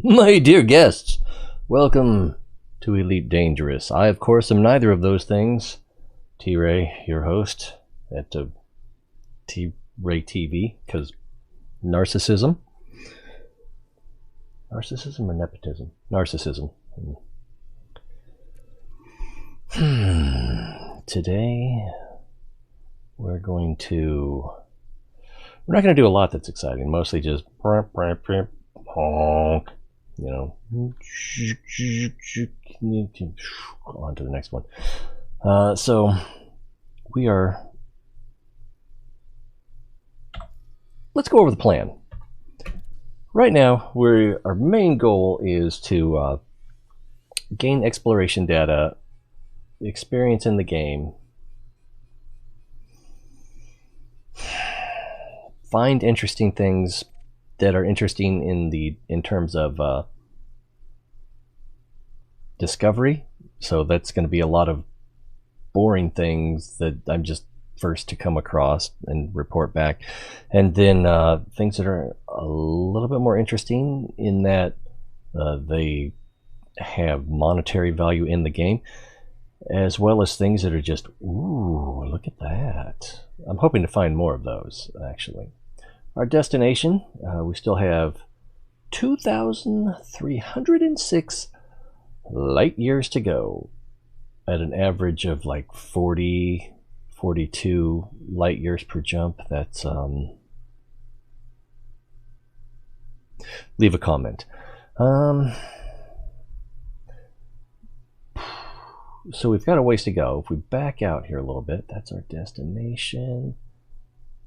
My dear guests, welcome to Elite Dangerous. I, of course, am neither of those things. T-Ray, your host at T-Ray TV, because narcissism. Narcissism or nepotism? Narcissism. Today, we're not going to do a lot that's exciting, mostly just honk. On to the next one. So let's go over the plan. Right now, our main goal is to gain exploration data, experience in the game, find interesting things that are interesting in terms of discovery. So that's going to be a lot of boring things that I'm just first to come across and report back, and then things that are a little bit more interesting in that they have monetary value in the game, as well as things that are just, ooh, look at that. I'm hoping to find more of those, actually. Our destination, we still have 2,306 light years to go at an average of like 40, 42 light years per jump. That's, leave a comment. So we've got a ways to go. If we back out here a little bit, that's our destination.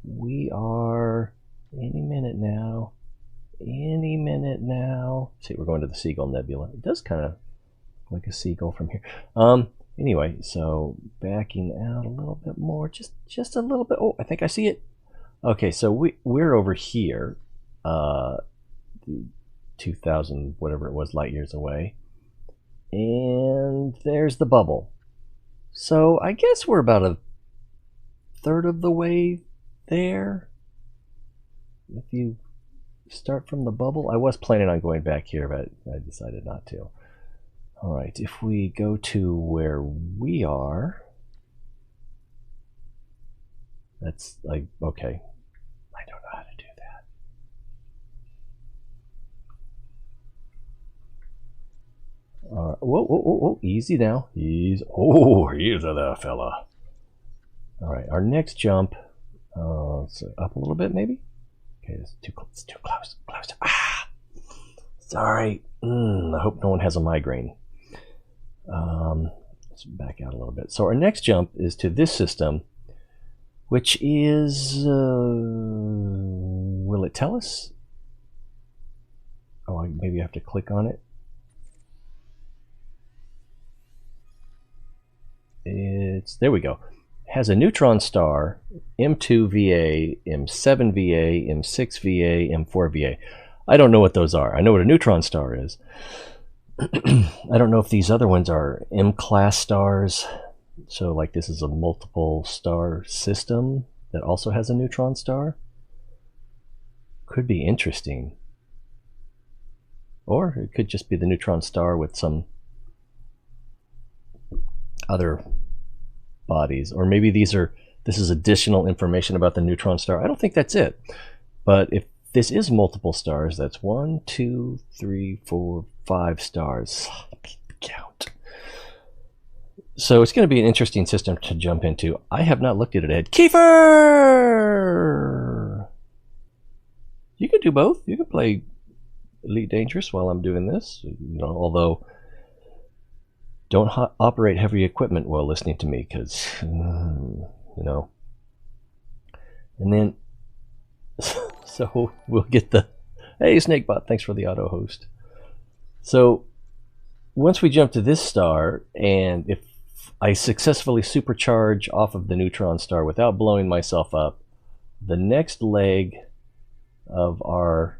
We are any minute now. See, we're going to the Seagull Nebula. It does kind of look like a seagull from here. Anyway, so backing out a little bit more, just a little bit. Oh, I think I see it. Okay, so we're over here, 2,000 whatever it was light years away, and there's the bubble. So I guess we're about a third of the way there. If you start from the bubble, I was planning on going back here, but I decided not to. All right, if we go to where we are, that's like, okay, I don't know how to do that. Whoa, easy now. Easy. Oh, here's there, fella. All right, our next jump, so up a little bit maybe? Okay, it's too close. Ah! Sorry. I hope no one has a migraine. Let's back out a little bit. So our next jump is to this system, which is, will it tell us? Oh, maybe I have to click on it. There we go. Has a neutron star, M2 VA, M7 VA, M6 VA, M4 VA. I don't know what those are. I know what a neutron star is. I don't know if these other ones are M-class stars. So like this is a multiple star system that also has a neutron star. Could be interesting. Or it could just be the neutron star with some other bodies, or maybe this is additional information about the neutron star. I don't think that's it, but if this is multiple stars, that's 1, 2, 3, 4, 5 stars. Count. So it's going to be an interesting system to jump into. I have not looked at it yet. Kiefer, you can do both. You can play Elite Dangerous while I'm doing this, although don't operate heavy equipment while listening to me, because, And then, so we'll get the, hey, Snakebot, thanks for the auto host. So once we jump to this star, and if I successfully supercharge off of the neutron star without blowing myself up, the next leg of our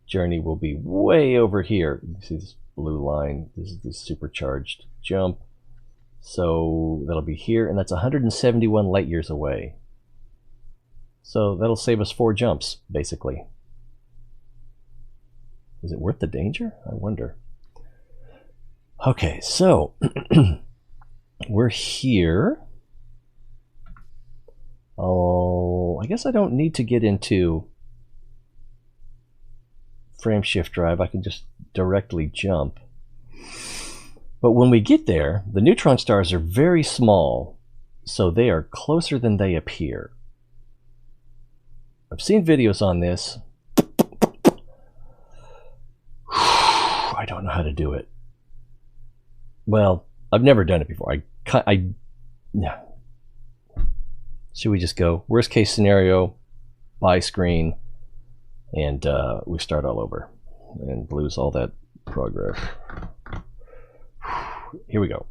journey will be way over here. You can see this blue line. This is the supercharged jump. So that'll be here, and that's 171 light years away. So that'll save us 4 jumps, basically. Is it worth the danger? I wonder. Okay, so we're here. Oh, I guess I don't need to get into frame shift drive. I can just directly jump. But when we get there, the neutron stars are very small, so they are closer than they appear. I've seen videos on this. I don't know how to do it. Well, I've never done it before. Should we just go worst case scenario, buy screen, and we start all over and lose all that progress? Here we go.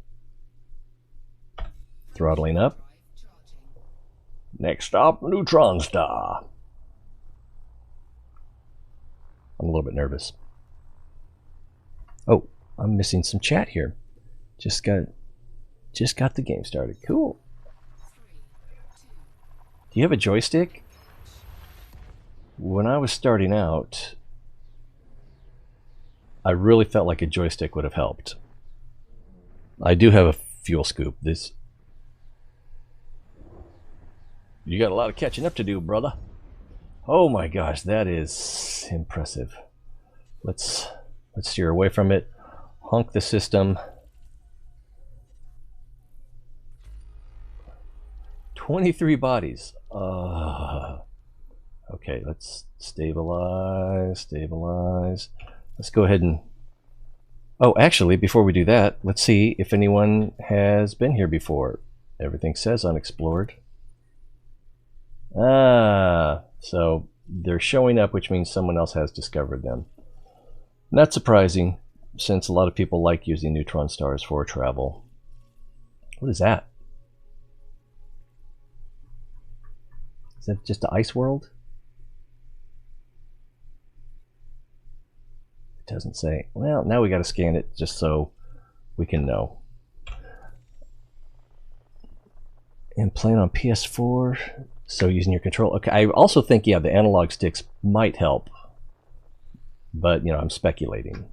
Throttling up. Next stop, Neutron Star. I'm a little bit nervous. Oh, I'm missing some chat here. Just got the game started. Cool. Do you have a joystick? When I was starting out, I really felt like a joystick would have helped. I do have a fuel scoop. You got a lot of catching up to do, brother. Oh my gosh, that is impressive. Let's steer away from it. Honk the system. 23 bodies. Okay, let's stabilize. Let's go ahead and... Oh, actually, before we do that, let's see if anyone has been here before. Everything says unexplored. So they're showing up, which means someone else has discovered them. Not surprising, since a lot of people like using neutron stars for travel. What is that? Is that just an ice world? It doesn't say. Well, now we got to scan it just so we can know. And playing on PS4, so using your control. Okay, I also think, yeah, the analog sticks might help. But, you know, I'm speculating.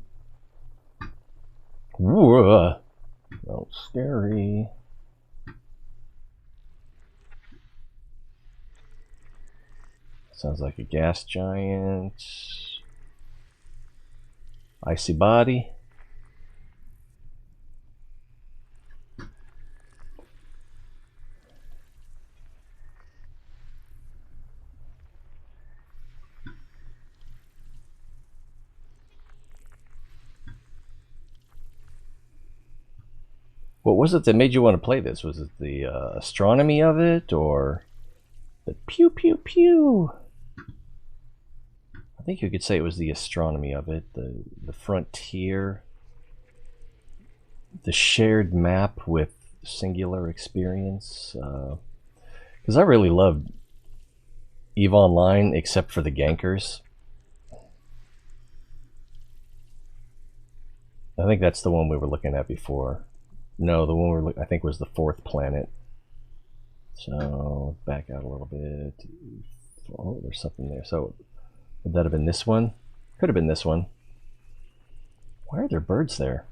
Ooh, oh, scary. Sounds like a gas giant. Icy body. What was it that made you want to play this? Was it the astronomy of it, or the pew pew pew? I think you could say it was the astronomy of it, the frontier, the shared map with singular experience. Because I really loved EVE Online, except for the gankers. I think that's the one we were looking at before. No, the one I think was the fourth planet. So back out a little bit. Oh, there's something there. So would that have been this one? Could have been this one. Why are there birds there?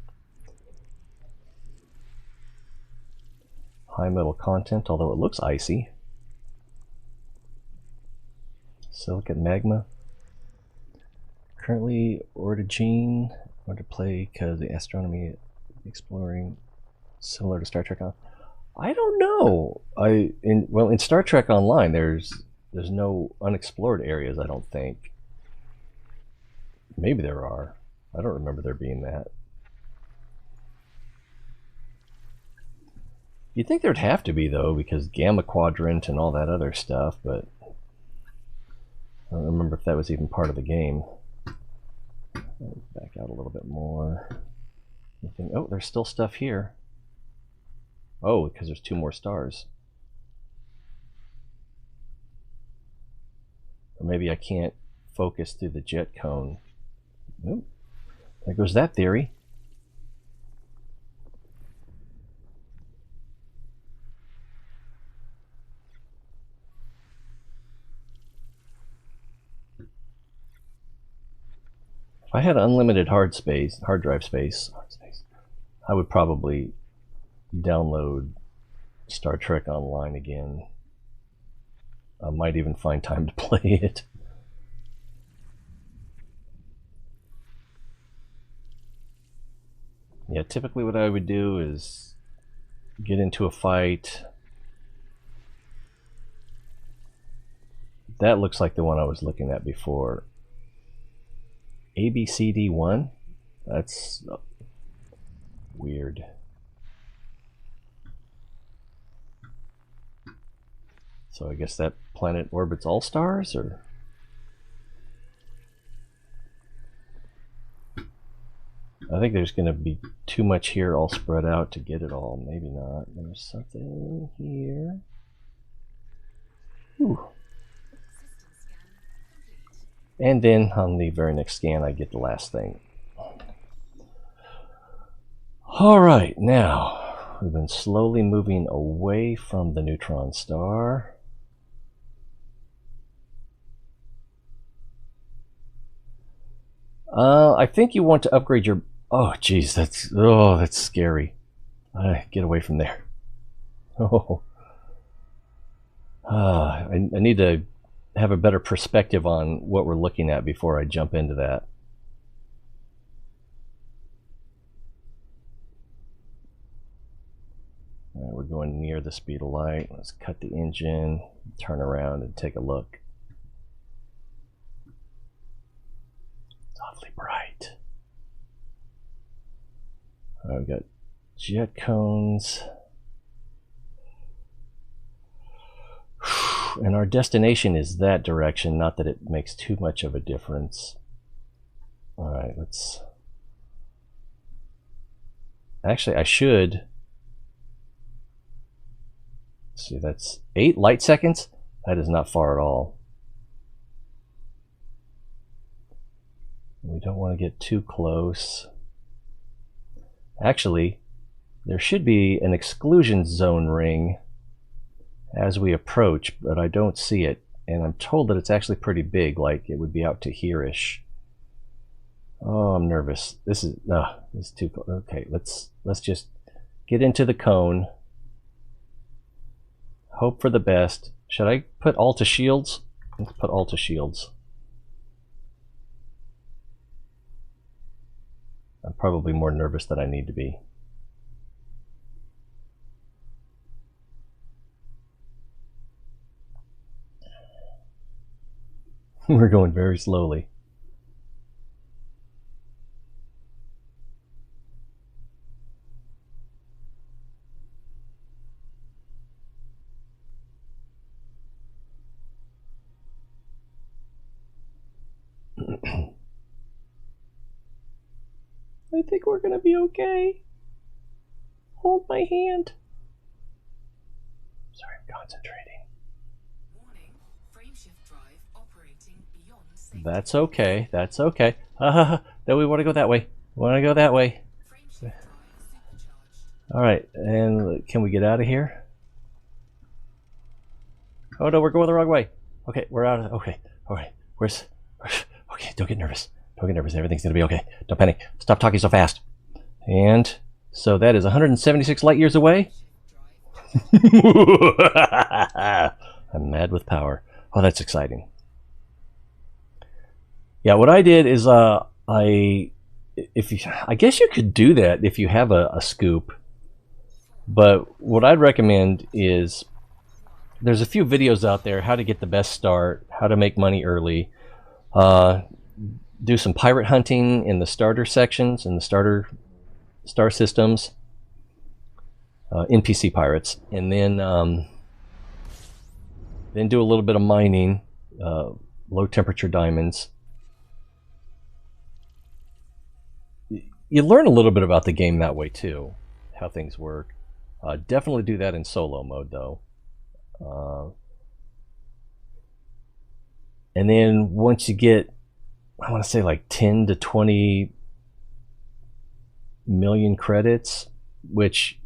High metal content, although it looks icy. Silicate magma. Currently origin. I want to play because the astronomy exploring similar to Star Trek. I don't know. In Star Trek Online, there's no unexplored areas. I don't think. Maybe there are. I don't remember there being that. You'd think there'd have to be, though, because Gamma Quadrant and all that other stuff, but I don't remember if that was even part of the game. Back out a little bit more. Anything? Oh, there's still stuff here. Oh, because there's 2 more stars. Or maybe I can't focus through the jet cone. Oh, there goes that theory. If I had unlimited hard drive space, I would probably download Star Trek Online again. I might even find time to play it. Yeah, typically what I would do is get into a fight. That looks like the one I was looking at before. ABCD1? That's weird. So I guess that planet orbits all stars, or? I think there's going to be too much here all spread out to get it all. Maybe not. There's something here. Ooh. And then on the very next scan, I get the last thing. All right, now we've been slowly moving away from the neutron star. I think you want to upgrade your... Oh, geez, that's scary. Get away from there. Oh. I need to have a better perspective on what we're looking at before I jump into that. All right, we're going near the speed of light. Let's cut the engine, turn around, and take a look. It's awfully bright. All right, we got jet cones. And our destination is that direction, not that it makes too much of a difference. All right, let's... Actually, I should... Let's see, that's 8 light seconds? That is not far at all. We don't want to get too close. Actually, there should be an exclusion zone ring as we approach, but I don't see it, and I'm told that it's actually pretty big, like it would be out to here-ish. Oh, I'm nervous. This is too close. Okay, let's just get into the cone. Hope for the best. Should I put all to shields? Let's put all to shields. I'm probably more nervous than I need to be. We're going very slowly. I think we're gonna be okay. Hold my hand. Sorry, I'm concentrating. That's okay. That's okay. Then we want to go that way. We want to go that way. All right, and can we get out of here? Oh no, we're going the wrong way. Okay, we're out of... Okay, all right. Okay, don't get nervous. Don't get nervous. Everything's gonna be okay. Don't panic. Stop talking so fast. And so that is 176 light years away. I'm mad with power. Oh, that's exciting. Yeah, what I did is I guess you could do that if you have a scoop, but what I'd recommend is there's a few videos out there how to get the best start, how to make money early, do some pirate hunting in the starter sections, in the star systems, NPC pirates, and then do a little bit of mining, low temperature diamonds. You learn a little bit about the game that way too, how things work. Definitely do that in solo mode though. And then once you get, I want to say like 10 to 20 million credits, which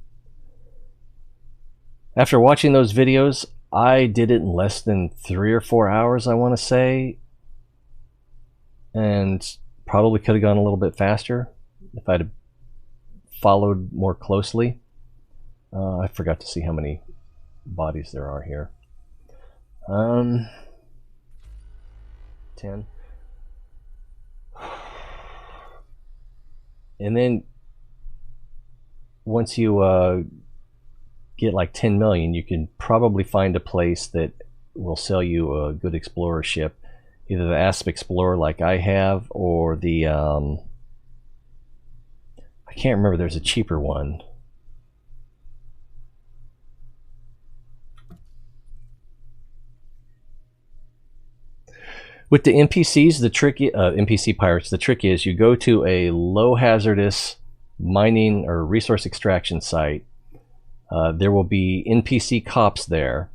after watching those videos, I did it in less than 3 or 4 hours, I want to say. And probably could have gone a little bit faster if I'd have followed more closely. I forgot to see how many bodies there are here. 10. And then once you get like 10 million, you can probably find a place that will sell you a good explorer ship, either the Asp Explorer like I have, or the I can't remember, there's a cheaper one. With the NPCs, the trick NPC pirates, the trick is you go to a low hazardous mining or resource extraction site. There will be NPC cops there.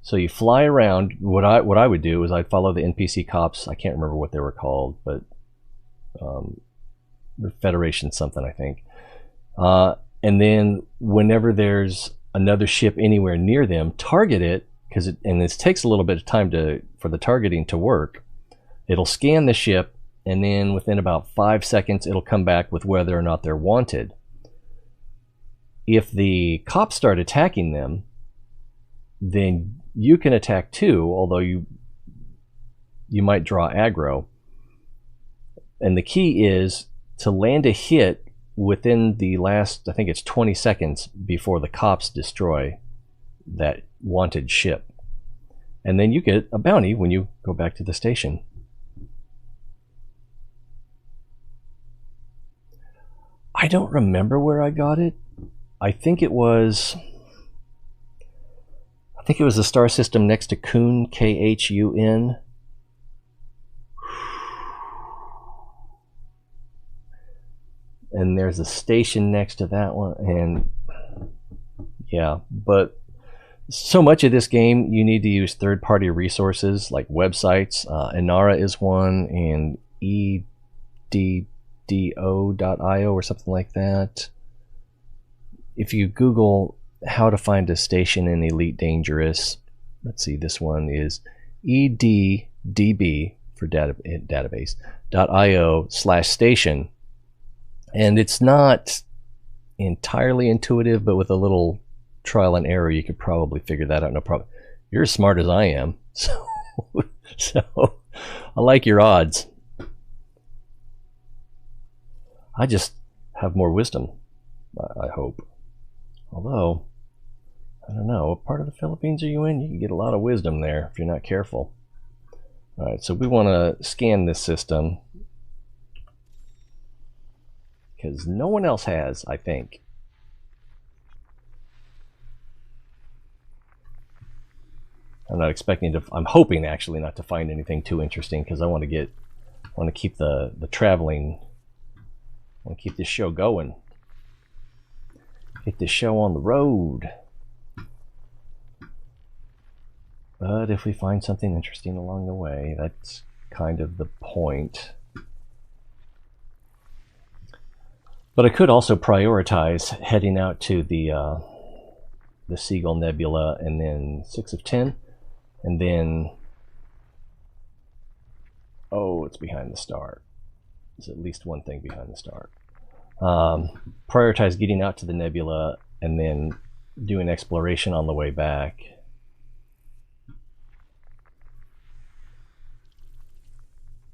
So you fly around. What I would do is I'd follow the NPC cops. I can't remember what they were called, but Federation something, I think. And then whenever there's another ship anywhere near them, target it, because this takes a little bit of time for the targeting to work. It'll scan the ship, and then within about 5 seconds, it'll come back with whether or not they're wanted. If the cops start attacking them, then you can attack too, although you might draw aggro. And the key is to land a hit within the last, I think it's 20 seconds before the cops destroy that wanted ship. And then you get a bounty when you go back to the station. I don't remember where I got it. I think it was the star system next to Khun, Khun. And there's a station next to that one, and yeah, but so much of this game you need to use third-party resources like websites. Inara is one, and eddo.io or something like that. If you Google how to find a station in Elite Dangerous, let's see, this one is eddb for database.io/station. And it's not entirely intuitive, but with a little trial and error, you could probably figure that out. No problem. You're as smart as I am, so I like your odds. I just have more wisdom, I hope. Although, I don't know, what part of the Philippines are you in? You can get a lot of wisdom there if you're not careful. All right, so we want to scan this system, because no one else has, I think. I'm not expecting to. I'm hoping actually not to find anything too interesting, because I want to keep the traveling. I want to keep this show going. Get this show on the road. But if we find something interesting along the way, that's kind of the point. But I could also prioritize heading out to the Seagull Nebula, and then 6 of 10, and then it's behind the star. There's at least one thing behind the star. Prioritize getting out to the nebula and then doing exploration on the way back.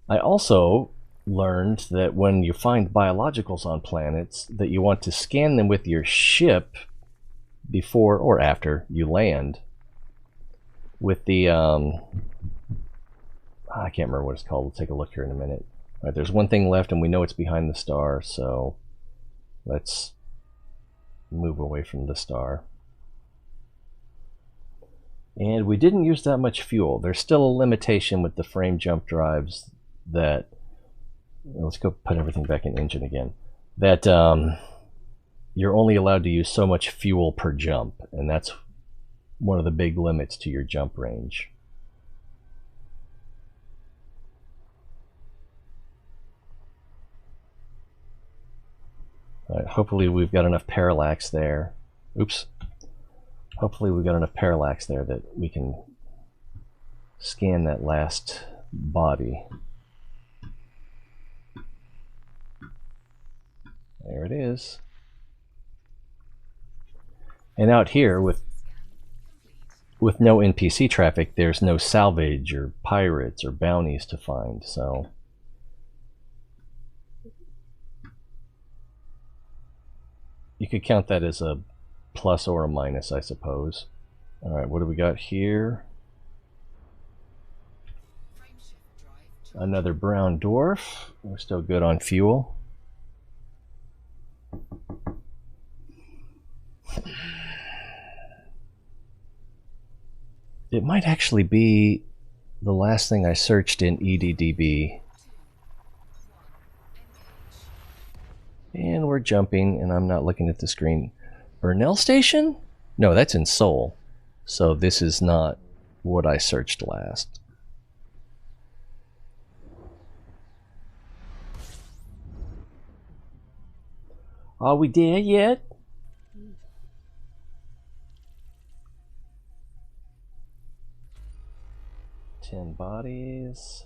I also learned that when you find biologicals on planets, that you want to scan them with your ship before or after you land with the I can't remember what it's called. We'll take a look here in a minute. All right, there's one thing left, and we know it's behind the star, so let's move away from the star. And we didn't use that much fuel. There's still a limitation with the frame jump drives that, let's go put everything back in engine again, that you're only allowed to use so much fuel per jump, and that's one of the big limits to your jump range. All right, hopefully we've got enough parallax there. Oops. Hopefully we've got enough parallax there that we can scan that last body. There it is. And out here, with no NPC traffic, there's no salvage or pirates or bounties to find, so... you could count that as a plus or a minus, I suppose. Alright, what do we got here? Another brown dwarf. We're still good on fuel. It might actually be the last thing I searched in EDDB. And we're jumping, and I'm not looking at the screen. Burnell Station? No, that's in Seoul. So this is not what I searched last. Are we there yet? Bodies.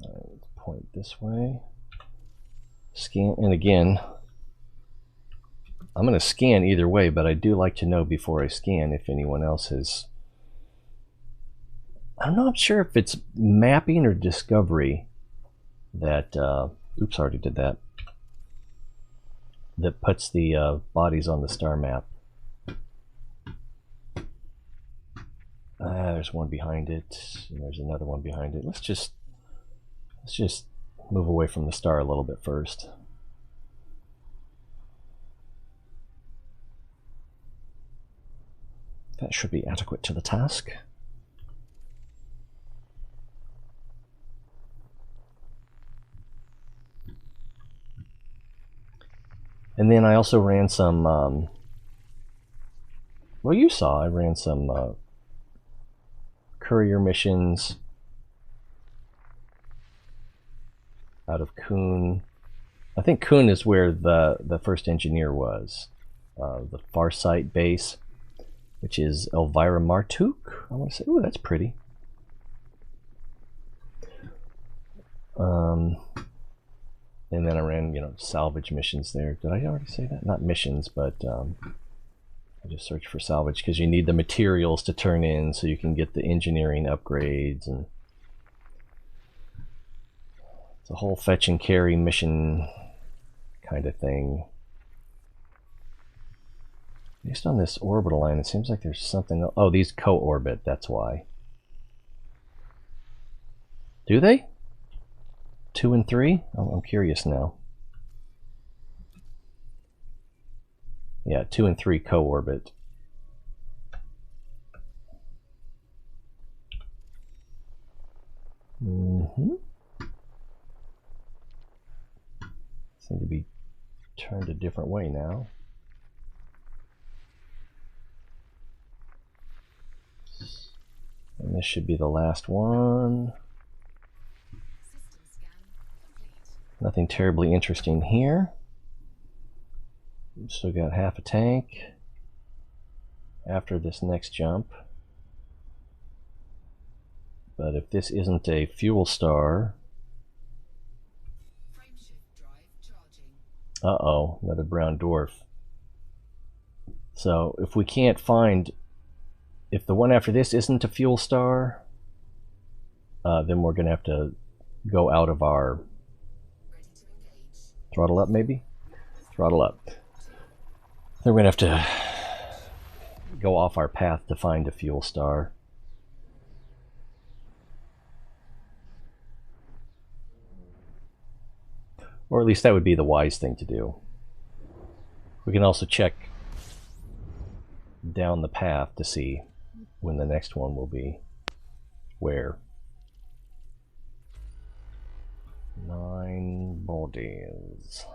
Let's point this way. Scan, and again, I'm going to scan either way, but I do like to know before I scan if anyone else has... I'm not sure if it's mapping or discovery that... oops, I already did that. That puts the bodies on the star map. There's one behind it, and there's another one behind it. Let's just move away from the star a little bit first. That should be adequate to the task. And then I also ran some, well, you saw I ran some courier missions out of Kuhn. I think Kuhn is where the first engineer was. The Farsight base, which is Elvira Martuk. I want to say, ooh, that's pretty. And then I ran, salvage missions there. Did I already say that? Not missions, but I just searched for salvage because you need the materials to turn in so you can get the engineering upgrades, and it's a whole fetch and carry mission kind of thing. Based on this orbital line, it seems like there's something. Oh, these co-orbit, that's why. Do they? 2 and 3? I'm curious now. Yeah, 2 and 3 co-orbit. Seem to be turned a different way now. And this should be the last one. Nothing terribly interesting here. Still got half a tank after this next jump. But if this isn't a fuel star... Uh-oh, another brown dwarf. So if we can't find... If the one after this isn't a fuel star, then we're going to have to go out of our... Throttle up, maybe? Throttle up. Then we're going to have to go off our path to find a fuel star. Or at least that would be the wise thing to do. We can also check down the path to see when the next one will be. Where? 9 bodies.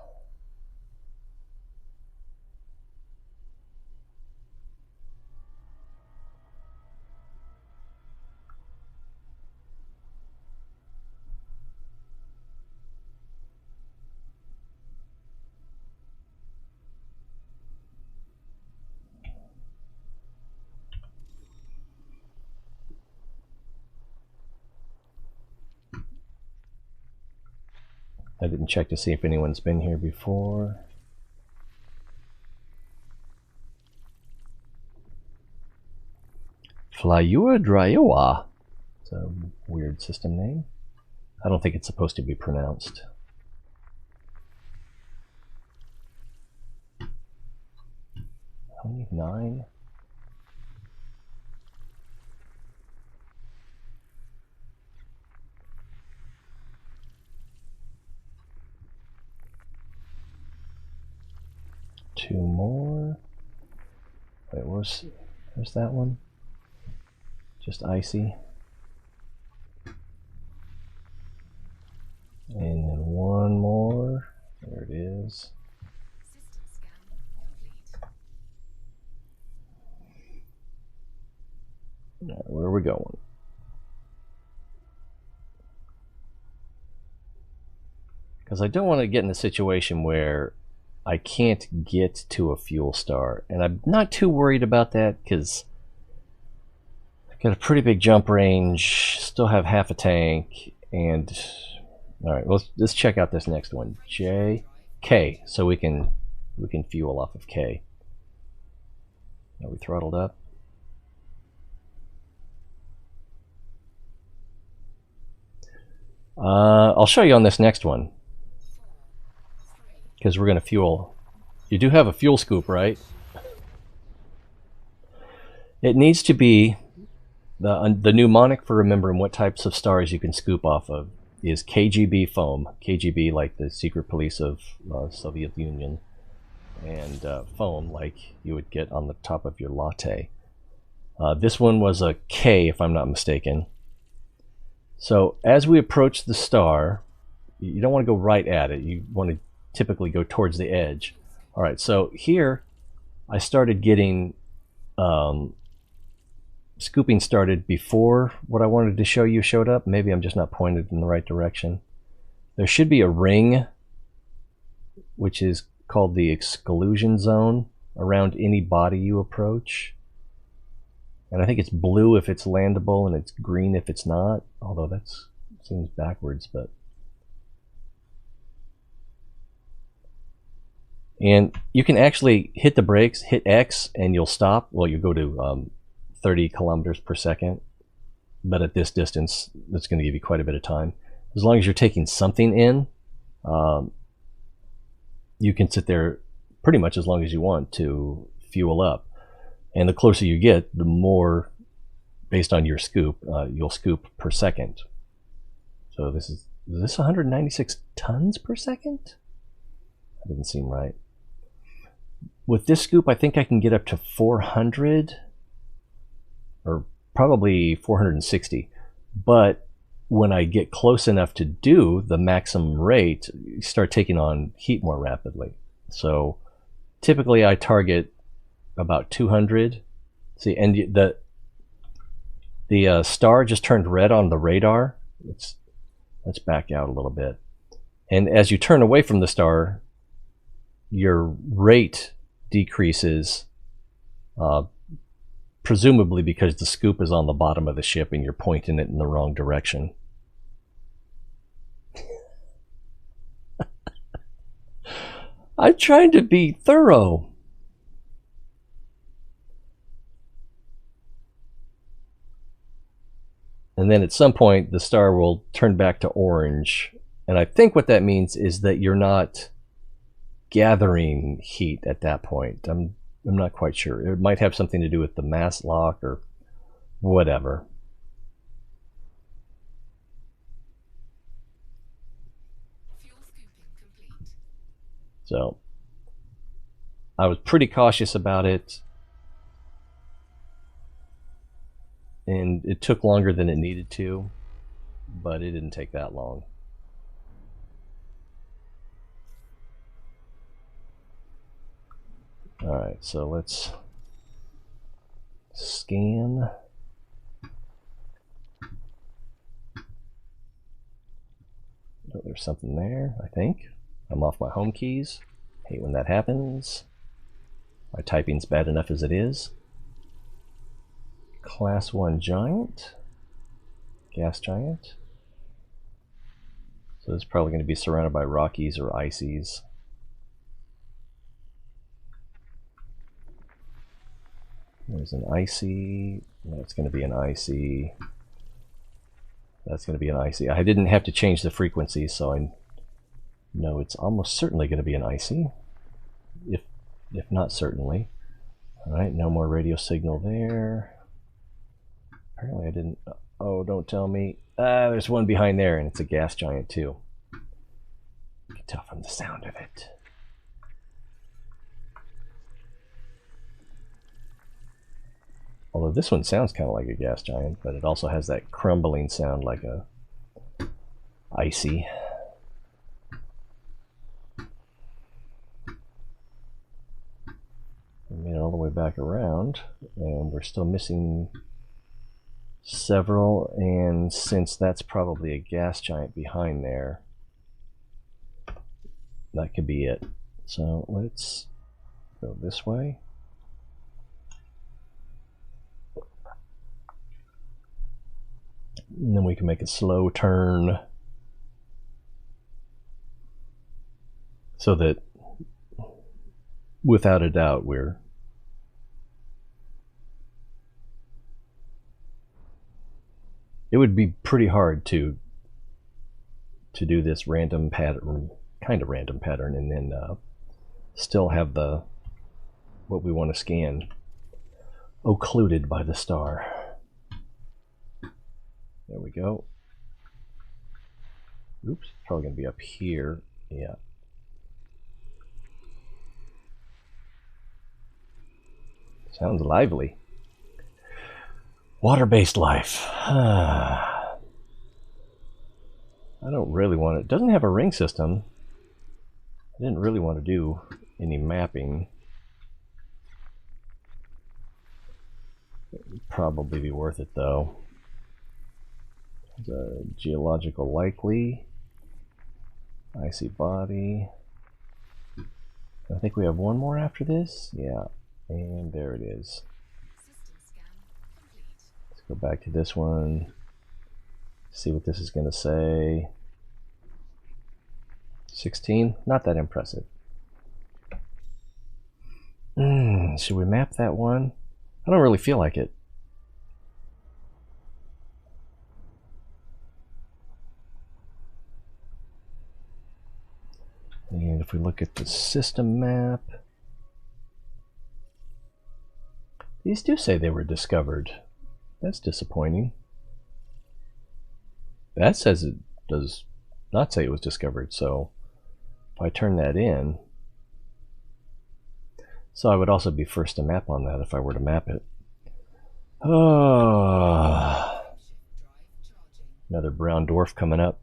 I didn't check to see if anyone's been here before. Flyua Dryoa. It's a weird system name. I don't think it's supposed to be pronounced. Only 9. Two more. Wait, where's that one? Just icy. And then one more. There it is. All right, where are we going? Because I don't want to get in a situation where I can't get to a fuel star. And I'm not too worried about that because I've got a pretty big jump range, still have half a tank, and all right, let's check out this next one. K, so we can fuel off of K. Are we throttled up? I'll show you on this next one because we're going to fuel. You do have a fuel scoop, right? It needs to be the mnemonic for remembering what types of stars you can scoop off of is KGB foam. KGB, like the secret police of Soviet Union, and foam, like you would get on the top of your latte. This one was a K, if I'm not mistaken. So as we approach the star, you don't want to go right at it. You want to typically go towards the edge. All right, so here I started getting scooping started before what I wanted to show you showed up. Maybe I'm just not pointed in the right direction. There should be a ring, which is called the exclusion zone, around any body you approach. And I think it's blue if it's landable and it's green if it's not, although that seems backwards. But and you can actually hit the brakes, hit X, and you'll stop. Well, you go to 30 kilometers per second, but at this distance, that's going to give you quite a bit of time. As long as you're taking something in, you can sit there pretty much as long as you want to fuel up. And the closer you get, the more, based on your scoop, you'll scoop per second. So is this 196 tons per second? That doesn't seem right. With this scoop, I think I can get up to 400, or probably 460. But when I get close enough to do the maximum rate, you start taking on heat more rapidly. So typically I target about 200. See, and the star just turned red on the radar. Let's back out a little bit. And as you turn away from the star, your rate decreases, presumably because the scoop is on the bottom of the ship and you're pointing it in the wrong direction. I'm trying to be thorough. And then at some point, the star will turn back to orange. And I think what that means is that you're not gathering heat at that point. I'm not quite sure. It might have something to do with the mass lock or whatever. So I was pretty cautious about it. And it took longer than it needed to, but it didn't take that long. All right, so let's scan. Oh, there's something there, I think. I'm off my home keys. Hate when that happens. My typing's bad enough as it is. Class 1 giant, gas giant. So it's probably going to be surrounded by Rockies or ices. There's an icy. That's going to be an icy. That's going to be an icy. I didn't have to change the frequency, so I know it's almost certainly going to be an icy. If not certainly. Alright, no more radio signal there. Apparently I didn't... Oh, don't tell me. There's one behind there, and it's a gas giant too. You can tell from the sound of it. Although this one sounds kind of like a gas giant, but it also has that crumbling sound like a icy. We made it all the way back around, and we're still missing several, and since that's probably a gas giant behind there, that could be it. So let's go this way. And then we can make a slow turn so that without a doubt it would be pretty hard to do this random pattern, kind of random pattern, and then still have the what we want to scan occluded by the star. There we go. Oops, probably going to be up here. Yeah. Sounds lively. Water-based life. I don't really want it. It doesn't have a ring system. I didn't really want to do any mapping. It would probably be worth it though. The geological likely, icy body. I think we have one more after this. Yeah, and there it is. Let's go back to this one. See what this is going to say. 16, not that impressive. Should we map that one? I don't really feel like it. And if we look at the system map, these do say they were discovered. That's disappointing. That says it does not say it was discovered, so if I turn that in, so I would also be first to map on that if I were to map it. Oh, another brown dwarf coming up.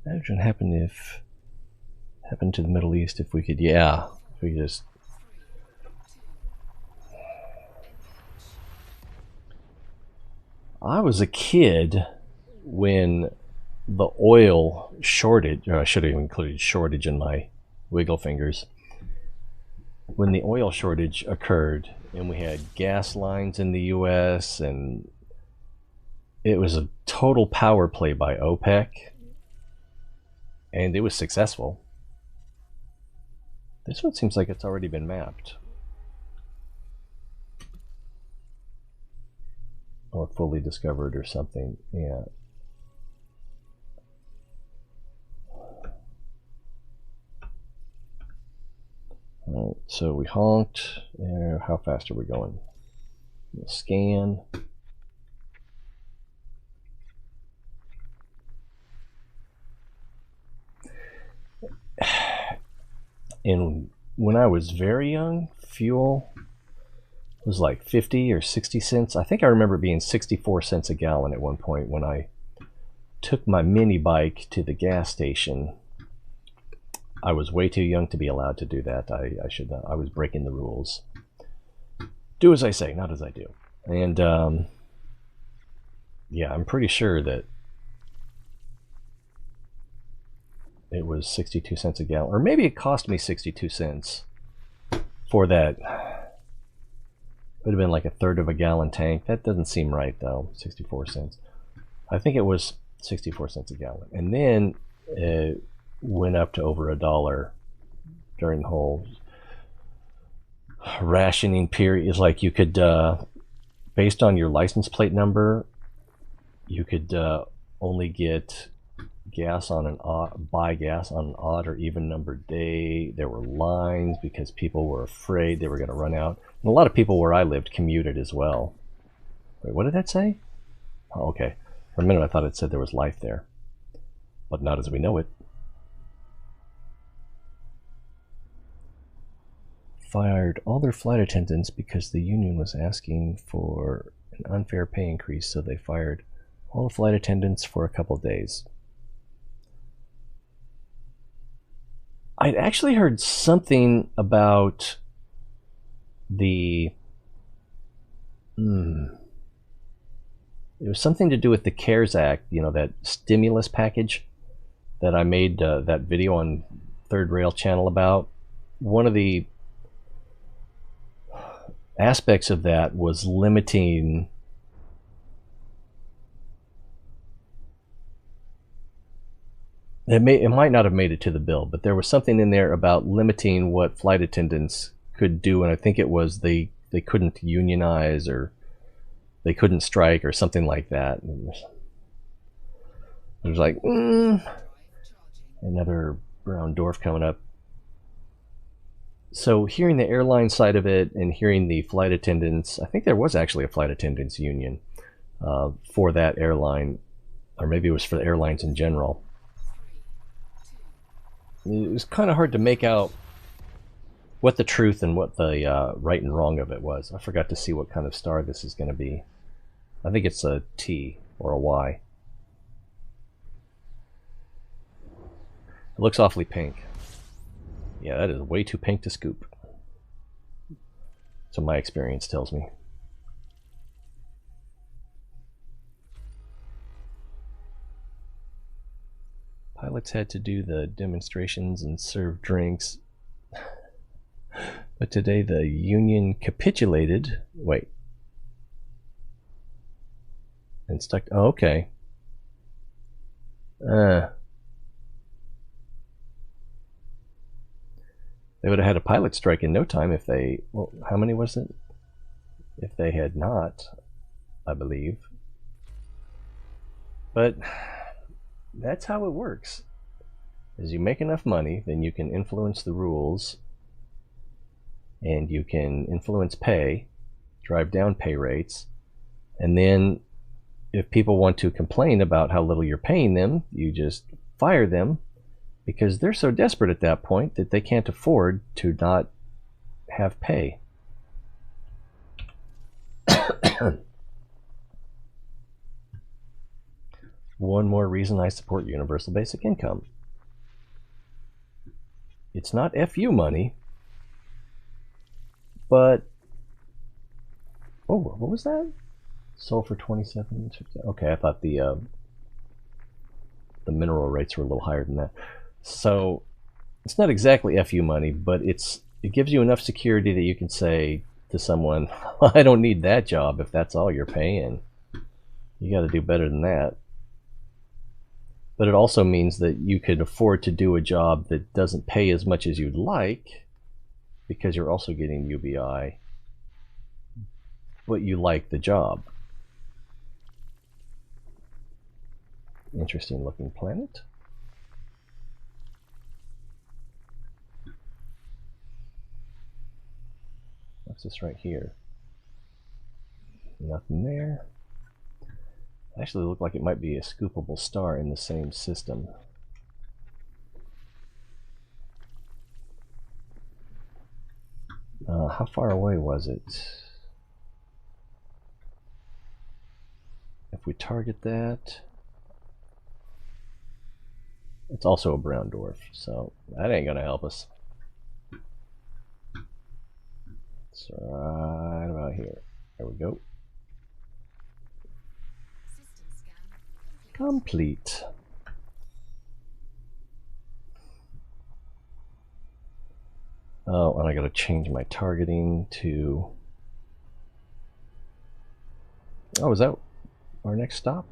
Imagine happened to the Middle East if we could, yeah, if we could just. I was a kid when the oil shortage, or I should have included shortage in my wiggle fingers. When the oil shortage occurred and we had gas lines in the US, and it was a total power play by OPEC. And it was successful. This one seems like it's already been mapped. Or fully discovered or something, yeah. Alright, so we honked. How fast are we going? We'll scan. And when I was very young, fuel was like 50 or 60 cents. I think I remember it being 64 cents a gallon at one point when I took my mini bike to the gas station. I was way too young to be allowed to do that. I was breaking the rules. Do as I say, not as I do. And yeah, I'm pretty sure that it was 62 cents a gallon, or maybe it cost me 62 cents for that would have been like a third of a gallon tank. That doesn't seem right though. 64 cents. I think it was 64 cents a gallon, and then it went up to over $1 during the whole rationing period. It's like you could, based on your license plate number, you could only get gas on an buy gas on an odd or even numbered day. There were lines because people were afraid they were going to run out. And a lot of people where I lived commuted as well. Wait, what did that say? Oh, okay. For a minute I thought it said there was life there, but not as we know it. Fired all their flight attendants because the union was asking for an unfair pay increase, so they fired all the flight attendants for a couple of days. I'd actually heard something about the... It was something to do with the CARES Act, you know, that stimulus package that I made that video on Third Rail channel about. One of the aspects of that was limiting it might not have made it to the bill, but there was something in there about limiting what flight attendants could do, and I think it was they couldn't unionize or they couldn't strike or something like that. It was like another brown dwarf coming up. So hearing the airline side of it and hearing the flight attendants, I think there was actually a flight attendants union for that airline, or maybe it was for the airlines in general. It was kind of hard to make out what the truth and what the right and wrong of it was. I forgot to see what kind of star this is going to be. I think it's a T or a Y. It looks awfully pink. Yeah, that is way too pink to scoop. So my experience tells me. Pilots had to do the demonstrations and serve drinks. But today the union capitulated. Wait. And stuck. Oh, okay. They would have had a pilot strike in no time if they... Well, how many was it? If they had not, I believe. But that's how it works. As you make enough money, then you can influence the rules, and you can influence pay, drive down pay rates, and then if people want to complain about how little you're paying them, you just fire them, because they're so desperate at that point that they can't afford to not have pay. One more reason I support universal basic income. It's not FU money, but... Oh, what was that? Sold for 27. Okay, I thought the mineral rates were a little higher than that. So it's not exactly FU money, but it gives you enough security that you can say to someone, well, I don't need that job if that's all you're paying. You got to do better than that. But it also means that you could afford to do a job that doesn't pay as much as you'd like, because you're also getting UBI, but you like the job. Interesting looking planet. What's this right here? Nothing there. Actually looked like it might be a scoopable star in the same system. How far away was it? If we target that, it's also a brown dwarf, so that ain't gonna help us. It's right about here. There we go. Complete. Oh, and I gotta change my targeting to Oh, is that our next stop?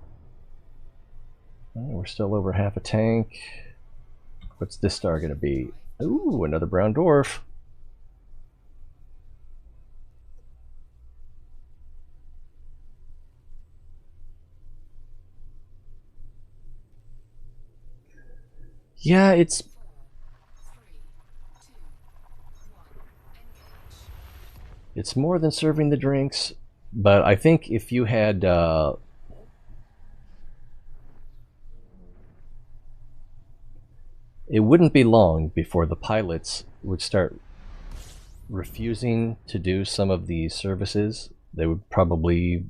We're still over half a tank. What's this star going to be? Ooh, another brown dwarf. Yeah, it's more than serving the drinks, but I think if you had it wouldn't be long before the pilots would start refusing to do some of these services. They would probably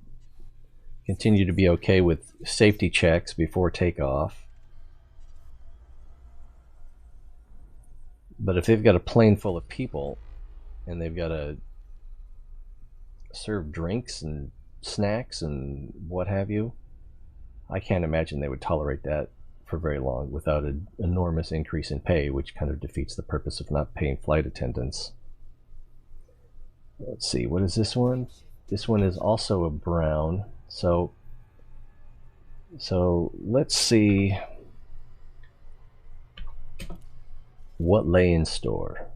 continue to be okay with safety checks before takeoff. But if they've got a plane full of people and they've got to serve drinks and snacks and what have you, I can't imagine they would tolerate that for very long without an enormous increase in pay, which kind of defeats the purpose of not paying flight attendants. Let's see, what is this one? This one is also a brown. So let's see what lay in store.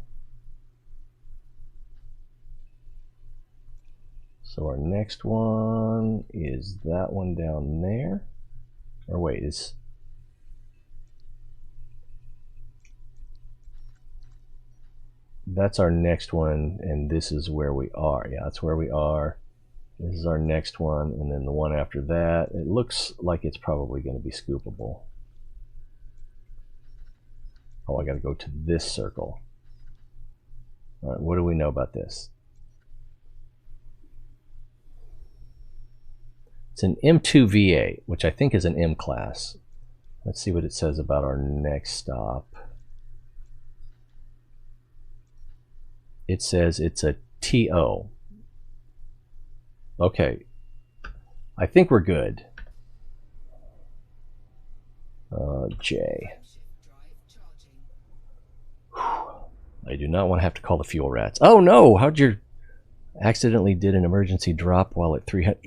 So our next one is that one down there. Or wait, that's our next one, and this is where we are. Yeah, that's where we are. This is our next one, and then the one after that. It looks like it's probably going to be scoopable. Oh, I got to go to this circle. All right, what do we know about this? It's an M2VA, which I think is an M class. Let's see what it says about our next stop. It says it's a TO. Okay, I think we're good. J. I do not want to have to call the fuel rats. Oh no, how'd you accidentally did an emergency drop while at 300?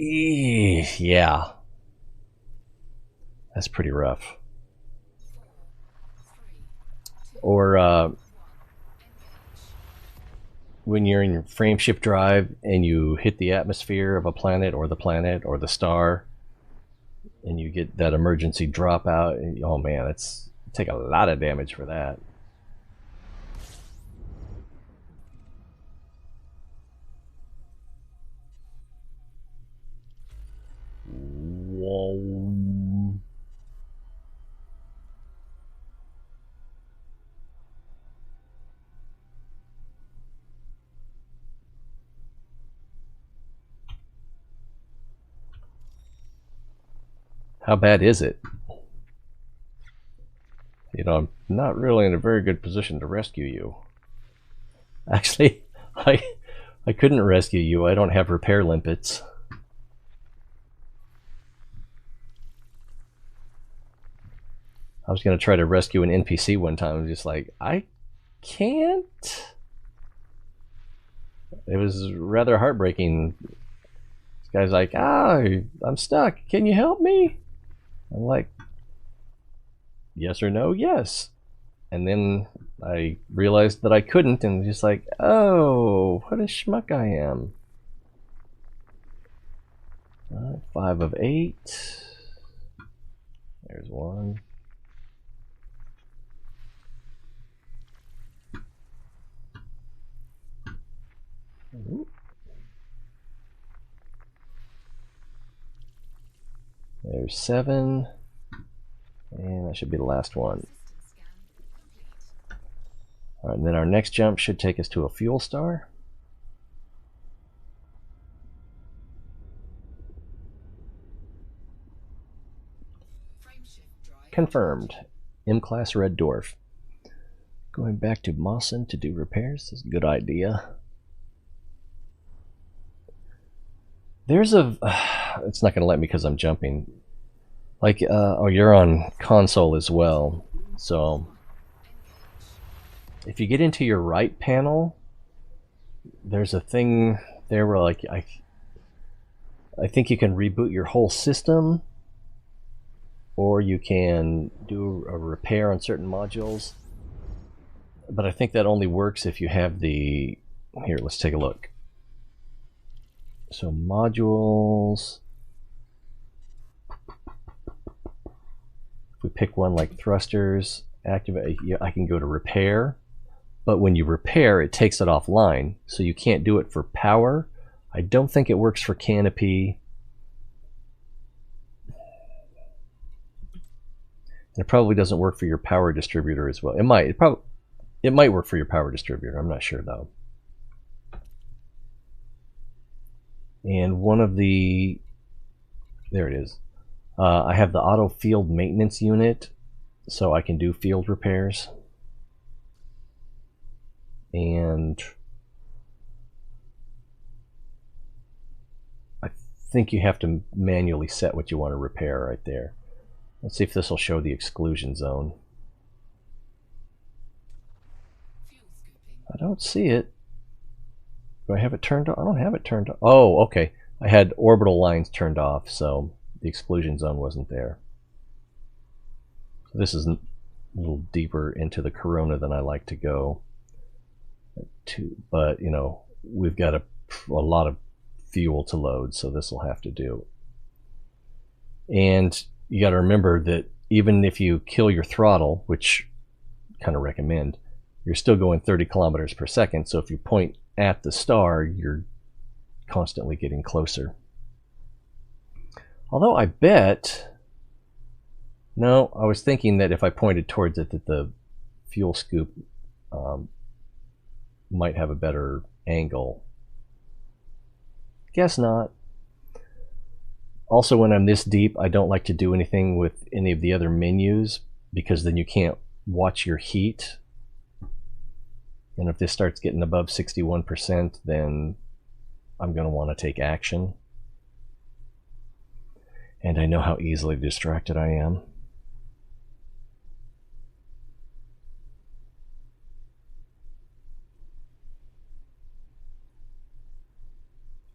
Yeah, that's pretty rough. Or when you're in your frameshift drive and you hit the atmosphere of a planet or the star, and you get that emergency dropout. Oh man, it's take a lot of damage for that. Whoa. How bad is it? You know, I'm not really in a very good position to rescue you. Actually, I couldn't rescue you. I don't have repair limpets. I was going to try to rescue an NPC one time. I'm just like, I can't. It was rather heartbreaking. This guy's like, I'm stuck. Can you help me? I'm like, yes or no, yes. And then I realized that I couldn't, and just like, oh, what a schmuck I am. 5 of 8. There's one. Ooh. There's 7. And that should be the last one. All right, and then our next jump should take us to a fuel star. Confirmed. M-class red dwarf. Going back to Mawson to do repairs is a good idea. There's a... it's not going to let me because I'm jumping. Like, oh, you're on console as well. So, if you get into your right panel, there's a thing there where, like, I think you can reboot your whole system, or you can do a repair on certain modules. But I think that only works if you have the... Here, let's take a look. So modules... If we pick one like thrusters, activate, I can go to repair. But when you repair, it takes it offline. So you can't do it for power. I don't think it works for canopy. And it probably doesn't work for your power distributor as well. It might. It might work for your power distributor. I'm not sure though. And one of the... There it is. I have the auto field maintenance unit, so I can do field repairs. And I think you have to manually set what you want to repair right there. Let's see if this will show the exclusion zone. I don't see it. Do I have it turned off? I don't have it turned off. Oh, okay. I had orbital lines turned off, so the exclusion zone wasn't there. So this is a little deeper into the corona than I like to go. But, you know, we've got a lot of fuel to load, so this will have to do. And you got to remember that even if you kill your throttle, which I kind of recommend, you're still going 30 kilometers per second. So if you point at the star, you're constantly getting closer. Although I bet... No, I was thinking that if I pointed towards it, that the fuel scoop might have a better angle. Guess not. Also, when I'm this deep, I don't like to do anything with any of the other menus, because then you can't watch your heat. And if this starts getting above 61%, then I'm going to want to take action. And I know how easily distracted I am.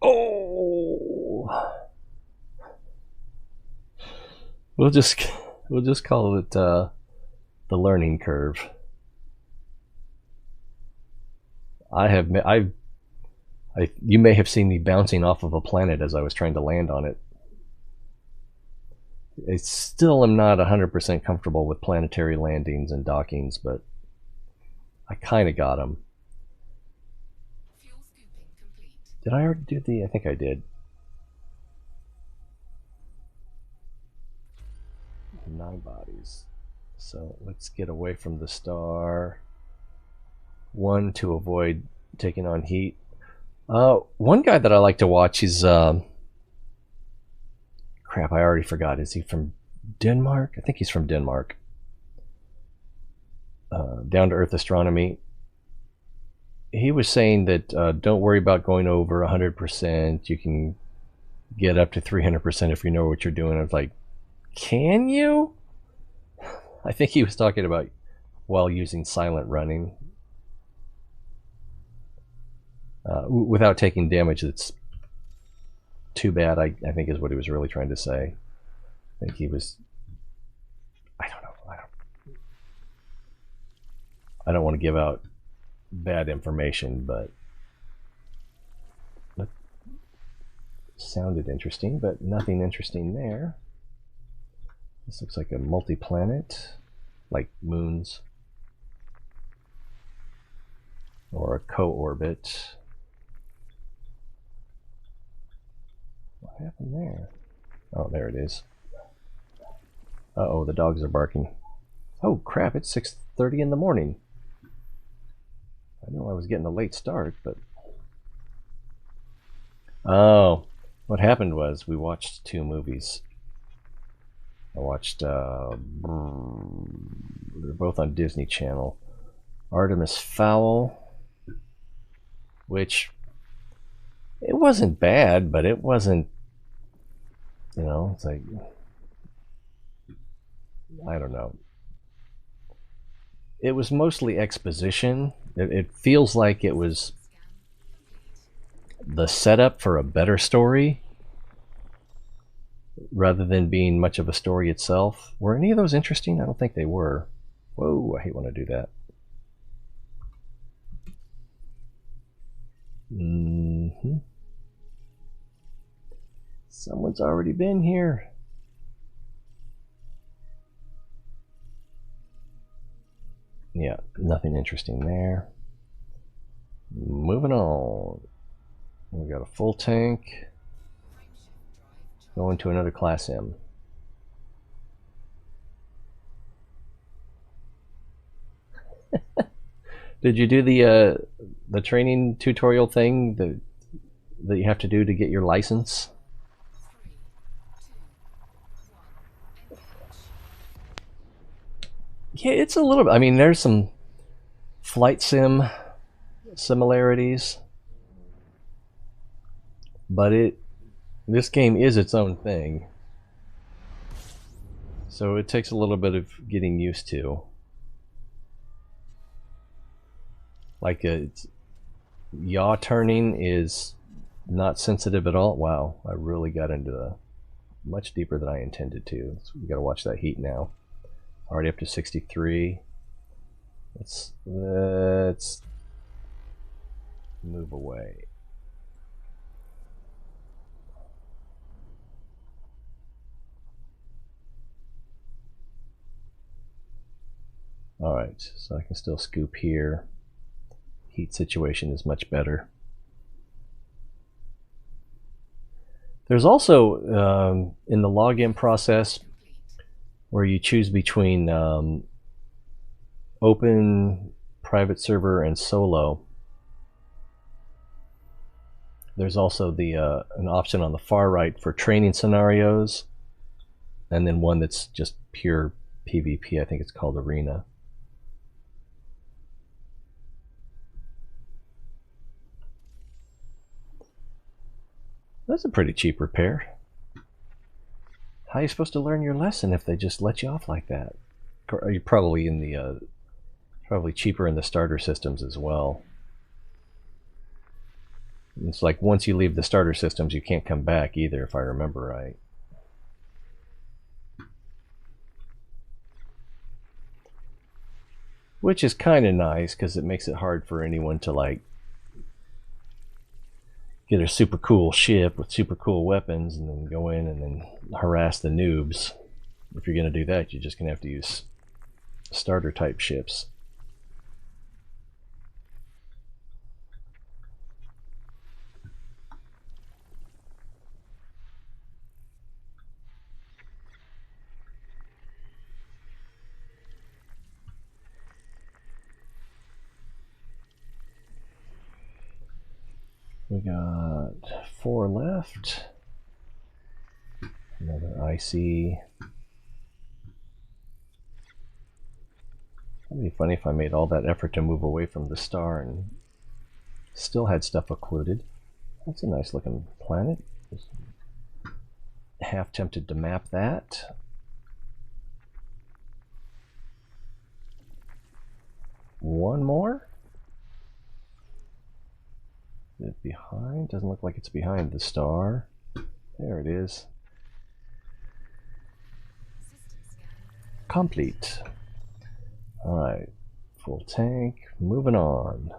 Oh! We'll just call it the learning curve. You may have seen me bouncing off of a planet as I was trying to land on it. I still am not 100% comfortable with planetary landings and dockings, but I kind of got them. Did I already do the... I think I did. 9 bodies. So let's get away from the star. 1 to avoid taking on heat. One guy that I like to watch is... crap, I already forgot. Is he from Denmark? I think he's from Denmark. Down to Earth Astronomy. He was saying that don't worry about going over 100%. You can get up to 300% if you know what you're doing. I was like, can you? I think he was talking about while using silent running. Without taking damage that's too bad, I think is what he was really trying to say. I think he was... I don't know. I don't want to give out bad information, but it sounded interesting, but nothing interesting there. This looks like a multi-planet, like moons, or a co-orbit. What happened there? Oh, there it is. Uh-oh, the dogs are barking. Oh crap, it's 6:30 in the morning. I know I was getting a late start, but... Oh, what happened was we watched 2 movies. I watched, they were both on Disney Channel. Artemis Fowl, which, it wasn't bad, but it wasn't, you know, it's like, I don't know. It was mostly exposition. It feels like it was the setup for a better story, rather than being much of a story itself. Were any of those interesting? I don't think they were. Whoa, I hate when I do that. Someone's already been here. Yeah, nothing interesting there. Moving on. We got a full tank. Going to another Class M. Did you do the training tutorial thing that you have to do to get your license? Yeah, it's a little bit. I mean, there's some flight sim similarities, but this game is its own thing, so it takes a little bit of getting used to. Like yaw turning is not sensitive at all. Wow, I really got into much deeper than I intended to. So we got to watch that heat now. Already up to 63. Let's move away. All right, so I can still scoop here. Heat situation is much better. There's also in the login process where you choose between open, private server, and solo. There's also an option on the far right for training scenarios, and then one that's just pure PvP. I think it's called Arena. That's a pretty cheap repair. How are you supposed to learn your lesson if they just let you off like that? You're probably in the probably cheaper in the starter systems as well. It's like once you leave the starter systems, you can't come back either, if I remember right. Which is kind of nice because it makes it hard for anyone to like get a super cool ship with super cool weapons and then go in and then harass the noobs. If you're going to do that, you're just going to have to use starter type ships. We got 4 left. Another IC. It'd be funny if I made all that effort to move away from the star and still had stuff occluded. That's a nice looking planet. Just half tempted to map that. One more? Is it behind? Doesn't look like it's behind the star. There it is. Complete. Alright, full tank, moving on.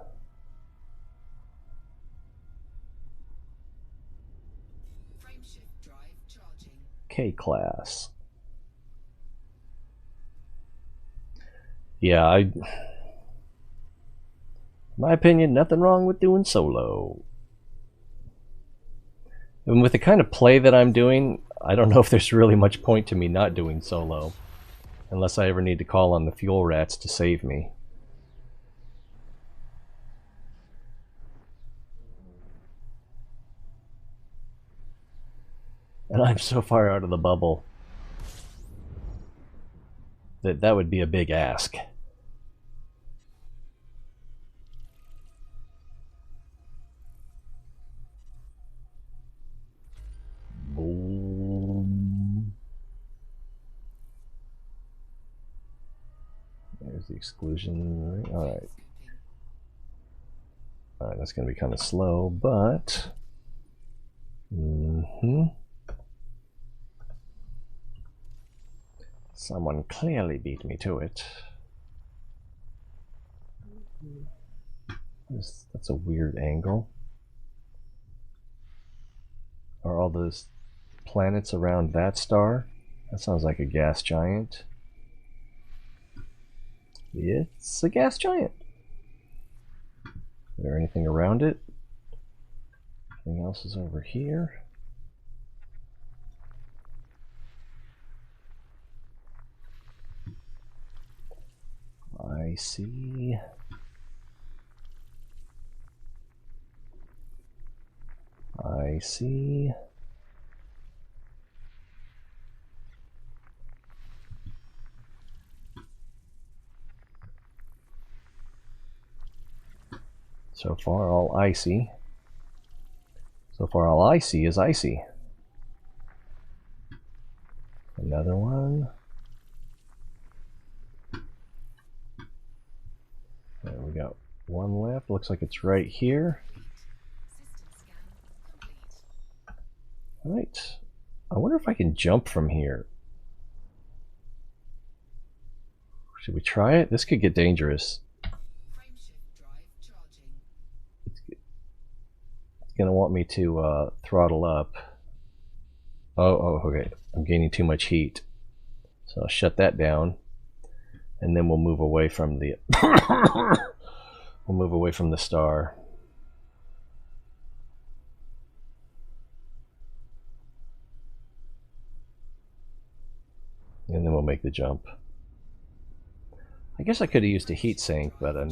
K-class. Yeah, in my opinion, nothing wrong with doing solo. And with the kind of play that I'm doing, I don't know if there's really much point to me not doing solo. Unless I ever need to call on the fuel rats to save me. And I'm so far out of the bubble that would be a big ask. Boom. There's the exclusion. Alright. Alright, that's going to be kind of slow, but... Someone clearly beat me to it. That's a weird angle. Are all those planets around that star? That sounds like a gas giant. It's a gas giant. Is there anything around it? Anything else is over here? I see. I see. So far, all icy. So far, all I see is icy. Another one. There we got one left. Looks like it's right here. Right. I wonder if I can jump from here. Should we try it? This could get dangerous. It's going to want me to throttle up. Oh, okay. I'm gaining too much heat. So I'll shut that down. And then we'll move away from the we'll move away from the star. And then we'll make the jump. I guess I could have used a heat sink, but I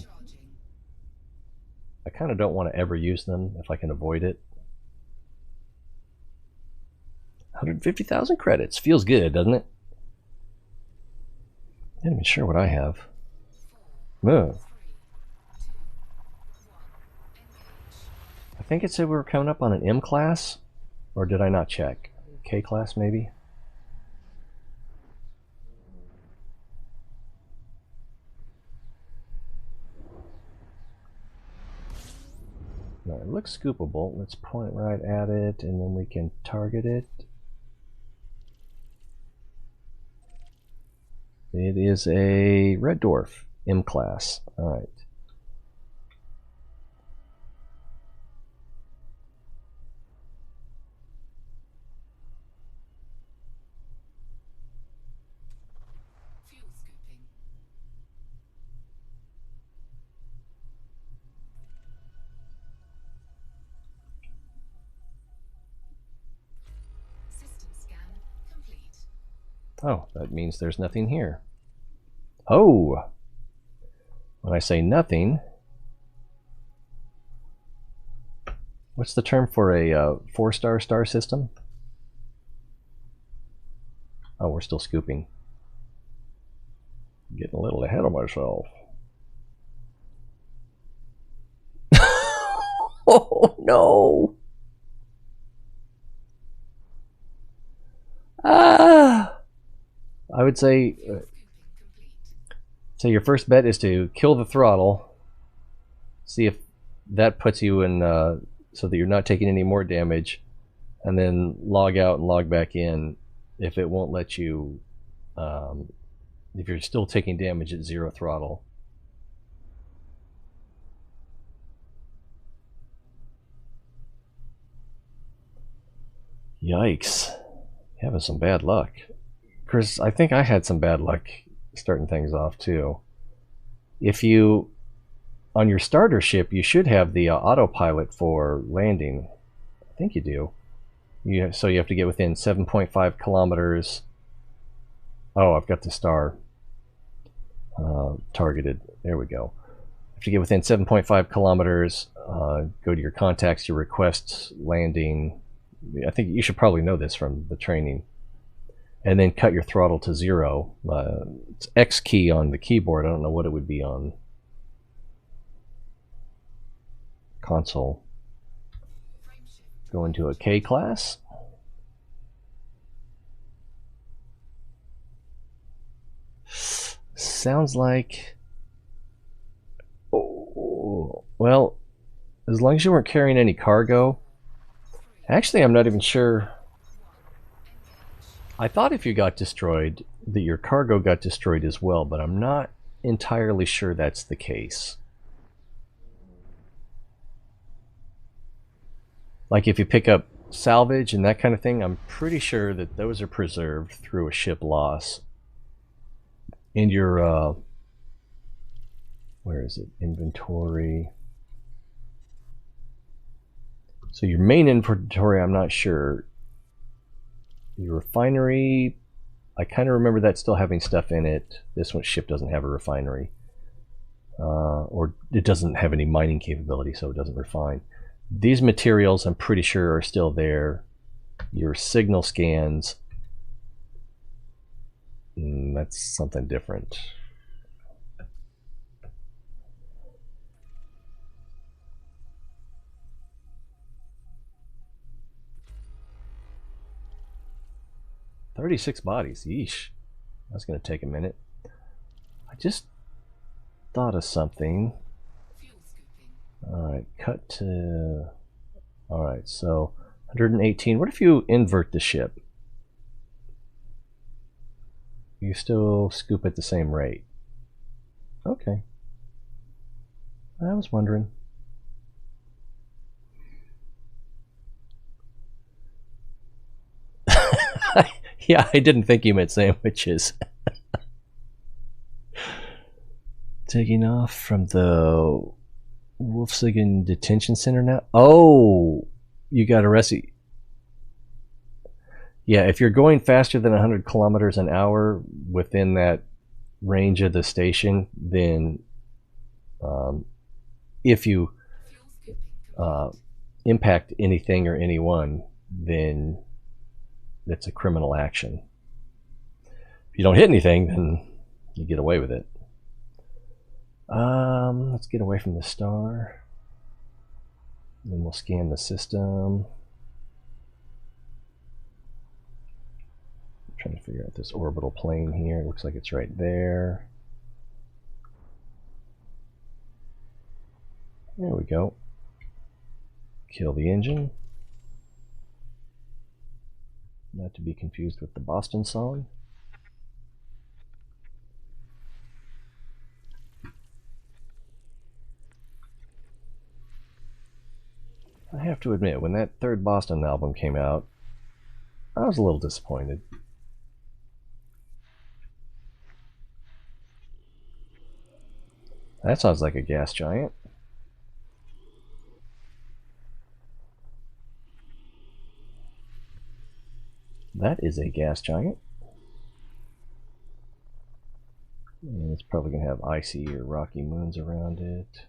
kind of don't want to ever use them if I can avoid it. 150,000 credits. Feels good, doesn't it? Not even sure what I have. Oh. I think it said we were coming up on an M class, or did I not check? K class maybe? No, it looks scoopable. Let's point right at it and then we can target it. It is a red dwarf, M class. All right. Fuel scooping. System scan complete. Oh, that means there's nothing here. Oh! When I say nothing, what's the term for a 4-star star system? Oh, we're still scooping. Getting a little ahead of myself. Oh, no! Ah! I would say so your first bet is to kill the throttle, see if that puts you in so that you're not taking any more damage, and then log out and log back in if it won't let you, if you're still taking damage at 0 throttle. Yikes. Having some bad luck. Chris, I think I had some bad luck starting things off too. If you, on your starter ship, you should have the autopilot for landing. I think you do. So you have to get within 7.5 kilometers. Oh, I've got the star targeted. There we go. If you get within 7.5 kilometers, go to your contacts, your requests, landing. I think you should probably know this from the training. And then cut your throttle to 0. It's X key on the keyboard. I don't know what it would be on console. Go into a K class. Sounds like... Oh, well, as long as you weren't carrying any cargo. Actually, I'm not even sure. I thought if you got destroyed, that your cargo got destroyed as well, but I'm not entirely sure that's the case. Like if you pick up salvage and that kind of thing, I'm pretty sure that those are preserved through a ship loss. And your, where is it? Inventory. So your main inventory, I'm not sure. Your refinery, I kind of remember that still having stuff in it. This one ship doesn't have a refinery. Or it doesn't have any mining capability, so it doesn't refine. These materials, I'm pretty sure, are still there. Your signal scans, that's something different. $36 bodies, yeesh. That's going to take a minute. I just thought of something. Fuel scooping. Alright, cut to... Alright, so 118. What if you invert the ship? You still scoop at the same rate. Okay. I was wondering. Yeah, I didn't think you meant sandwiches. Taking off from the Wolfsigen Detention Center now? Oh, you got arrested. Yeah, if you're going faster than 100 kilometers an hour within that range of the station, then if you Fuel scooping. impact anything or anyone, then it's a criminal action. If you don't hit anything, then you get away with it. Let's get away from the star. Then we'll scan the system. I'm trying to figure out this orbital plane here. It looks like it's right there. There we go. Kill the engine. Not to be confused with the Boston song. I have to admit, when that third Boston album came out, I was a little disappointed. That sounds like a gas giant. That is a gas giant. And it's probably going to have icy or rocky moons around it.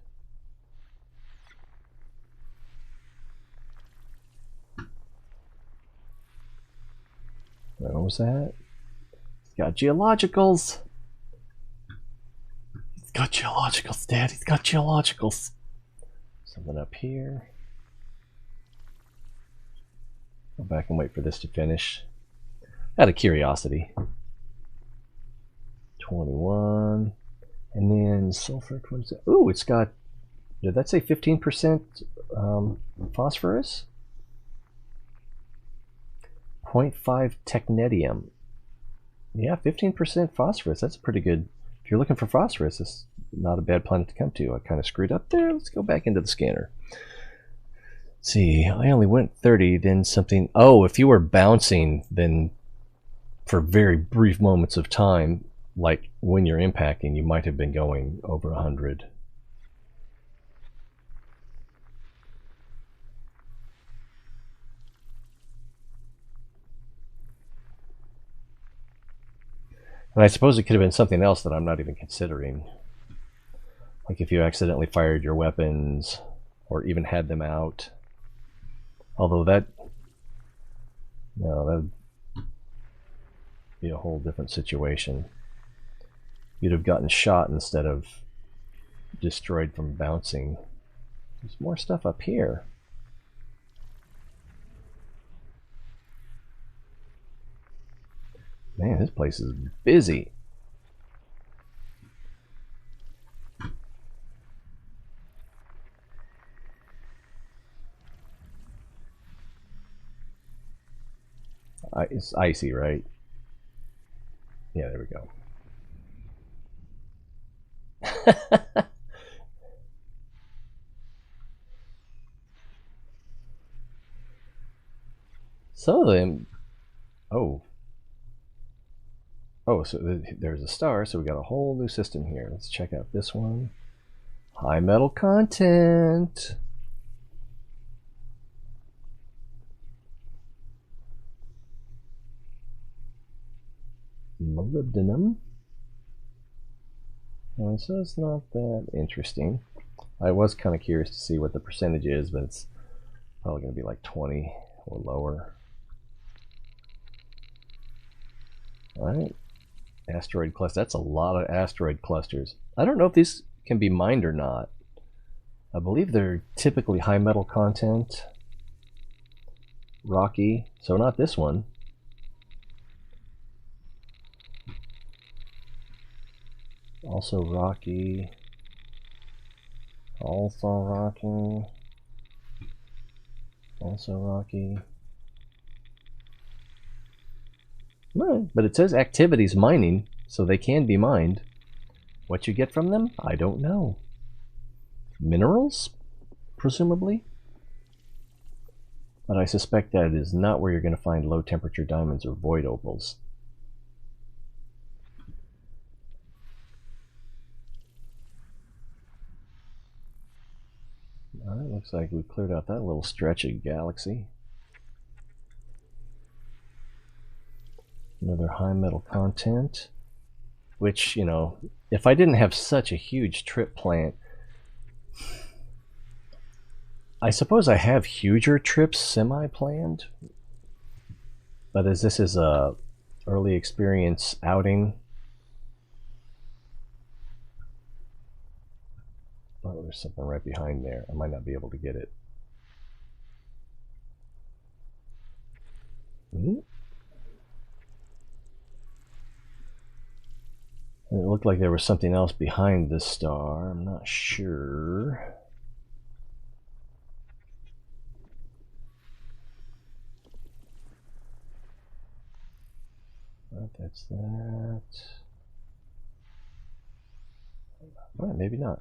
What was that? It's got geologicals. He's got geologicals, Dad. He's got geologicals. Something up here. Go back and wait for this to finish. Out of curiosity. 21. And then sulfur. What is it? Ooh, it's got. Did that say 15% phosphorus? 0.5 technetium. Yeah, 15% phosphorus. That's pretty good. If you're looking for phosphorus, it's not a bad planet to come to. I kind of screwed up there. Let's go back into the scanner. Let's see, I only went 30, then something. Oh, if you were bouncing, then for very brief moments of time, like when you're impacting, you might have been going over 100. And I suppose it could have been something else that I'm not even considering. Like if you accidentally fired your weapons or even had them out. Although that, no, that would be a whole different situation. You'd have gotten shot instead of destroyed from bouncing. There's more stuff up here. Man, this place is busy. It's icy, right? Yeah, there we go. Some of them. Oh. Oh, so there's a star, so we got a whole new system here. Let's check out this one. High metal content. Molybdenum. So it's not that interesting. I was kind of curious to see what the percentage is, but it's probably going to be like 20 or lower. All right. Asteroid cluster. That's a lot of asteroid clusters. I don't know if these can be mined or not. I believe they're typically high metal content. Rocky. So not this one. Also rocky. Also rocky. Also rocky. Right. But it says activities mining, so they can be mined. What you get from them, I don't know. Minerals, presumably? But I suspect that is not where you're going to find low temperature diamonds or void opals. Alright, looks like we cleared out that little stretch of galaxy. Another high metal content. Which, you know, if I didn't have such a huge trip plant, I suppose I have huger trips semi-planned. But as this is a early experience outing, oh, there's something right behind there. I might not be able to get it. It looked like there was something else behind this star. I'm not sure. But that's that. Well, maybe not.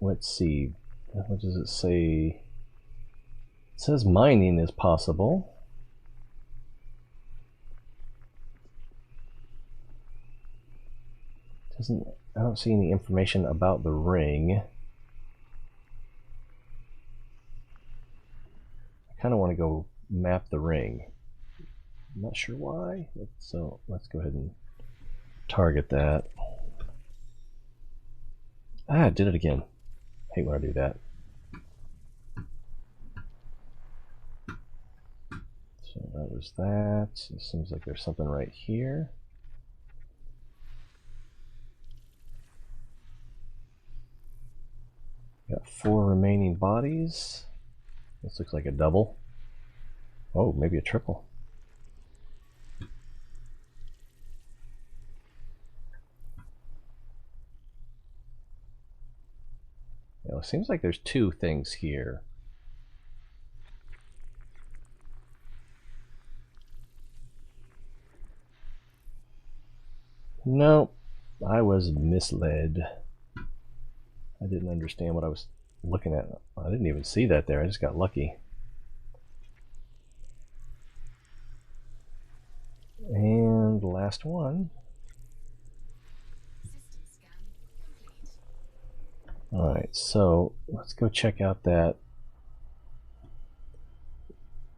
Let's see. What does it say? It says mining is possible. I don't see any information about the ring. I kind of want to go map the ring. I'm not sure why. So let's go ahead and target that. Ah, I did it again. I hate when I do that. So that was that. It seems like there's something right here. Got 4 remaining bodies. This looks like a double. Oh, maybe a triple. You know, it seems like there's 2 things here. Nope, I was misled. I didn't understand what I was looking at. I didn't even see that there. I just got lucky. And the last one. System scan complete. Alright, so let's go check out that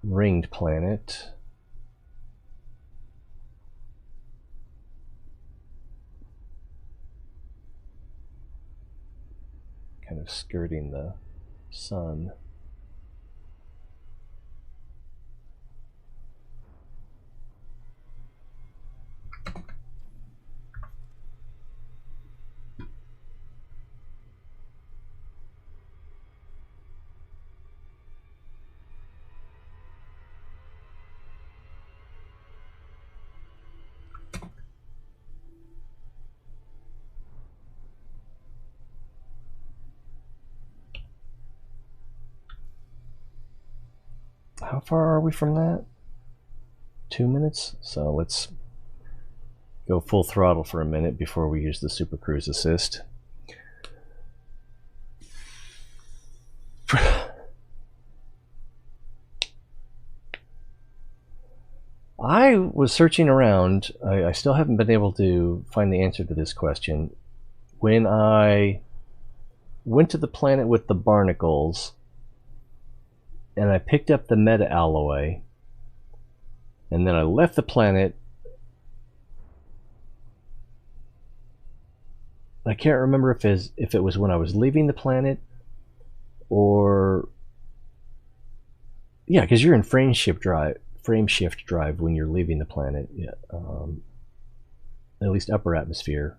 ringed planet. Kind of skirting the sun. how far are we from that? 2 minutes. So let's go full throttle for a minute before we use the Super Cruise Assist. I was searching around. I still haven't been able to find the answer to this question. When I went to the planet with the barnacles and I picked up the meta-alloy and then I left the planet, I can't remember if it was when I was leaving the planet or... Yeah, because you're in frame shift drive when you're leaving the planet. Yeah, at least upper atmosphere,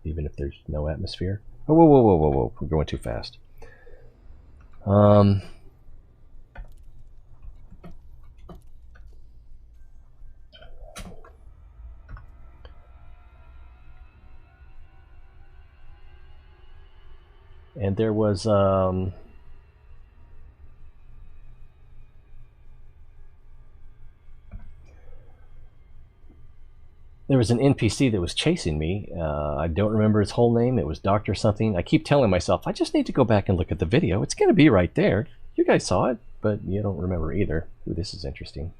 even if there's no atmosphere. Oh, whoa! We're going too fast. And there was an NPC that was chasing me. I don't remember his whole name. It was Dr. something. I keep telling myself, I just need to go back and look at the video. It's going to be right there. You guys saw it, but you don't remember either. Ooh, this is interesting.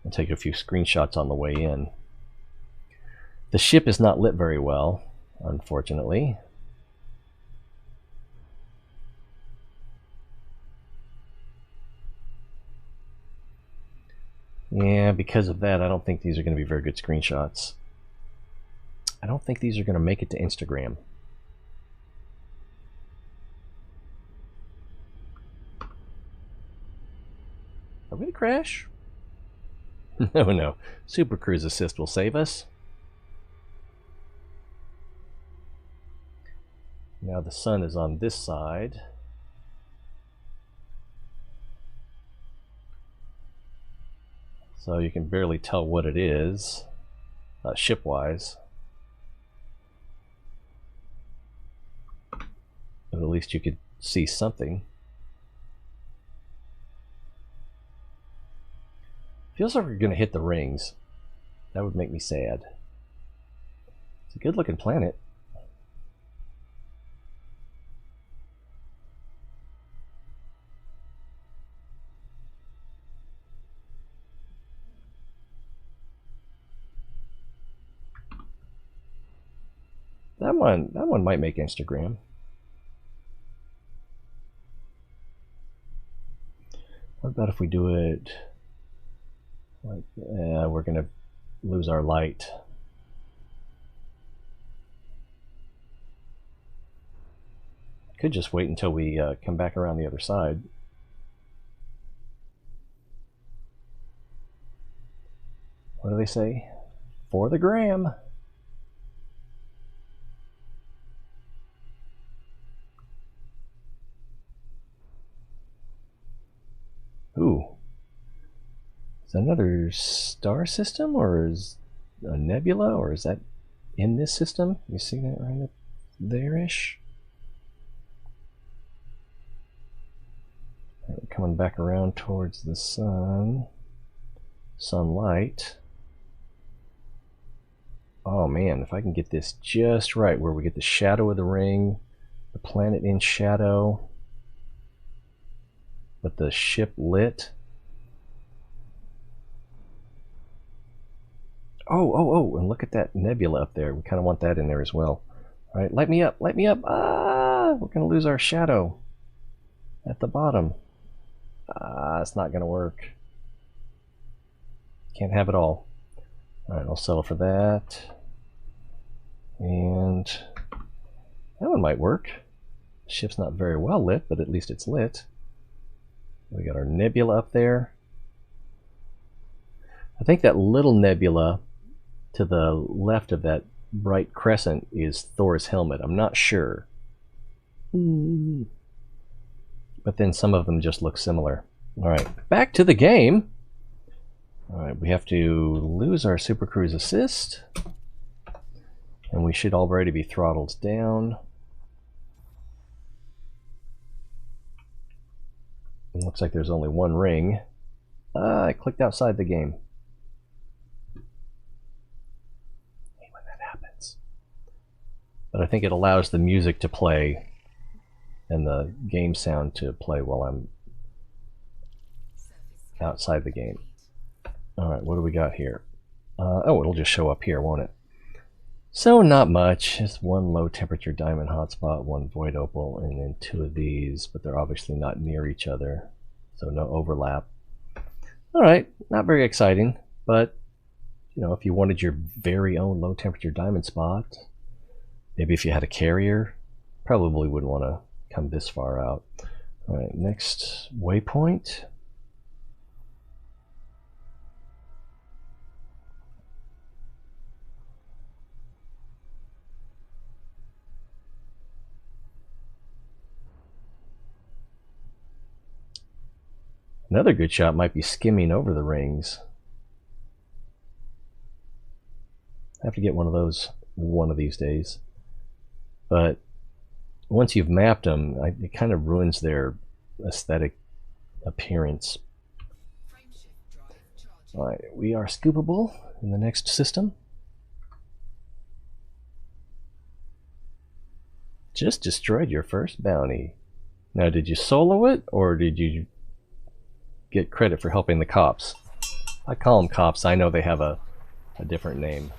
I'll take a few screenshots on the way in. The ship is not lit very well, unfortunately. Yeah, because of that, I don't think these are going to be very good screenshots. I don't think these are going to make it to Instagram. Are we going to crash? No. Super Cruise Assist will save us. Now the sun is on this side. So you can barely tell what it is, ship-wise. But at least you could see something. Feels like we're going to hit the rings. That would make me sad. It's a good-looking planet. That one might make Instagram. What about if we do it like, we're gonna lose our light. Could just wait until we come back around the other side. What do they say? For the gram. Ooh. Is that another star system, or is a nebula, or is that in this system? You see that right up there-ish? Right, we're coming back around towards the sun. Sunlight. Oh man, if I can get this just right, where we get the shadow of the ring, the planet in shadow, but the ship lit. Oh, and look at that nebula up there. We kind of want that in there as well. All right, light me up, light me up. Ah, we're going to lose our shadow at the bottom. Ah, it's not going to work. Can't have it all. All right, I'll settle for that. And that one might work. The ship's not very well lit, but at least it's lit. We got our nebula up there. I think that little nebula to the left of that bright crescent is Thor's helmet. I'm not sure. But then some of them just look similar. All right, back to the game. All right, we have to lose our Super Cruise Assist. And we should already be throttled down. It looks like there's only one ring. I clicked outside the game. I hate when that happens. But I think it allows the music to play and the game sound to play while I'm outside the game. Alright, what do we got here? Oh, it'll just show up here, won't it? So not much. Just one low temperature diamond hotspot, one void opal, and then two of these, but they're obviously not near each other, so no overlap. Alright, not very exciting, but you know, if you wanted your very own low temperature diamond spot, maybe if you had a carrier, probably wouldn't want to come this far out. Alright, next waypoint. Another good shot might be skimming over the rings. I have to get one of those one of these days. But once you've mapped them, it kind of ruins their aesthetic appearance. Alright, we are scoopable in the next system. Just destroyed your first bounty. Now, did you solo it, or did you get credit for helping the cops? I call them cops. I know they have a different name.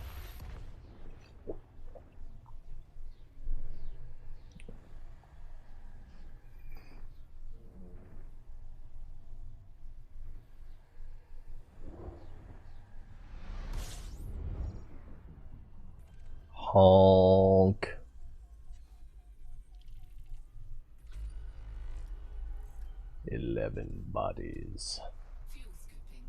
Honk. "11 bodies. Fuel scooping.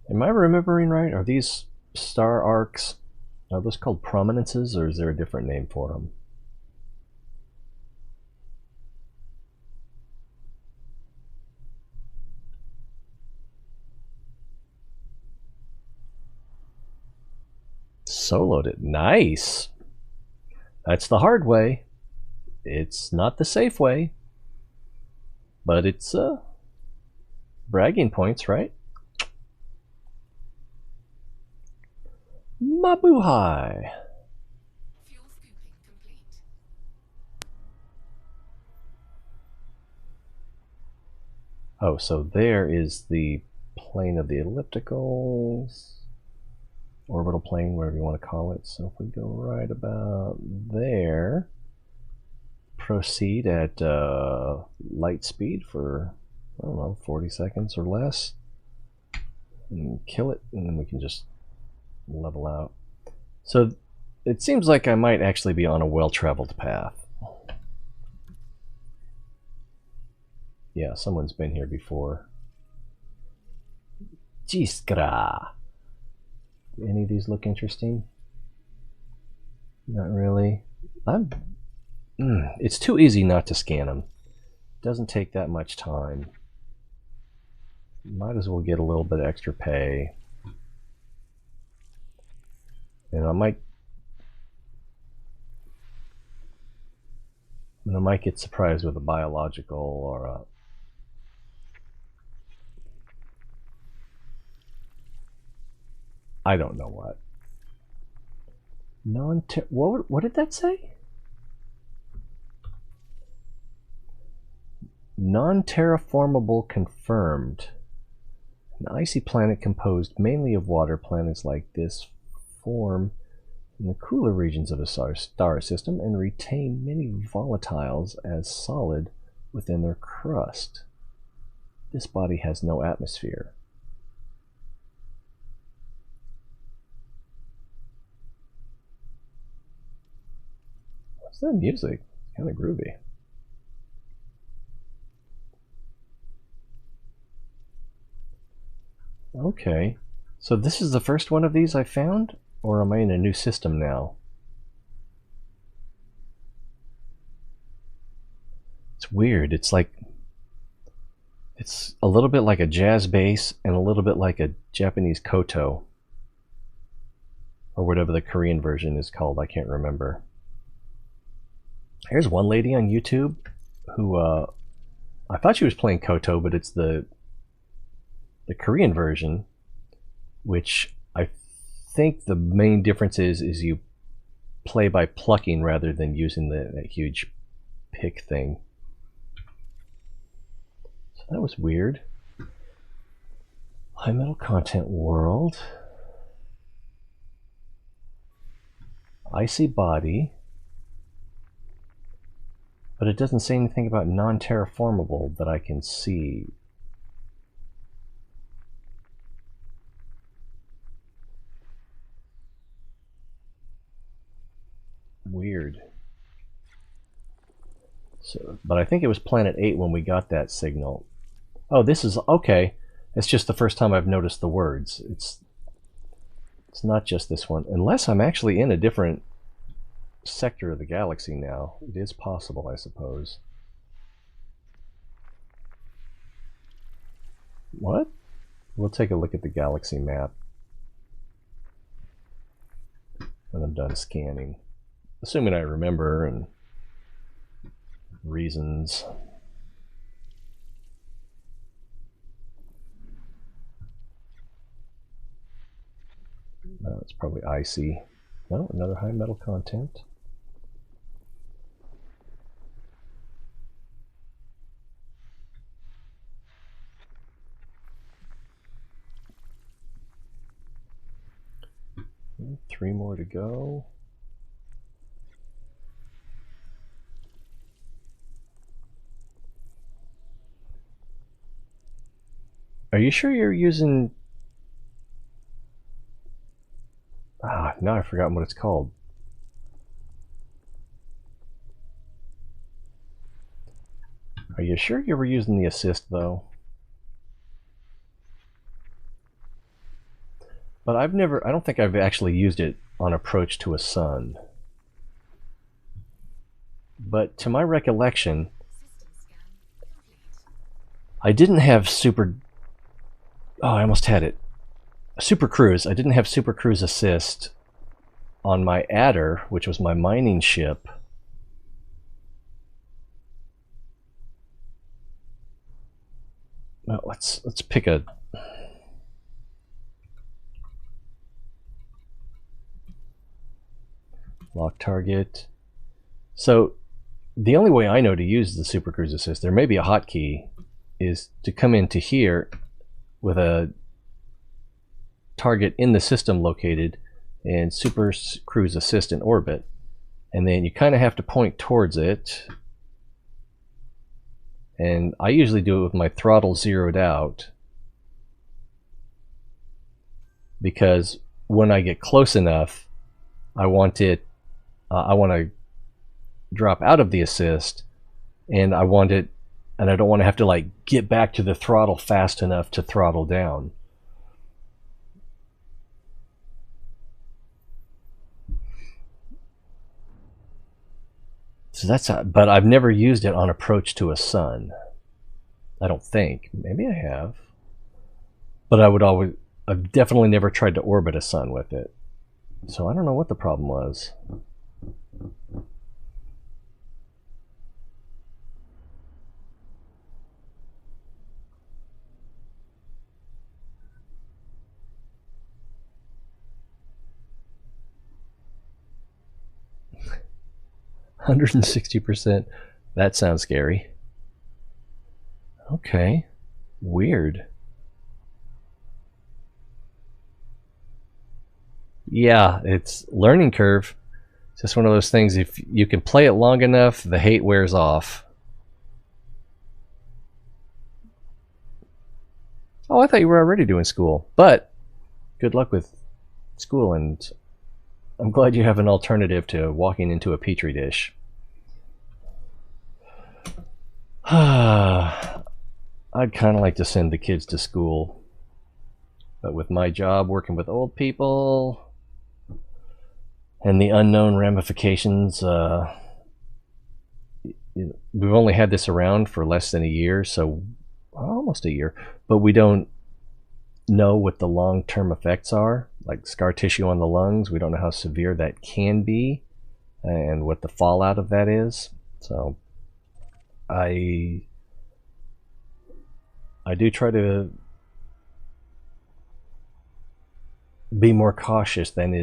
Am I remembering right? Are these star arcs, are those called prominences, or is there a different name for them? Soloed it. Nice. That's the hard way. It's not the safe way. But it's bragging points, right? Mabuhay. Fuel scooping complete. Oh, so there is the plane of the ellipticals. Orbital plane, whatever you want to call it. So if we go right about there, proceed at light speed for, I don't know, 40 seconds or less, and kill it, and then we can just level out. So it seems like I might actually be on a well-traveled path. Yeah, someone's been here before. Jiskra. Any of these look interesting? Not really. It's too easy not to scan them. Doesn't take that much time. Might as well get a little bit of extra pay. And I might get surprised with a biological or a I don't know what. What did that say? Non-terraformable confirmed. An icy planet composed mainly of water. Planets like this form in the cooler regions of a star system and retain many volatiles as solid within their crust. This body has no atmosphere. What's that music? It's kind of groovy. Okay, so this is the first one of these I found, or am I in a new system now? It's weird. It's like, it's a little bit like a jazz bass and a little bit like a Japanese koto, or whatever the Korean version is called. I can't remember. Here's one lady on YouTube who I thought she was playing Koto, but it's the Korean version, which I think the main difference is you play by plucking rather than using that huge pick thing. So that was weird. High metal content world. Icy body. But it doesn't say anything about non-terraformable that I can see. Weird. So, but I think it was Planet 8 when we got that signal. Oh, this is okay. It's just the first time I've noticed the words. It's not just this one. Unless I'm actually in a different sector of the galaxy now. It is possible, I suppose. What? We'll take a look at the galaxy map when I'm done scanning. Assuming I remember and reasons. It's probably icy. No, another high metal content. Three more to go. Are you sure you're using... now I've forgotten what it's called. Are you sure you were using the assist, though? But I don't think I've actually used it on approach to a sun. But to my recollection, I didn't have super... Oh, I almost had it. Super Cruise. I didn't have Super Cruise assist on my Adder, which was my mining ship. Well, let's pick a... Lock target. So the only way I know to use the Super Cruise assist, there may be a hotkey, is to come into here with a target in the system located and Super Cruise assist in orbit, and then you kind of have to point towards it, and I usually do it with my throttle zeroed out, because when I get close enough I want to drop out of the assist, and I don't want to have to like get back to the throttle fast enough to throttle down. So that's how, but I've never used it on approach to a sun. I don't think. Maybe I have. But I've definitely never tried to orbit a sun with it. So I don't know what the problem was. $160%. That sounds scary. Okay. Weird. Yeah, it's learning curve. It's just one of those things, if you can play it long enough, the hate wears off. Oh, I thought you were already doing school. But good luck with school, and I'm glad you have an alternative to walking into a petri dish. I'd kind of like to send the kids to school, but with my job working with old people and the unknown ramifications, we've only had this around for less than a year, so almost a year, but we don't know what the long-term effects are, like scar tissue on the lungs. We don't know how severe that can be. and what the fallout of that is. So I do try to be more cautious than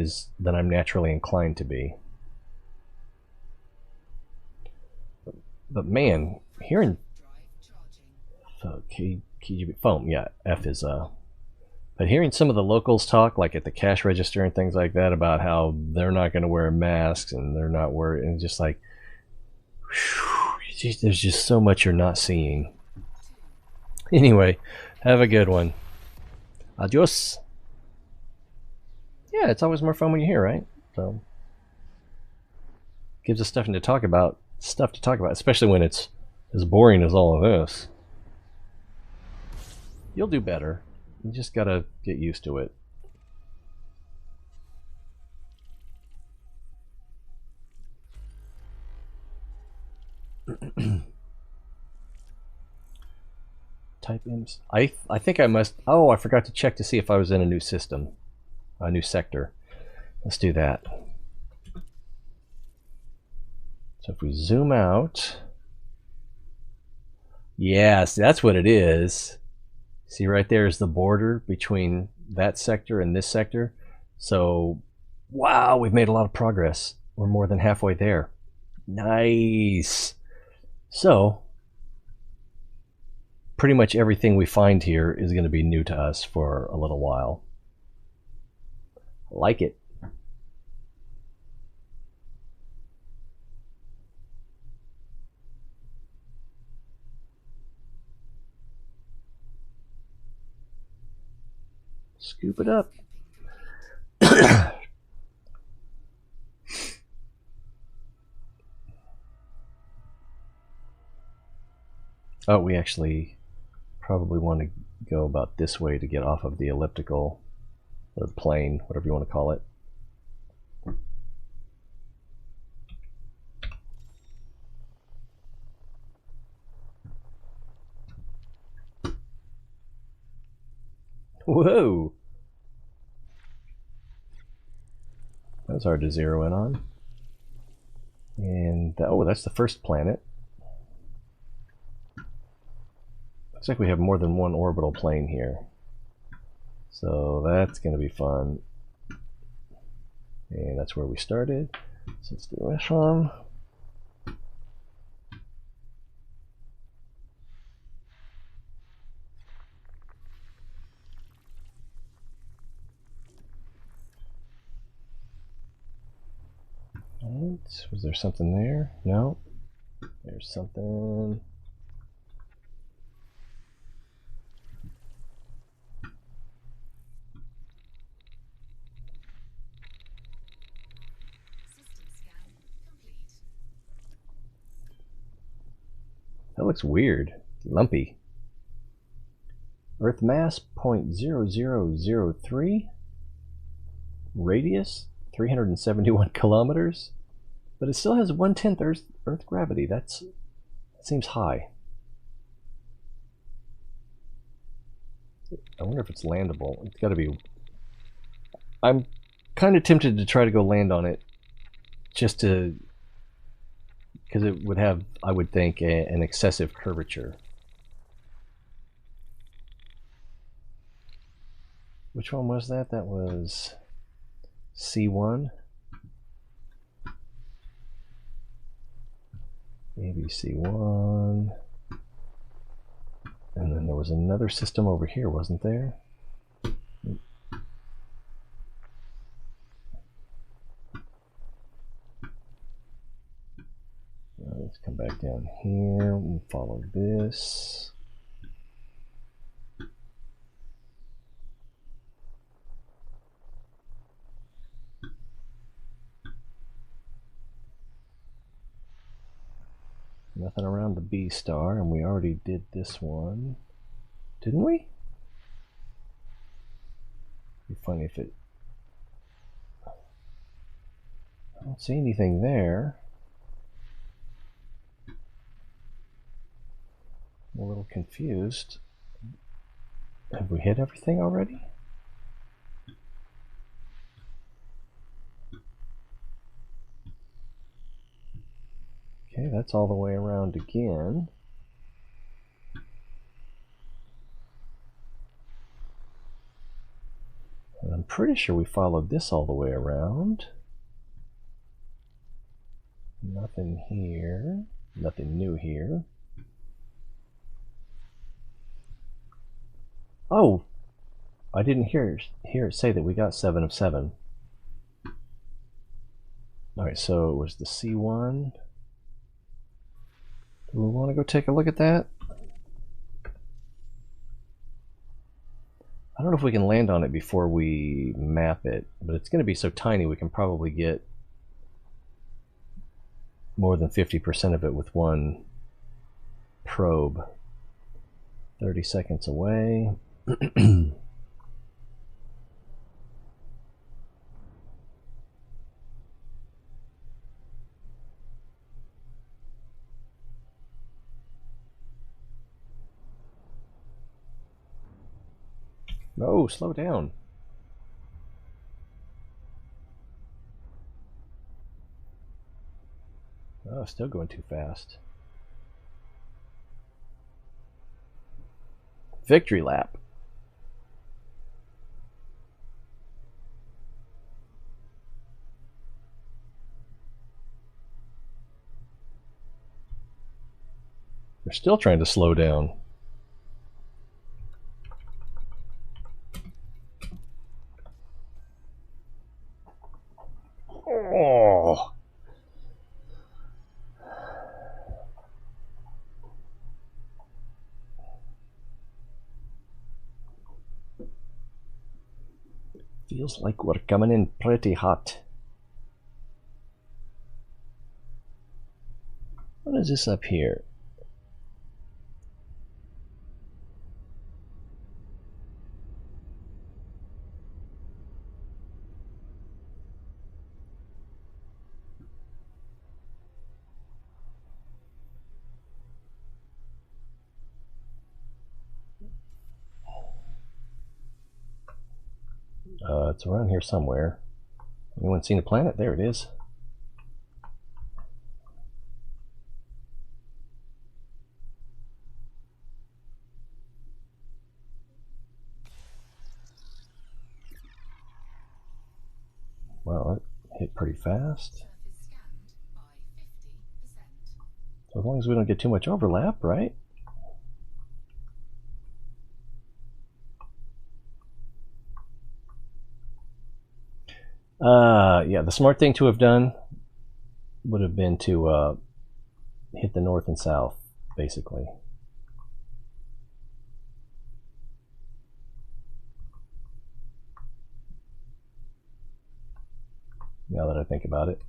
I'm naturally inclined to be. But man, hearing KGB foam, yeah, F is but hearing some of the locals talk, like at the cash register and things like that, about how they're not going to wear masks and they're not wearing, and just like, whew, there's just so much you're not seeing. Anyway, have a good one. Adios. Yeah, it's always more fun when you're here, right? So gives us stuff to talk about, especially when it's as boring as all of this. You'll do better. You just gotta get used to it. Type in. I think I must. Oh, I forgot to check to see if I was in a new system, a new sector. Let's do that. So if we zoom out, yes, that's what it is. See right there is the border between that sector and this sector. So, wow, we've made a lot of progress. We're more than halfway there. Nice. So, pretty much everything we find here is going to be new to us for a little while. Like it. Scoop it up. Oh, we actually probably want to go about this way to get off of the elliptical, or the plane, whatever you want to call it. Whoa! That was hard to zero in on. And, oh, that's the first planet. Looks like we have more than one orbital plane here. So that's going to be fun. And that's where we started. So let's do this one. Right. Was there something there? No. There's something. That looks weird. Lumpy. Earth mass 0.0003. Radius 371 kilometers. But it still has 1/10 Earth gravity. That seems high. I wonder if it's landable. It's got to be. I'm kind of tempted to try to go land on it, just to, because it would have, I would think, an excessive curvature. Which one was that? That was C1. Maybe C1. And then there was another system over here, wasn't there? Let's come back down here. We'll follow this. Nothing around the B star, and we already did this one. Didn't we? It'd be funny if it... I don't see anything there. I'm a little confused. Have we hit everything already? planets all the way around again. And I'm pretty sure we followed this all the way around. Nothing here. Nothing new here. Oh! I didn't hear it say that we got 7 of 7. Alright, so it was the C1. Do we want to go take a look at that? I don't know if we can land on it before we map it, but it's going to be so tiny we can probably get more than 50% of it with one probe. 30 seconds away. No, slow down. Oh, still going too fast. Victory lap. We're still trying to slow down. Oh. Feels like we're coming in pretty hot. What is this up here? It's around here somewhere. Anyone seen a planet? There it is. Well, it hit pretty fast. So as long as we don't get too much overlap, right? Yeah, the smart thing to have done would have been to hit the north and south, basically. Now that I think about it.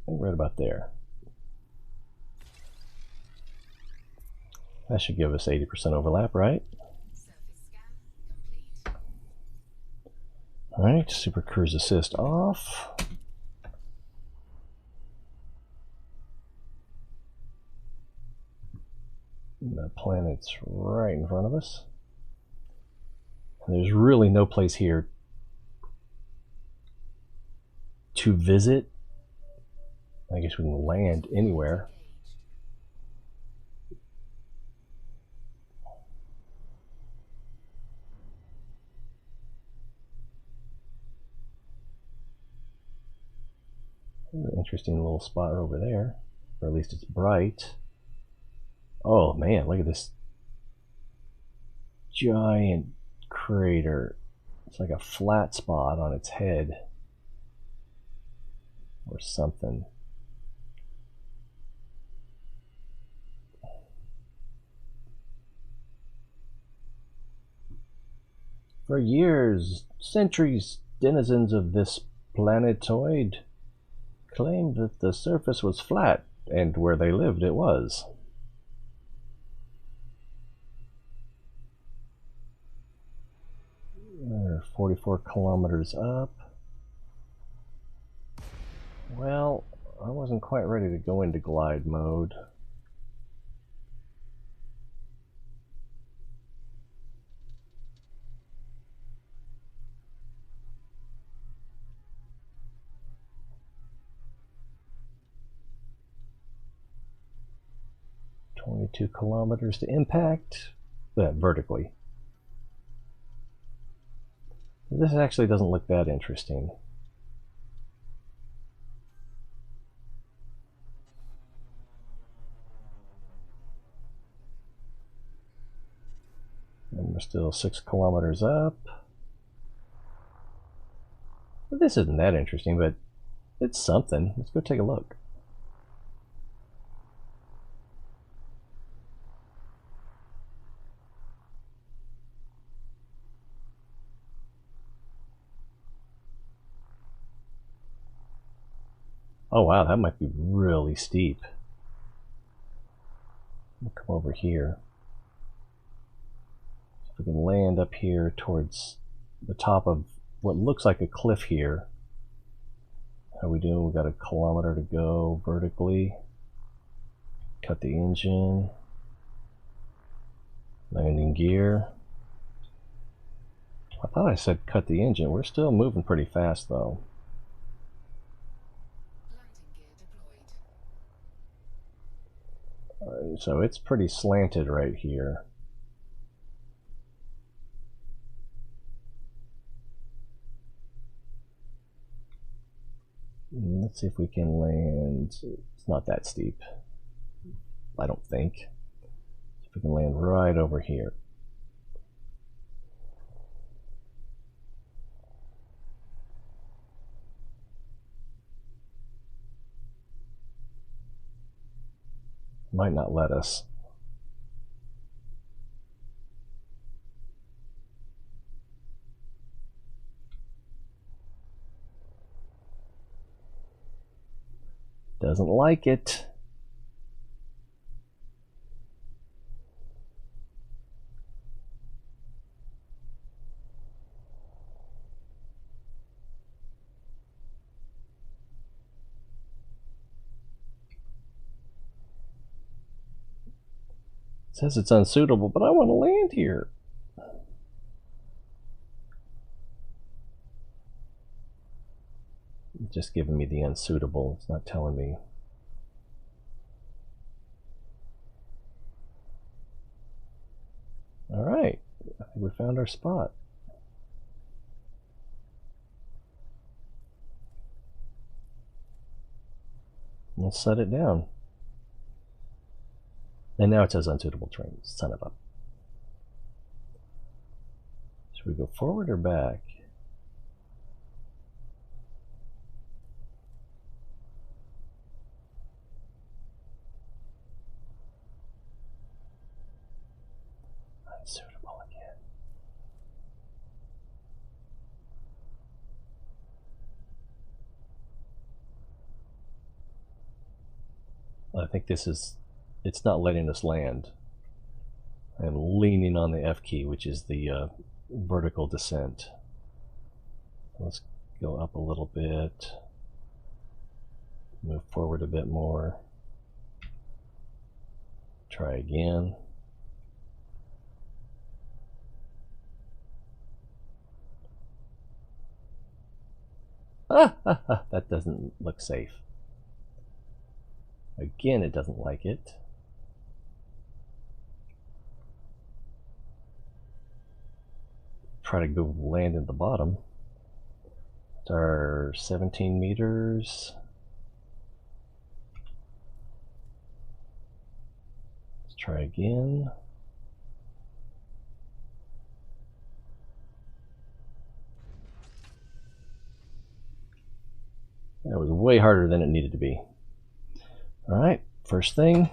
I think right about there. That should give us 80% overlap, right? Alright, super cruise assist off. The planet's right in front of us. There's really no place here to visit. I guess we can land anywhere. An interesting little spot over there, or at least it's bright. Oh man, look at this giant crater. It's like a flat spot on its head or something. For years, centuries, denizens of this planetoid claimed that the surface was flat, and where they lived it was. They're 44 kilometers up. Well, I wasn't quite ready to go into glide mode. 22 kilometers to impact, vertically. This actually doesn't look that interesting. And we're still 6 kilometers up. Well, this isn't that interesting, but it's something. Let's go take a look. Oh wow, that might be really steep. We'll come over here. So if we can land up here towards the top of what looks like a cliff here. How are we doing? We've got a kilometer to go vertically. Cut the engine. Landing gear. I thought I said cut the engine. We're still moving pretty fast though. So it's pretty slanted right here. Let's see if we can land. It's not that steep, I don't think. If we can land right over here. Might not let us. Doesn't like it. It says it's unsuitable, but I want to land here. It's just giving me the unsuitable. It's not telling me. All right, I think we found our spot. Let's set it down. And now it says unsuitable terrain. Son of a. Should we go forward or back? Unsuitable again. I think this is, it's not letting us land. I'm leaning on the F key, which is the vertical descent. Let's go up a little bit. Move forward a bit more. Try again. That doesn't look safe. Again, it doesn't like it. Try to go land at the bottom. It's our 17 meters. Let's try again. That was way harder than it needed to be. All right, first thing.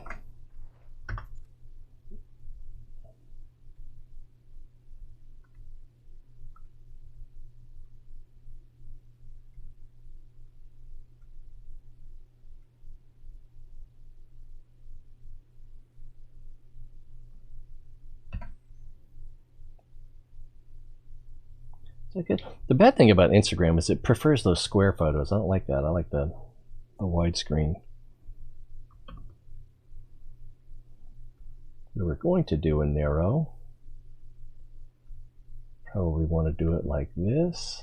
Good. The bad thing about Instagram is it prefers those square photos. I don't like that. I like the widescreen. We were going to do a narrow. Probably want to do it like this.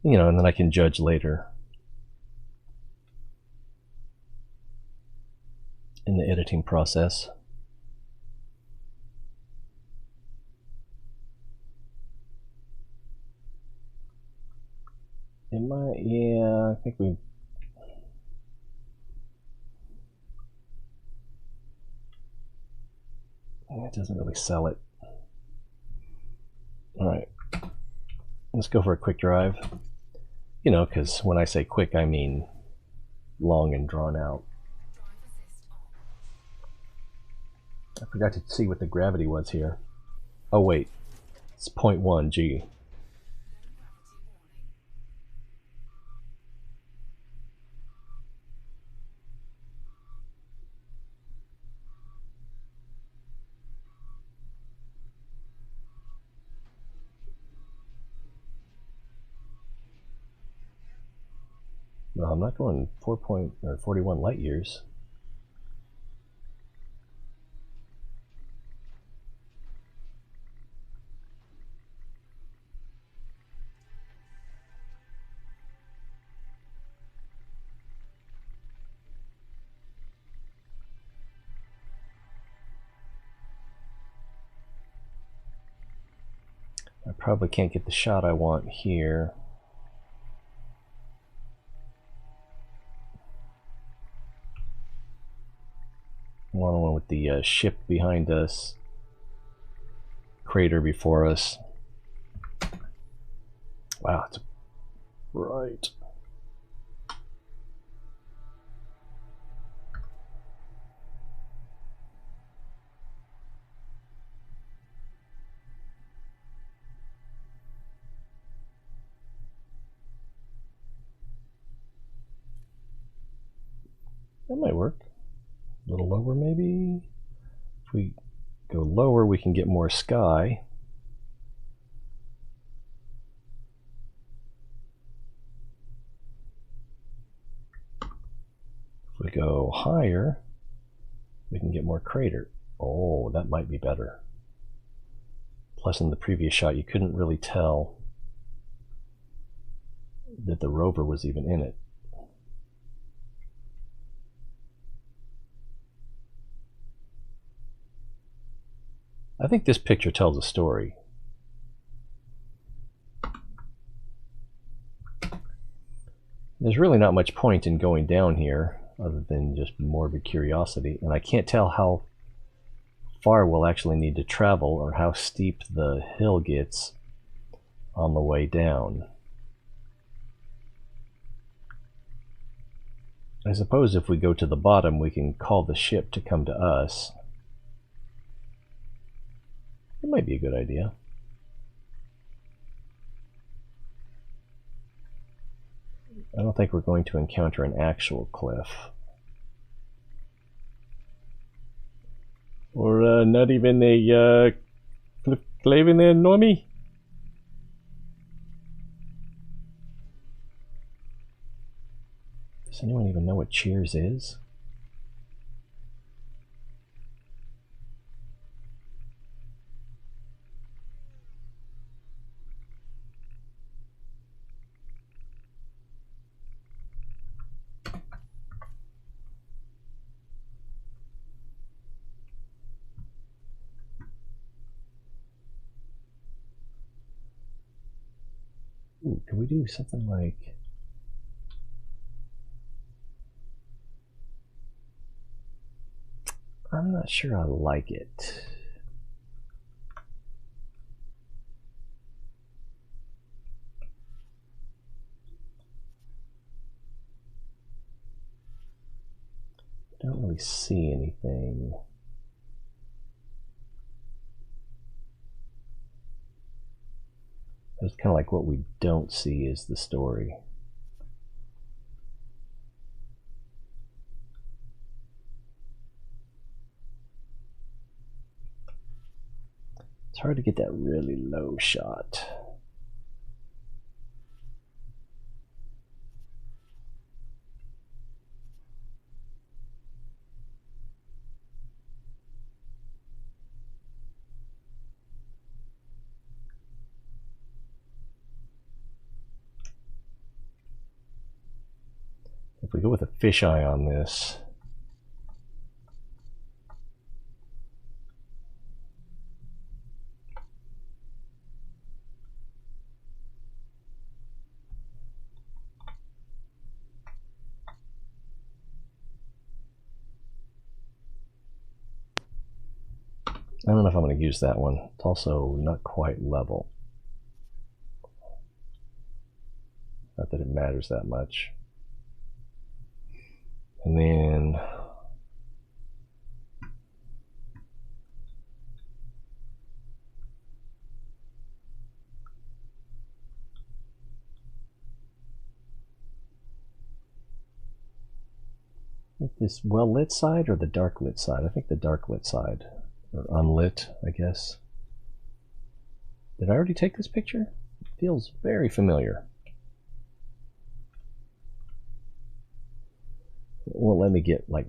You know, and then I can judge later. editing process. Yeah, I think we... It doesn't really sell it. Alright, let's go for a quick drive. You know, because when I say quick, I mean long and drawn out. I forgot to see what the gravity was here. Oh wait, it's 0.1 G. No, I'm not going 41 light years. I probably can't get the shot I want here. One with the ship behind us, crater before us. Wow, it's bright. That might work. A little lower, maybe? If we go lower, we can get more sky. If we go higher, we can get more crater. Oh, that might be better. Plus, in the previous shot, you couldn't really tell that the rover was even in it. I think this picture tells a story. There's really not much point in going down here other than just morbid curiosity, and I can't tell how far we'll actually need to travel or how steep the hill gets on the way down. I suppose if we go to the bottom, we can call the ship to come to us. It might be a good idea. I don't think we're going to encounter an actual cliff. Or not even a cliff in there, Normie? Does anyone even know what Cheers is? Ooh, can we do something like... I'm not sure I like it. I don't really see anything. It's kind of like what we don't see is the story. It's hard to get that really low shot. If we go with a fisheye on this, I don't know if I'm going to use that one. It's also not quite level. Not that it matters that much. And then this well lit side or the dark lit side? I think the dark lit side, or unlit, I guess. Did I already take this picture? It feels very familiar. It won't let me get like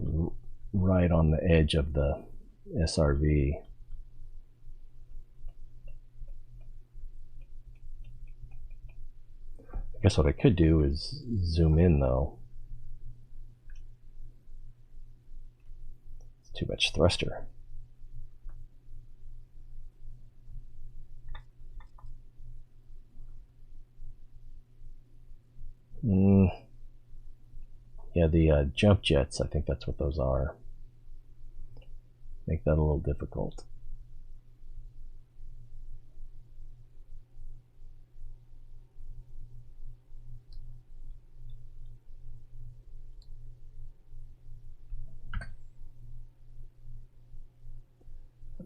right on the edge of the SRV. I guess what I could do is zoom in though. It's too much thruster. Yeah, the jump jets, I think that's what those are. Make that a little difficult.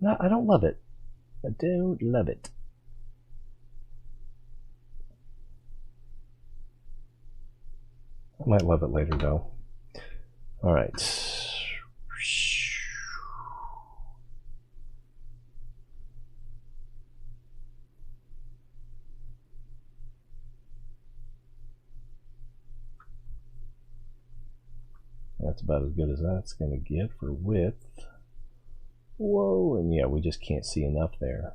No, I don't love it. I don't love it. I might love it later though. All right. That's about as good as that's going to get for width. Whoa, and yeah, we just can't see enough there.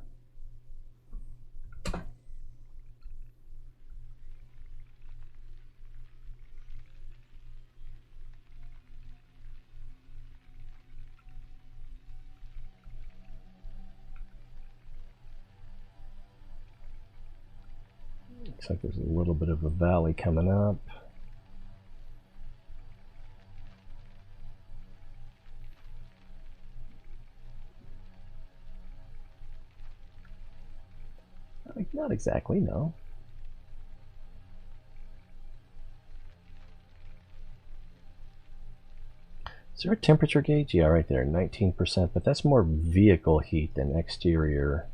Looks like there's a little bit of a valley coming up. Not exactly, no. Is there a temperature gauge? Yeah, right there, 19%, but that's more vehicle heat than exterior.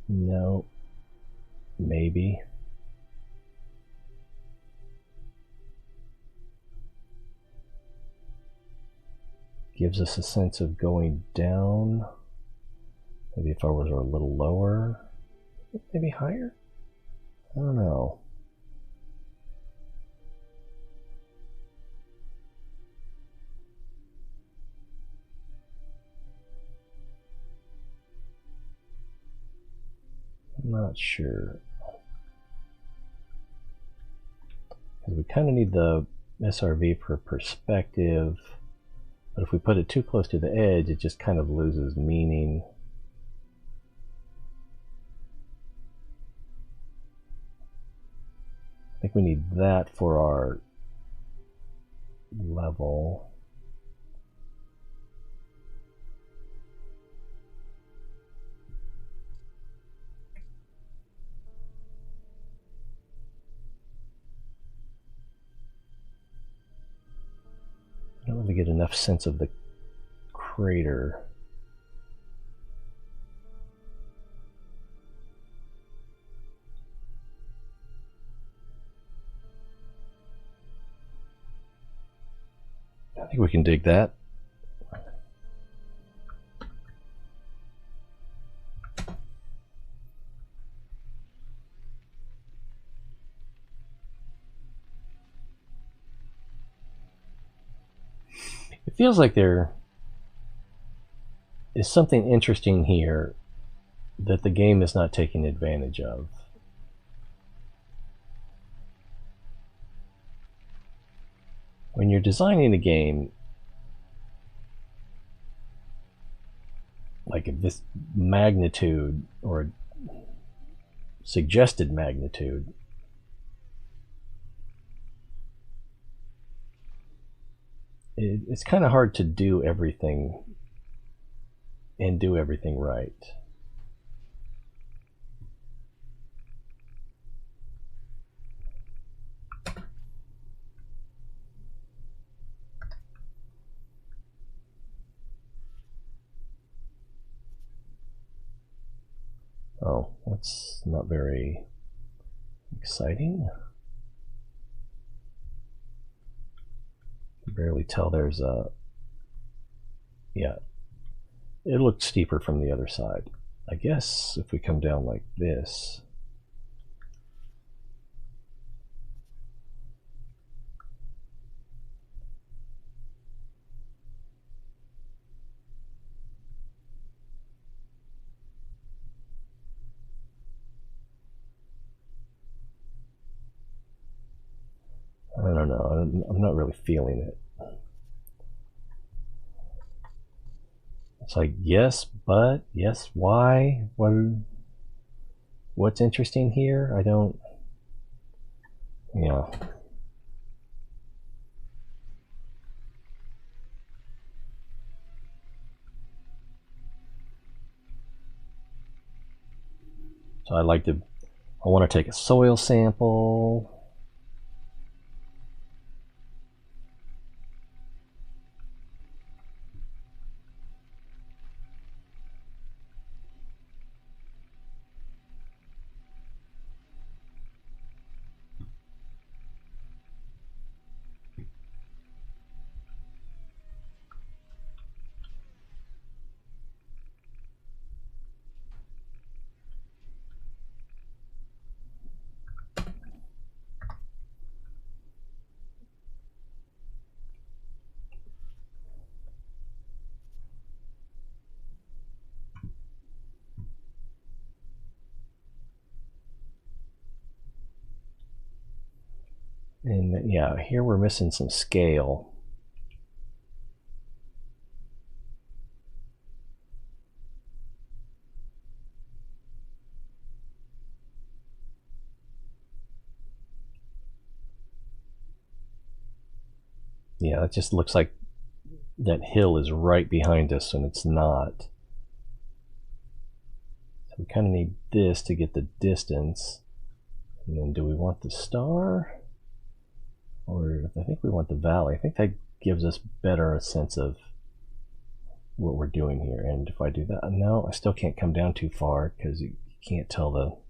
No, maybe. Gives us a sense of going down. Maybe if I was a little lower, maybe higher? I don't know. I'm not sure. Because we kind of need the SRV for perspective, but if we put it too close to the edge, it just kind of loses meaning. I think we need that for our level. I don't really get enough sense of the crater. think we can dig that. It feels like there is something interesting here that the game is not taking advantage of. When you're designing a game, like of this magnitude or suggested magnitude, it's kind of hard to do everything and do everything right. Oh, that's not very exciting. You can barely tell there's a... Yeah, it looked steeper from the other side. I guess if we come down like this... I don't know, I'm not really feeling it. It's like, yes, but, yes, why? What's interesting here? I don't... Yeah. So I want to take a soil sample. And yeah, here we're missing some scale. Yeah, it just looks like that hill is right behind us and it's not. So we kind of need this to get the distance. And then do we want the star? Or I think we want the valley. I think that gives us better a sense of what we're doing here. And if I do that, no, I still can't come down too far because you can't tell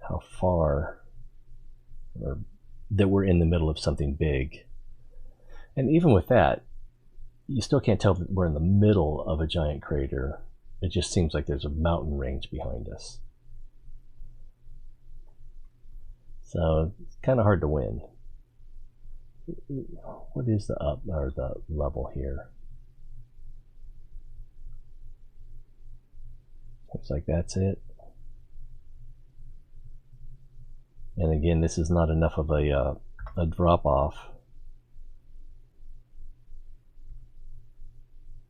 how far or that we're in the middle of something big. And even with that, you still can't tell that we're in the middle of a giant crater. It just seems like there's a mountain range behind us. So it's kind of hard to win. What is the up or the level here? Looks like that's it. And again, this is not enough of a drop off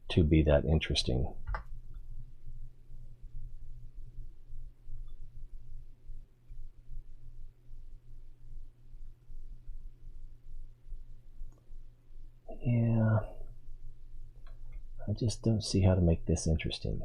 to be that interesting. Yeah, I just don't see how to make this interesting.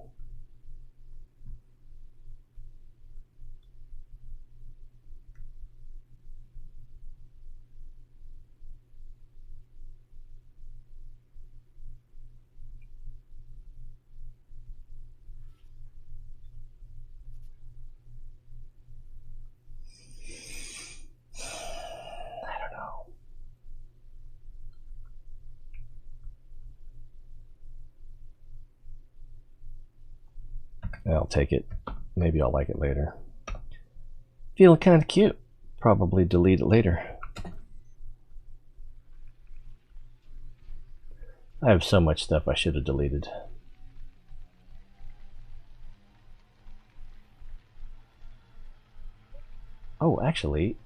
I'll take it. Maybe I'll like it later. Feeling kind of cute. Probably delete it later. I have so much stuff I should have deleted. Oh, actually,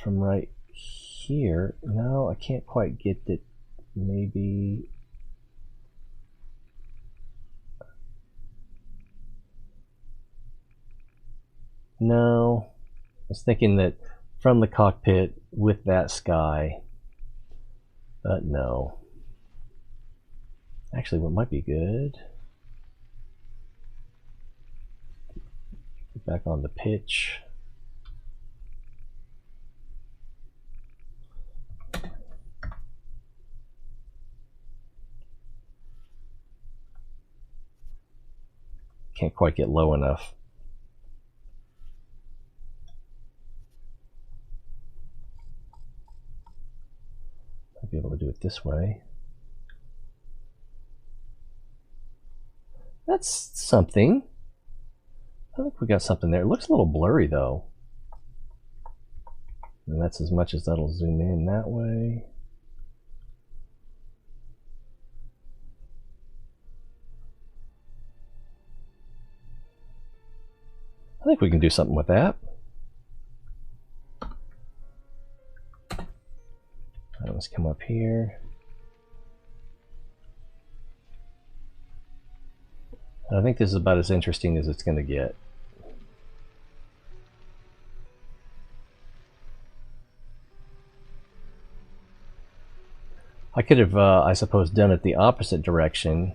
from right here, no, I can't quite get it. Maybe. No, I was thinking that from the cockpit with that sky, but no. Actually, what might be good, get back on the pitch. Can't quite get low enough. I'll be able to do it this way. That's something. I think we got something there. It looks a little blurry though. And that's as much as that'll zoom in that way. I think we can do something with that. Let's come up here. I think this is about as interesting as it's going to get. I could have, I suppose, done it the opposite direction,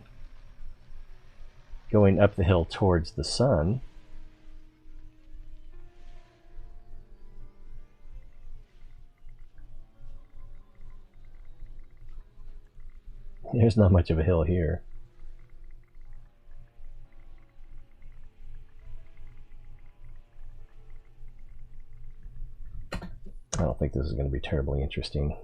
going up the hill towards the sun. There's not much of a hill here. I don't think this is going to be terribly interesting.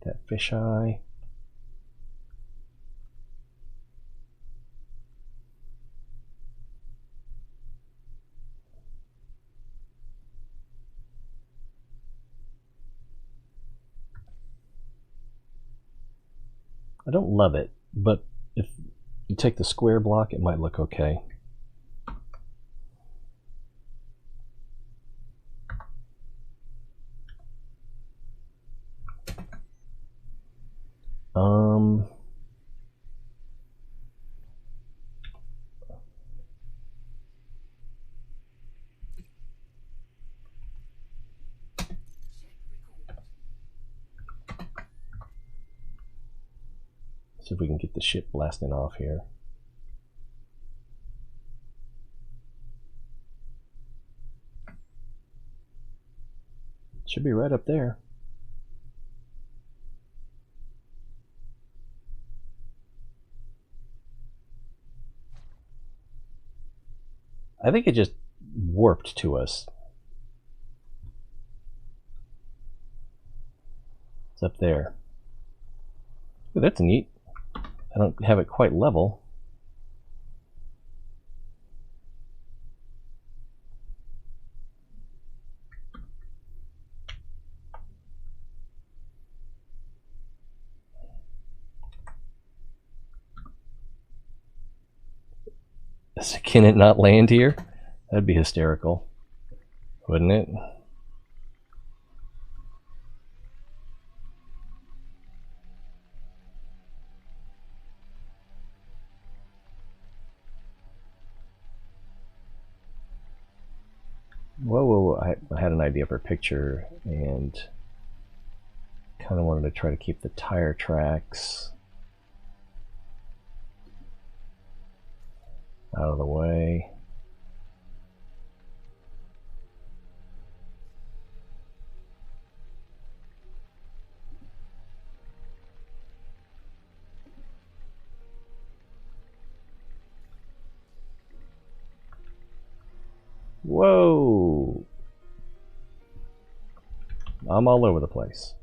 That fisheye. I don't love it, but if you take the square block, it might look okay. See if we can get the ship blasting off here. Should be right up there. I think it just warped to us. It's up there. Ooh, that's neat. I don't have it quite level. Can it not land here? That'd be hysterical, wouldn't it? Whoa, whoa, whoa. I had an idea for a picture and kind of wanted to try to keep the tire tracks out of the way. Whoa! I'm all over the place.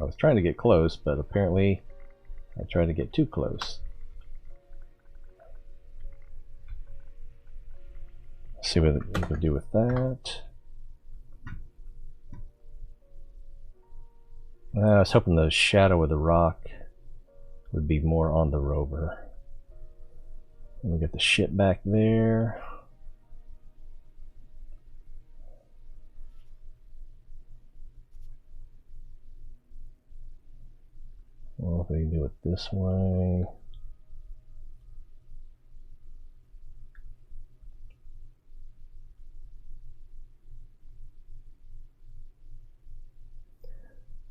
I was trying to get close, but apparently I tried to get too close. Let's see what we can do with that. I was hoping the shadow of the rock would be more on the rover. And we get the ship back there. Well, if we can do it this way.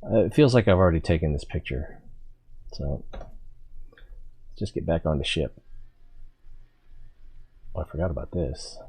It feels like I've already taken this picture. So, let's just get back on the ship. Oh, I forgot about this.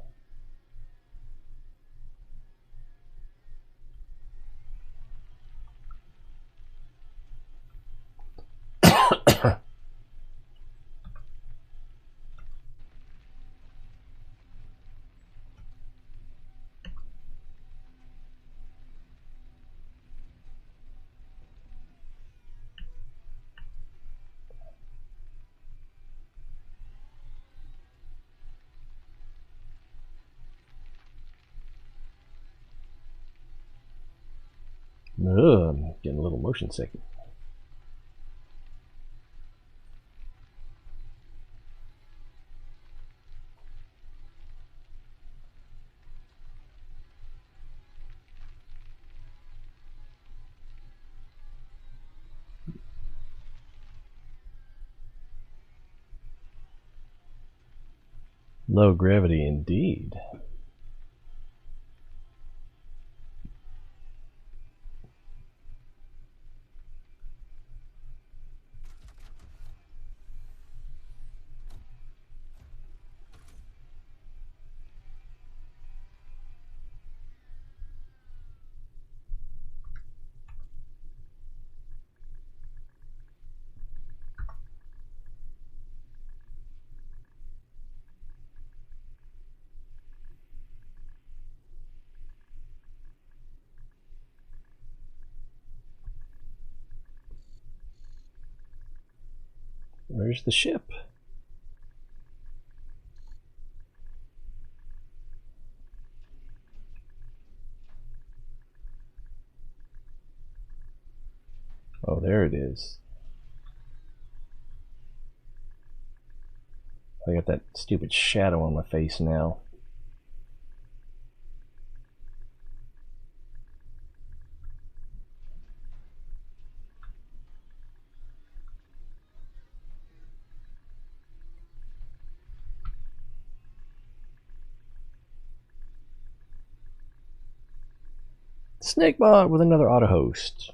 Ugh, I'm getting a little motion sick. Low gravity indeed. Where's the ship? Oh, there it is. I got that stupid shadow on my face now. Snakebot with another auto host.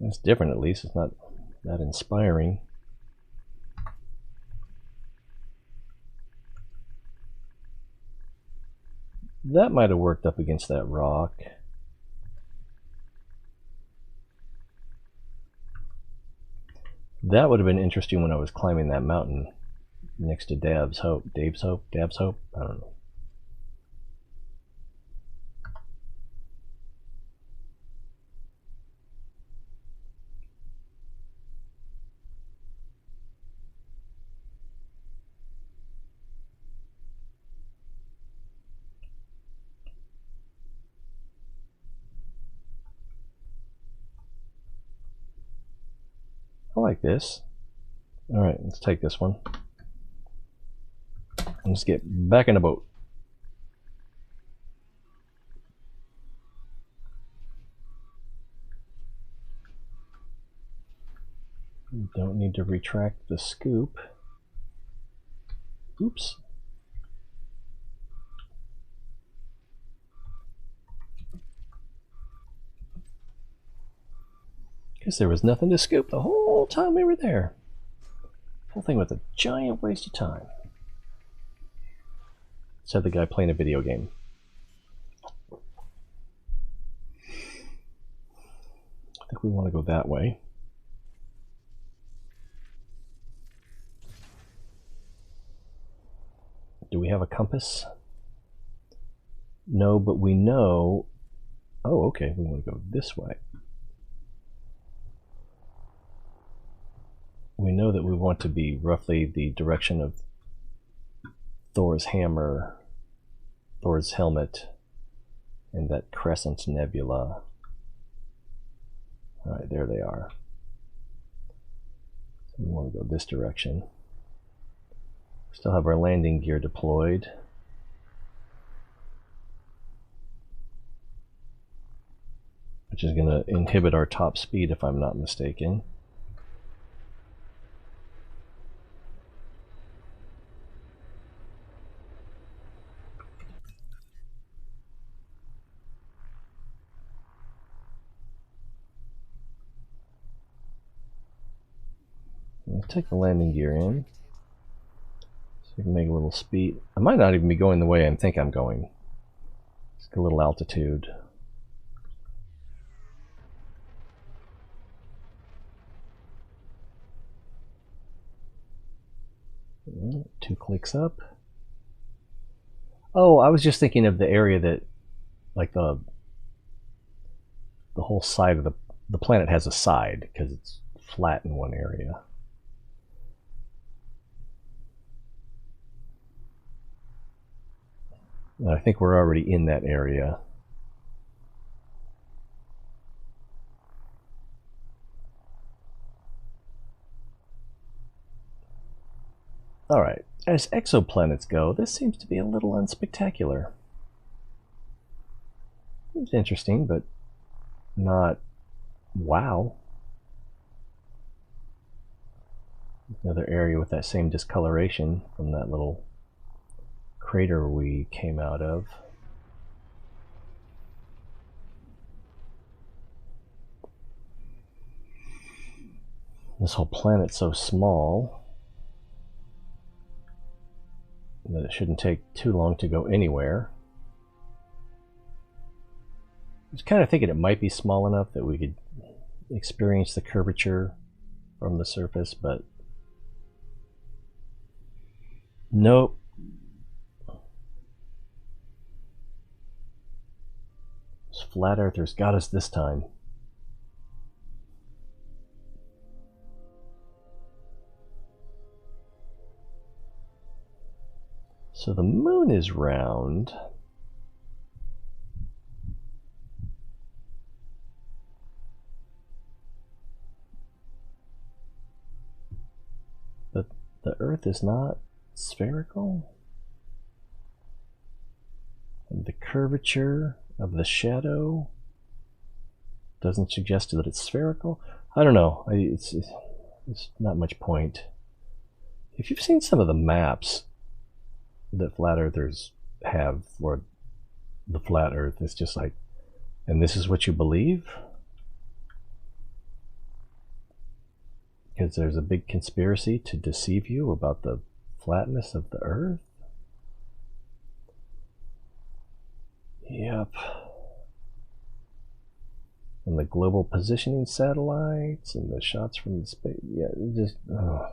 That's different, at least. It's not that inspiring. That might have worked up against that rock. That would have been interesting when I was climbing that mountain next to Dab's Hope. Dab's Hope? I don't know. I like this. Alright, let's take this one. Let's get back in the boat. We don't need to retract the scoop. Oops. Because there was nothing to scoop the whole time we were there. The whole thing was a giant waste of time. Said the guy playing a video game. I think we want to go that way. Do we have a compass? No, but we know... Oh, okay, we want to go this way. We know that we want to be roughly the direction of Thor's hammer, Thor's helmet, and that crescent nebula. Alright, there they are. So we want to go this direction. Still have our landing gear deployed. Which is going to inhibit our top speed if I'm not mistaken. Let's take the landing gear in. So we can make a little speed. I might not even be going the way I think I'm going. Just a little altitude. Two clicks up. Oh, I was just thinking of the area that, like the whole side of the planet has a side because it's flat in one area. And I think we're already in that area. Alright, as exoplanets go, this seems to be a little unspectacular. It's interesting, but not wow. Another area with that same discoloration from that little crater we came out of. This whole planet's so small that it shouldn't take too long to go anywhere. I was kind of thinking it might be small enough that we could experience the curvature from the surface, but nope. Those flat earthers got us this time. So the moon is round. But the Earth is not spherical. And the curvature of the shadow doesn't suggest that it's spherical. I don't know. It's not much point. If you've seen some of the maps that flat earthers have, or the flat earth, it's just like, and this is what you believe? Because there's a big conspiracy to deceive you about the flatness of the earth? Yep. And the global positioning satellites and the shots from the space. Yeah, it just. Ugh.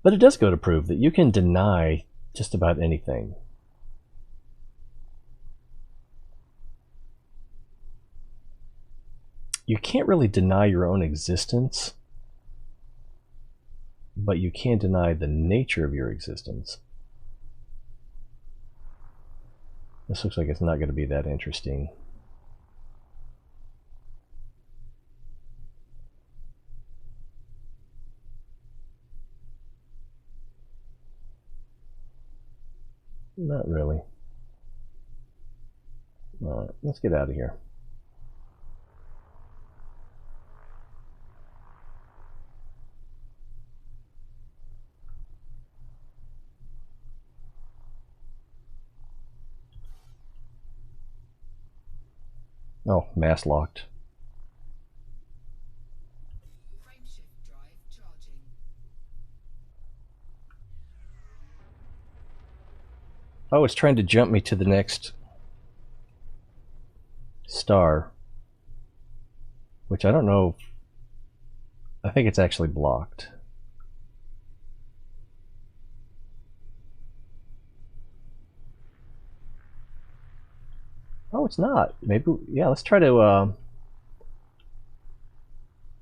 But it does go to prove that you can deny just about anything. You can't really deny your own existence, but you can deny the nature of your existence. This looks like it's not going to be that interesting. Not really. Alright, let's get out of here. Oh, mass locked. Frameshift drive charging. Oh, it's trying to jump me to the next star, which I don't know. I think it's actually blocked. Oh, it's not. Maybe, yeah, let's try to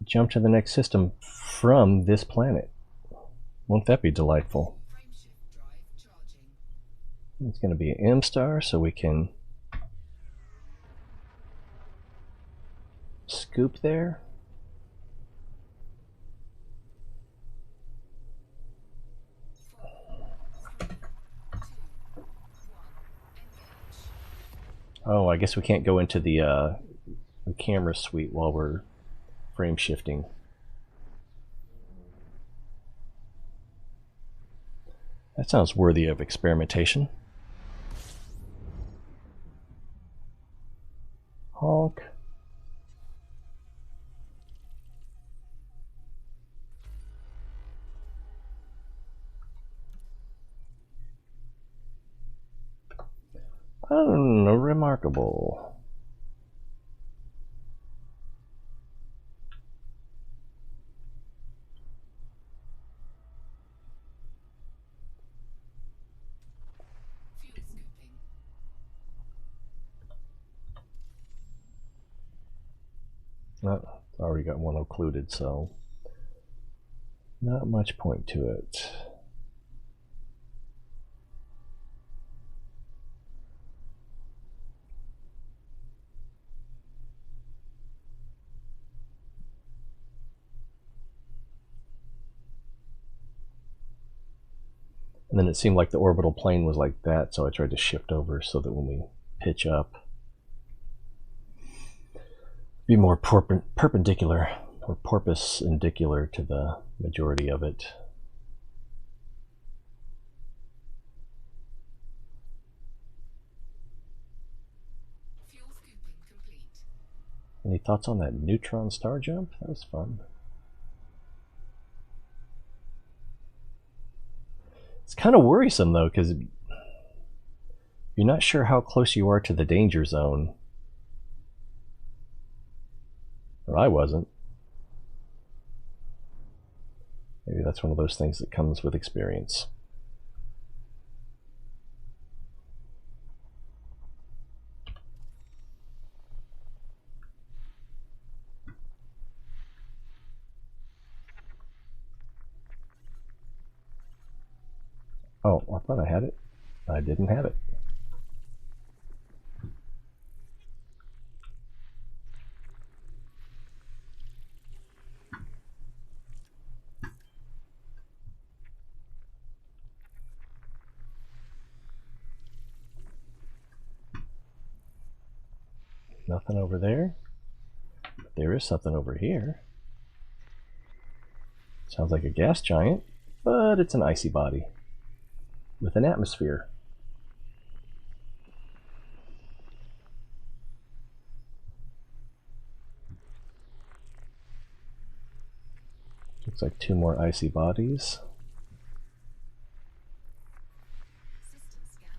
jump to the next system from this planet. Won't that be delightful? Frameshift drive charging. It's going to be an M star, so we can scoop there. Oh, I guess we can't go into the camera suite while we're frame shifting. That sounds worthy of experimentation. Honk. Remarkable. Fuel scooping. Oh, already got one occluded, so not much point to it. And then it seemed like the orbital plane was like that, so I tried to shift over so that when we pitch up, be more perpendicular or porpoise-indicular to the majority of it. Fuel scooping complete. Any thoughts on that Neutron Star jump? That was fun. It's kind of worrisome though, because you're not sure how close you are to the danger zone. Or I wasn't. Maybe that's one of those things that comes with experience. Oh, I thought I had it. I didn't have it. Nothing over there. But there is something over here. Sounds like a gas giant, but it's an icy body with an atmosphere. Looks like two more icy bodies. System scan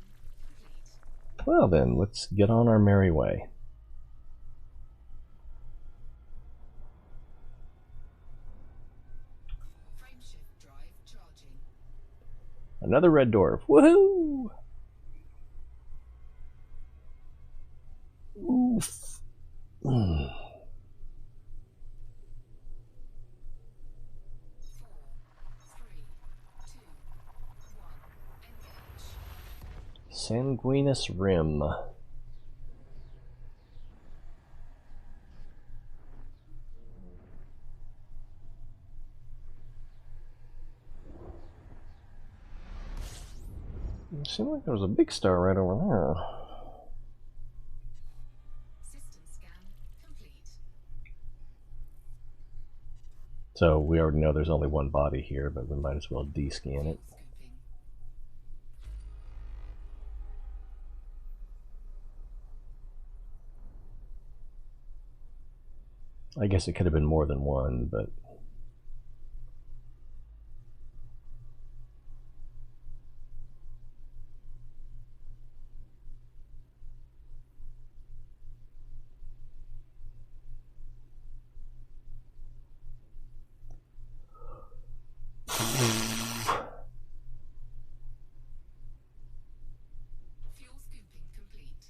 complete. Well then, let's get on our merry way. Frameshift drive charging. Another red dwarf. Woohoo! Oof. Mm. 4, 3, 2, 1. Engage. Sanguineous rim. It seemed like there was a big star right over there. System scan complete. So we already know there's only one body here, but we might as well de-scan it. Scooping. I guess it could have been more than one, but Fuel scooping complete.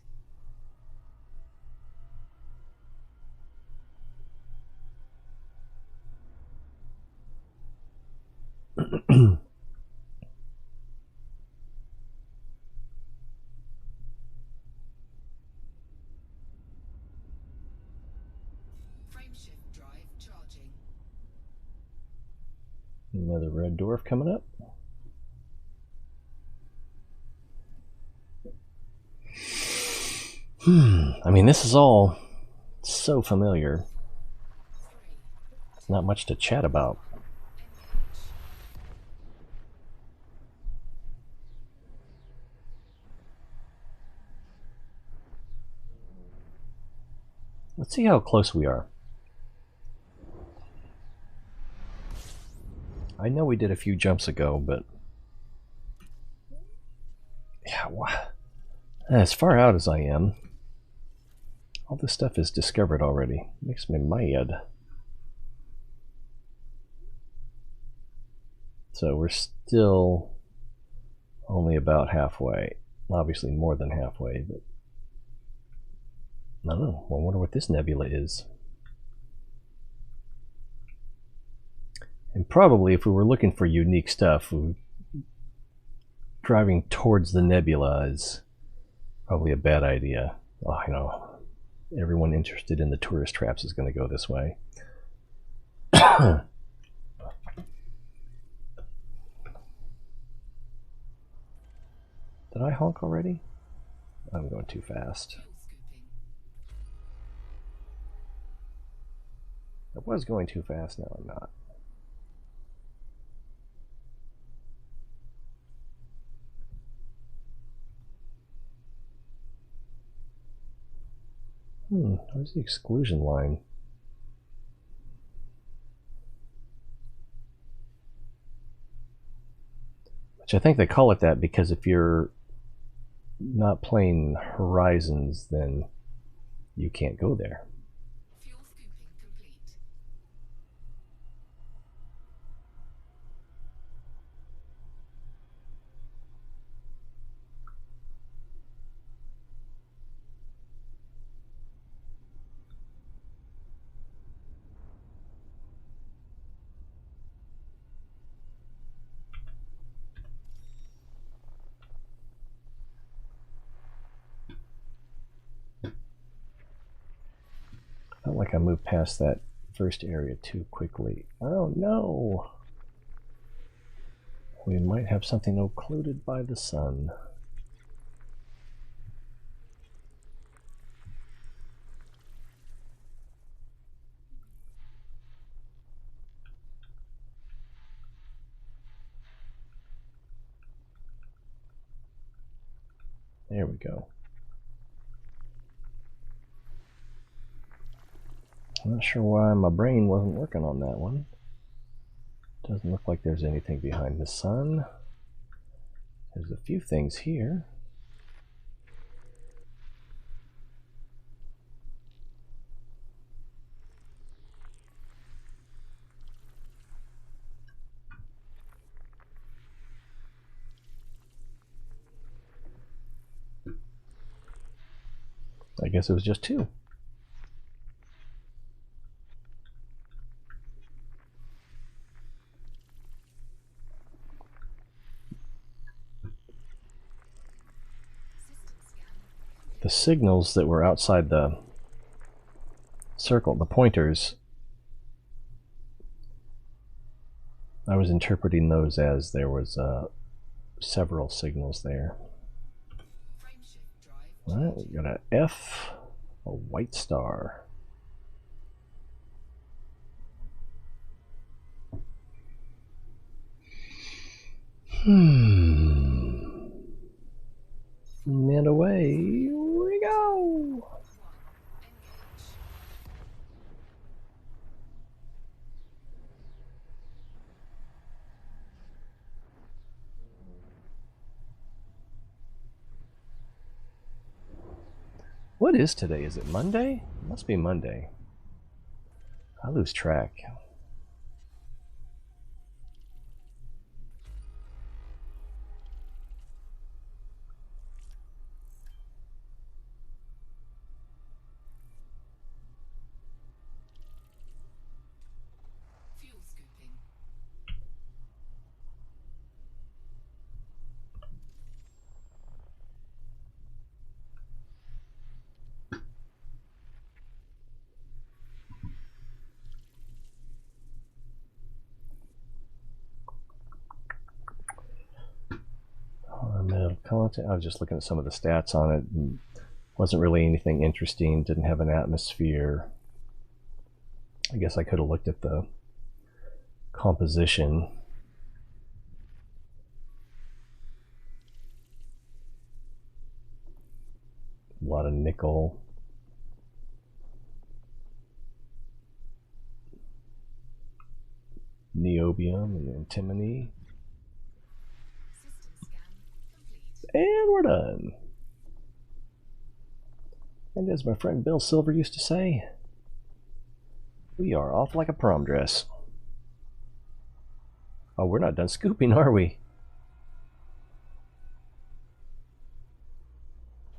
Frameshift drive charging. another red dwarf coming up. I mean, this is all so familiar. 4, 3, Not much to chat about. engage. Let's see how close we are. I know we did a few jumps ago, but yeah, as far out as I am, all this stuff is discovered already. Makes me mad. So we're still only about halfway. Obviously more than halfway, but I don't know. I wonder what this nebula is. And probably if we were looking for unique stuff, driving towards the nebula is probably a bad idea. Oh, I know. Everyone interested in the tourist traps is going to go this way. Did I honk already? I'm going too fast. Fuel scooping. I was going too fast, now I'm not. Where's the exclusion line? Which I think they call it that because if you're not playing Horizons, then you can't go there. Fuel scooping complete. Felt like I moved past that first area too quickly. Oh no! We might have something occluded by the sun. There we go. I'm not sure why my brain wasn't working on that one. Doesn't look like there's anything behind the sun. There's a few things here. I guess it was just two. System scan. The signals that were outside the circle, the pointers, I was interpreting those as there was several signals there. Frameshift drive Alright, we got a F, a white star. And away we go. 1. Engage. What is today? Is it Monday? It must be Monday. I lose track. Fuel scooping. Metal content. I was just looking at some of the stats on it. And wasn't really anything interesting. Didn't have an atmosphere. I guess I could have looked at the composition. A lot of nickel. Niobium and antimony. System scan complete. And we're done. And as my friend Bill Silver used to say, we are off like a prom dress. Oh, we're not done scooping, are we?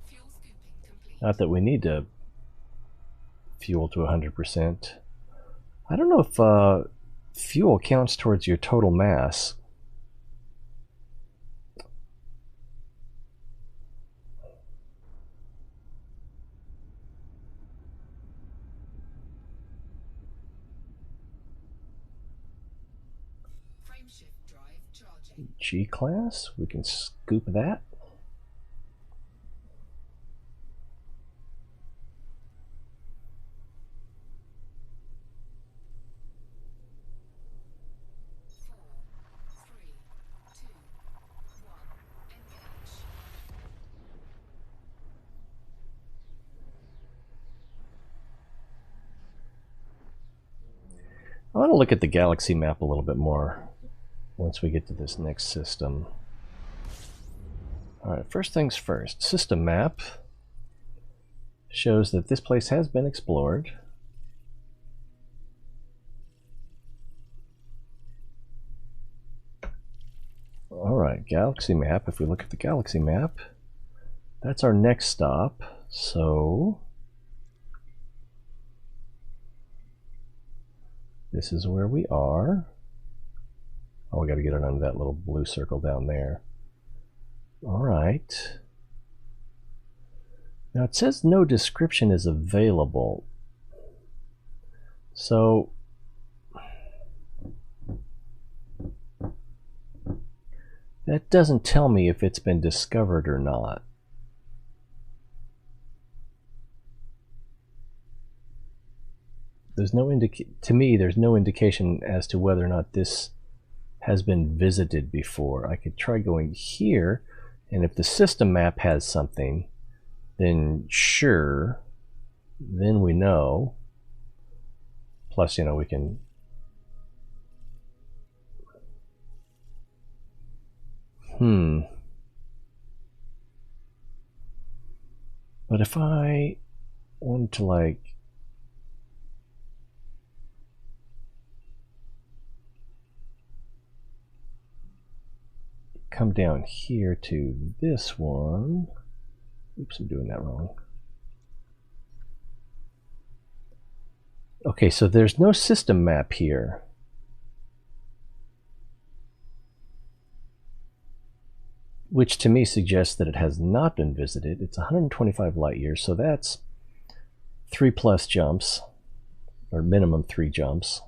Fuel scooping complete. Not that we need to fuel to 100%. I don't know if fuel counts towards your total mass. Frameshift drive charging. G-class, we can scoop that. I want to look at the galaxy map a little bit more once we get to this next system. Alright, first things first. System map shows that this place has been explored. Alright, galaxy map. If we look at the galaxy map, that's our next stop. So this is where we are. Oh, we got to get it under that little blue circle down there. All right. Now it says no description is available. So that doesn't tell me if it's been discovered or not. There's no to me, there's no indication as to whether or not this has been visited before. I could try going here, and if the system map has something, then sure, then we know. Plus, you know, we can but if I want to like come down here to this one. Oops, I'm doing that wrong. Okay, so there's no system map here. Which to me suggests that it has not been visited. It's 125 light years, so that's 3+ jumps, or minimum 3 jumps.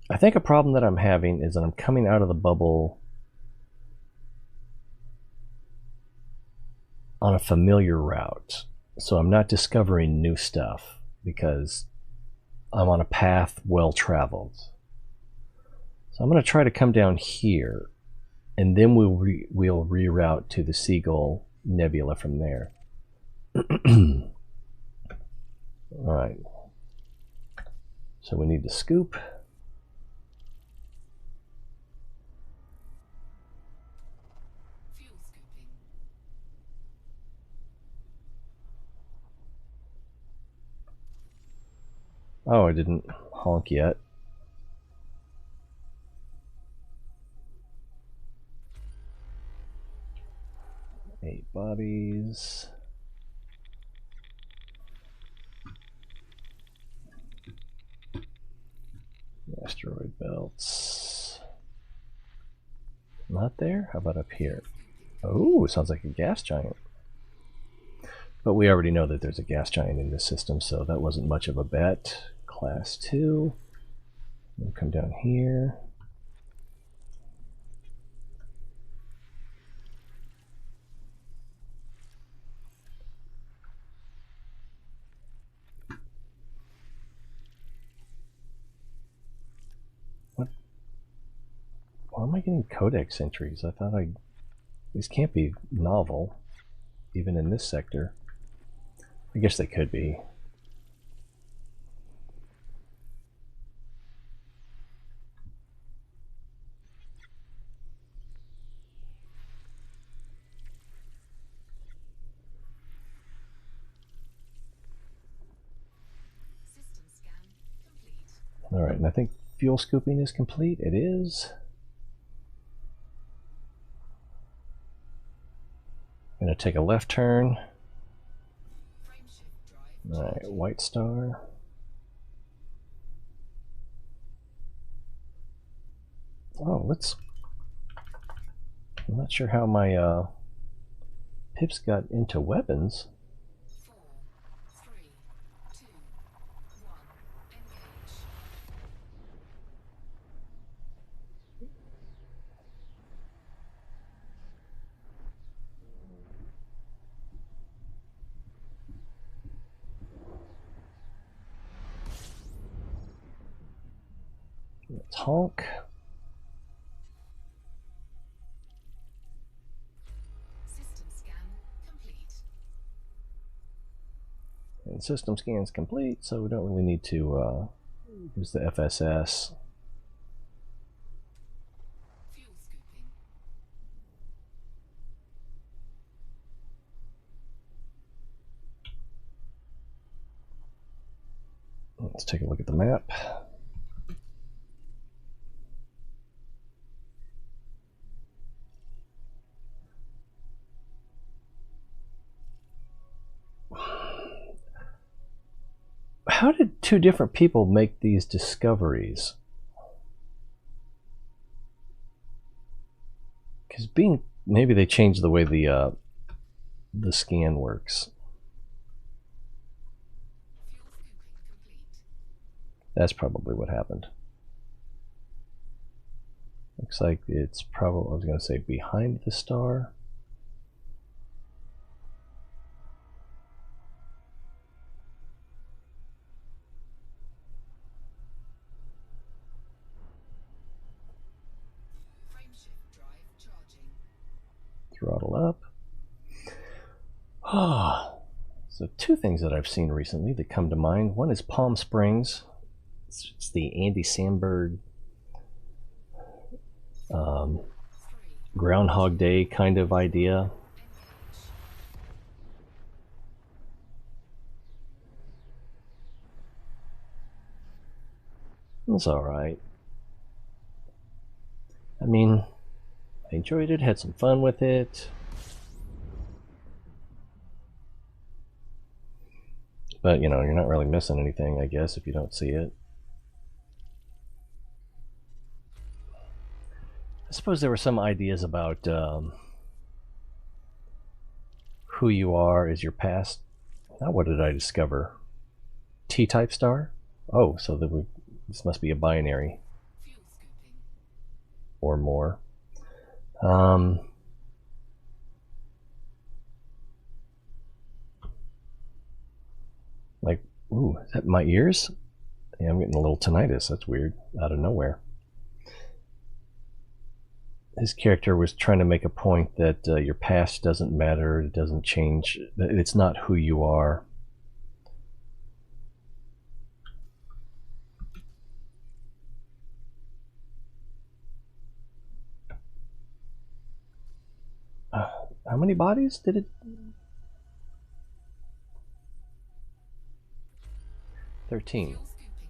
I think a problem that I'm having is that I'm coming out of the bubble on a familiar route. So I'm not discovering new stuff because I'm on a path well traveled. So I'm going to try to come down here, and then we'll reroute to the Seagull Nebula from there. All right. So we need to scoop. Oh, I didn't honk yet. Eight bodies. Asteroid belts. Not there? How about up here? Oh, sounds like a gas giant. But we already know that there's a gas giant in this system, so that wasn't much of a bet. Class 2. We'll come down here. What? Why am I getting codex entries? I thought these can't be novel, even in this sector. I guess they could be. System scan complete. Alright, and I think fuel scooping is complete. It is. Gonna take a left turn. Frameshift drive Alright, charging. white star. Oh, let's... I'm not sure how my pips got into weapons. 4, 3, 2, 1. Engage. Let's honk. System scan complete. And system scan's complete, so we don't really need to use the FSS. Fuel scooping. Let's take a look at the map. How did two different people make these discoveries? Because maybe they changed the way the scan works. Fuel scooping complete. That's probably what happened. Looks like it's probably, I was going to say, behind the star. Frameshift drive charging. Throttle up. So two things that I've seen recently that come to mind. One is Palm Springs. It's the Andy Samberg 3. Groundhog Day kind of idea. Engage. It's alright. I mean, I enjoyed it, had some fun with it. But, you know, you're not really missing anything, I guess, if you don't see it. I suppose there were some ideas about who you are is your past. Now, what did I discover? T-type star? Oh, so this must be a binary Fuel scooping. or more. Like, ooh, is that my ears? Yeah, I'm getting a little tinnitus. That's weird. Out of nowhere. His character was trying to make a point that your past doesn't matter. It doesn't change. It's not who you are. How many bodies did it? 13. Fuel scooping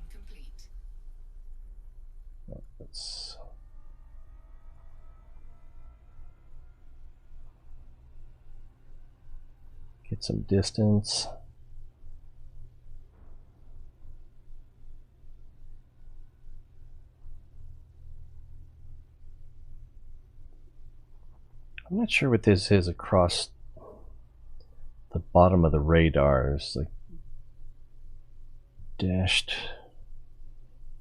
Get some distance. I'm not sure what this is across the bottom of the radar. There's like dashed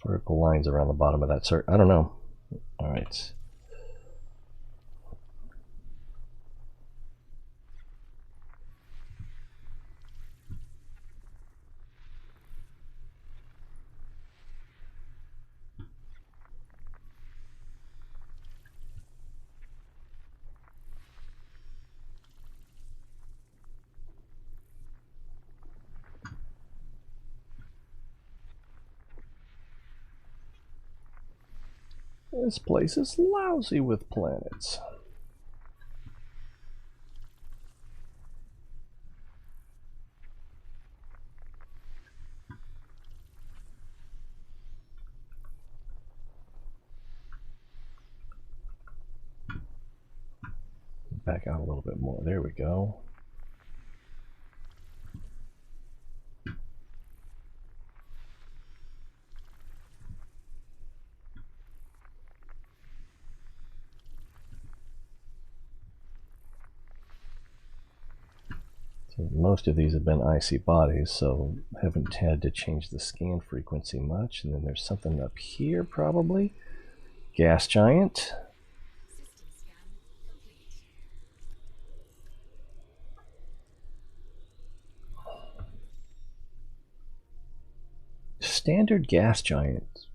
vertical lines around the bottom of that circle. I don't know. All right. This place is lousy with planets. Back out a little bit more. There we go. So most of these have been icy bodies, so haven't had to change the scan frequency much. And then there's something up here, probably. Gas giant. System scan complete. Standard gas giant.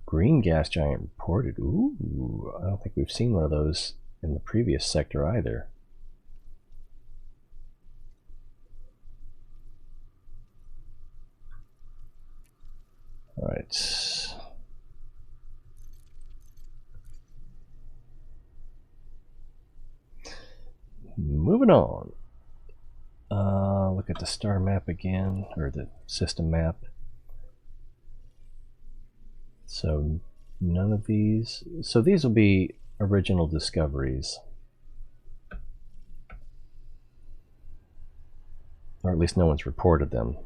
Green gas giant reported. Ooh, I don't think we've seen one of those in the previous sector either. All right. Moving on. Look at the star map again, or the system map. So none of these. So these will be original discoveries. Or at least no one's reported them.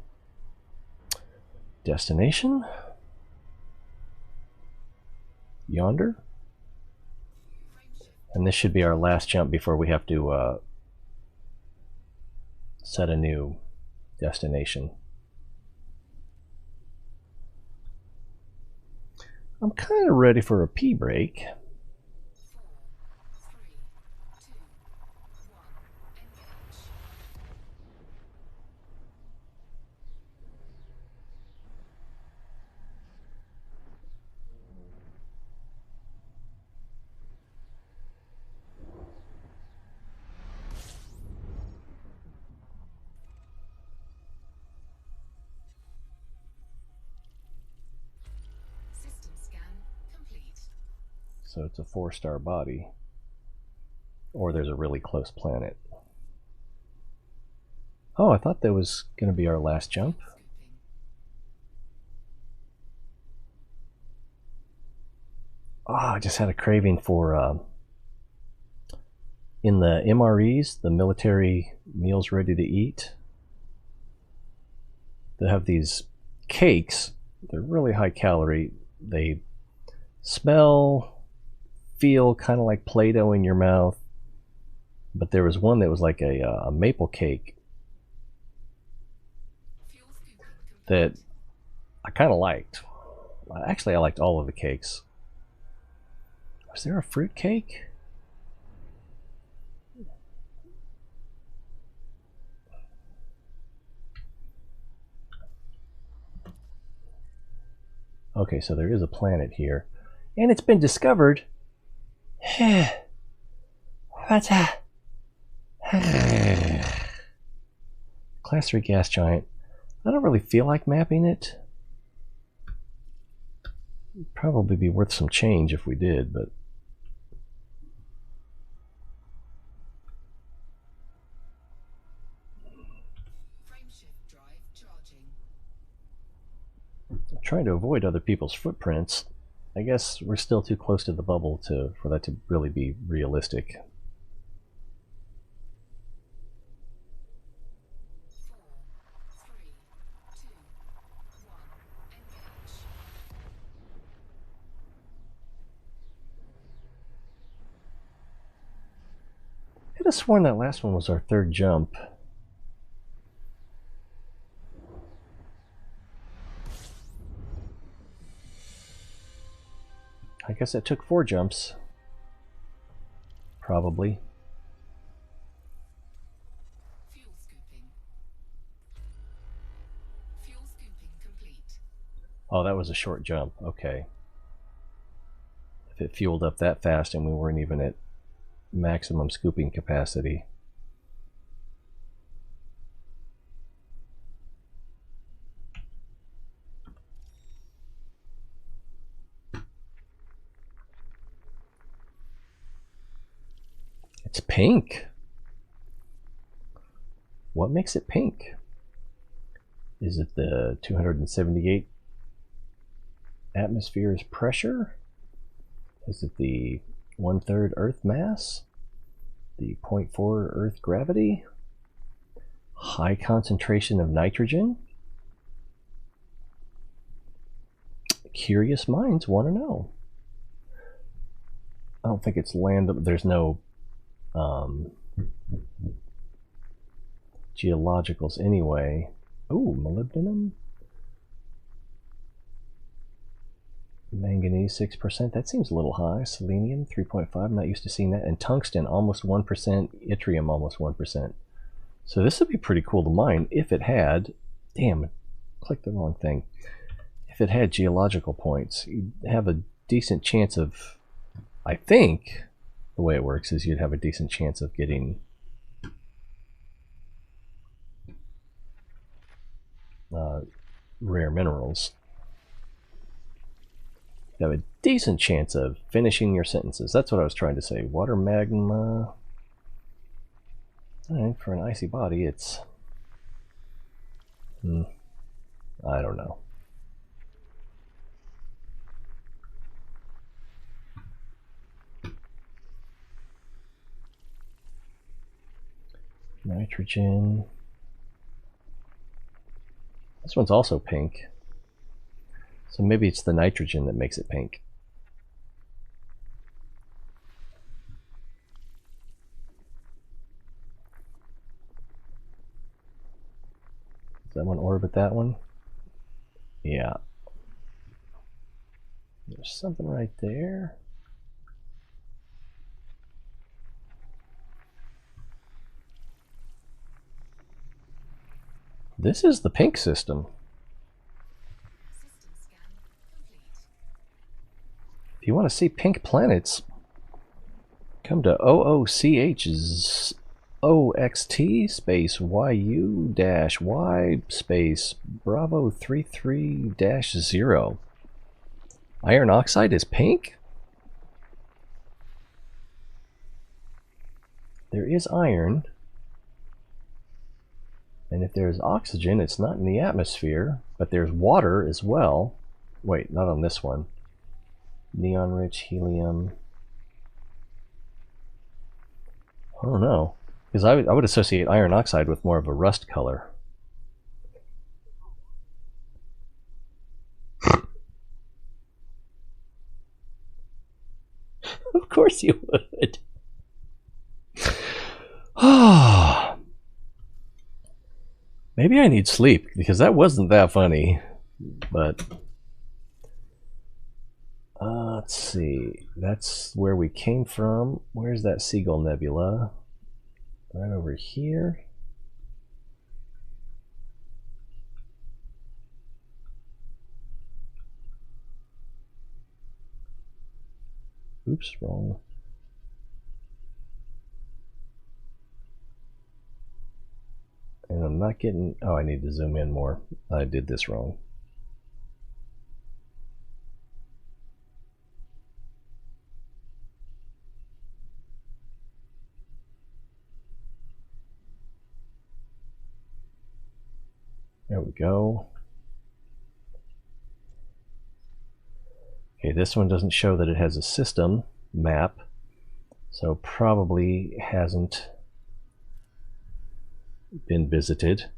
Destination? Yonder? And this should be our last jump before we have to set a new destination. I'm kind of ready for a pee break. 4, 3, 2, 1. Engage. System scan complete. So it's a 4-star body. Or there's a really close planet. Oh, I thought that was going to be our last jump. Scooping. Oh, I just had a craving for, in the MREs, the military meals ready to eat, they have these cakes. They're really high calorie. They smell, feel kind of like Play-Doh in your mouth. But there was one that was like a maple cake Fuel scooping complete. that I kind of liked. Actually, I liked all of the cakes. Was there a fruit cake? Okay, so there is a planet here. And it's been discovered. What's that? Class 3 gas giant. I don't really feel like mapping it. It'd probably be worth some change if we did, but Frameshift drive charging. I'm trying to avoid other people's footprints. I guess we're still too close to the bubble for that to really be realistic. could have sworn that last one was our third jump. I guess it took 4 jumps. Probably. Fuel scooping. Fuel scooping complete. Oh, that was a short jump. Okay. If it fueled up that fast and we weren't even at maximum scooping capacity. It's pink. What makes it pink? Is it the 278 atmospheres pressure? Is it the 1/3 Earth mass? The 0.4 Earth gravity? High concentration of nitrogen? Curious minds want to know. I don't think it's land. There's no geologicals anyway. Ooh, molybdenum. Manganese 6%. That seems a little high. Selenium 3.5. Not used to seeing that. And tungsten almost 1%. Yttrium almost 1%. So this would be pretty cool to mine if it had. Damn, clicked the wrong thing. If it had geological points, you'd have a decent chance of. I think the way it works is you'd have a decent chance of getting rare minerals. You have a decent chance of finishing your sentences. That's what I was trying to say. Water magma. And for an icy body, it's. I don't know. Nitrogen. This one's also pink. So maybe it's the nitrogen that makes it pink. Does that one orbit that one? Yeah. There's something right there. This is the pink system. System scan complete. If you want to see pink planets, come to OOCH's OXT space YU-Y space Bravo 33-0. Iron oxide is pink? There is iron. And if there's oxygen, it's not in the atmosphere, but there's water as well. Wait, not on this one. Neon-rich helium. I don't know. Because I would associate iron oxide with more of a rust color. Of course you would. Ah. Maybe I need sleep, because that wasn't that funny. But let's see. That's where we came from. Where's that Seagull Nebula? Right over here. Oops, wrong. And I'm not getting. Oh, I need to zoom in more. I did this wrong. There we go. Okay, this one doesn't show that it has a system map, so probably hasn't been visited.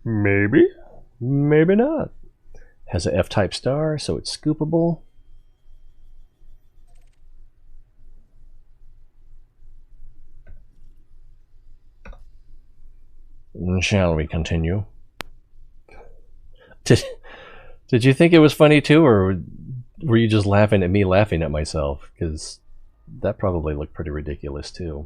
Maybe, maybe not. Has a F-type star, so it's scoopable. Shall we continue? Did you think it was funny too, or were you just laughing at me laughing at myself? Because that probably looked pretty ridiculous too.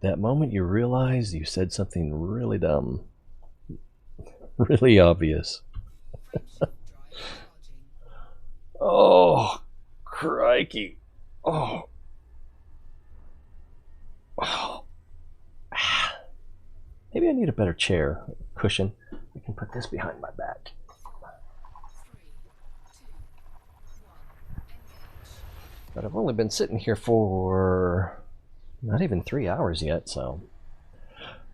That moment you realize you said something really dumb. Really obvious. Oh, crikey. Oh. Oh. Maybe I need a better chair, cushion. I can put this behind my back. But I've only been sitting here for not even 3 hours yet, so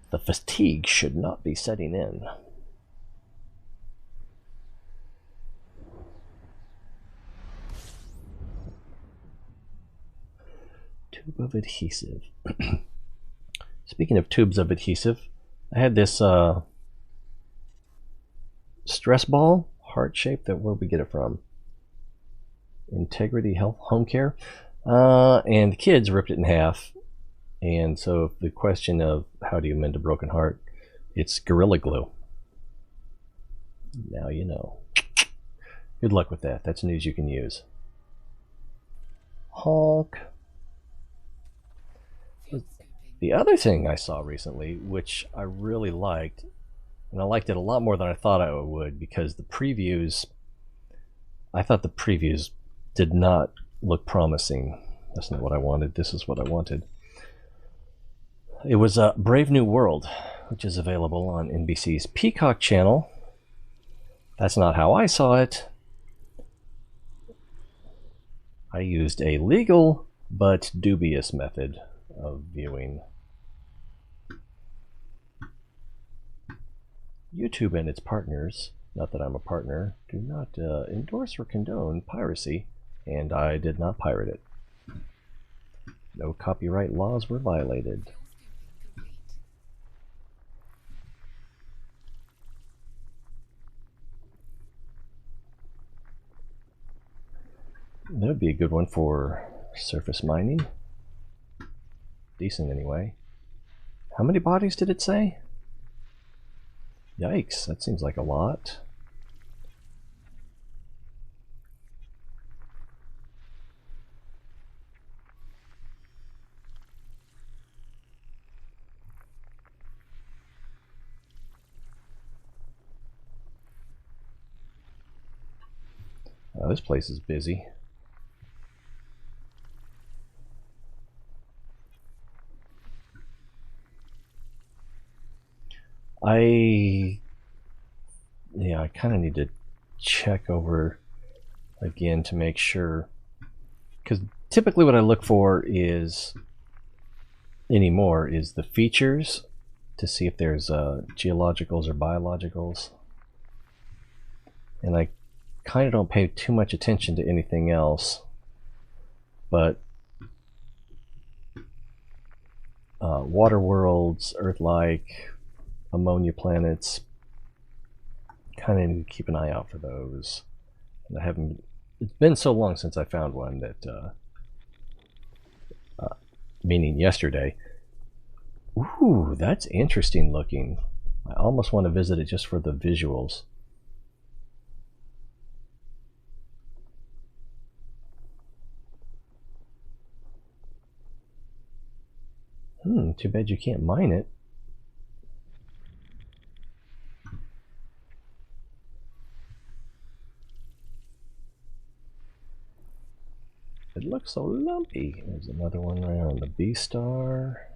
the fatigue should not be setting in. Tube of adhesive. Speaking of tubes of adhesive, I had this stress ball, heart shape. Where we get it from? Integrity Health Home Care. And the kids ripped it in half. And so the question of how do you mend a broken heart, it's Gorilla Glue. Now you know. Good luck with that. That's news you can use. Honk. The other thing I saw recently, which I really liked, and I liked it a lot more than I thought I would, because the previews, I thought the previews did not look promising. That's not what I wanted. This is what I wanted. It was Brave New World, which is available on NBC's Peacock channel. That's not how I saw it. I used a legal but dubious method of viewing. YouTube and its partners, not that I'm a partner, do not endorse or condone piracy, and I did not pirate it. No copyright laws were violated. That would be a good one for surface mining. Decent anyway. How many bodies did it say? Yikes, that seems like a lot. Oh, this place is busy. I kind of need to check over again to make sure, because typically what I look for is anymore is the features to see if there's geologicals or biologicals, and I kind of don't pay too much attention to anything else, but water worlds, Earth-like, ammonia planets, kind of need to keep an eye out for those. And I haven't. It's been so long since I found one that, meaning yesterday. Ooh, that's interesting looking. I almost want to visit it just for the visuals. Too bad you can't mine it. It looks so lumpy. There's another one right on the B star.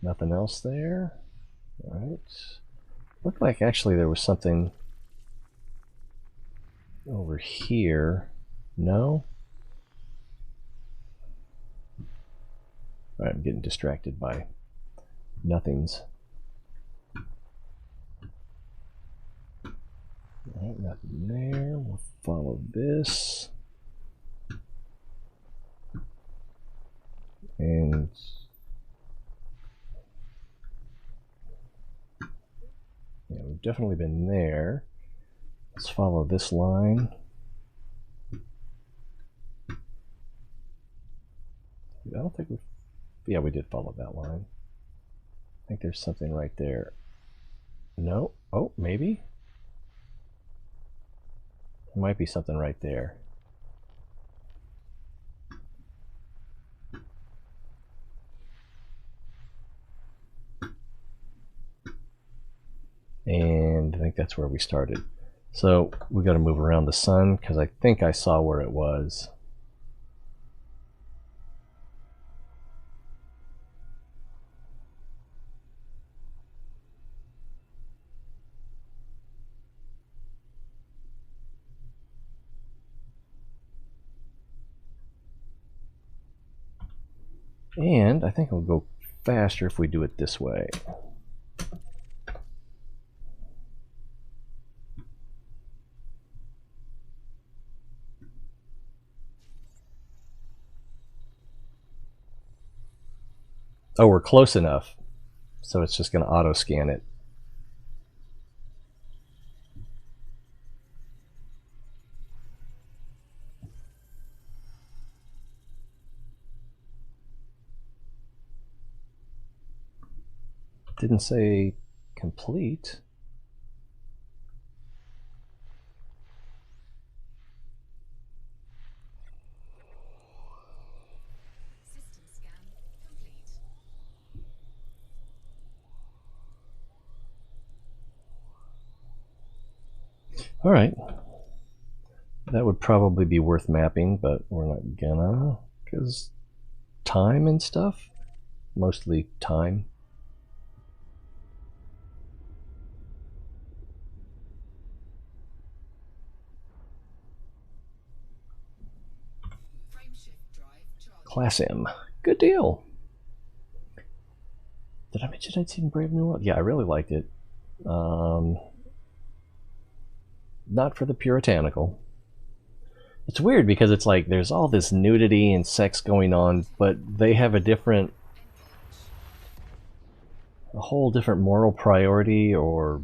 Nothing else there. Alright. Looked like actually there was something over here. No? Alright, I'm getting distracted by nothings. Alright, nothing there. We'll follow this. And yeah, we've definitely been there. Let's follow this line. don't think we. Yeah, we did follow that line. I think there's something right there. No. Oh, maybe. There might be something right there. And I think that's where we started. So we got to move around the sun because I think I saw where it was. And I think it'll go faster if we do it this way. Oh, we're close enough. So it's just going to auto scan it. Didn't say complete. System scan complete. All right. That would probably be worth mapping, but we're not gonna, because time and stuff. Mostly time. Frameshift drive charging. Class M. Good deal. Did I mention I'd seen Brave New World? Yeah, I really liked it. Not for the puritanical. It's weird because it's like there's all this nudity and sex going on, but they have a whole different moral priority or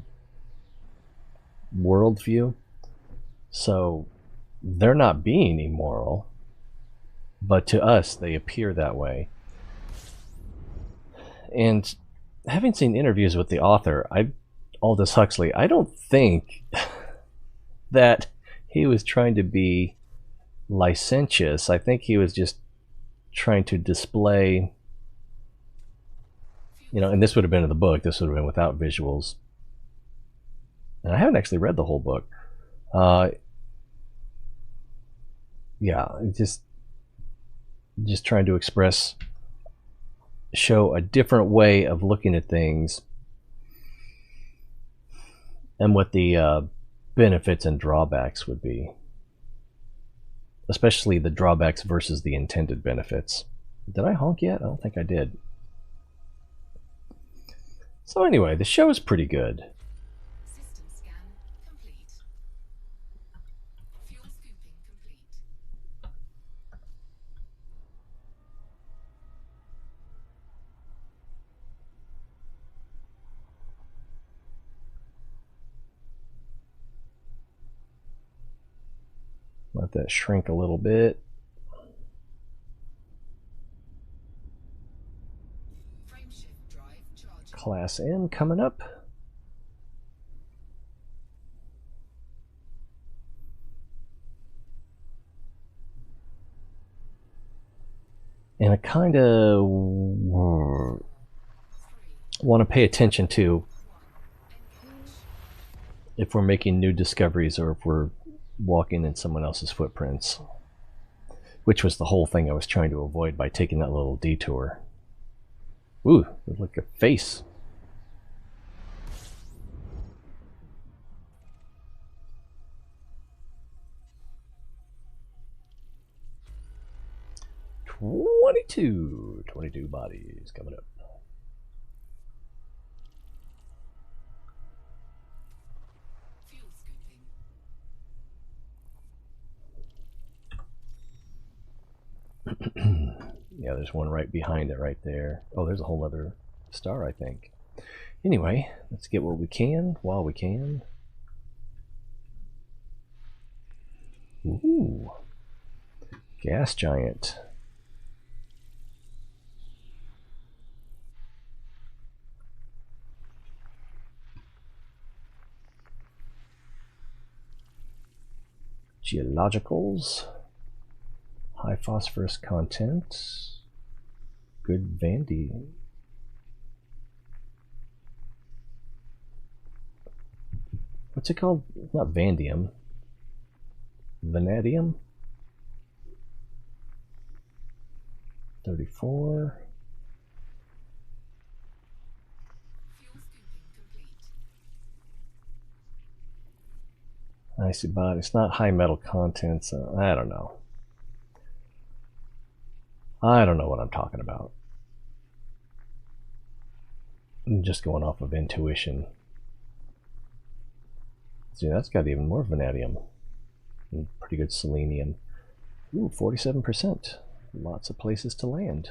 worldview. So they're not being immoral, but to us they appear that way. And having seen interviews with the author, Aldous Huxley, I don't think that he was trying to be licentious. I think he was just trying to display, and this would have been in the book. This would have been without visuals. And I haven't actually read the whole book. Yeah, just trying to show a different way of looking at things and what the benefits and drawbacks would be, especially the drawbacks versus the intended benefits. Did I honk yet? I don't think I did. So anyway, the show is pretty good. System scan complete. Fuel scooping complete. Let that shrink a little bit. Frameshift drive charging. Class M coming up. And I kind of want to pay attention to if we're making new discoveries or if we're walking in someone else's footprints, which was the whole thing I was trying to avoid by taking that little detour. Ooh, look like a face. Twenty-two bodies coming up. Fuel scooping. Yeah, there's one right behind it right there. Oh, there's a whole other star, I think. Anyway, let's get what we can while we can. Ooh. Gas giant. Geologicals. High phosphorus content. Good Vandy. What's it called? Not Vanadium. Vanadium? 34. Fuel scooping complete. Icy body. It's not high metal content, so I don't know. I don't know what I'm talking about. I'm just going off of intuition. See, that's got even more vanadium. And pretty good selenium. Ooh, 47%. Lots of places to land.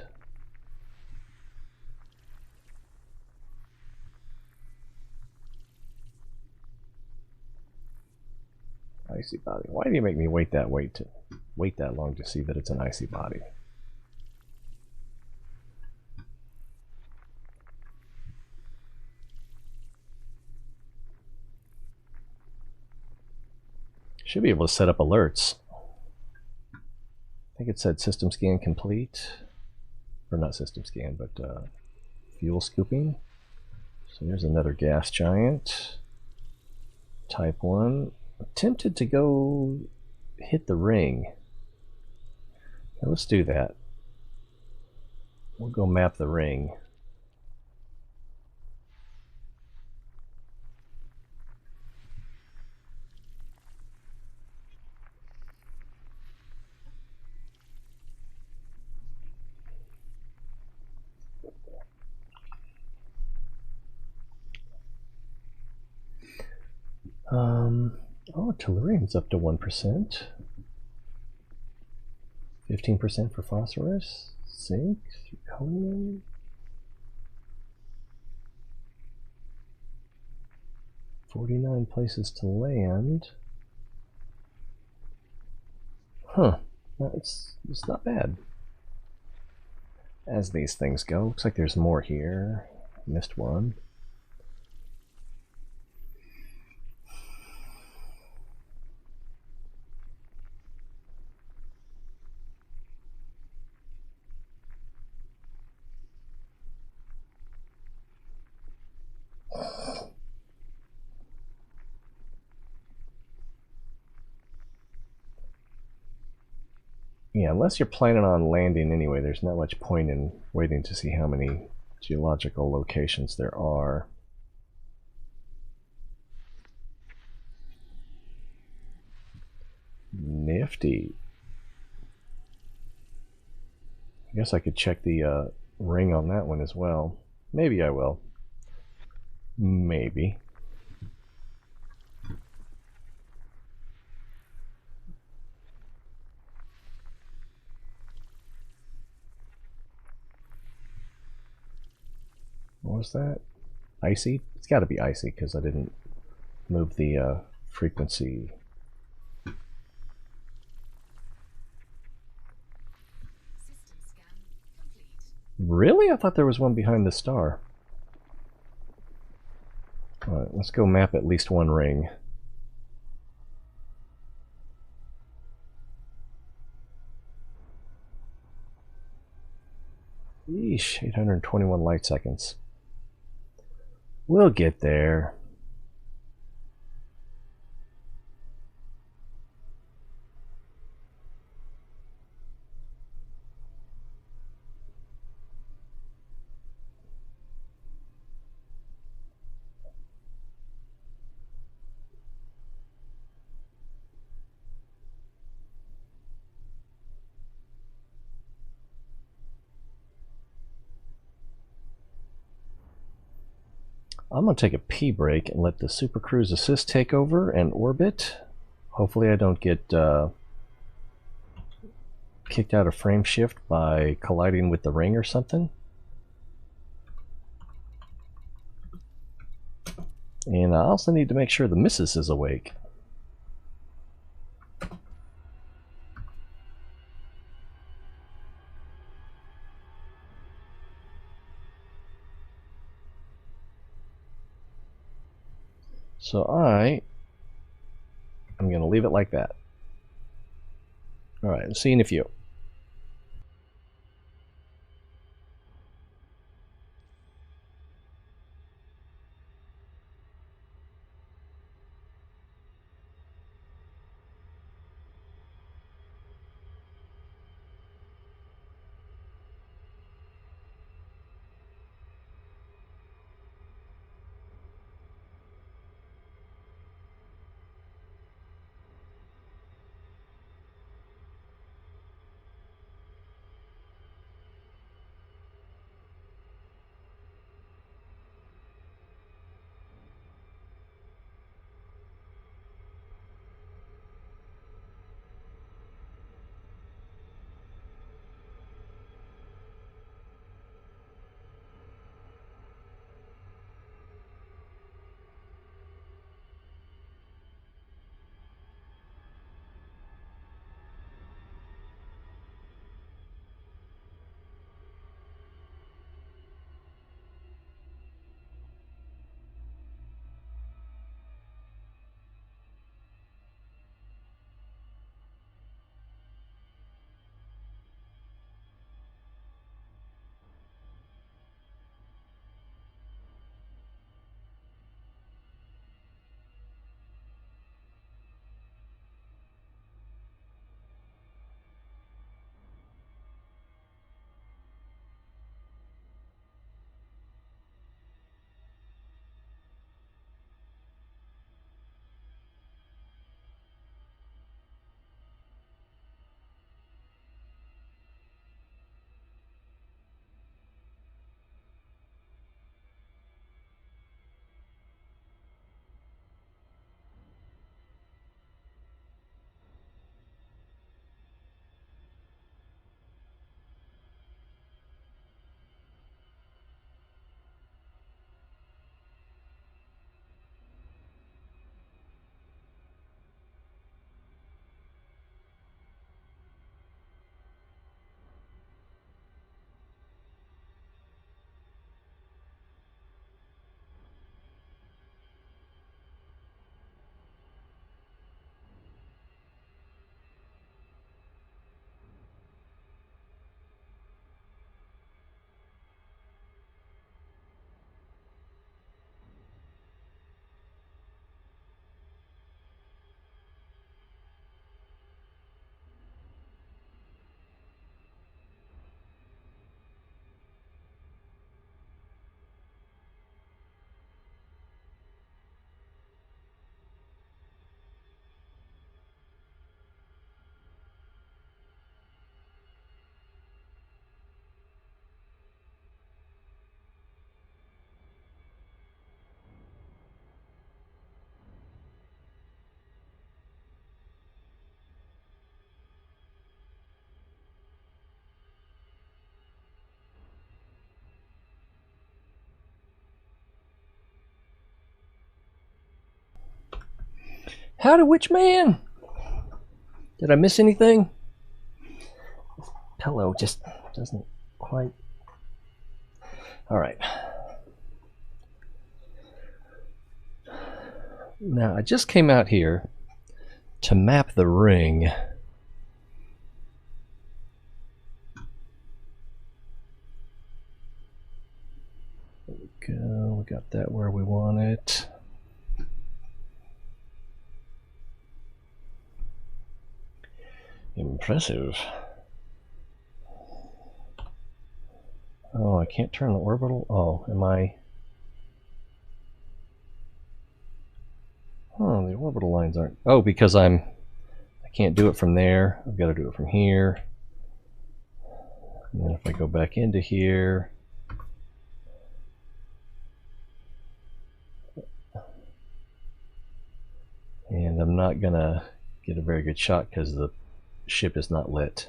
Icy body. Why do you make me wait that long to see that it's an icy body? Should be able to set up alerts. I think it said system scan complete. Or not system scan, but fuel scooping. So there's another gas giant. Type 1. I'm tempted to go hit the ring. Okay, let's do that. We'll go map the ring. Oh, tellurium's up to 1%. 15% for phosphorus. Zinc, zirconium. $49 places to land. Huh. It's not bad. As these things go. Looks like there's more here. Missed one. Yeah, unless you're planning on landing anyway, there's not much point in waiting to see how many geological locations there are. Nifty. I guess I could check the ring on that one as well. Maybe I will. Maybe. What was that? Icy? It's got to be icy because I didn't move the frequency. System scan complete. Really? I thought there was one behind the star. Alright, let's go map at least one ring. Yeesh, 821 light seconds. We'll get there. I'm going to take a pee break and let the Super Cruise Assist take over and orbit. Hopefully I don't get kicked out of frame shift by colliding with the ring or something. And I also need to make sure the missus is awake. So I'm going to leave it like that. All right, I'll see you in a few. Howdy, Witch Man! Did I miss anything? This pillow just doesn't quite... Alright. Now, I just came out here to map the ring. There we go. We got that where we want it. Impressive. Oh, I can't turn the orbital. Oh, am I? Oh, the orbital lines aren't. Oh, because I can't do it from there. I've got to do it from here. And then if I go back into here. And I'm not going to get a very good shot because the ship is not lit.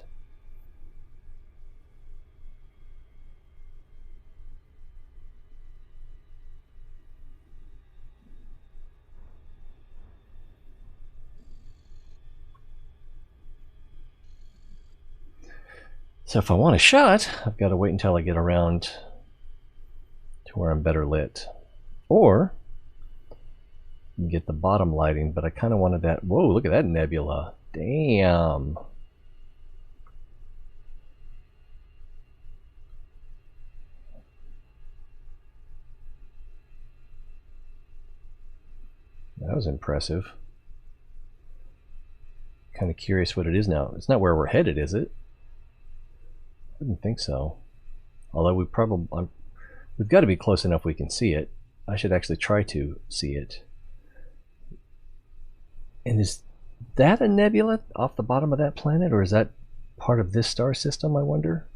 So if I want a shot, I've got to wait until I get around to where I'm better lit. Or get the bottom lighting, but I kind of wanted that. Whoa, look at that nebula. Damn. That was impressive. Kind of curious what it is now. It's not where we're headed, is it? I didn't think so. Although we've got to be close enough we can see it. I should actually try to see it. And is that a nebula off the bottom of that planet, or is that part of this star system, I wonder?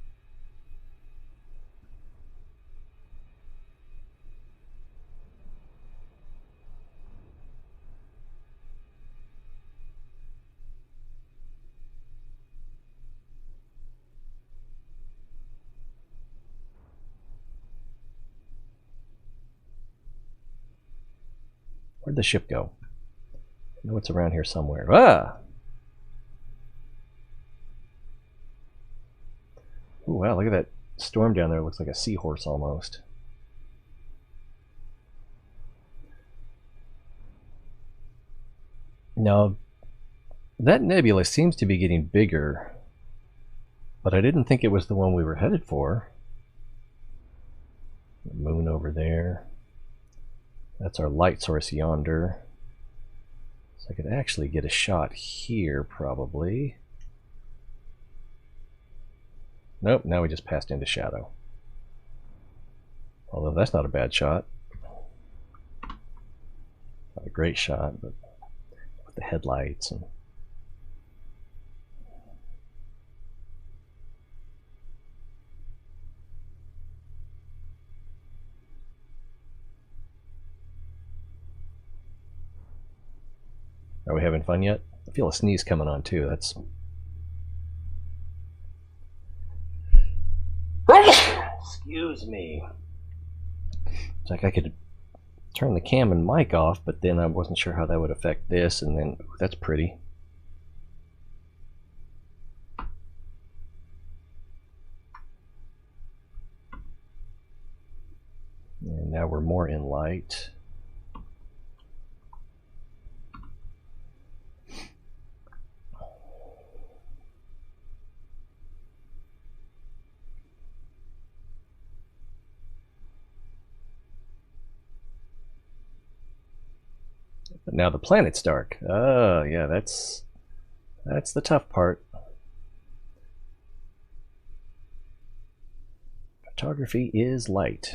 Where'd the ship go? I know it's around here somewhere. Ah! Ooh, wow, look at that storm down there. It looks like a seahorse almost. Now, that nebula seems to be getting bigger, but I didn't think it was the one we were headed for. The moon over there. That's our light source yonder. So I could actually get a shot here, probably. Nope, now we just passed into shadow. Although that's not a bad shot. Not a great shot, but with the headlights and... Are we having fun yet? I feel a sneeze coming on too. That's... Excuse me. It's like I could turn the cam and mic off, but then I wasn't sure how that would affect this, and then... Ooh, that's pretty. And now we're more in light. But now the planet's dark. Oh, yeah, that's the tough part. Photography is light.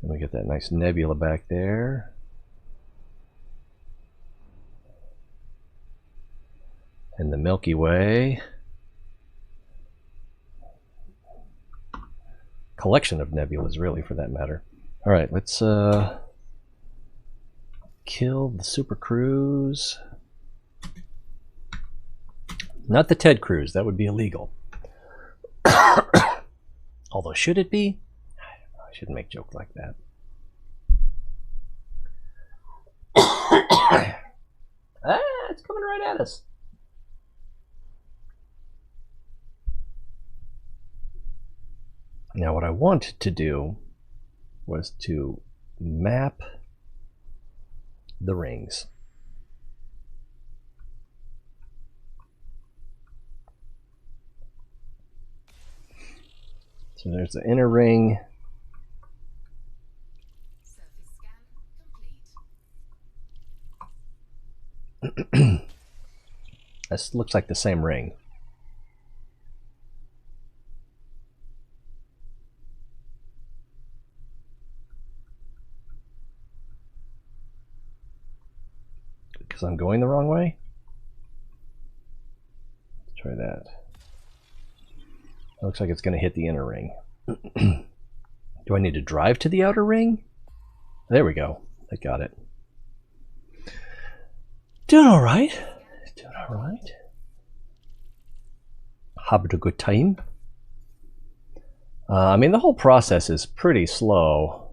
And we get that nice nebula back there. And the Milky Way. Collection of nebulas, really, for that matter. All right, let's kill the Super Cruise. Not the Ted Cruz, that would be illegal. Although, should it be? I don't know, I shouldn't make jokes like that. It's coming right at us. Now what I wanted to do was to map the rings. So there's the inner ring. Surface scan complete. This looks like the same ring. Because I'm going the wrong way? Let's try that. Looks like it's going to hit the inner ring. Do I need to drive to the outer ring? There we go. I got it. Doing all right. Doing all right. Having a good time. I mean, the whole process is pretty slow.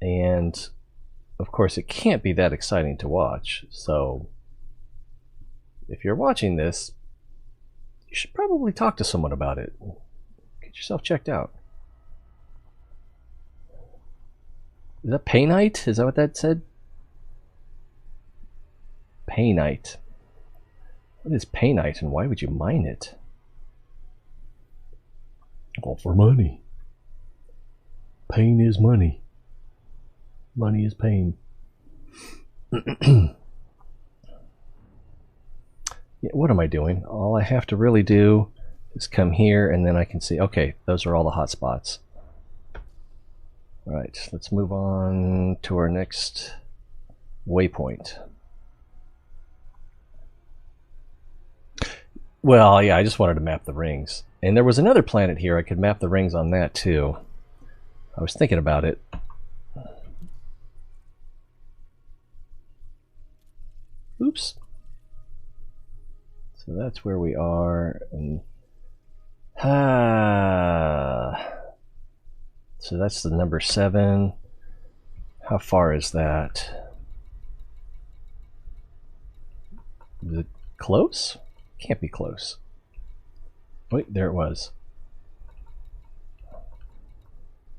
And, of course, it can't be that exciting to watch. So, if you're watching this, you should probably talk to someone about it. Get yourself checked out. Is that painite? Is that what that said? Painite. What is painite and why would you mine it? All for money. Pain is money. Money is pain. Yeah, what am I doing? All I have to really do is come here and then I can see, okay, those are all the hot spots. All right, let's move on to our next waypoint. Well, yeah, I just wanted to map the rings. And there was another planet here. I could map the rings on that too. I was thinking about it. Oops. So that's where we are. And so that's the number 7. How far is that? Is it close? Can't be close. Wait, there it was.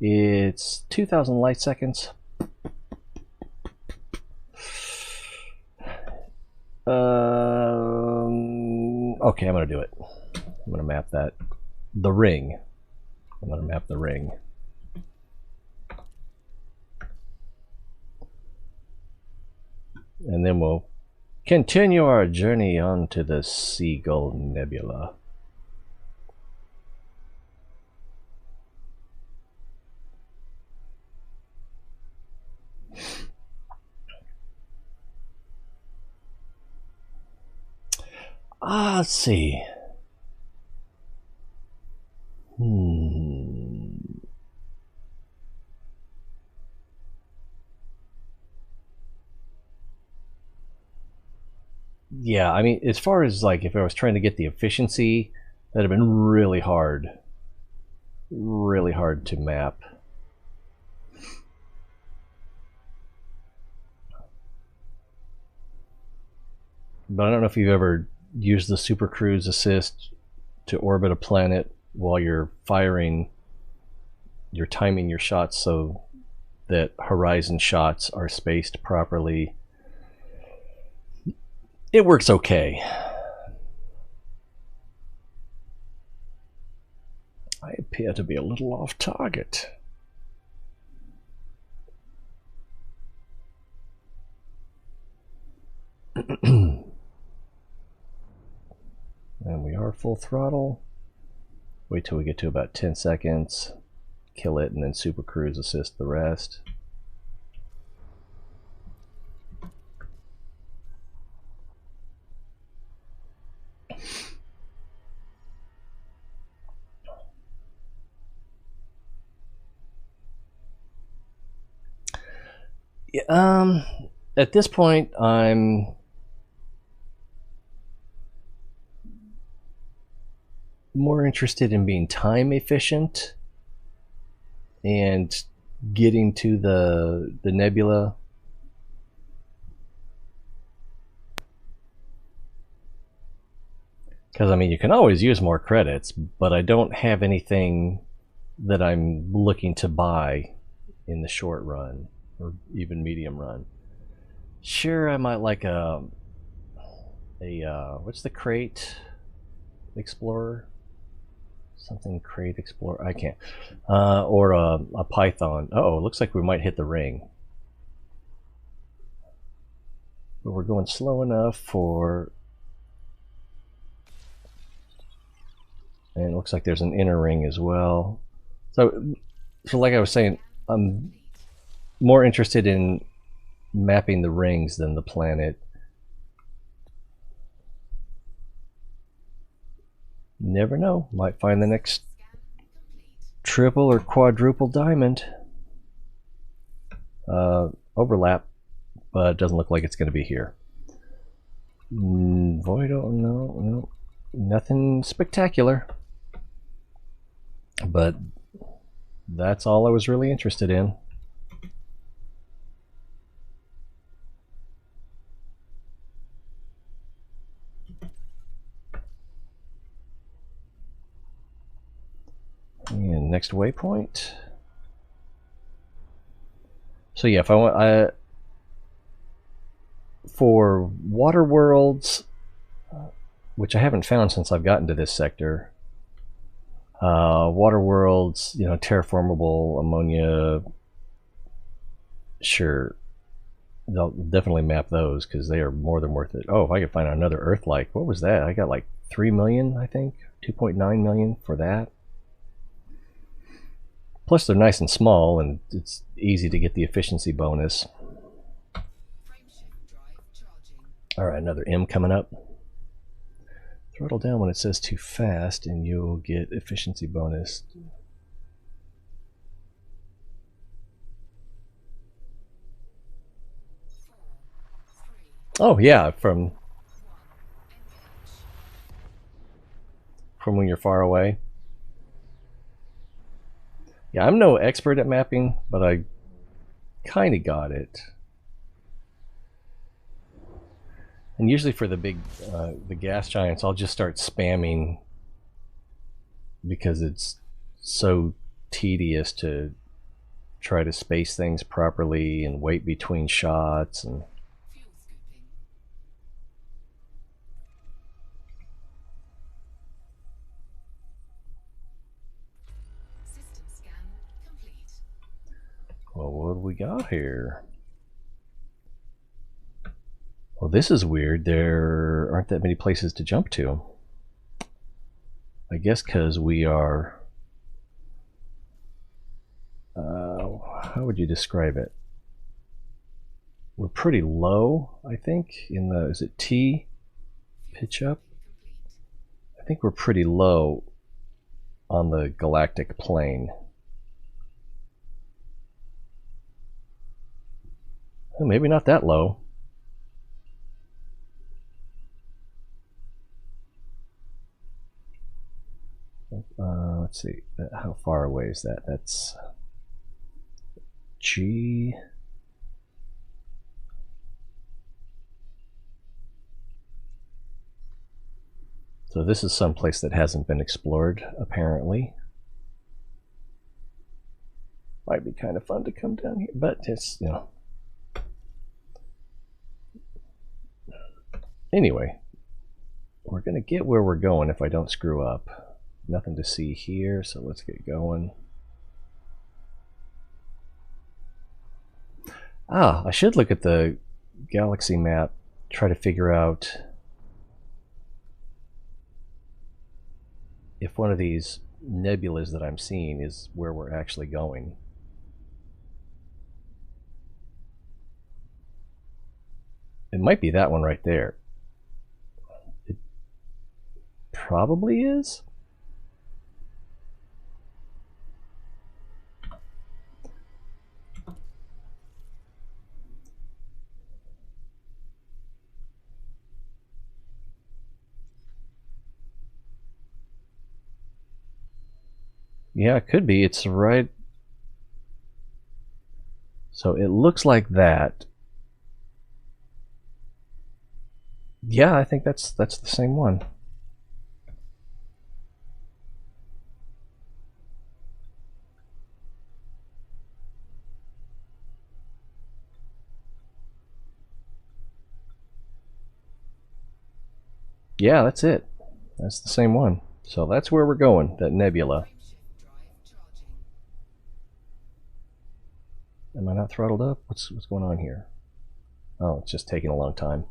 It's 2,000 light seconds. Okay, I'm gonna do it. I'm gonna map that. The ring. I'm gonna map the ring. And then we'll continue our journey on to the Seagull Nebula. Let's see. Yeah, I mean, as far as like if I was trying to get the efficiency, that'd have been really hard to map. But I don't know if you've ever used the Super Cruise Assist to orbit a planet while you're firing, you're timing your shots so that horizon shots are spaced properly. It works okay. I appear to be a little off target. And we are full throttle. Wait till we get to about 10 seconds. Kill it and then Super Cruise assist the rest. At this point, I'm more interested in being time efficient and getting to the nebula. Because, I mean, you can always use more credits, but I don't have anything that I'm looking to buy in the short run or even medium run. Sure, I might like a what's the crate explorer? Something crate explorer. I can't. Or a python. Oh, it looks like we might hit the ring. But we're going slow enough for. And it looks like there's an inner ring as well. So like I was saying, I'm more interested in mapping the rings than the planet. Never know. Might find the next triple or quadruple diamond. Overlap, but it doesn't look like it's going to be here. Voido, no, nothing spectacular. But that's all I was really interested in. And next waypoint. So yeah, if I want, for water worlds, which I haven't found since I've gotten to this sector, water worlds, you know, terraformable ammonia, sure, they'll definitely map those because they are more than worth it. Oh, if I could find another Earth-like, what was that? I got like 3 million, I think, 2.9 million for that. Plus, they're nice and small, and it's easy to get the efficiency bonus. All right, another M coming up. Throttle down when it says too fast, and you'll get efficiency bonus. Oh yeah, from when you're far away. Yeah, I'm no expert at mapping, but I kind of got it. And usually for the big, the gas giants, I'll just start spamming because it's so tedious to try to space things properly and wait between shots and. System scan complete. Well, what do we got here? Well, this is weird. There aren't that many places to jump to. I guess because we are... how would you describe it? We're pretty low, I think, in the... Is it T? Pitch up? I think we're pretty low on the galactic plane. Well, maybe not that low. Let's see, how far away is that? That's G. So this is some place that hasn't been explored, apparently. Might be kind of fun to come down here, but it's, you know. Anyway, we're going to get where we're going if I don't screw up. Nothing to see here, so let's get going. I should look at the galaxy map, try to figure out if one of these nebulas that I'm seeing is where we're actually going. It might be that one right there. It probably is. Yeah, it could be. It's right. So it looks like that. Yeah, I think that's the same one. Yeah, that's it. That's the same one. So that's where we're going, that nebula. Am I not throttled up? What's going on here? Oh, it's just taking a long time.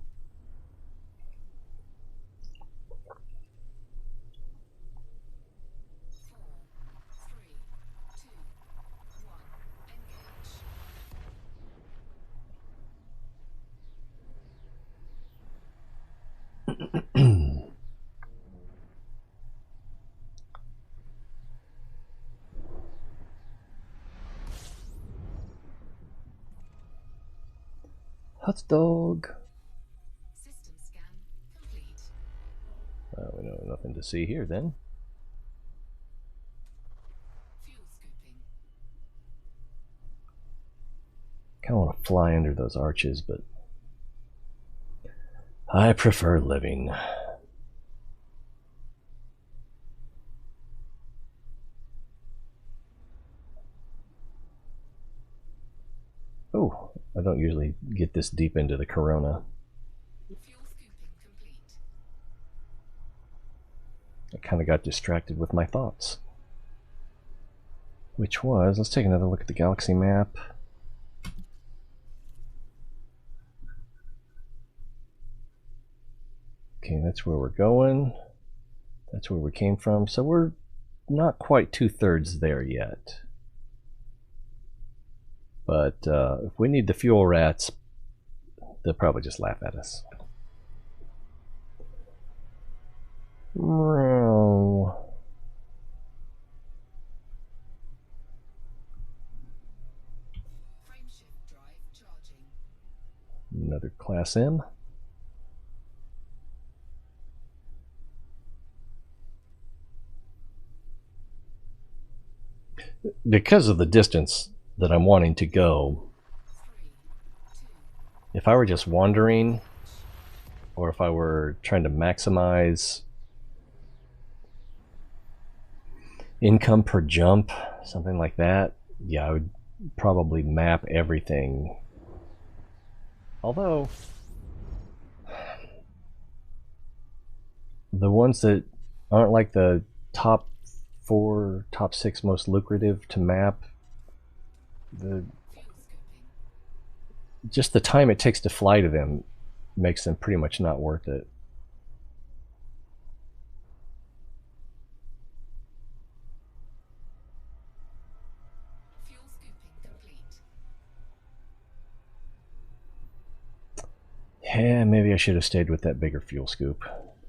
Hot dog. System scan complete. We know nothing to see here then. Fuel scooping. Kind of want to fly under those arches, but I prefer living. Oh, I don't usually get this deep into the corona. I kind of got distracted with my thoughts. Which was, let's take another look at the galaxy map. Okay, that's where we're going. That's where we came from. So we're not quite 2/3 there yet. But if we need the fuel rats, they'll probably just laugh at us. Frameshift drive charging. Another Class M. Because of the distance that I'm wanting to go, 3, 2, if I were just wandering, or if I were trying to maximize income per jump, something like that, yeah, I would probably map everything. Although, the ones that aren't like the top 4, top 6 most lucrative to map, fuel scooping. just the time it takes to fly to them makes them pretty much not worth it. Fuel scooping complete. Yeah, maybe I should have stayed with that bigger fuel scoop.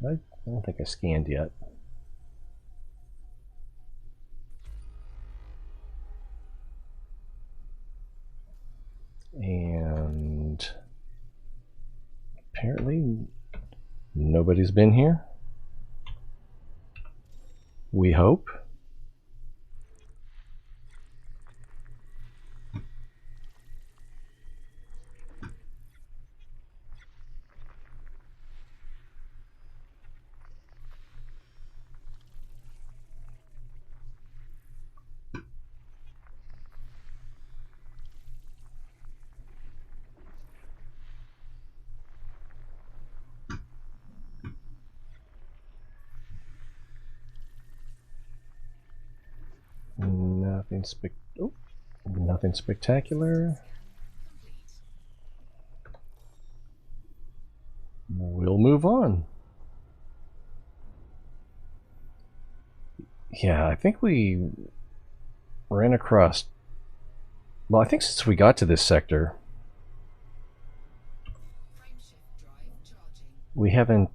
I don't think I scanned yet. And apparently nobody's been here. We hope. Nothing spectacular. Complete. We'll move on. Yeah, I think we ran across. Well, I think since we got to this sector, Frameshift drive charging. we haven't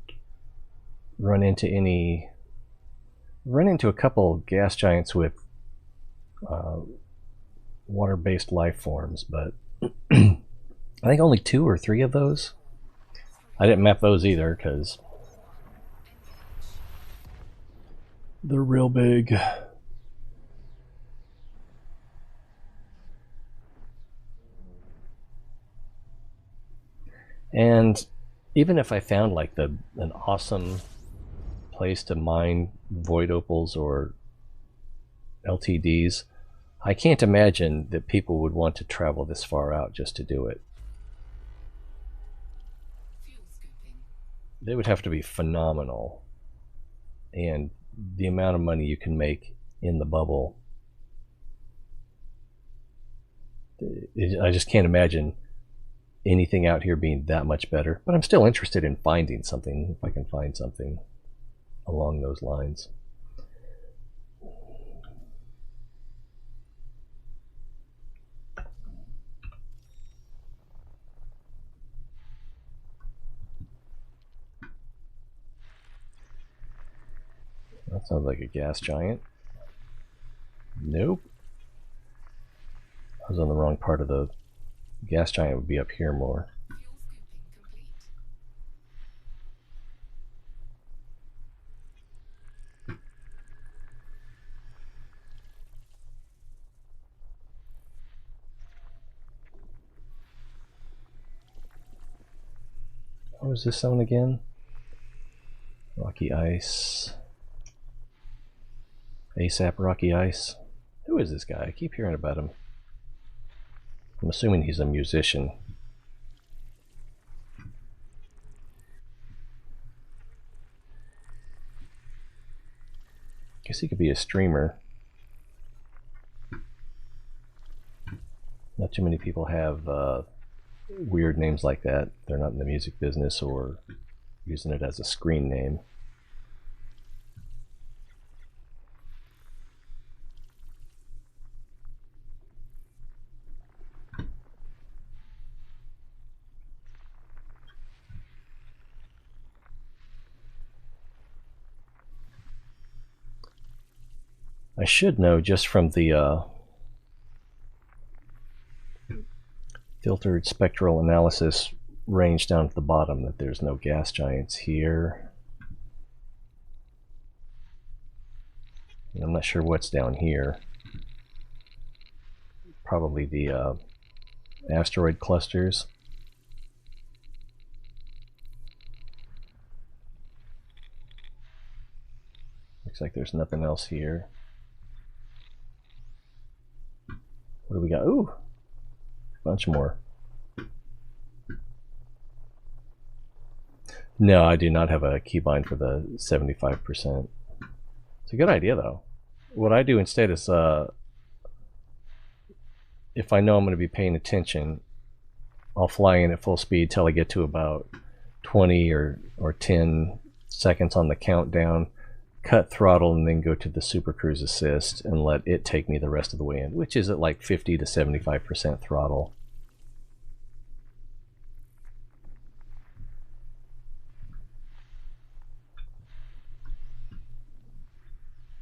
run into any. Run into a couple gas giants with water-based life forms, but I think only 2 or 3 of those. I didn't map those either because they're real big. And even if I found like an awesome place to mine void opals or LTDs, I can't imagine that people would want to travel this far out just to do it. Fuel scooping. They would have to be phenomenal. And the amount of money you can make in the bubble, I just can't imagine anything out here being that much better. But I'm still interested in finding something, if I can find something along those lines. That sounds like a gas giant. Nope. I was on the wrong part of the gas giant. Would be up here more. Fuel scooping complete. What was this zone again? Rocky ice. ASAP Rocky Ice. Who is this guy? I keep hearing about him. I'm assuming he's a musician. Guess he could be a streamer. Not too many people have weird names like that. They're not in the music business or using it as a screen name. I should know just from the filtered spectral analysis range down at the bottom that there's no gas giants here. And I'm not sure what's down here. Probably the asteroid clusters. Looks like there's nothing else here. What do we got? Ooh, a bunch more. No, I do not have a keybind for the 75%. It's a good idea, though. What I do instead is, if I know I'm going to be paying attention, I'll fly in at full speed till I get to about 20 or 10 seconds on the countdown, cut throttle, and then go to the Super Cruise Assist and let it take me the rest of the way in, which is at like 50 to 75% throttle.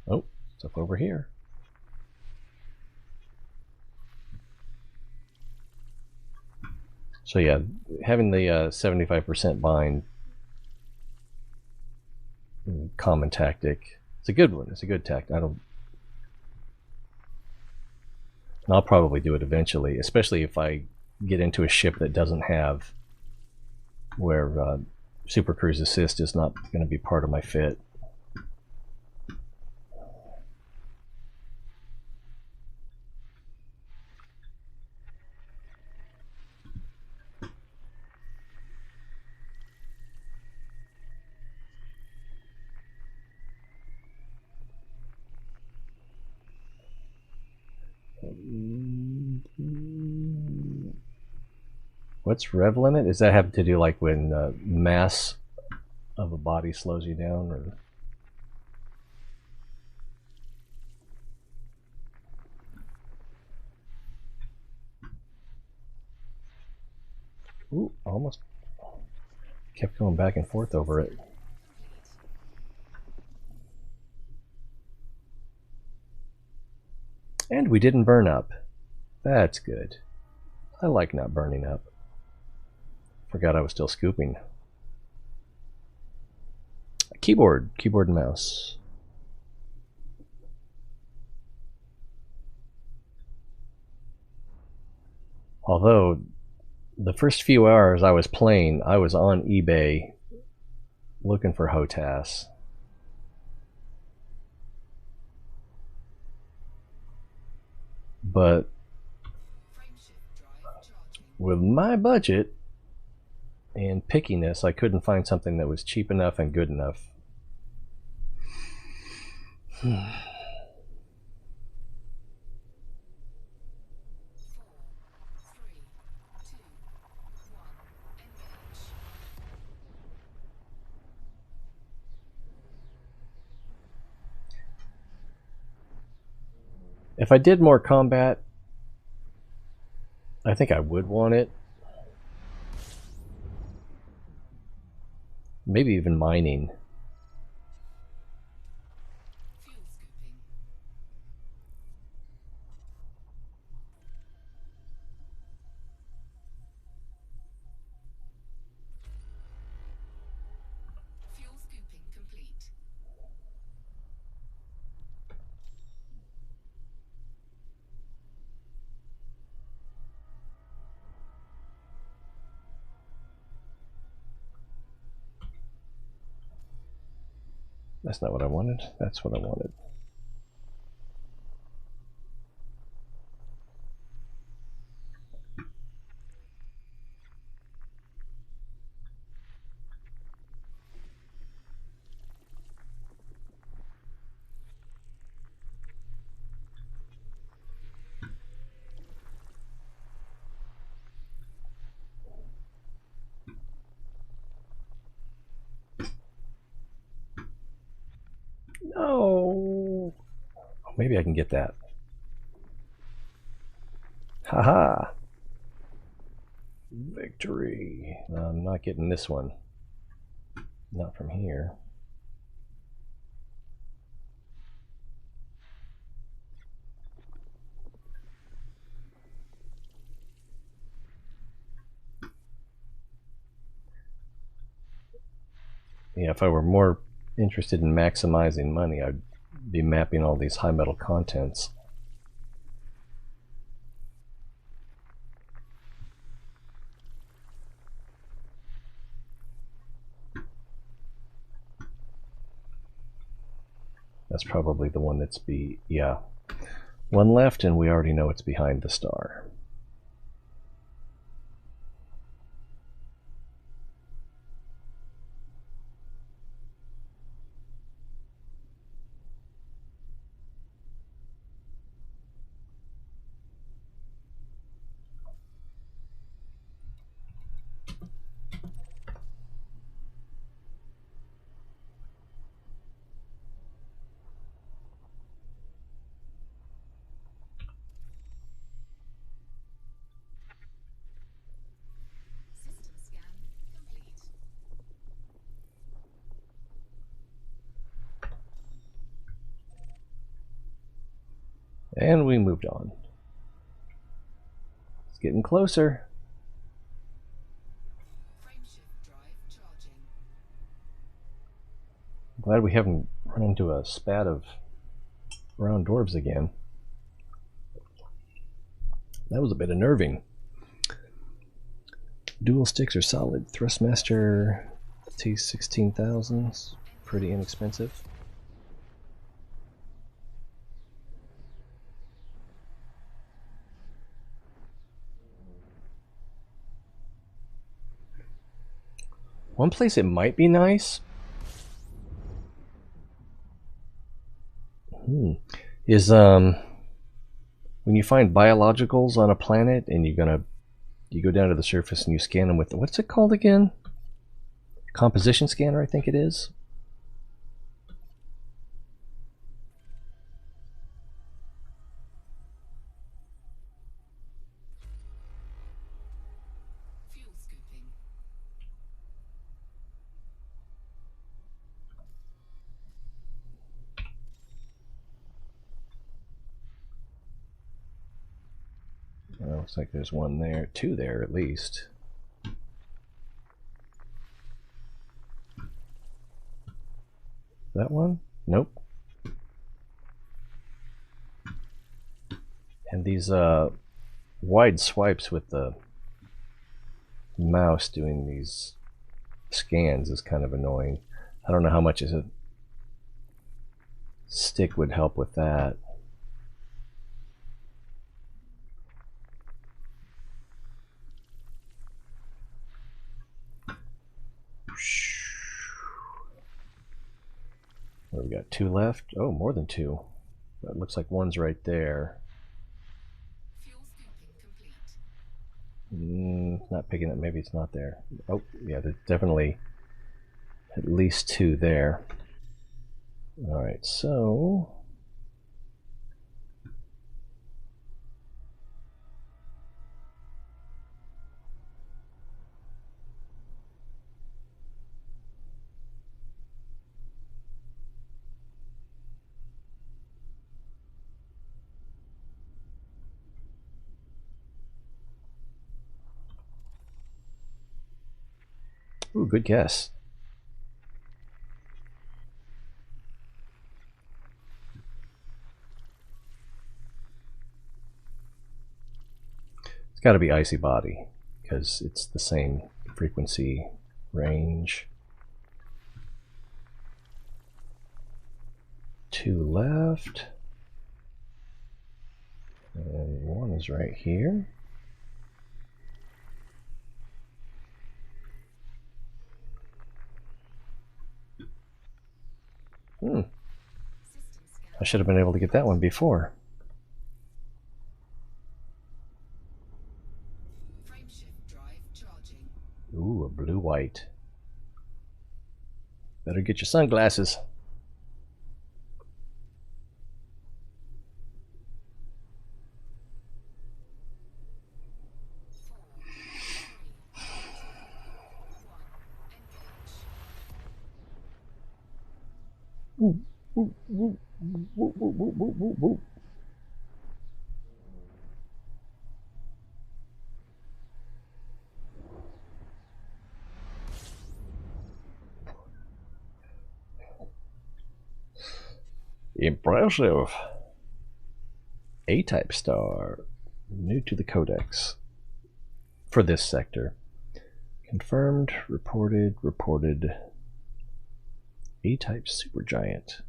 Oh, stuff over here. So yeah, having the 75% bind, common tactic, it's a good one. It's a good tactic. I'll probably do it eventually, especially if I get into a ship that doesn't have where Super Cruise Assist is not going to be part of my fit. What's rev limit? Does that have to do like when mass of a body slows you down, or? Ooh, almost kept going back and forth over it. And we didn't burn up. That's good. I like not burning up. Forgot I was still scooping. Keyboard and mouse. Although the first few hours I was playing, I was on eBay looking for HOTAS. But with my budget and pickiness, I couldn't find something that was cheap enough and good enough. If I did more combat, I think I would want it. Maybe even mining. Fuel scooping. Fuel scooping complete. That's not what I wanted. That's what I wanted. No! Maybe I can get that. Haha! Victory! I'm not getting this one. Not from here. Yeah, if I were more interested in maximizing money, I'd be mapping all these high metal contents. That's probably the one that's yeah. One left, and we already know it's behind the star. System scan complete. And we moved on. It's getting closer. Frameshift drive charging. I'm glad we haven't run into a spat of round dwarves again. That was a bit unnerving. Dual sticks are solid. Thrustmaster T16,000s, pretty inexpensive. One place it might be nice is when you find biologicals on a planet and you go down to the surface and you scan them with what's it called again? Composition scanner, I think it is. Fuel scooping. Well, looks like there's one there, two there at least. That one? Nope. And these wide swipes with the mouse doing these scans is kind of annoying. I don't know how much a stick would help with that. Well, we got two left. Oh, more than two. That looks like one's right there. Fuel scooping complete. Not picking up. Maybe it's not there. Oh, yeah, there's definitely at least two there. All right, so ooh, good guess. It's got to be Icy Body because it's the same frequency range. Two left. And one is right here. System scan. I should have been able to get that one before. Frameshift drive charging. Ooh, a blue-white. Better get your sunglasses. Impressive. A-type star. New to the codex. For this sector. Confirmed, reported. A-type supergiant.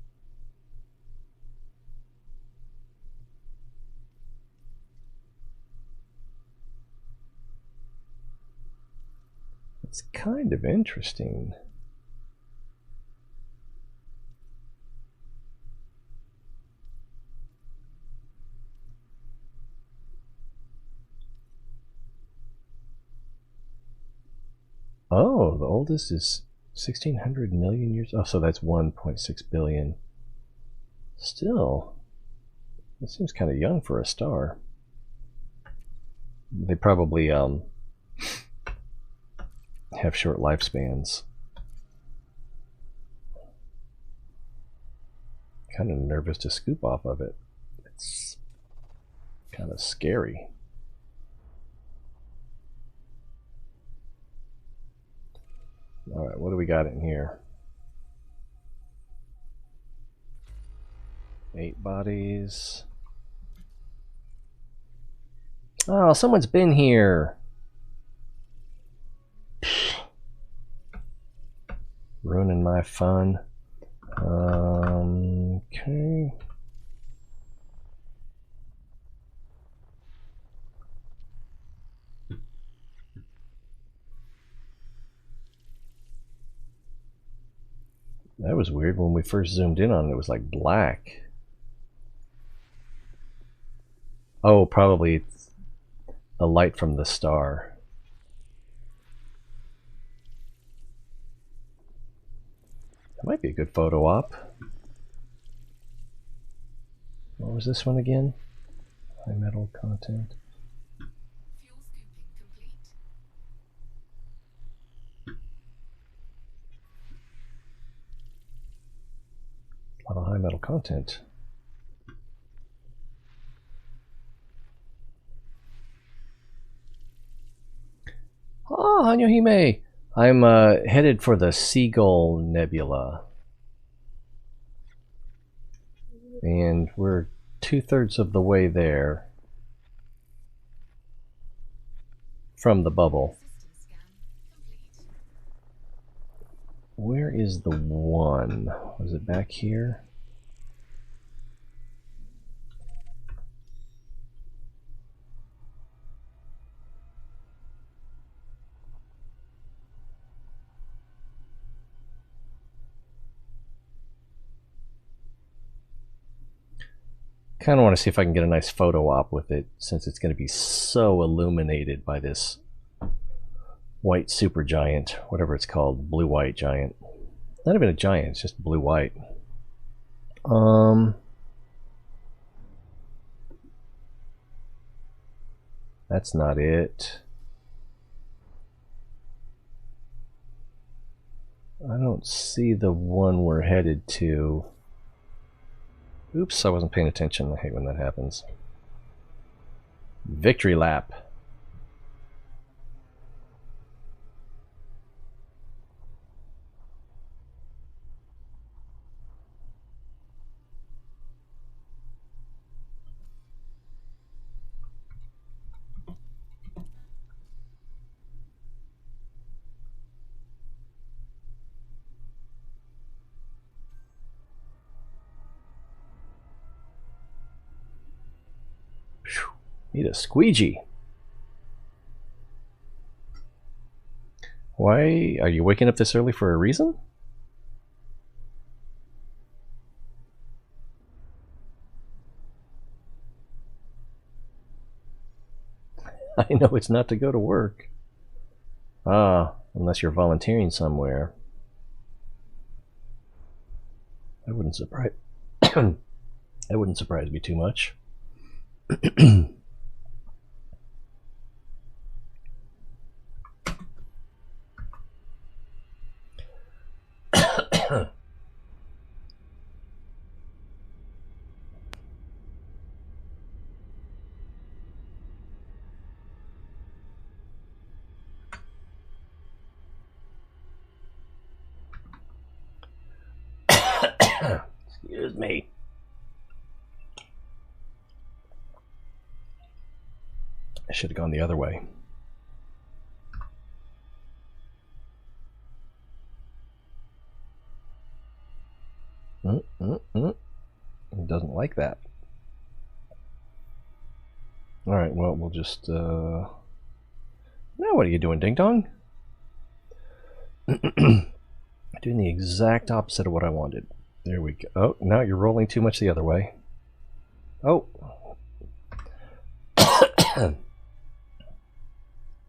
It's kind of interesting. Oh, the oldest is 1600 million years. Oh, so that's 1.6 billion. Still, that seems kind of young for a star. They probably have short lifespans. Kind of nervous to scoop off of it. It's kind of scary. All right, what do we got in here? 8 bodies. Oh, someone's been here. Ruining my fun. Okay. That was weird. When we first zoomed in on it, it was like black. Oh, probably the light from the star. That might be a good photo op. What was this one again? High metal content. Fuel scooping complete. A lot of high metal content. Oh, Hanyohime! I'm headed for the Seagull Nebula. And we're 2/3 of the way there from the bubble. System scan complete. Where is the one? Was it back here? Kind of want to see if I can get a nice photo op with it, since it's going to be so illuminated by this white supergiant, whatever it's called, blue-white giant. Not even a giant, it's just blue-white. That's not it. I don't see the one we're headed to. Oops, I wasn't paying attention. I hate when that happens. Victory lap. Need a squeegee. Why are you waking up this early for a reason? I know it's not to go to work. Ah, unless you're volunteering somewhere. That wouldn't surprise that wouldn't surprise me too much. Excuse me. I should have gone the other way. It doesn't like that. Alright, well, we'll just... Now what are you doing, Ding Dong? Doing the exact opposite of what I wanted. There we go. Oh, now you're rolling too much the other way. Oh.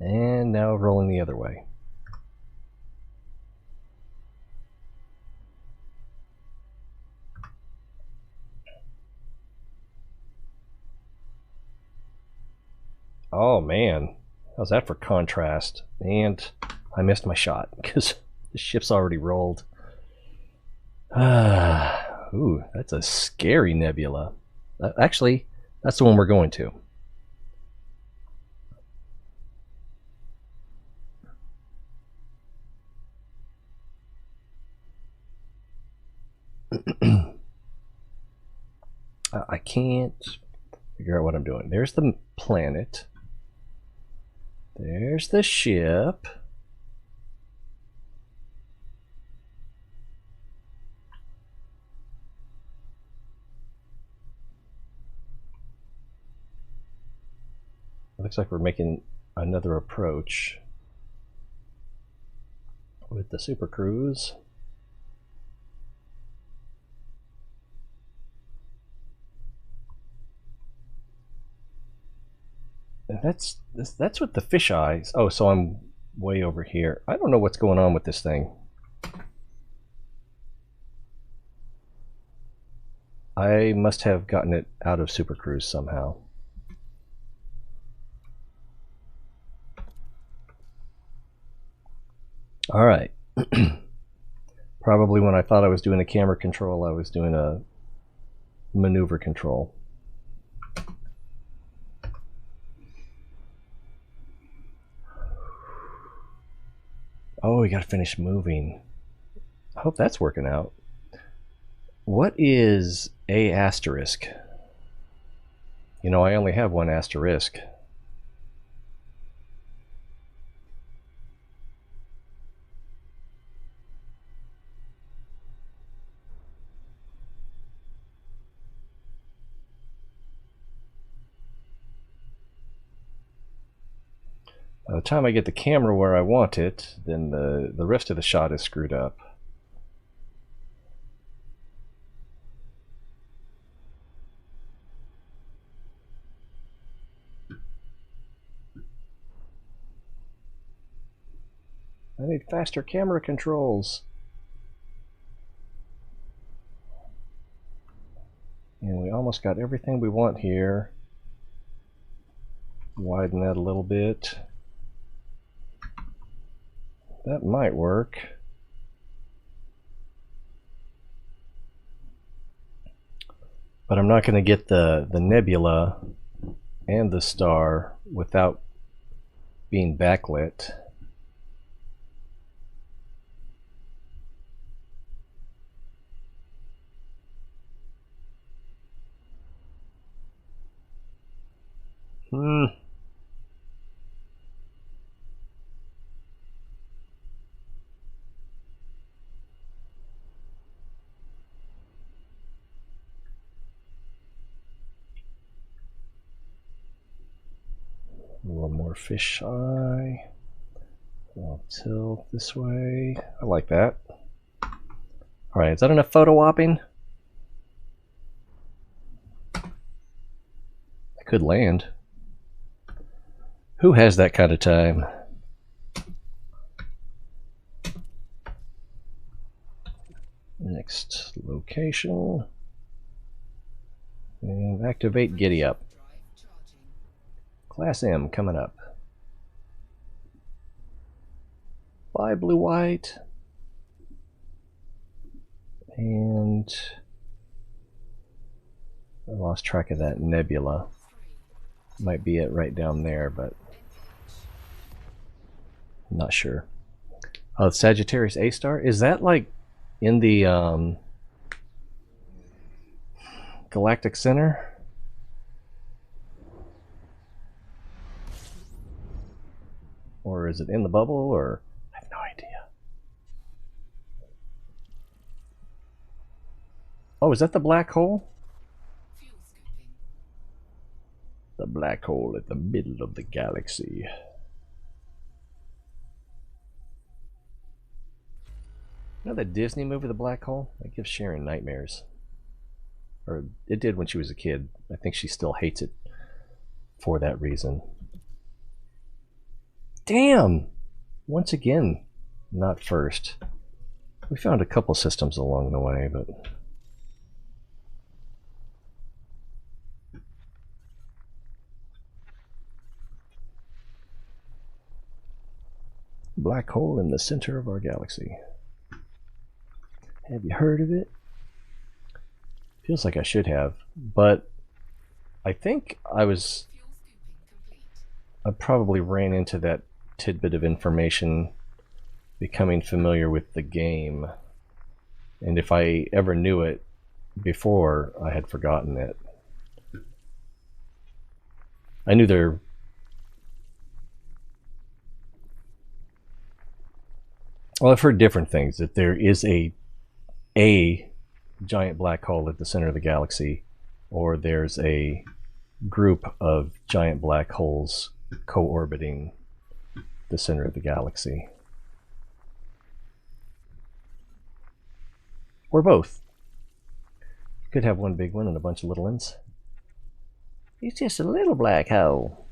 And now rolling the other way. Oh man, how's that for contrast? And I missed my shot because the ship's already rolled. Ooh, that's a scary nebula. Actually, that's the one we're going to. I can't figure out what I'm doing. There's the planet. There's the ship. It looks like we're making another approach with the Super Cruise. That's with the fisheye. Oh, so I'm way over here. I don't know what's going on with this thing. I must have gotten it out of Super Cruise somehow. All right. Probably when I thought I was doing a camera control, I was doing a maneuver control. Oh, we gotta finish moving. I hope that's working out. What is a asterisk? You know, I only have one asterisk. By the time I get the camera where I want it, then the rest of the shot is screwed up. I need faster camera controls. And we almost got everything we want here. Widen that a little bit. That might work. But I'm not going to get the nebula and the star without being backlit. A little more fisheye. I'll tilt this way. I like that. Alright, is that enough photo opping? I could land. Who has that kind of time? Next location. And activate Giddy Up. Class M coming up. Bye, Blue White. And I lost track of that nebula. Might be it right down there, but I'm not sure. Oh, Sagittarius A star? Is that like in the galactic center. Or is it in the bubble, or I have no idea. Oh, is that the black hole? Fuel scooping. The black hole at the middle of the galaxy. You know that Disney movie, The Black Hole? That gives Sharon nightmares. Or it did when she was a kid. I think she still hates it for that reason. Damn! Once again, not first. We found a couple systems along the way, but... Black hole in the center of our galaxy. Have you heard of it? Feels like I should have, but I think Fuel scooping complete. I probably ran into that tidbit of information becoming familiar with the game. And if I ever knew it before, I had forgotten it. I knew there... Well, I've heard different things, that there is a giant black hole at the center of the galaxy, or there's a group of giant black holes co-orbiting the center of the galaxy. Or both. You could have one big one and a bunch of little ones. It's just a little black hole.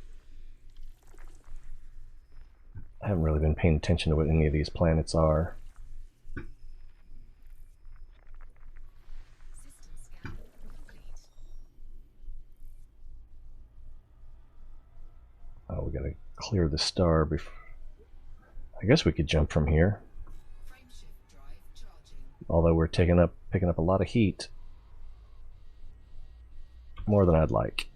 I haven't really been paying attention to what any of these planets are. System scan complete. Oh, we gotta clear the star before... I guess we could jump from here. Frameshift drive charging. Although we're picking up a lot of heat. More than I'd like.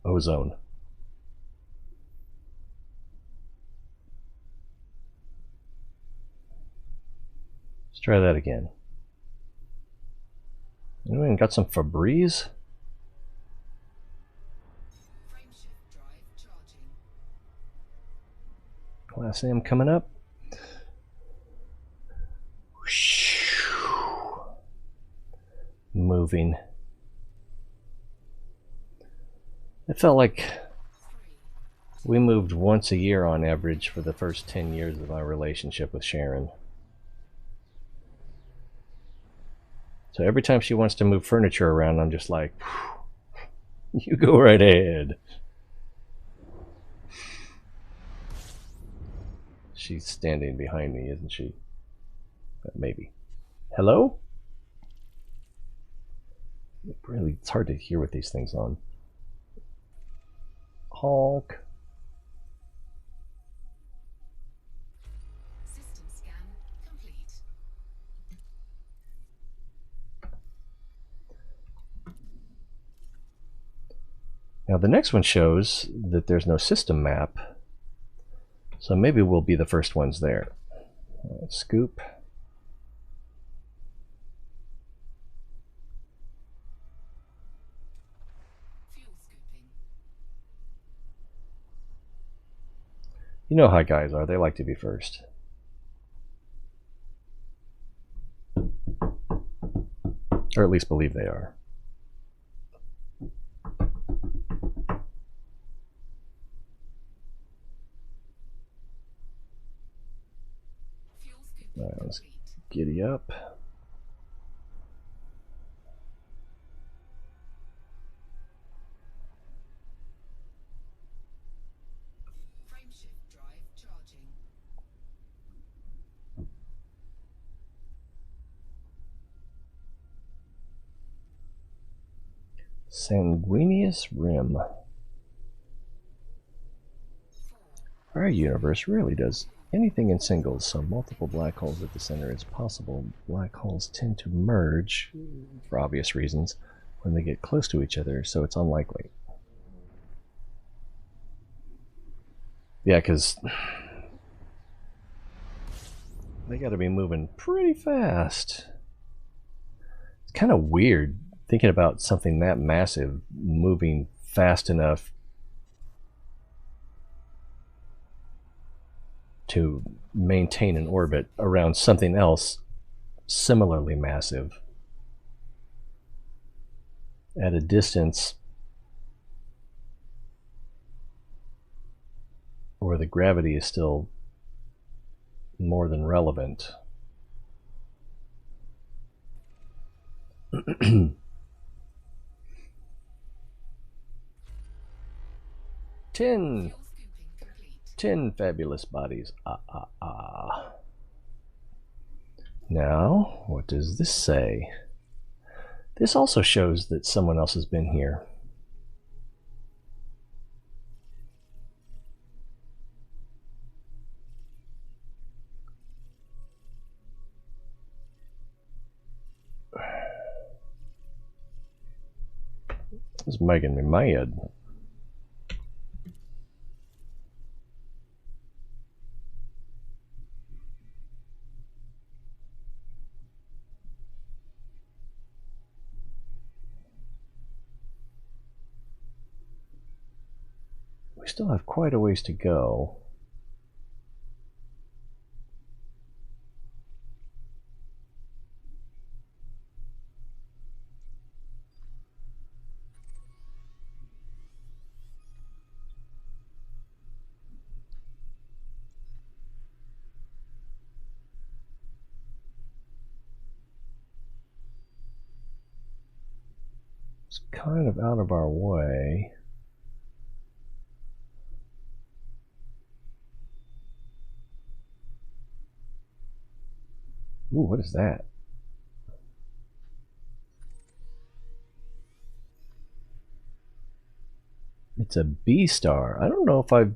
Ozone. Let's try that again. Anyone got some Febreze? Frameshift drive charging. Class M coming up. Moving. It felt like we moved once a year on average for the first 10 years of our relationship with Sharon. So every time she wants to move furniture around, I'm just like, you go right ahead. She's standing behind me, isn't she? Maybe. Hello? Really, it's hard to hear with these things on. Honk. System scan complete. Now the next one shows that there's no system map, so maybe we'll be the first ones there. Scoop. Fuel scooping. You know how guys are, they like to be first. Or at least believe they are. Fuel scooping All right, let's complete. giddy up. Frameshift drive charging. Sanguineous rim. Our universe rarely does anything in singles, so multiple black holes at the center is possible. Black holes tend to merge, for obvious reasons, when they get close to each other, so it's unlikely. Yeah, because They got to be moving pretty fast. It's kind of weird thinking about something that massive moving fast enough to maintain an orbit around something else similarly massive at a distance where the gravity is still more than relevant. Ten Fuel scooping complete. 10 fabulous bodies. Now, what does this say? This also shows that someone else has been here. This is making me mad. We still have quite a ways to go. It's kind of out of our way. Ooh, what is that? It's a B star. I don't know if I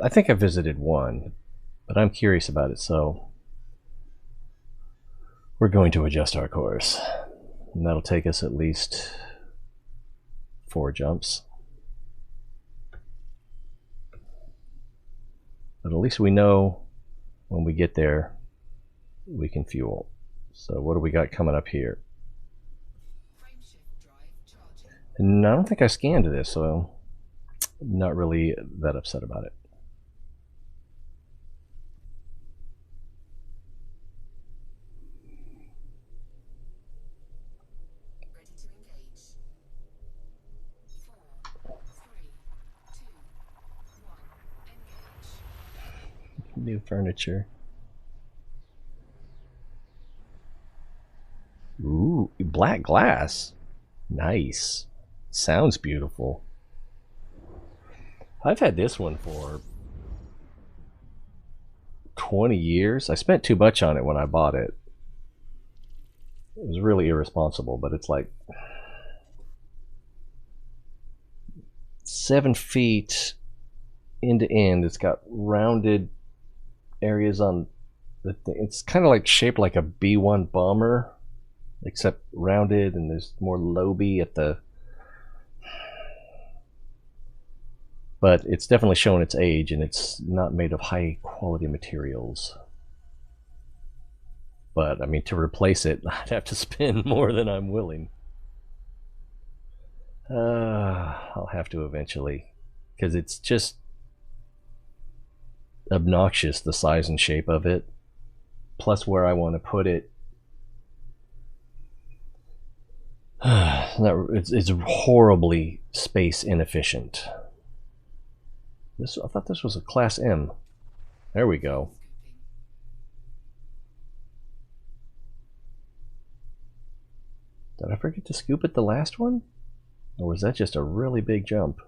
think I visited one, but I'm curious about it, so we're going to adjust our course. And that'll take us at least 4 jumps. But at least we know when we get there, we can fuel. So what do we got coming up here? Frameshift drive charging. And I don't think I scanned this, so I'm not really that upset about it. Ready to engage. 4, 3, 2, 1. Engage. New furniture. Ooh, black glass. Nice. Sounds beautiful. I've had this one for 20 years. I spent too much on it when I bought it. It was really irresponsible, but it's like 7 feet end to end. It's got rounded areas on the thing. It's kind of like shaped like a B-1 bomber, except rounded, and there's more loby at the... But it's definitely shown its age, and it's not made of high quality materials. But I mean, to replace it, I'd have to spend more than I'm willing. I'll have to eventually, because it's just obnoxious, the size and shape of it, plus where I want to put it. It's horribly space inefficient. I thought this was a Class M. There we go. Did I forget to scoop it the last one? Or was that just a really big jump?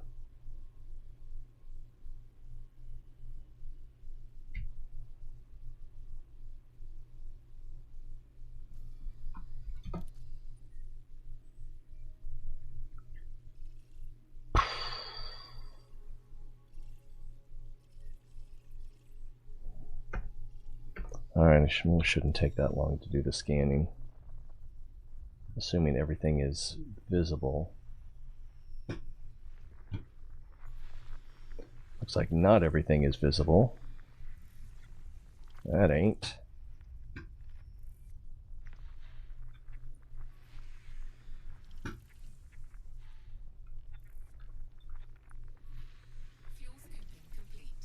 Alright, it shouldn't take that long to do the scanning. Assuming everything is visible. Looks like not everything is visible. That ain't. Fuel scooping complete.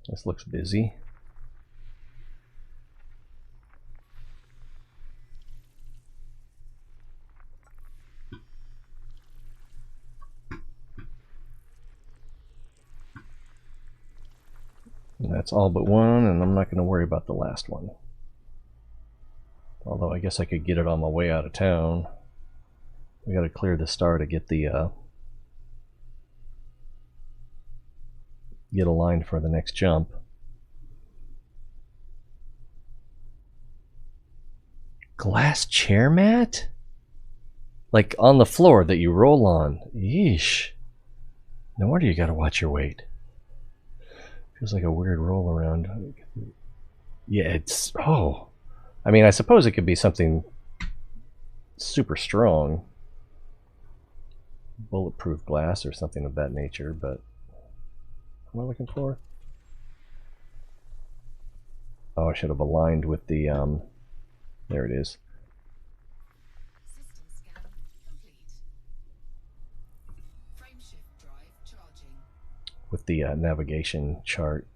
This looks busy. And that's all but one, and I'm not going to worry about the last one. Although I guess I could get it on my way out of town. We got to clear the star to get the get aligned for the next jump. Glass chair mat? Like on the floor that you roll on. Yeesh. No wonder you gotta watch your weight. Feels like a weird roll around. Yeah, it's... Oh. I mean, I suppose it could be something super strong. Bulletproof glass or something of that nature, but... What am I looking for? Oh, I should have aligned with the... There it is. System scan complete. Frameshift drive charging. With the navigation chart.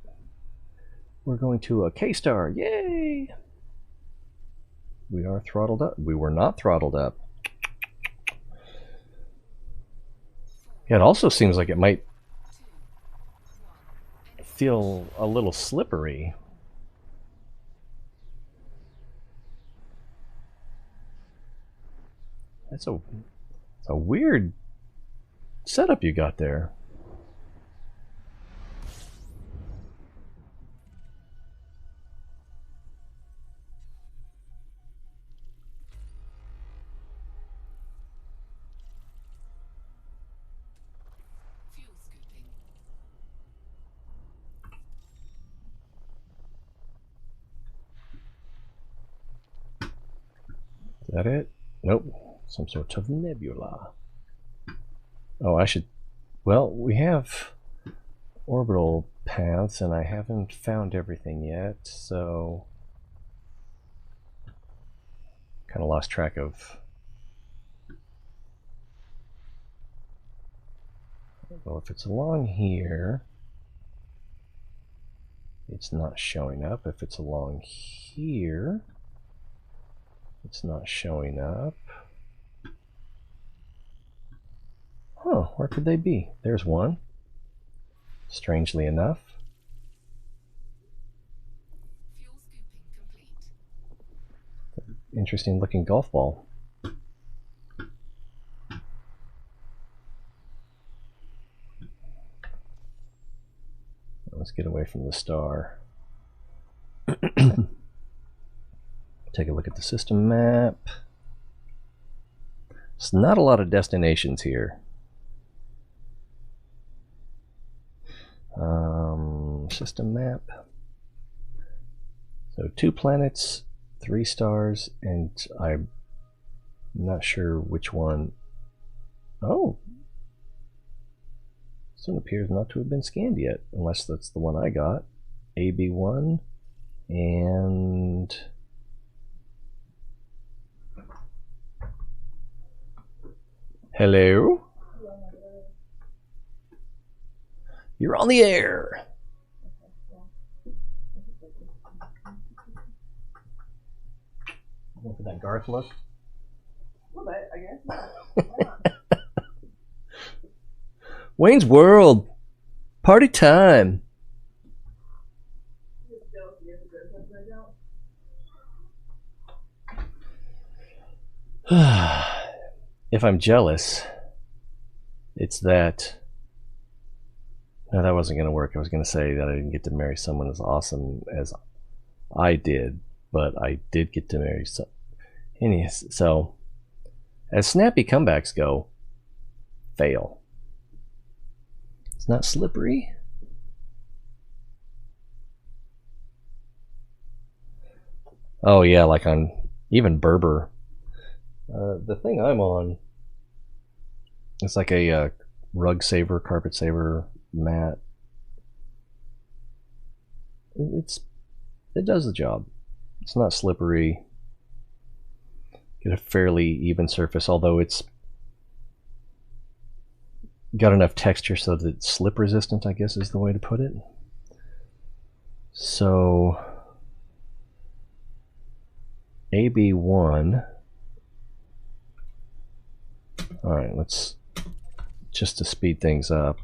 We're going to a K-star. Yay! We are throttled up. We were not throttled up. Yeah, it also seems like it might 2, 1. feel a little slippery. That's a weird setup you got there. Fuel scooping. Is that it? Nope. Some sort of nebula. Oh, I should... Well, we have orbital paths, and I haven't found everything yet, so... Kind of lost track of... Well, if it's along here... It's not showing up. If it's along here... It's not showing up. Huh, where could they be? There's one. Strangely enough. Fuel scooping complete. Interesting looking golf ball. Let's get away from the star. Take a look at the system map. It's not a lot of destinations here. System map. So 2 planets, 3 stars, and I'm not sure which one. Oh, this one appears not to have been scanned yet, unless that's the one I got. AB1 and hello. You're on the air. Going for that Garth look? A little bit, I guess. Wayne's World. Party time. If I'm jealous, it's that... No, that wasn't going to work. I was going to say that I didn't get to marry someone as awesome as I did, but I did get to marry some. So, as snappy comebacks go, fail. It's not slippery. Oh yeah, like on even Berber. The thing I'm on, it's like a rug saver, carpet saver mat. It does the job. It's not slippery. Get a fairly even surface, although it's got enough texture so that it's slip resistant, I guess is the way to put it. So AB1. Alright, let's just to speed things up.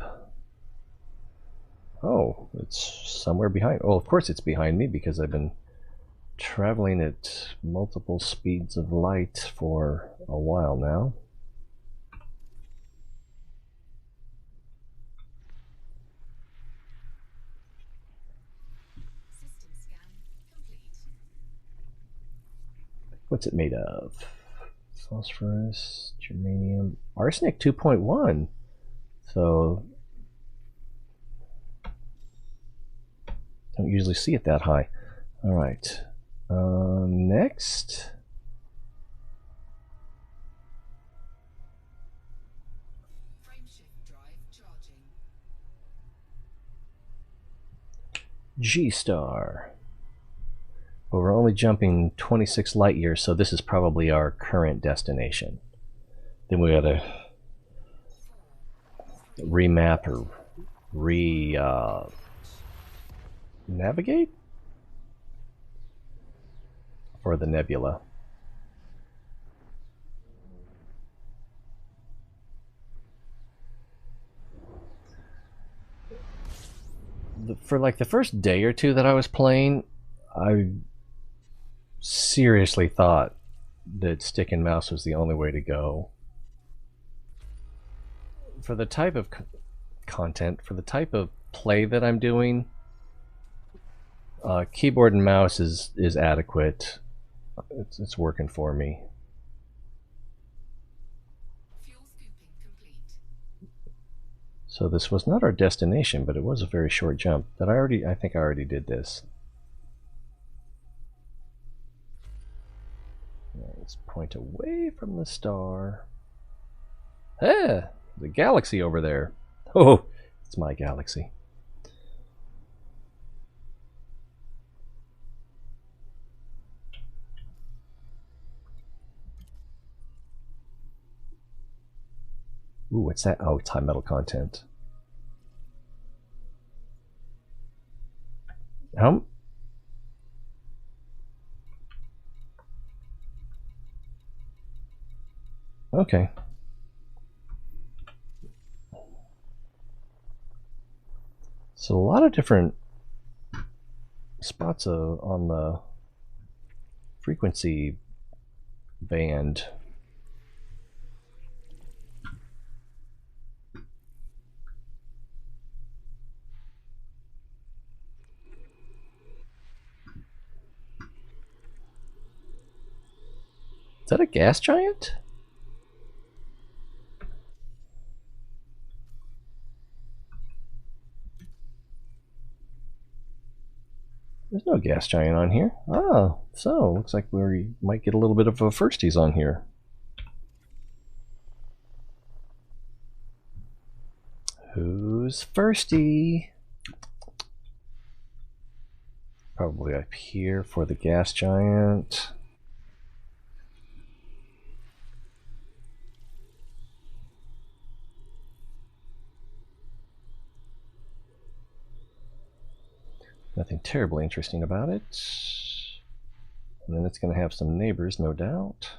Oh, it's somewhere behind. Oh, of course it's behind me because I've been traveling at multiple speeds of light for a while now. System scan complete. What's it made of? Phosphorus, germanium, arsenic 2.1. So don't usually see it that high. All right. Next. Frameshift drive charging. G-Star. But we're only jumping 26 light years, so this is probably our current destination. Then we gotta remap or navigate for the nebula. For like the first day or two that I was playing, I seriously thought that stick and mouse was the only way to go. For the type of content, for the type of play that I'm doing, keyboard and mouse is adequate. It's working for me. Fuel scooping complete. So this was not our destination, but it was a very short jump. I think I already did this. Let's point away from the star. Ah, the galaxy over there. Oh, it's my galaxy. Ooh, what's that? Oh, it's high metal content. Okay. So a lot of different spots on the frequency band. Is that a gas giant? There's no gas giant on here. Oh, so looks like we might get a little bit of a firsties on here. Who's firsty? Probably up here for the gas giant. Nothing terribly interesting about it. And then it's going to have some neighbors, no doubt.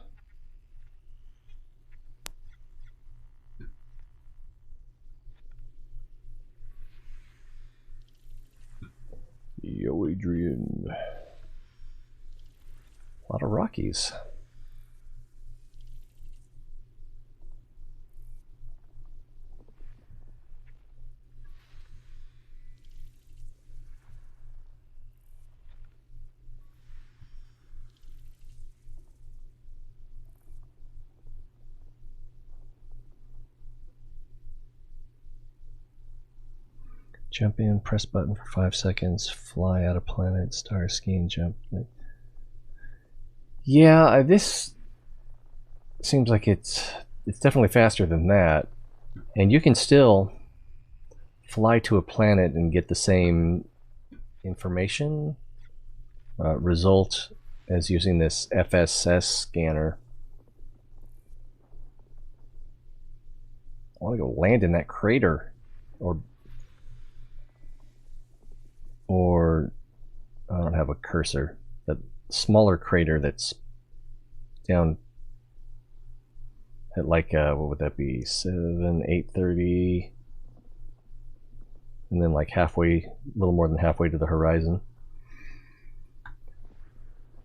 Yo, Adrian. A lot of Rockies. Jump in, press button for 5 seconds, fly out of planet, star, ski, and jump. Yeah, this seems like it's definitely faster than that, and you can still fly to a planet and get the same information result as using this FSS scanner. I want to go land in that crater, or I don't have a cursor. That smaller crater that's down at like what would that be, 8:30, and then like halfway, a little more than halfway to the horizon.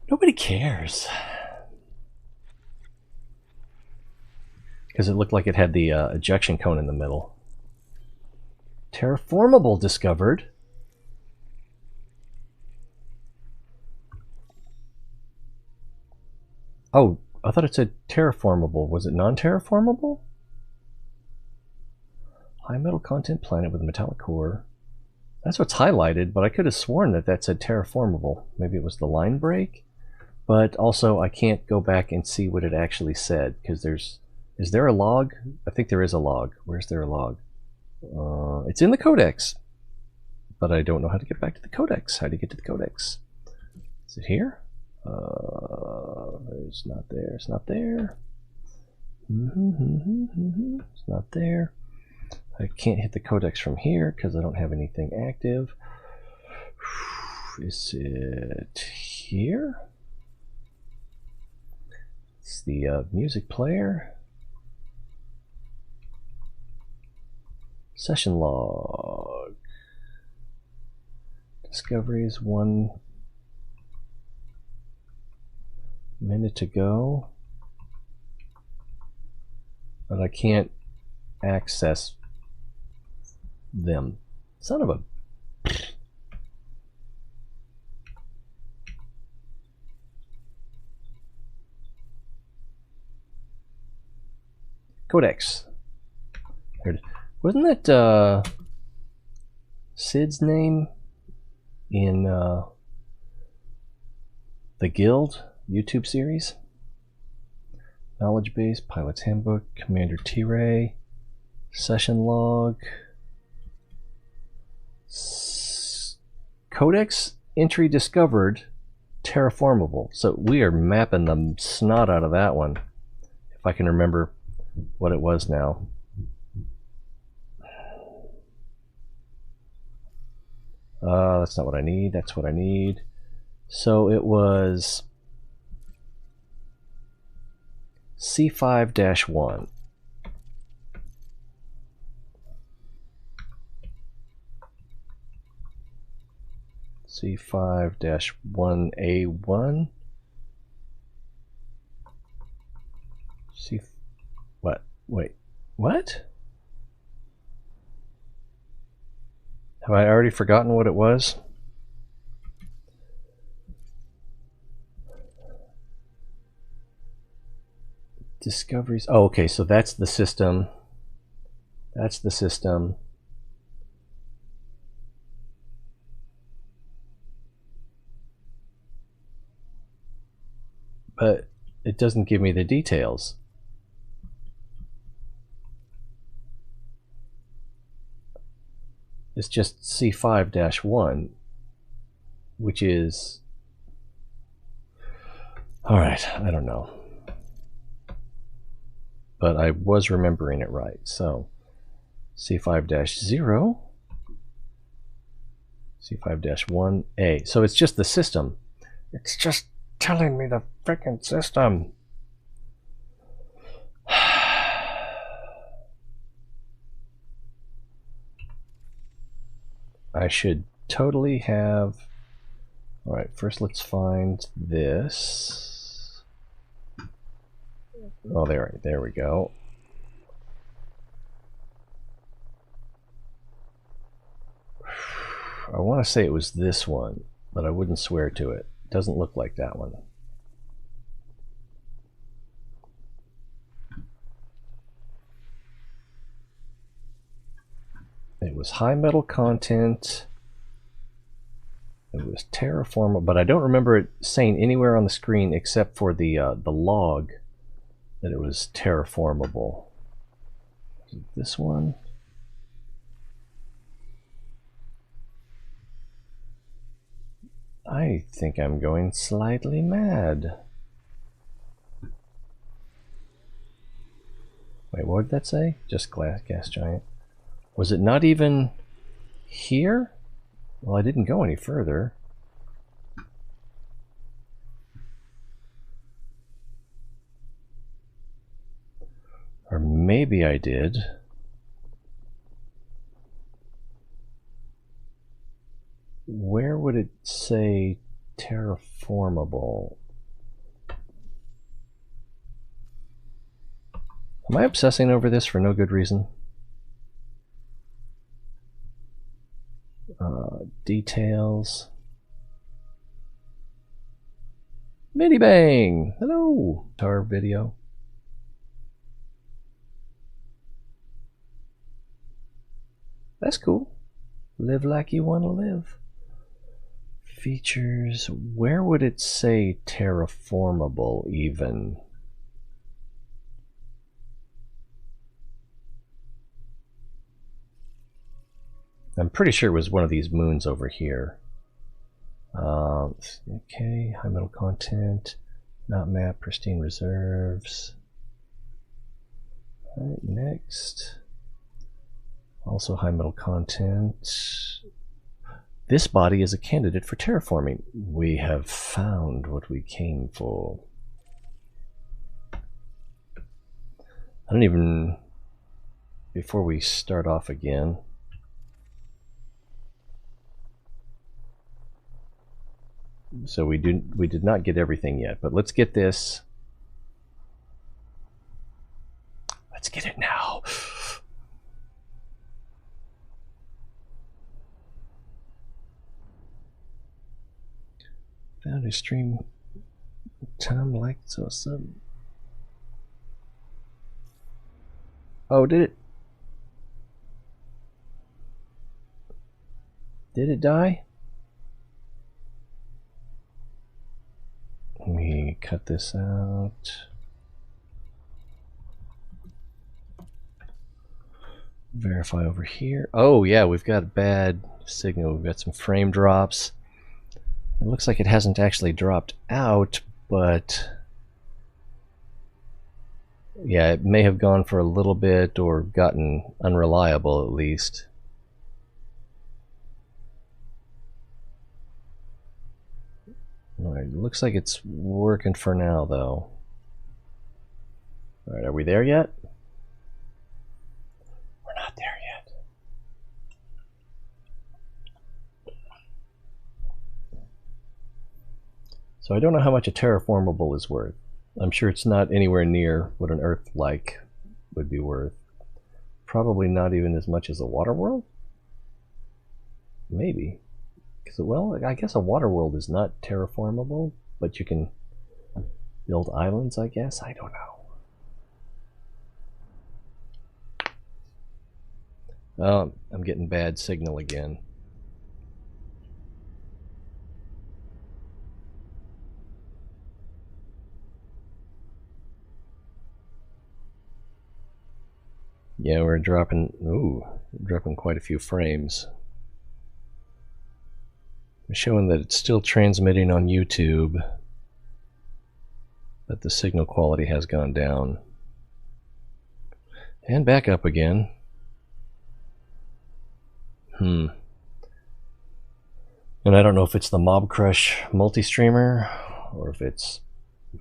Nobody cares because it looked like it had the ejection cone in the middle. Terraformable discovered. Oh, I thought it said terraformable. Was it non-terraformable? High metal content planet with a metallic core. That's what's highlighted, but I could have sworn that said terraformable. Maybe it was the line break? But also, I can't go back and see what it actually said, because is there a log? I think there is a log. Where's there a log? It's in the codex, but I don't know how to get back to the codex. How do you get to the codex? Is it here? It's not there. It's not there. It's not there. I can't hit the codex from here because I don't have anything active. Is it here? It's the music player. Session log. Discoveries 1 minute to go. But I can't access them. Son of a... Codex. Wasn't that Sid's name in the Guild YouTube series? Knowledge base, pilot's handbook, Commander T-Ray, session log, codex entry discovered, terraformable. So we are mapping the snot out of that one, if I can remember what it was now. That's not what I need. That's what I need. So it was C5-1. C5-1A1. C... What? Wait. What? Have I already forgotten what it was? Discoveries. Oh, okay, so that's the system. That's the system. But it doesn't give me the details. It's just C5-1, which is... Alright, I don't know. But I was remembering it right. So C5-0, C5-1A. So it's just the system. It's just telling me the frickin' system. I should totally have... Alright, first let's find this. Oh, there we go. I want to say it was this one, but I wouldn't swear to it. It doesn't look like that one. It was high metal content. It was terraformable, but I don't remember it saying anywhere on the screen except for the log that it was terraformable. Is it this one? I think I'm going slightly mad. Wait, what did that say? Just gas giant. Was it not even here? Well, I didn't go any further. Or maybe I did. Where would it say terraformable? Am I obsessing over this for no good reason? Details. Mini Bang! Hello! Our video. That's cool. Live like you want to live. Features. Where would it say terraformable even? I'm pretty sure it was one of these moons over here. Okay, high metal content, not map, pristine reserves. All right, next. Also high metal content. This body is a candidate for terraforming. We have found what we came for. I don't even... Before we start off again... So we did not get everything yet, but let's get this. Let's get it now. Found a stream time like so sudden. Oh, did it? Did it die? Let me cut this out. Verify over here. Oh yeah, we've got a bad signal. We've got some frame drops. It looks like it hasn't actually dropped out, but yeah, it may have gone for a little bit or gotten unreliable at least. Alright, looks like it's working for now though. Alright, are we there yet? We're not there yet. So I don't know how much a terraformable is worth. I'm sure it's not anywhere near what an Earth-like would be worth. Probably not even as much as a water world? Maybe. Because, well, I guess a water world is not terraformable, but you can build islands, I guess? I don't know. Oh, I'm getting bad signal again. Yeah, we're dropping quite a few frames. I'm showing that it's still transmitting on YouTube, but the signal quality has gone down. And back up again. And I don't know if it's the Mob Crush multi-streamer, or if it's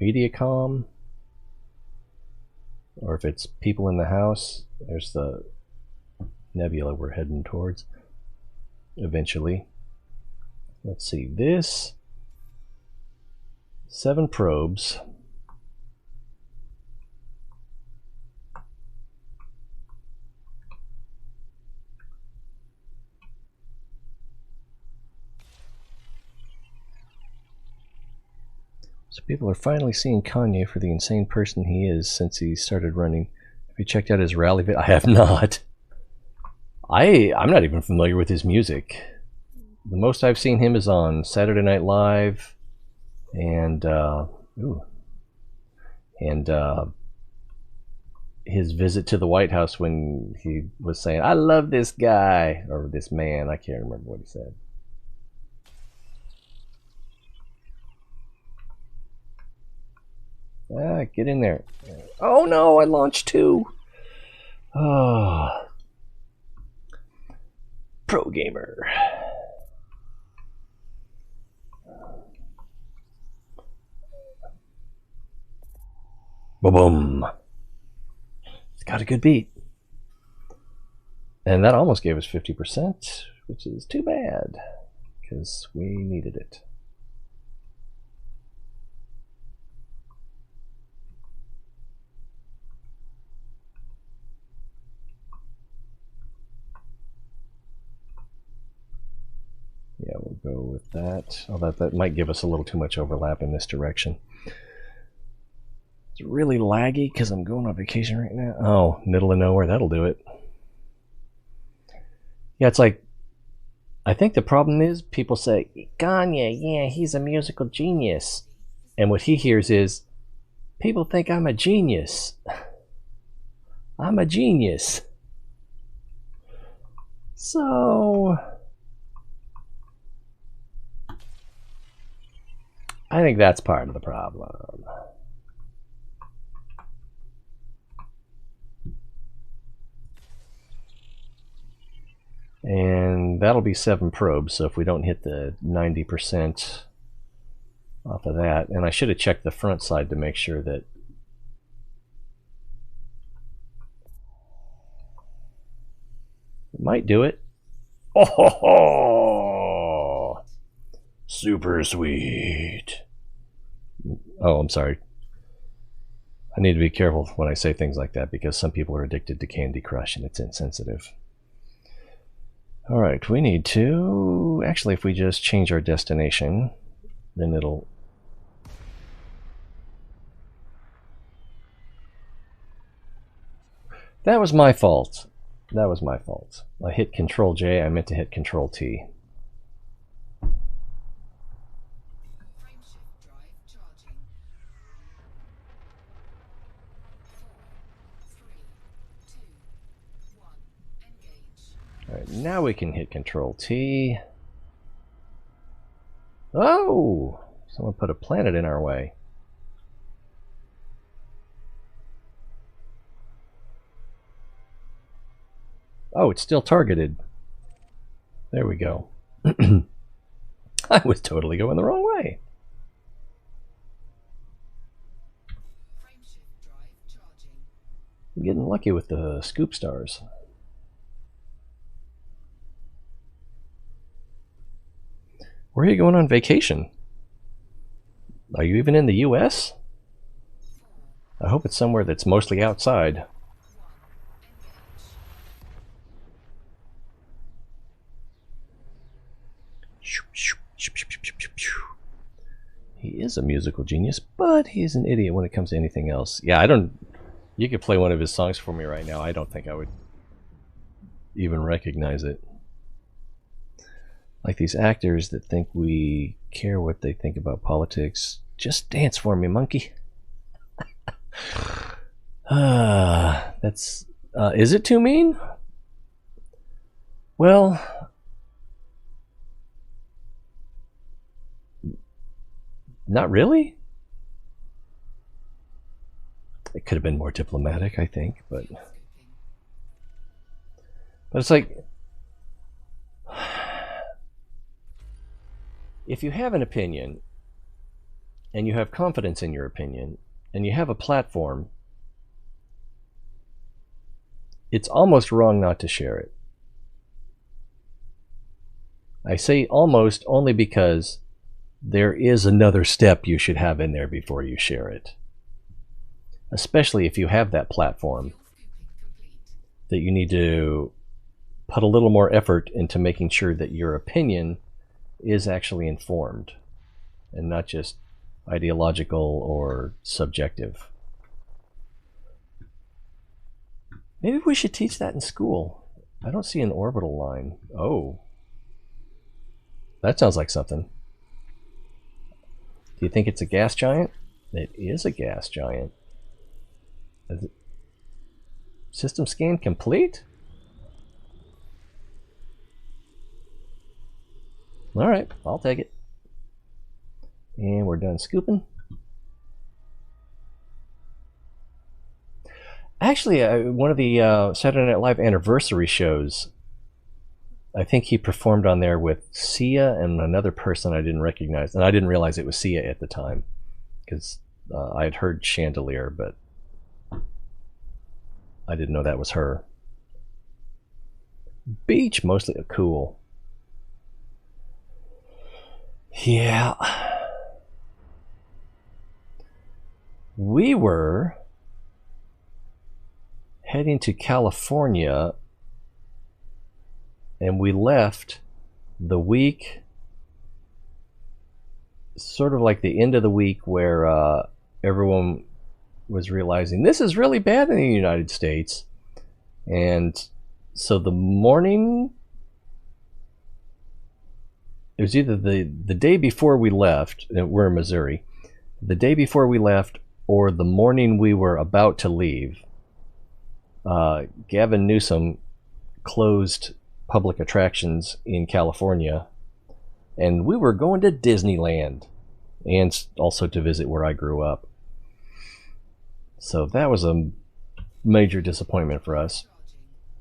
Mediacom, or if it's people in the house. There's the nebula we're heading towards eventually. Let's see, this 7 probes. So people are finally seeing Kanye for the insane person he is since he started running. Have you checked out his rally vid? I have not. I'm not even familiar with his music. the most I've seen him is on Saturday Night Live, and his visit to the White House when he was saying, "I love this guy," or this man. I can't remember what he said. Ah, get in there. Oh no, I launched 2. Oh. Pro gamer. Boom. It's got a good beat. And that almost gave us 50%, which is too bad, because we needed it. Yeah, we'll go with that. Although that might give us a little too much overlap in this direction. It's really laggy because I'm going on vacation right now. Oh, middle of nowhere, that'll do it. Yeah, it's like, I think the problem is people say, Kanye, yeah, he's a musical genius. And what he hears is, people think I'm a genius. I'm a genius. So, I think that's part of the problem. And that'll be 7 probes, so if we don't hit the 90% off of that, and I should have checked the front side to make sure that it might do it. Oh, super sweet. Oh, I'm sorry. I need to be careful when I say things like that because some people are addicted to Candy Crush and it's insensitive. All right, we need to... Actually, if we just change our destination, then it'll... That was my fault. That was my fault. I hit Control J, I meant to hit Control T. Frameshift drive charging. 4, 3, 2, 1. Engage. Alright, now we can hit Control T. Oh! Someone put a planet in our way. Oh, it's still targeted. There we go. I was totally going the wrong way. Frameshift drive charging. I'm getting lucky with the scoop stars. Where are you going on vacation? Are you even in the US? I hope it's somewhere that's mostly outside. He is a musical genius, but he's an idiot when it comes to anything else. Yeah, I don't... You could play one of his songs for me right now. I don't think I would even recognize it. Like these actors that think we care what they think about politics. Just dance for me, monkey. That's... is it too mean? Well... Not really. It could have been more diplomatic, I think, but it's like, if you have an opinion and you have confidence in your opinion and you have a platform, it's almost wrong not to share it. I say almost only because there is another step you should have in there before you share it. Especially if you have that platform, that you need to put a little more effort into making sure that your opinion is actually informed and not just ideological or subjective. Maybe we should teach that in school. I don't see an orbital line. Oh. that sounds like something. Do you think it's a gas giant? It is a gas giant. Is it... System scan complete? Alright, I'll take it. And we're done scooping. Actually, one of the Saturday Night Live anniversary shows, I think he performed on there with Sia and another person I didn't recognize. And I didn't realize it was Sia at the time, because I had heard Chandelier, but I didn't know that was her. Beach, mostly cool. Yeah. We were heading to California, and we left the week, sort of like the end of the week where everyone was realizing this is really bad in the United States. And so the morning, it was either the day before we left, we're in Missouri, the day before we left or the morning we were about to leave, Gavin Newsom closed public attractions in California, and we were going to Disneyland and also to visit where I grew up. So that was a major disappointment for us.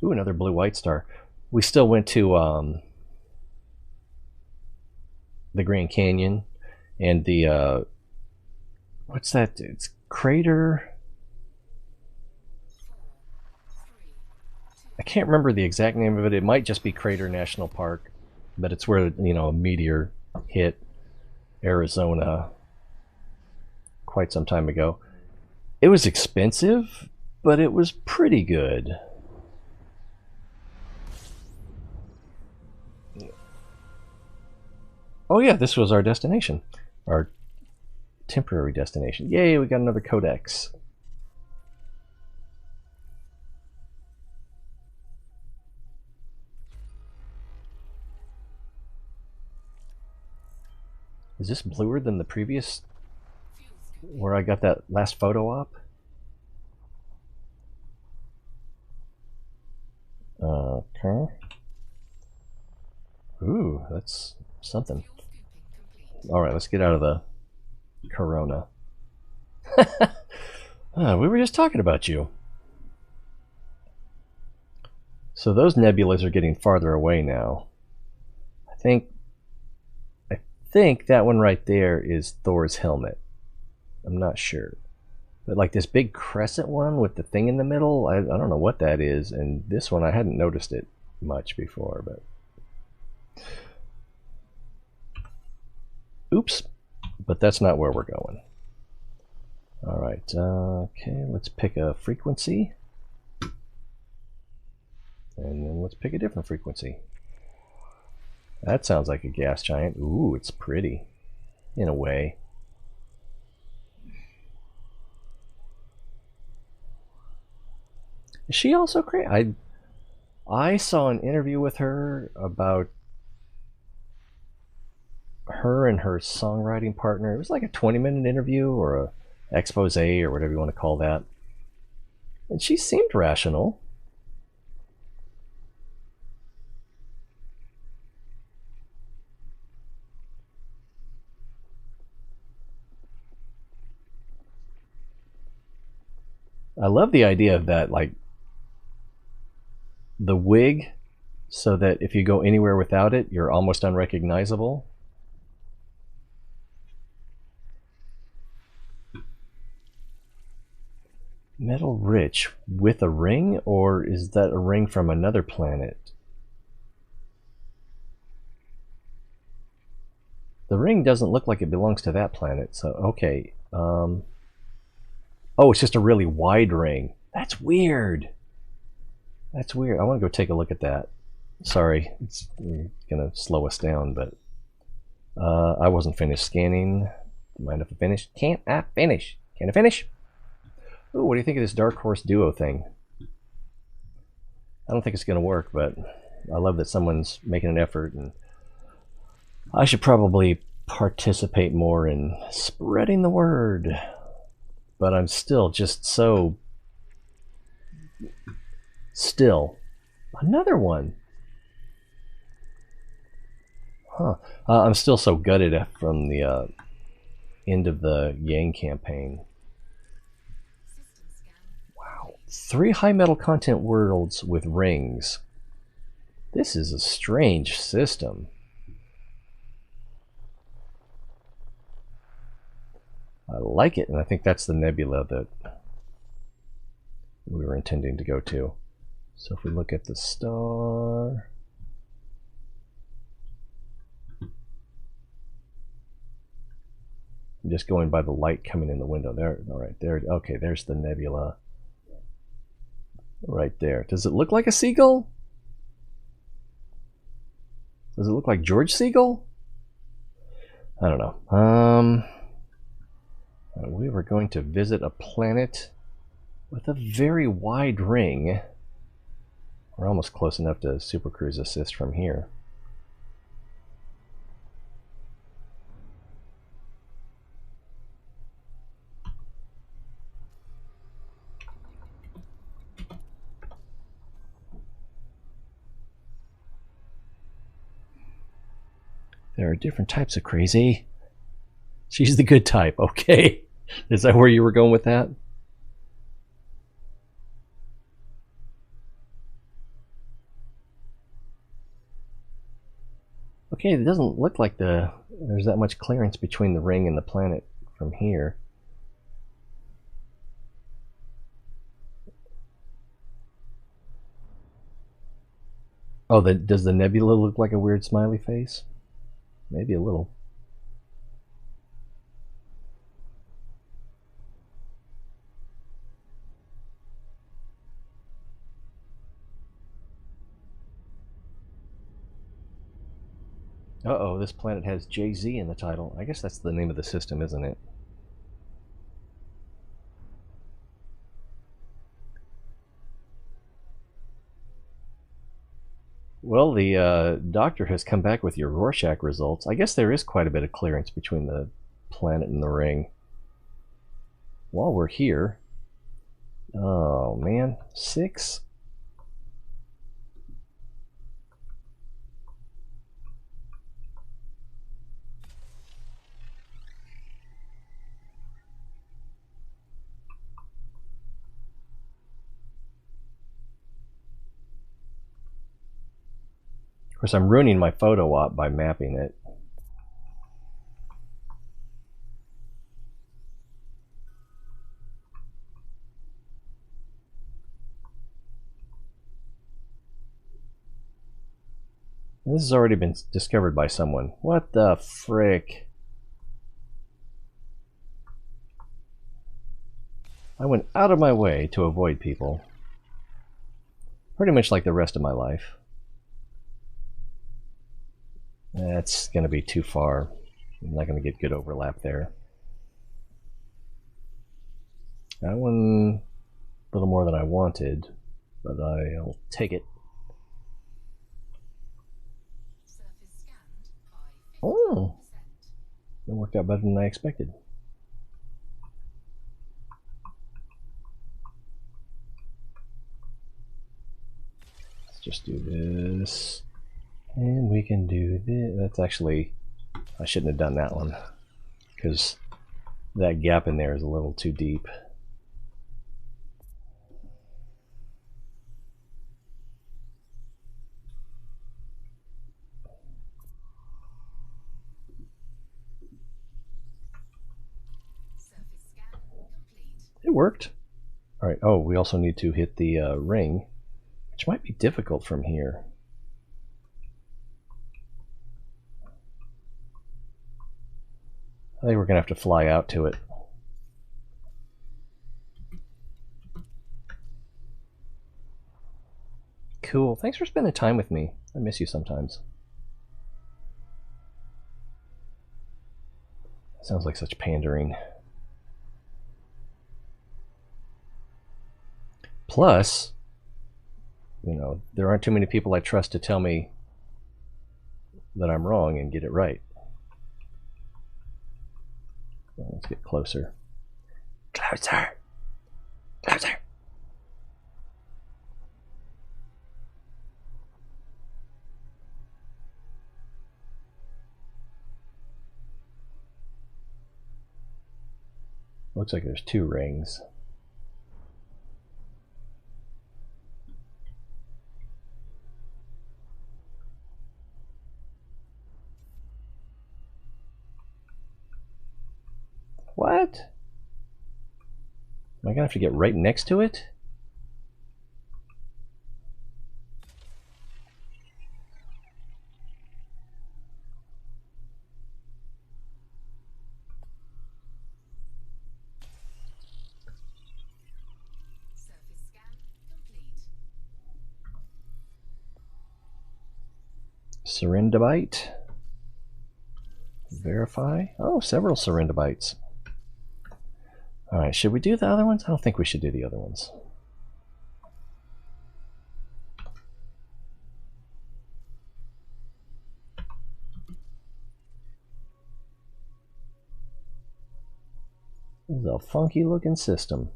Ooh, another blue white star. We still went to the Grand Canyon and the what's that? It's Crater. I can't remember the exact name of it. It might just be Crater National Park, but it's where, you know, a meteor hit Arizona quite some time ago. It was expensive, but it was pretty good. Oh yeah, this was our destination. Our temporary destination. Yay, we got another codex. Is this bluer than the previous, where I got that last photo op? Okay. Ooh, that's something. Alright, let's get out of the corona. We were just talking about you. So those nebulas are getting farther away now. I think that one right there is Thor's helmet. I'm not sure. But like this big crescent one with the thing in the middle, I don't know what that is. And this one, I hadn't noticed it much before, but... Oops. But that's not where we're going. Alright, okay, let's pick a frequency. And then let's pick a different frequency. That sounds like a gas giant. Ooh, it's pretty. In a way. Is she also crazy? I saw an interview with her about her and her songwriting partner. It was like a 20-minute interview or a expose or whatever you want to call that. And she seemed rational. I love the idea of that, like the wig, so that if you go anywhere without it, you're almost unrecognizable. Metal rich with a ring, or is that a ring from another planet? The ring doesn't look like it belongs to that planet, so okay. Oh, it's just a really wide ring. That's weird. That's weird. I want to go take a look at that. Sorry, it's gonna slow us down, but I wasn't finished scanning. Mind if I finish? Can't I finish? Can I finish? Ooh, what do you think of this Dark Horse Duo thing? I don't think it's gonna work, but I love that someone's making an effort, and I should probably participate more in spreading the word, but I'm still just so still. Another one. Huh. I'm still so gutted from the end of the Yang campaign. System scan. Wow. 3 high metal content worlds with rings. This is a strange system. I like it, and I think that's the nebula that we were intending to go to. So if we look at the star... I'm just going by the light coming in the window. There, all right, there. Okay, there's the nebula. Right there. Does it look like a seagull? Does it look like George Seagull? I don't know. We were going to visit a planet with a very wide ring. We're almost close enough to Super Cruise Assist from here. There are different types of crazy. She's the good type, okay. Is that where you were going with that? Okay, it doesn't look like there's that much clearance between the ring and the planet from here. Oh, does the nebula look like a weird smiley face? Maybe a little. Uh-oh, this planet has JZ in the title. I guess that's the name of the system, isn't it? Well, the doctor has come back with your Rorschach results. I guess there is quite a bit of clearance between the planet and the ring. While we're here... Oh, man. 6? Of course, I'm ruining my photo op by mapping it. This has already been discovered by someone. What the frick? I went out of my way to avoid people. Pretty much like the rest of my life. That's going to be too far. I'm not going to get good overlap there. That one, a little more than I wanted, but I'll take it. Surface scanned by 50%. Oh, that worked out better than I expected. Let's just do this. And we can do this. That's actually, I shouldn't have done that one, because that gap in there is a little too deep. Surface scan complete. It worked. All right. Oh, we also need to hit the ring, which might be difficult from here. I think we're going to have to fly out to it. Cool. Thanks for spending time with me. I miss you sometimes. Sounds like such pandering. Plus, you know, there aren't too many people I trust to tell me that I'm wrong and get it right. Let's get closer. Closer! Closer! Looks like there's 2 rings. What? Am I gonna have to get right next to it? Surface scan complete. Serendibite. Verify. Oh, several serendibites. Alright, should we do the other ones? I don't think we should do the other ones. This is a funky looking system.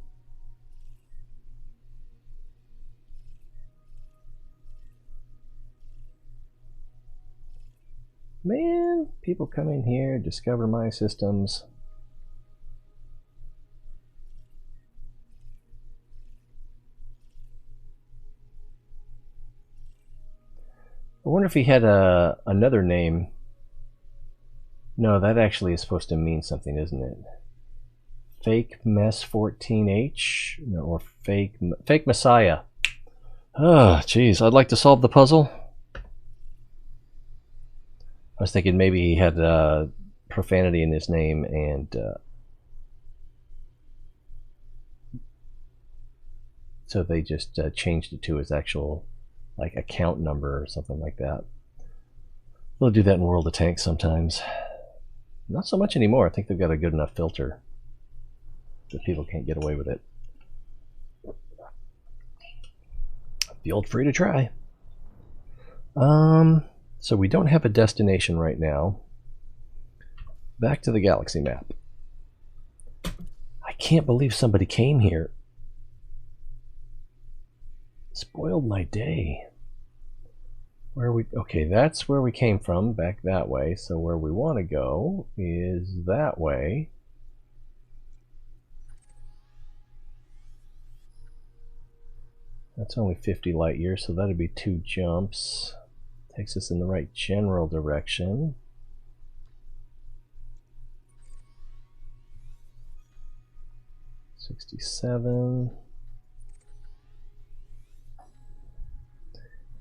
Man, people come in here, discover my systems. I wonder if he had another name. No, that actually is supposed to mean something, isn't it? Fake Mess 14H? No, or Fake Messiah. Oh, jeez. I'd like to solve the puzzle. I was thinking maybe he had profanity in his name, and so they just changed it to his actual like account number or something like that. They'll do that in World of Tanks sometimes. Not so much anymore. I think they've got a good enough filter that people can't get away with it. The old free to try. So we don't have a destination right now. Back to the galaxy map. I can't believe somebody came here. Spoiled my day. Where are we? Okay, that's where we came from, back that way. So where we want to go is that way. That's only 50 light years, so that'd be 2 jumps. Takes us in the right general direction. $67.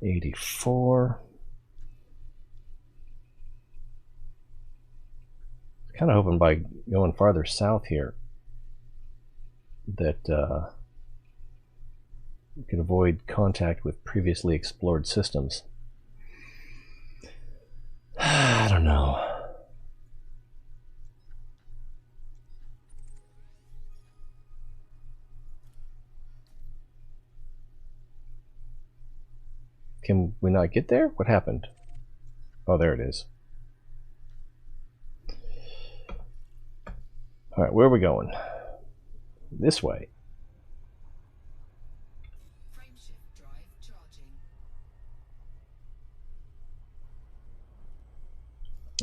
84. Kind of hoping by going farther south here that we could avoid contact with previously explored systems. I don't know. Can we not get there? What happened? Oh, there it is. All right, where are we going? This way. Frameshift drive charging.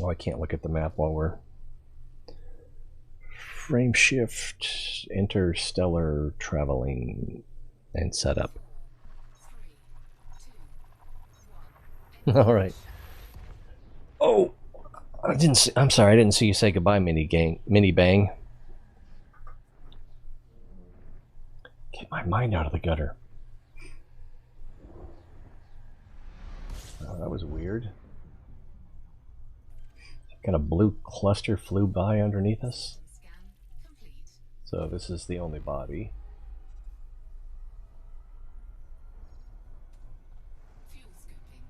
Oh, I can't look at the map while we're... Frameshift, interstellar traveling, and setup. 3, 2, 1. All right. Oh, I didn't see, I'm sorry, I didn't see you say goodbye, Mini Bang. Get my mind out of the gutter. Oh, that was weird. Kind of blue cluster flew by underneath us. Scan complete. So this is the only body. Fuel scooping.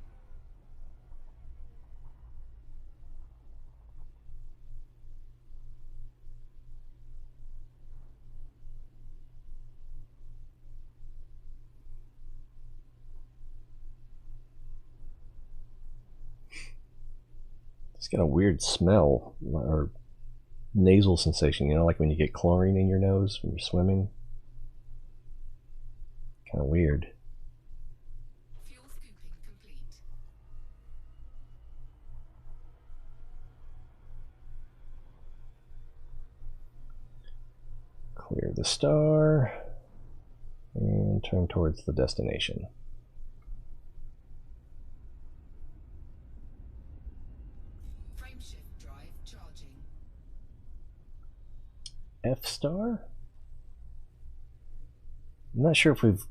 got a weird smell or nasal sensation, you know, like when you get chlorine in your nose when you're swimming. Kind of weird. Fuel scooping complete. Clear the star and turn towards the destination. Frameshift drive charging. F star? I'm not sure if we've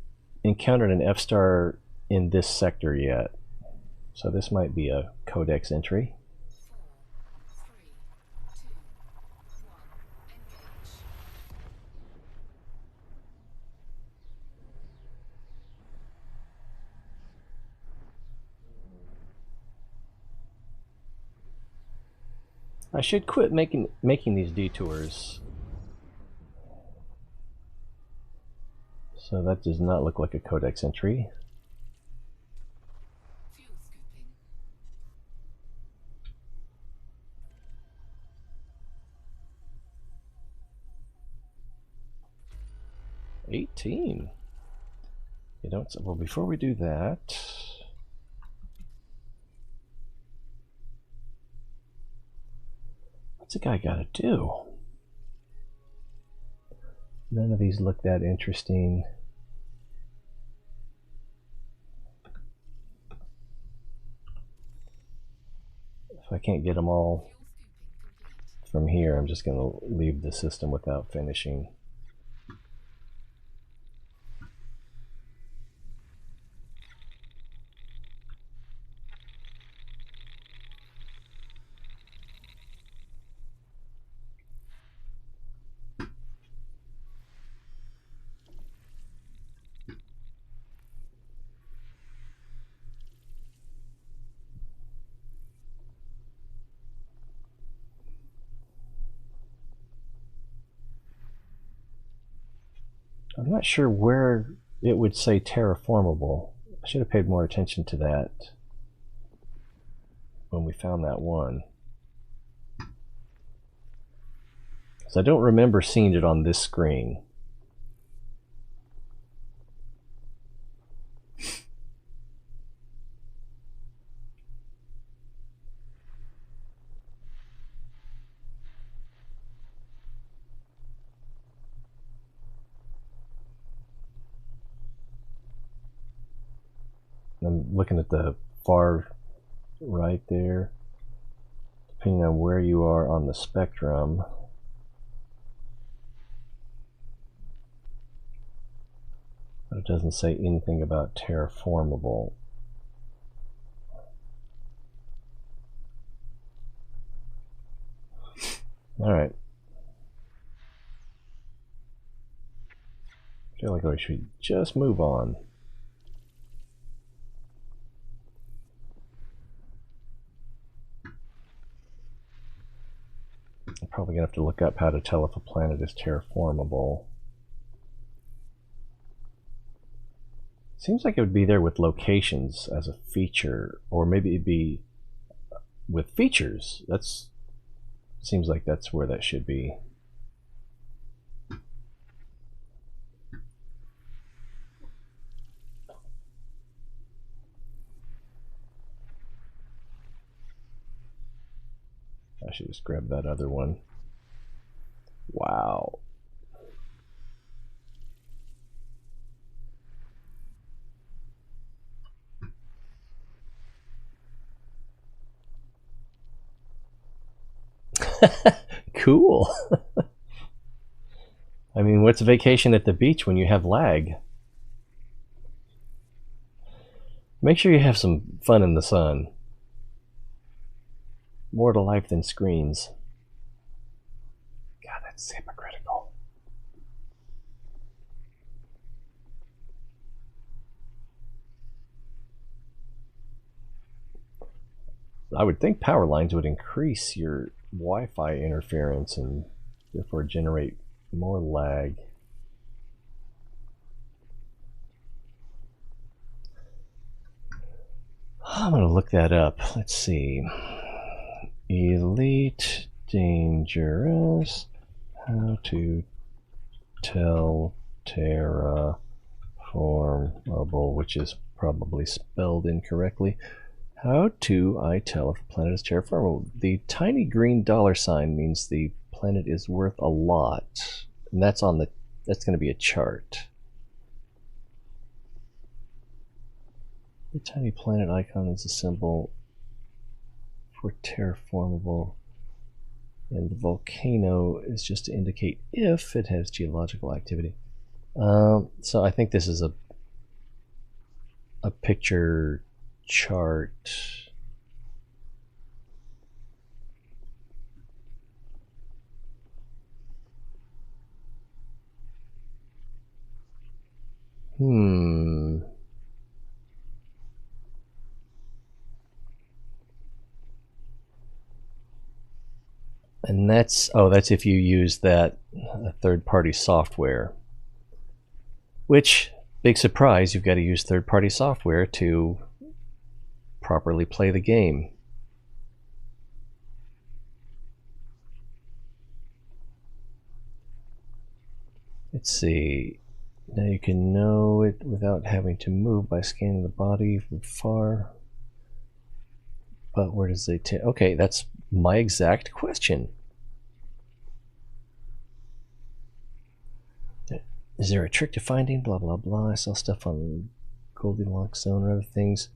encountered an F star in this sector yet, so this might be a codex entry. 4, 3, 2, 1, engage. I should quit making these detours. So that does not look like a codex entry. Fuel scooping. 18. You don't. Well, before we do that, what's a guy got to do? None of these look that interesting. If I can't get them all Fuel scooping complete. from here, I'm just going to leave the system without finishing. I'm not sure where it would say terraformable. I should have paid more attention to that when we found that one. Because I don't remember seeing it on this screen. I'm looking at the far right there. Depending on where you are on the spectrum, but it doesn't say anything about terraformable. All right. I feel like we should just move on. I'm probably gonna have to look up how to tell if a planet is terraformable. Seems like it would be there with locations as a feature, or maybe it'd be with features. That's seems like that's where that should be. I should just grab that other one. Wow. Cool. I mean, what's a vacation at the beach when you have lag? Make sure you have some fun in the sun. More to life than screens. God, that's hypocritical. I would think power lines would increase your Wi-Fi interference and therefore generate more lag. I'm going to look that up. Let's see. Elite, dangerous. How to tell terraformable, which is probably spelled incorrectly. How do I tell if a planet is terraformable? The tiny green dollar sign means the planet is worth a lot, and that's on the. That's going to be a chart. The tiny planet icon is a symbol for terraformable, and the volcano is just to indicate if it has geological activity. So I think this is a picture chart. And that's if you use that third-party software. Which, big surprise, you've got to use third-party software to properly play the game. Let's see. Now you can know it without having to move by scanning the body from far. But where does it take? Okay, that's my exact question. Is there a trick to finding? Blah, blah, blah. I saw stuff on Goldilocks Zone or other things.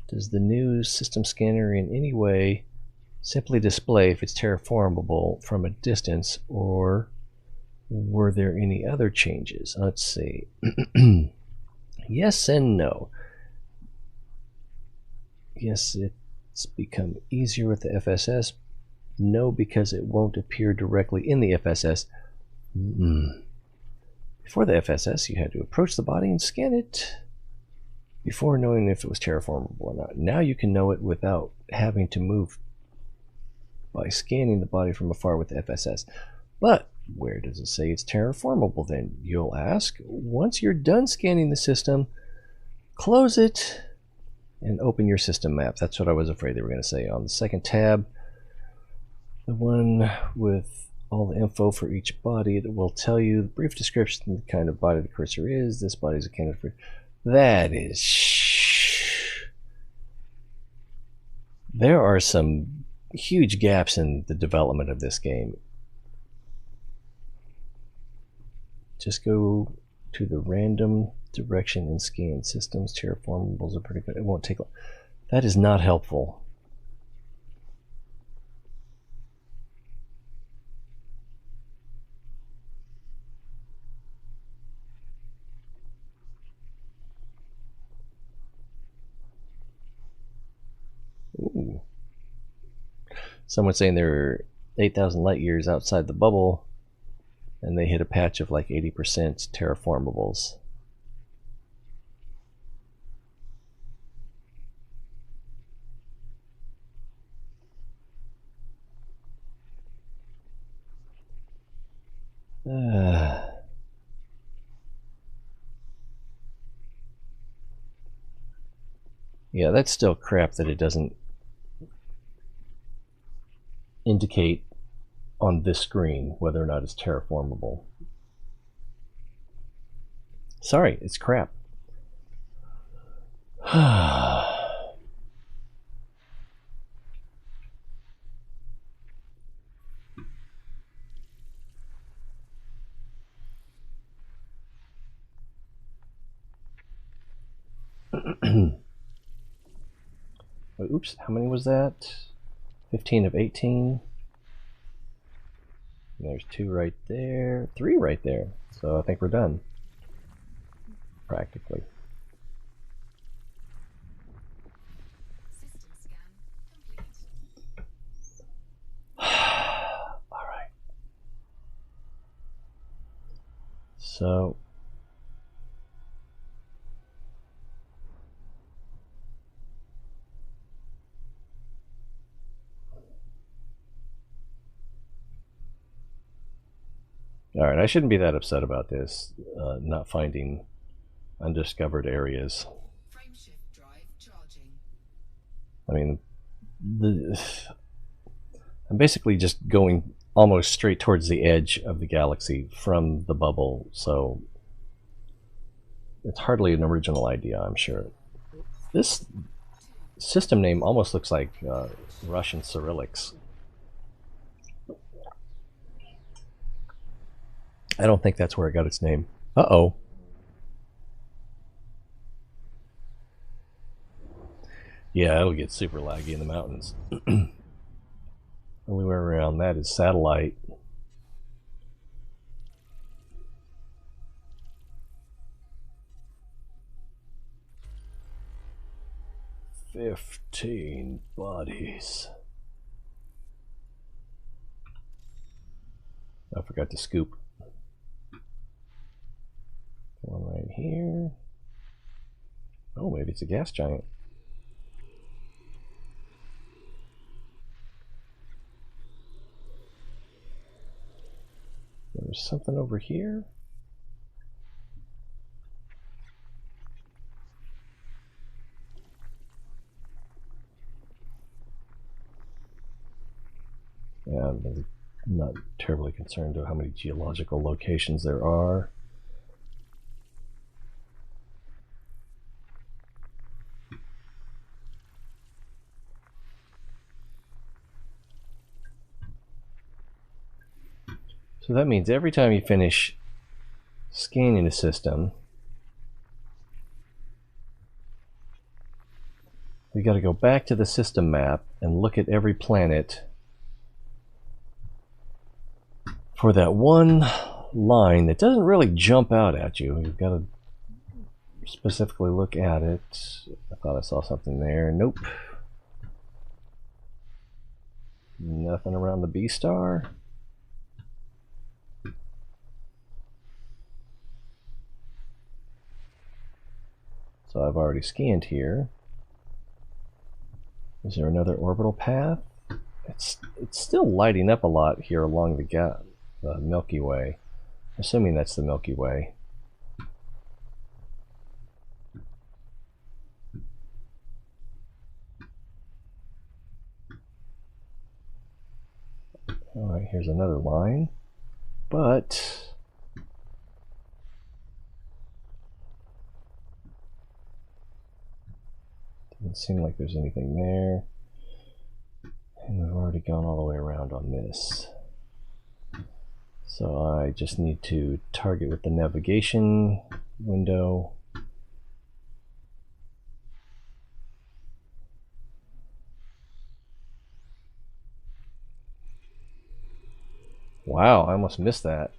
Does the new system scanner in any way simply display if it's terraformable from a distance, or were there any other changes? Let's see. Yes and no. Yes, it's become easier with the FSS. No, because it won't appear directly in the FSS. Before the FSS, you had to approach the body and scan it before knowing if it was terraformable or not. Now you can know it without having to move by scanning the body from afar with the FSS. But where does it say it's terraformable then, you'll ask? Once you're done scanning the system, close it and open your system map. That's what I was afraid they were going to say. On the second tab, the one with all the info for each body, that will tell you the brief description of the kind of body the cursor is. This body is a candidate for. That is. There are some huge gaps in the development of this game. Just go to the random direction and scan systems. Terraformables are pretty good. It won't take long. That is not helpful. Ooh. Someone's saying they're 8,000 light years outside the bubble, and they hit a patch of like 80% terraformables. Yeah, that's still crap that it doesn't indicate on this screen whether or not it's terraformable. Sorry, it's crap. Oops, how many was that? 15 of 18. There's 2 right there, 3 right there. So I think we're done. Practically. System scan complete. Alright. So alright, I shouldn't be that upset about this, not finding undiscovered areas. Frameshift drive charging. I mean, I'm basically just going almost straight towards the edge of the galaxy from the bubble, so it's hardly an original idea, I'm sure. This system name almost looks like Russian Cyrillics. I don't think that's where it got its name. Uh-oh. Yeah, it'll get super laggy in the mountains. Only way around that is satellite. "15 bodies." I forgot to scoop. One right here. Oh, maybe it's a gas giant. There's something over here. Yeah, I'm not terribly concerned about how many geological locations there are. So that means every time you finish scanning a system, we got to go back to the system map and look at every planet for that one line that doesn't really jump out at you. You've got to specifically look at it. I thought I saw something there. Nope. Nothing around the B star. So I've already scanned here. Is there another orbital path? It's still lighting up a lot here along the Milky Way. Assuming that's the Milky Way. Alright, here's another line. But doesn't seem like there's anything there. And we've already gone all the way around on this. So I just need to target with the navigation window. Wow, I almost missed that.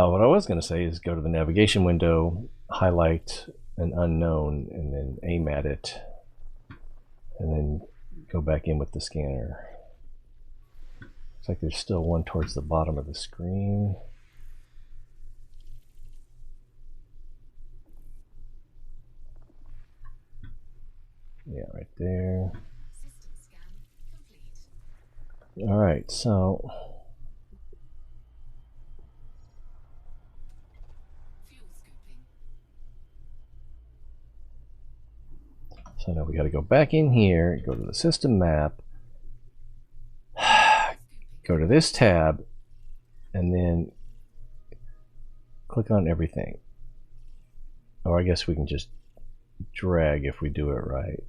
What I was going to say is go to the navigation window, highlight an unknown, and then aim at it, and then go back in with the scanner. Looks like there's still one towards the bottom of the screen. Yeah, right there. System scan complete. All right, so Fuel scooping. now we got to go back in here, go to the system map, go to this tab, and then click on everything. Or I guess we can just drag if we do it right.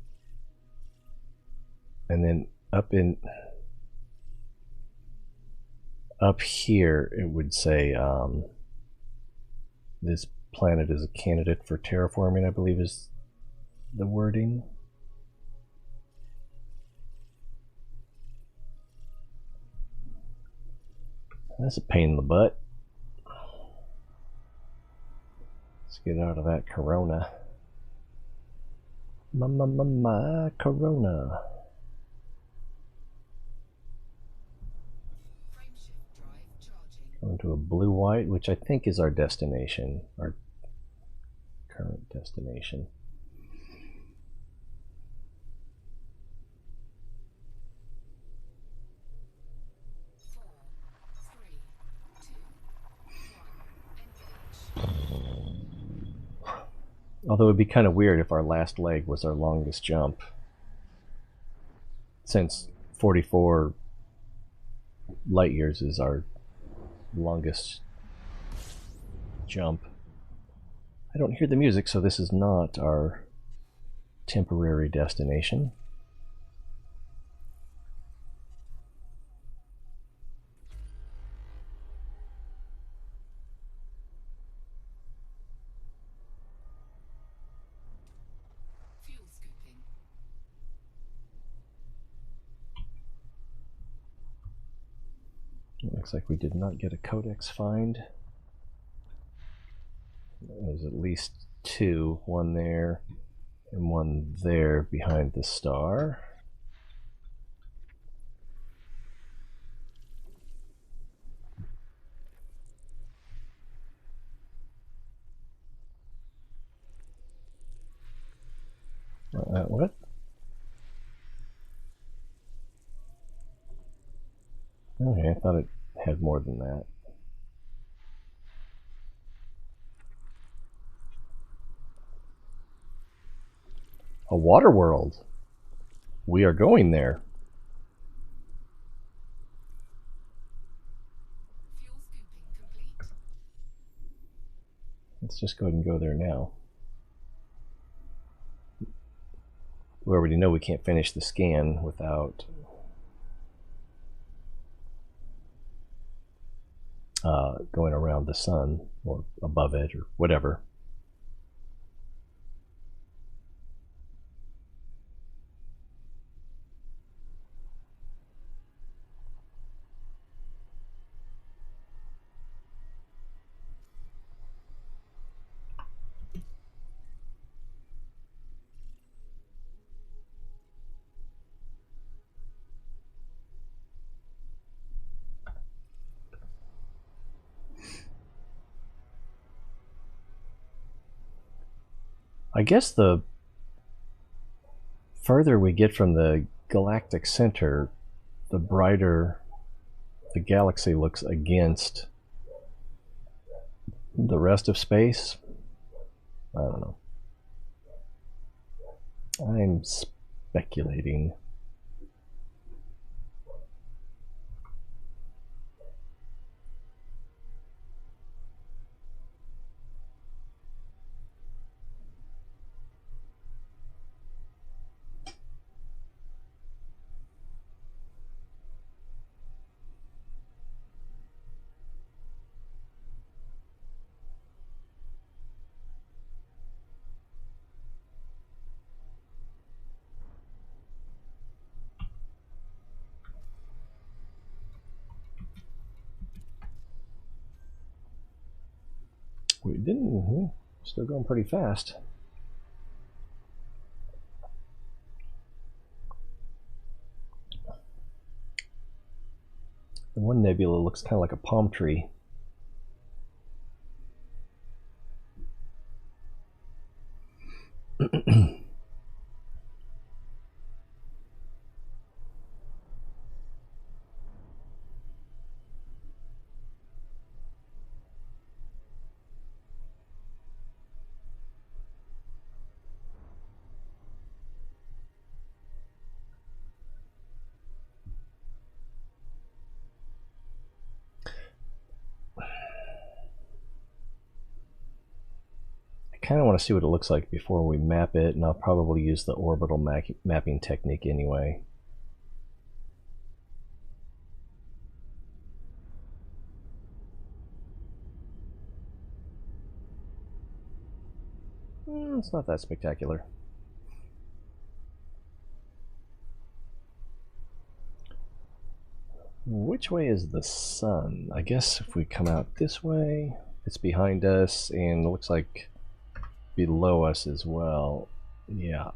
And then up here it would say this planet is a candidate for terraforming, I believe is the wording. That's a pain in the butt. Let's get out of that corona. My corona. Frameshift drive charging. Going to a blue-white, which I think is our destination, our current destination. Although it'd be kind of weird if our last leg was our longest jump, since 44 light years is our longest jump. I don't hear the music, so this is not our temporary destination. Fuel scooping. It looks like we did not get a codex find. There's at least two, one there and one there behind the star. What? Okay, I thought it had more than that. A water world. We are going there. Fuel scooping complete. Let's just go ahead and go there now. We already know we can't finish the scan without going around the sun or above it or whatever. I guess the further we get from the galactic center, the brighter the galaxy looks against the rest of space. I don't know. I'm speculating. We didn't. Still going pretty fast. The one nebula looks kind of like a palm tree. Kind of want to see what it looks like before we map it, and I'll probably use the orbital mapping technique anyway. It's not that spectacular. Which way is the sun? I guess if we come out this way, it's behind us and it looks like below us as well. Yeah.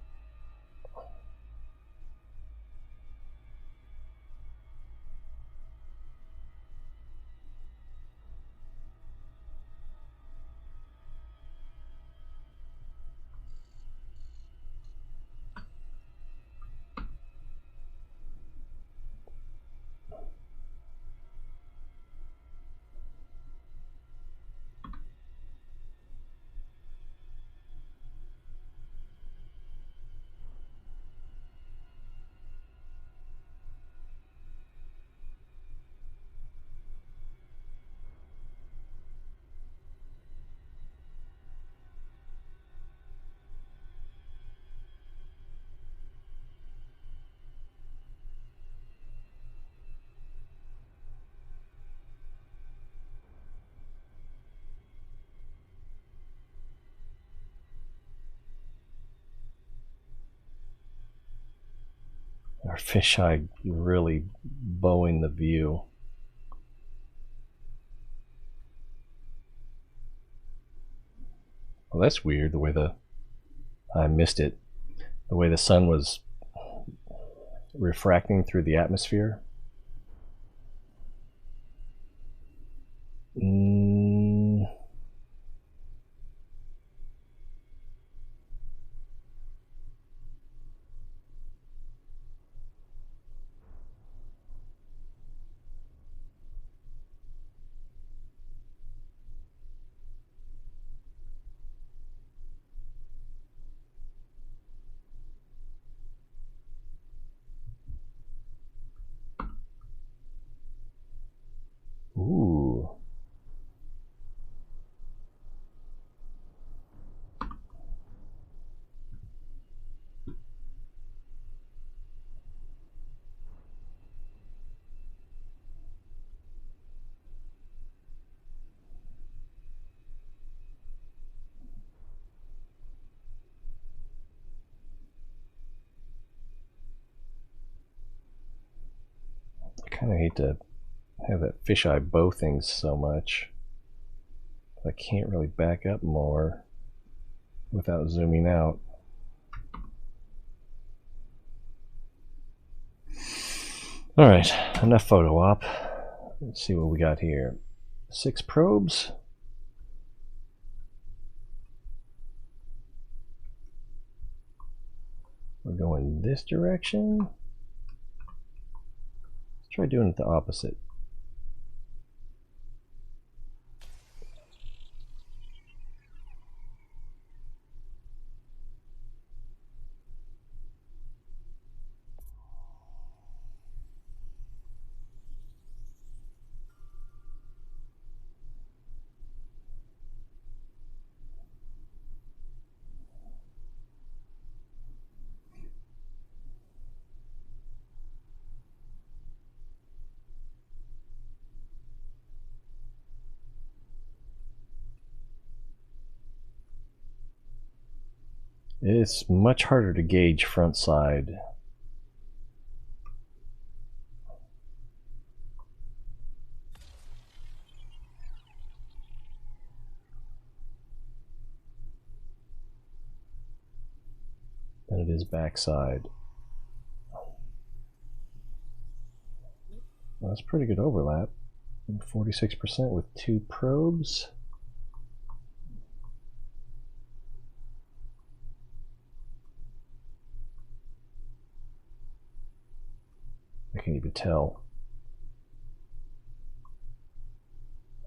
Our fisheye really bowing the view. Well, that's weird, the way I missed it. The way the sun was refracting through the atmosphere. Ooh. I kind of hate to have that fisheye bow thing so much. I can't really back up more without zooming out. All right, enough photo op. Let's see what we got here. 6 probes. We're going this direction. Let's try doing it the opposite. It's much harder to gauge front side. Than it is backside. Well, that's pretty good overlap. 46% with 2 probes. I can't even tell.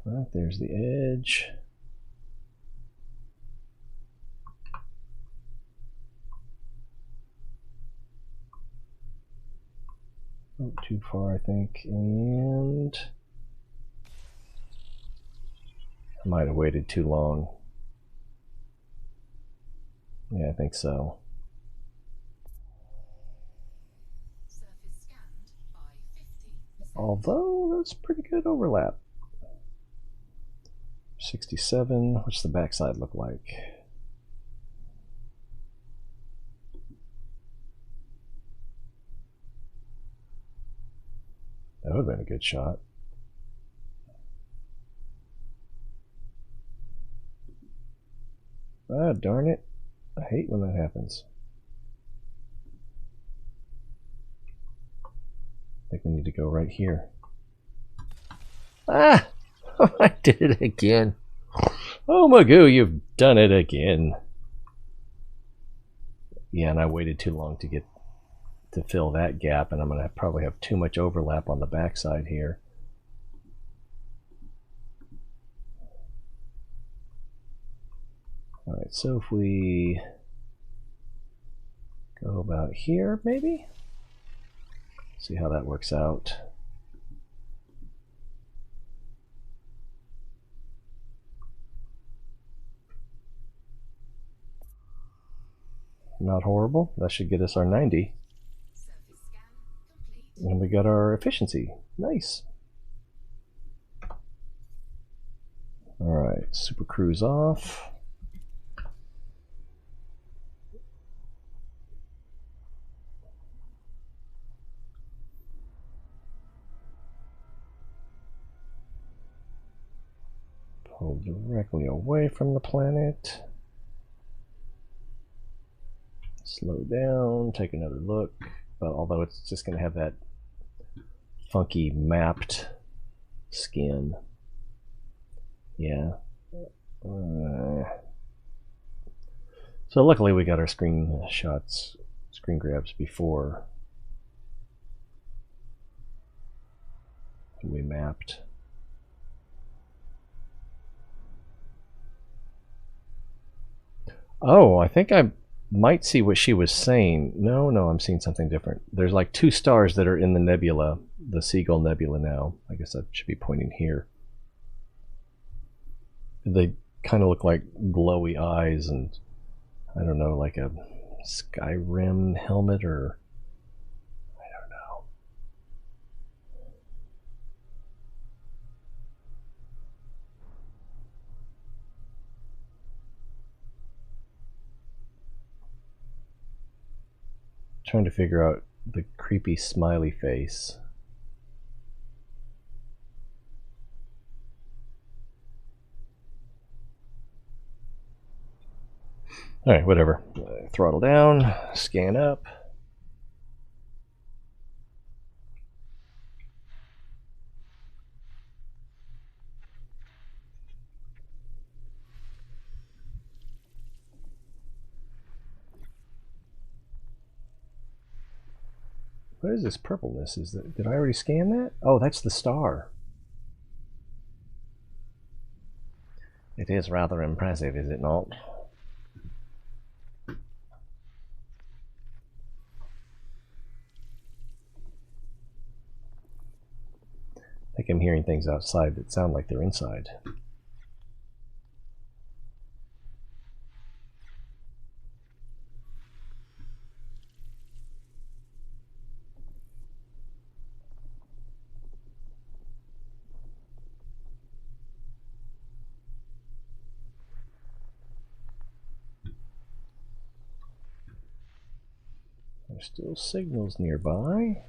All right, there's the edge. Oh, too far, I think, and I might have waited too long. Yeah, I think so. Surface scanned by 50%. Although that's pretty good overlap. 67. What's the backside look like? That would have been a good shot. Ah, darn it. I hate when that happens. I think we need to go right here. Ah! I did it again. Oh, Magoo, you've done it again. Yeah, and I waited too long to fill that gap, and I'm going to probably have too much overlap on the backside here. All right, so if we go about here, maybe? See how that works out. Not horrible. That should get us our 90. Surface scan complete. And we got our efficiency. Nice. All right, super cruise off. directly away from the planet. Slow down, take another look. But although it's just going to have that funky mapped skin. Yeah. So luckily we got our screen grabs before we mapped. Oh, I think I might see what she was saying. No, I'm seeing something different. There's like 2 stars that are in the nebula, the Seagull Nebula now. I guess that should be pointing here. They kind of look like glowy eyes and I don't know, like a Skyrim helmet or I don't know. Trying to figure out the creepy smiley face. All right, whatever. Throttle down, scan up. What is this purpleness? Did I already scan that? Oh, that's the star. It is rather impressive, is it not? I think I'm hearing things outside that sound like they're inside. There's still signals nearby.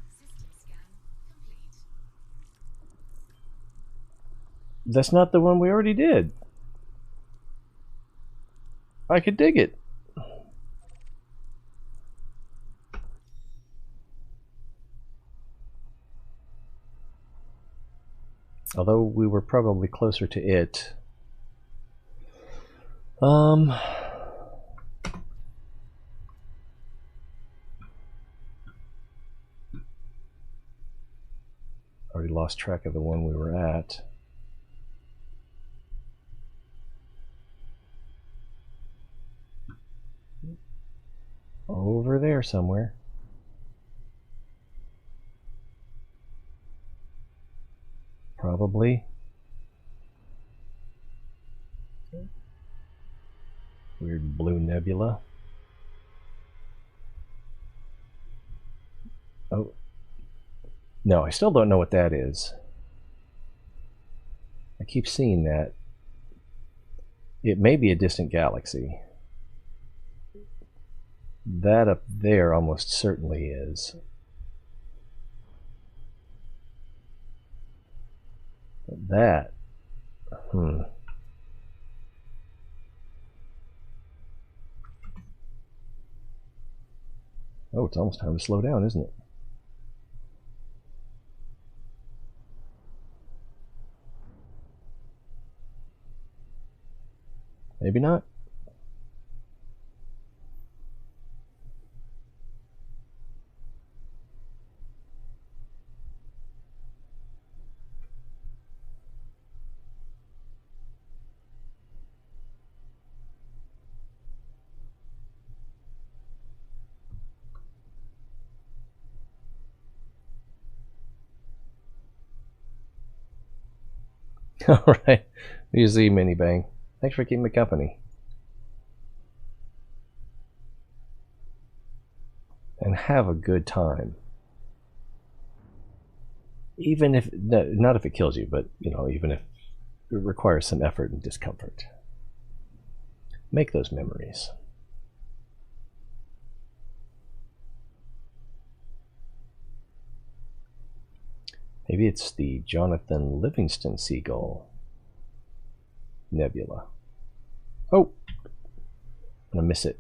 System scan complete. That's not the one we already did. I could dig it. Although we were probably closer to it. Already lost track of the one we were at. Over there somewhere. Probably. Weird blue nebula. Oh. No, I still don't know what that is. I keep seeing that. It may be a distant galaxy. That up there almost certainly is. But that, Oh, it's almost time to slow down, isn't it? Maybe not. All right, Museum Mini Bang. Thanks for keeping me company. And have a good time. Even if, no, not if it kills you, but, you know, even if requires some effort and discomfort. Make those memories. Maybe it's the Jonathan Livingston Seagull Nebula. Oh! I'm gonna miss it.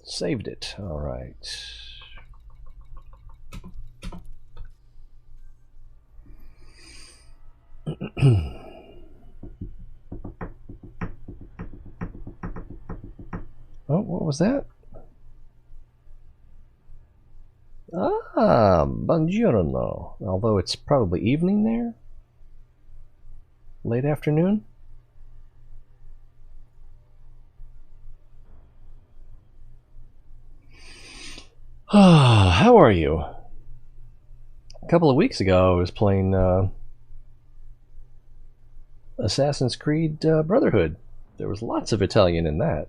Saved it. All right. Oh, what was that? Ah, buongiorno. Although it's probably evening there? Late afternoon? How are you? A couple of weeks ago I was playing Assassin's Creed Brotherhood. There was lots of Italian in that.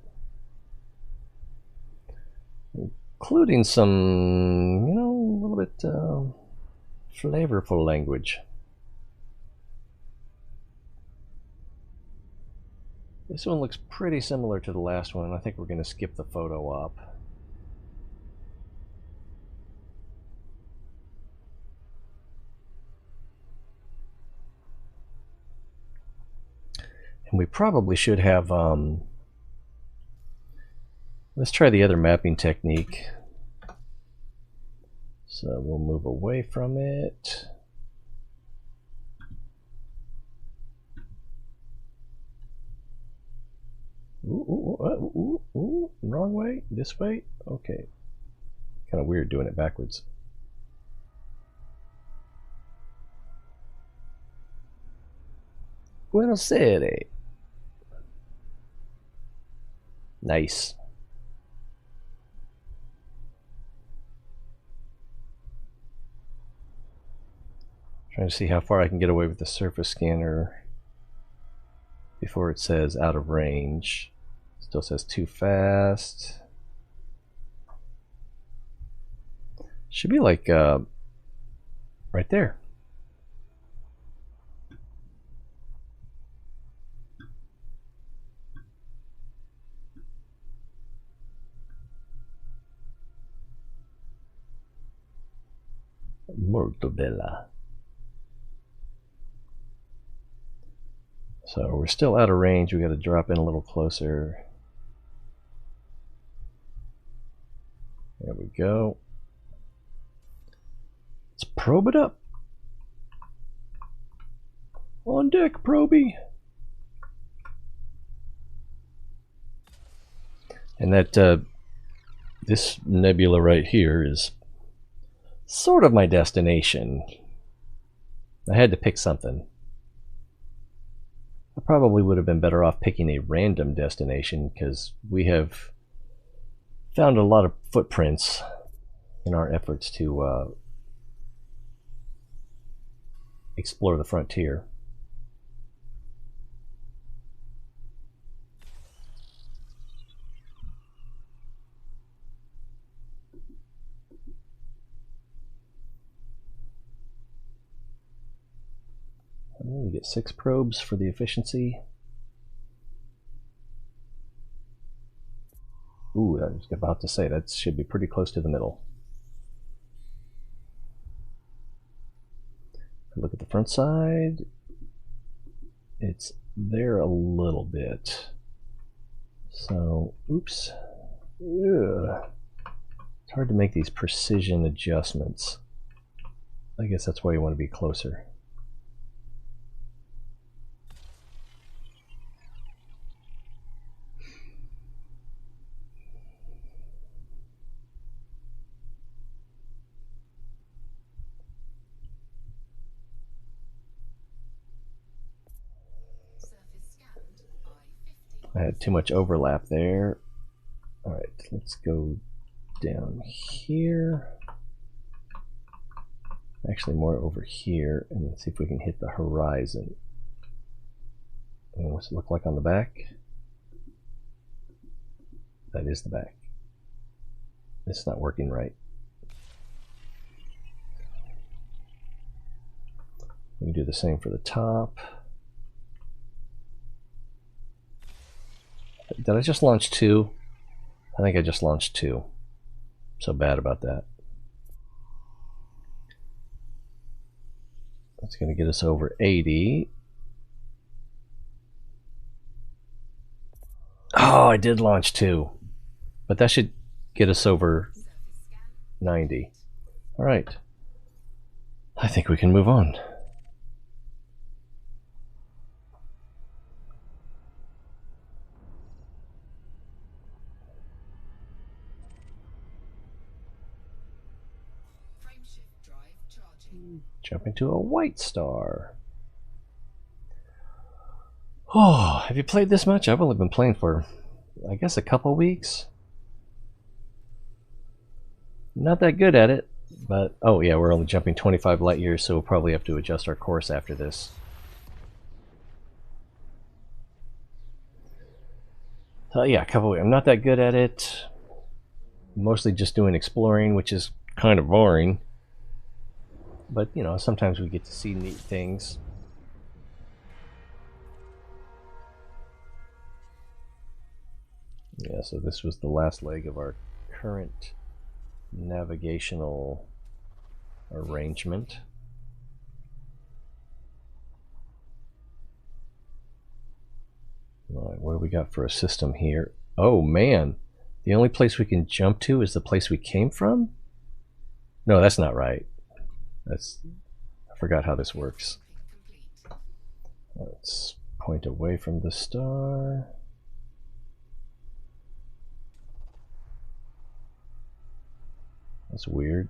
Including some, a little bit flavorful language. This one looks pretty similar to the last one. I think we're going to skip the photo op. And we probably should have, let's try the other mapping technique. So we'll move away from it. Ooh, wrong way, this way, okay. Kind of weird doing it backwards. Buenos Aires. Nice. Trying to see how far I can get away with the surface scanner before it says out of range. Still says too fast. Should be like right there. Molto bella. So we're still out of range. We got to drop in a little closer. There we go. Let's probe it up. On deck, Proby. And that this nebula right here is sort of my destination. I had to pick something. I probably would have been better off picking a random destination because we have found a lot of footprints in our efforts to explore the frontier. We get 6 probes for the efficiency. Ooh, I was about to say that should be pretty close to the middle. Look at the front side. It's there a little bit. So, oops. Ugh. It's hard to make these precision adjustments. I guess that's why you want to be closer. I had too much overlap there. Alright, let's go down here. Actually, more over here, and let's see if we can hit the horizon. And what's it look like on the back? That is the back. It's not working right. We can do the same for the top. Did I just launch 2? I think I just launched 2. So bad about that. That's going to get us over 80. Oh, I did launch 2. But that should get us over 90. All right. I think we can move on. Frameshift drive charging. Jump into a white star. Oh, have you played this much? I've only been playing for, I guess, a couple weeks. Not that good at it, but oh yeah, we're only jumping 25 light years, so we'll probably have to adjust our course after this. Yeah, a couple. I'm not that good at it. Mostly just doing exploring, which is kind of boring. But you know, sometimes we get to see neat things. Yeah, so this was the last leg of our current navigational arrangement. All right, what do we got for a system here? Oh man, the only place we can jump to is the place we came from? No, that's not right. I forgot how this works. Let's point away from the star. That's weird.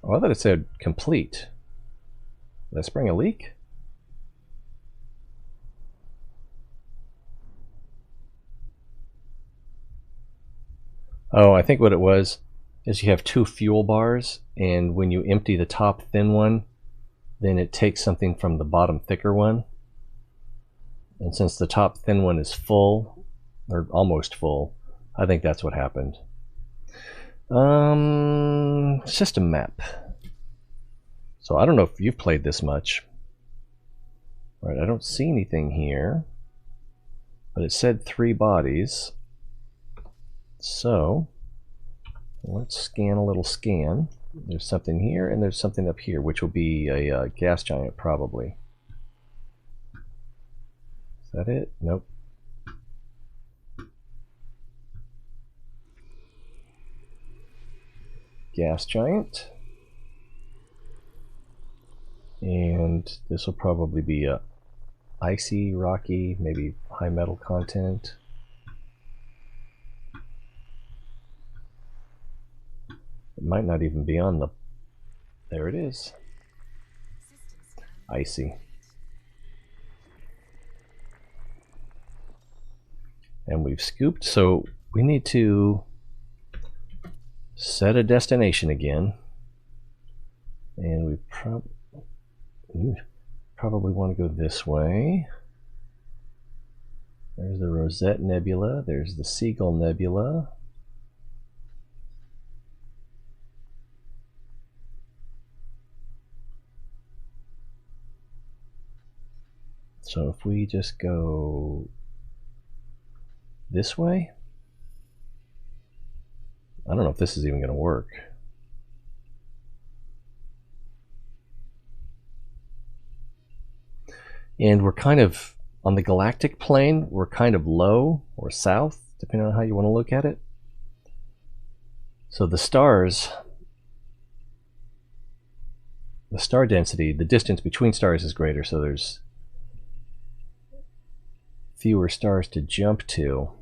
Oh, I thought it said complete. Did I spring a leak? Oh, I think what it was is you have 2 fuel bars, and when you empty the top thin one, then it takes something from the bottom thicker one. And since the top thin one is full, or almost full, I think that's what happened. System map. So I don't know if you've played this much. All right, I don't see anything here, but it said 3 bodies. So let's scan a little scan. There's something here, and there's something up here, which will be a gas giant probably. Is that it? Nope. Gas giant. And this will probably be a icy, rocky, maybe high metal content. It might not even be on the... There it is. Icy. And we've scooped, so we need to set a destination again. And we probably want to go this way. There's the Rosette Nebula. There's the Seagull Nebula. So if we just go this way, I don't know if this is even going to work. And we're kind of on the galactic plane, we're kind of low or south, depending on how you want to look at it. So the stars, the star density, the distance between stars is greater, so there's fewer stars to jump to.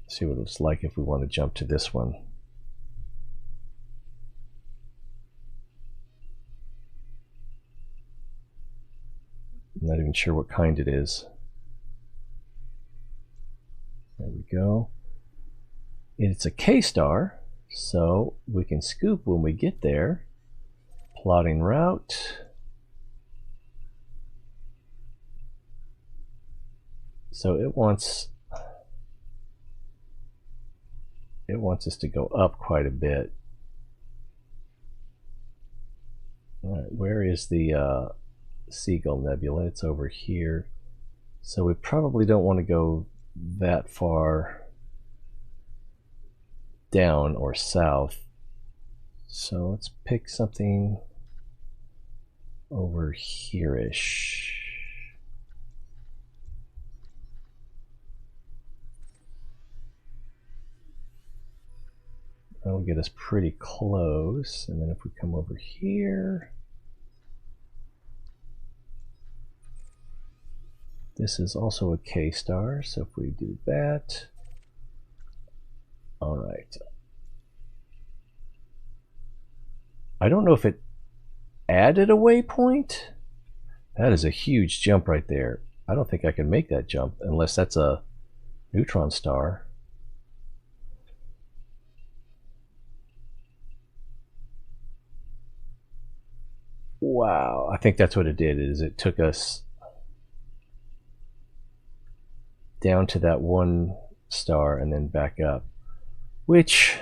See what it's like if we want to jump to this one. I'm not even sure what kind it is. There we go. It's a K star, so we can scoop when we get there. plotting route. So it wants us to go up quite a bit. All right, where is the Seagull Nebula? It's over here. So we probably don't want to go that far down or south. So let's pick something over here-ish. That'll get us pretty close. And then if we come over here, this is also a K star. So if we do that, all right. I don't know if it added a waypoint. That is a huge jump right there. I don't think I can make that jump unless that's a neutron star. Wow, I think that's what it did, is it took us down to that one star and then back up, which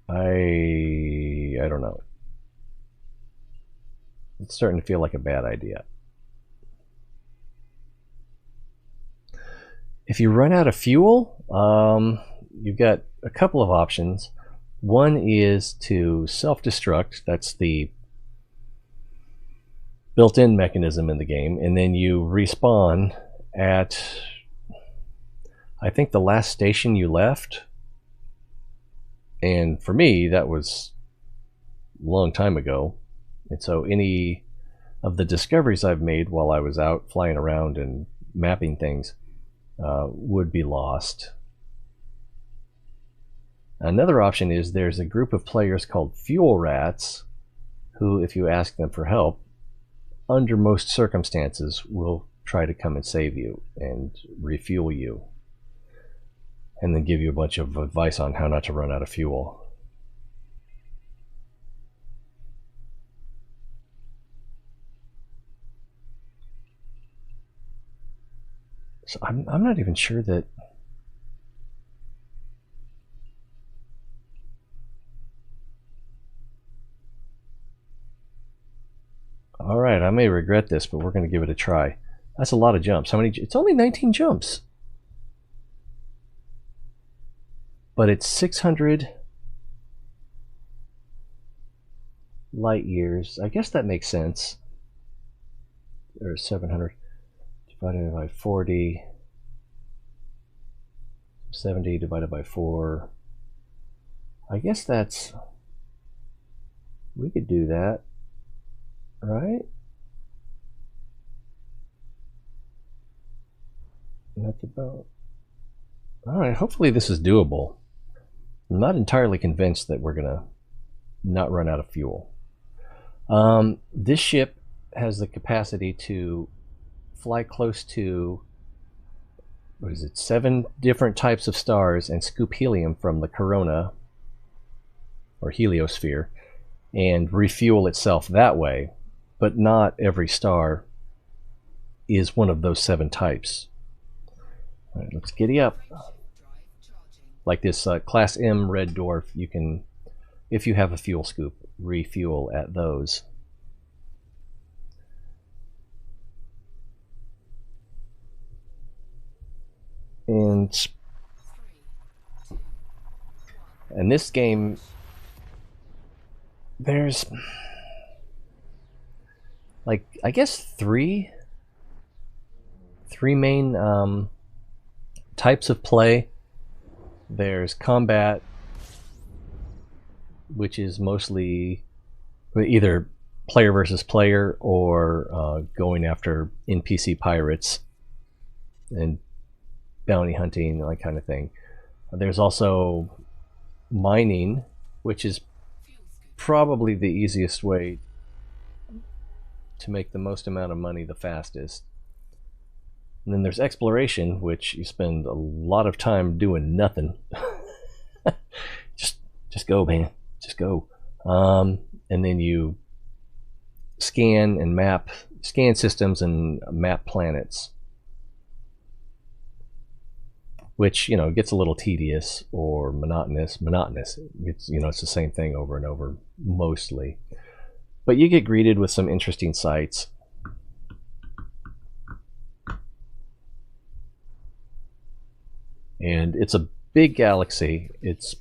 I don't know. It's starting to feel like a bad idea. If you run out of fuel, you've got a couple of options. One is to self-destruct. That's the built-in mechanism in the game, and then you respawn at, I think, the last station you left. And for me, that was a long time ago. And so any of the discoveries I've made while I was out flying around and mapping things would be lost. Another option is there's a group of players called fuel rats who, if you ask them for help, under most circumstances will try to come and save you and refuel you, and then give you a bunch of advice on how not to run out of fuel. So I'm not even sure that all right, I may regret this, but we're going to give it a try. That's a lot of jumps. How many? It's only 19 jumps. But it's 600 light years. I guess that makes sense. Or 700 divided by 40. 70 divided by 4. I guess that's... we could do that. Right? And that's about... Alright, hopefully this is doable. I'm not entirely convinced that we're gonna not run out of fuel. This ship has the capacity to fly close to, what is it, 7 different types of stars and scoop helium from the corona, or heliosphere, and refuel itself that way. But not every star is one of those 7 types. All right, let's giddy up. Like this Class M red dwarf, you can, if you have a fuel scoop, refuel at those. And this game, there's, like, I guess three main types of play. There's combat, which is mostly either player versus player or going after NPC pirates and bounty hunting, that kind of thing. There's also mining, which is probably the easiest way to make the most amount of money the fastest. And then there's exploration, which you spend a lot of time doing nothing. just go, man. just go. And then you scan systems and map planets, which, you know, gets a little tedious or monotonous. It's, you know, it's the same thing over and over mostly, but you get greeted with some interesting sights. And it's a big galaxy. It's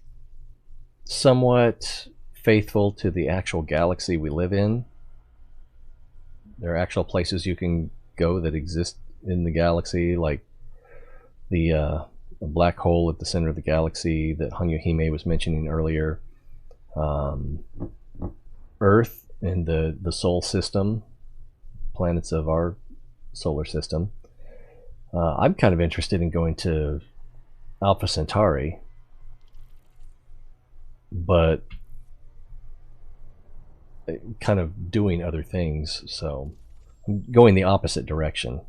somewhat faithful to the actual galaxy we live in. There are actual places you can go that exist in the galaxy, like the black hole at the center of the galaxy that Hanyuhime was mentioning earlier. Earth and the Sol system, planets of our solar system. I'm kind of interested in going to Alpha Centauri, but kind of doing other things, so I'm going the opposite direction.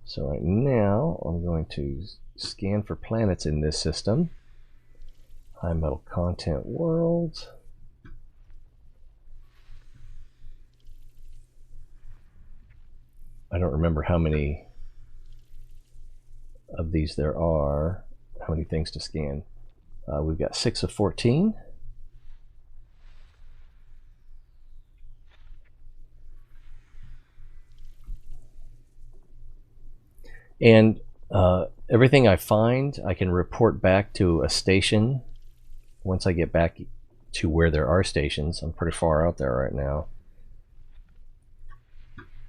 So right now I'm going to scan for planets in this system. High metal content world. I don't remember how many of these there are, how many things to scan. We've got 6 of 14. And everything I find, I can report back to a station once I get back to where there are stations. I'm pretty far out there right now.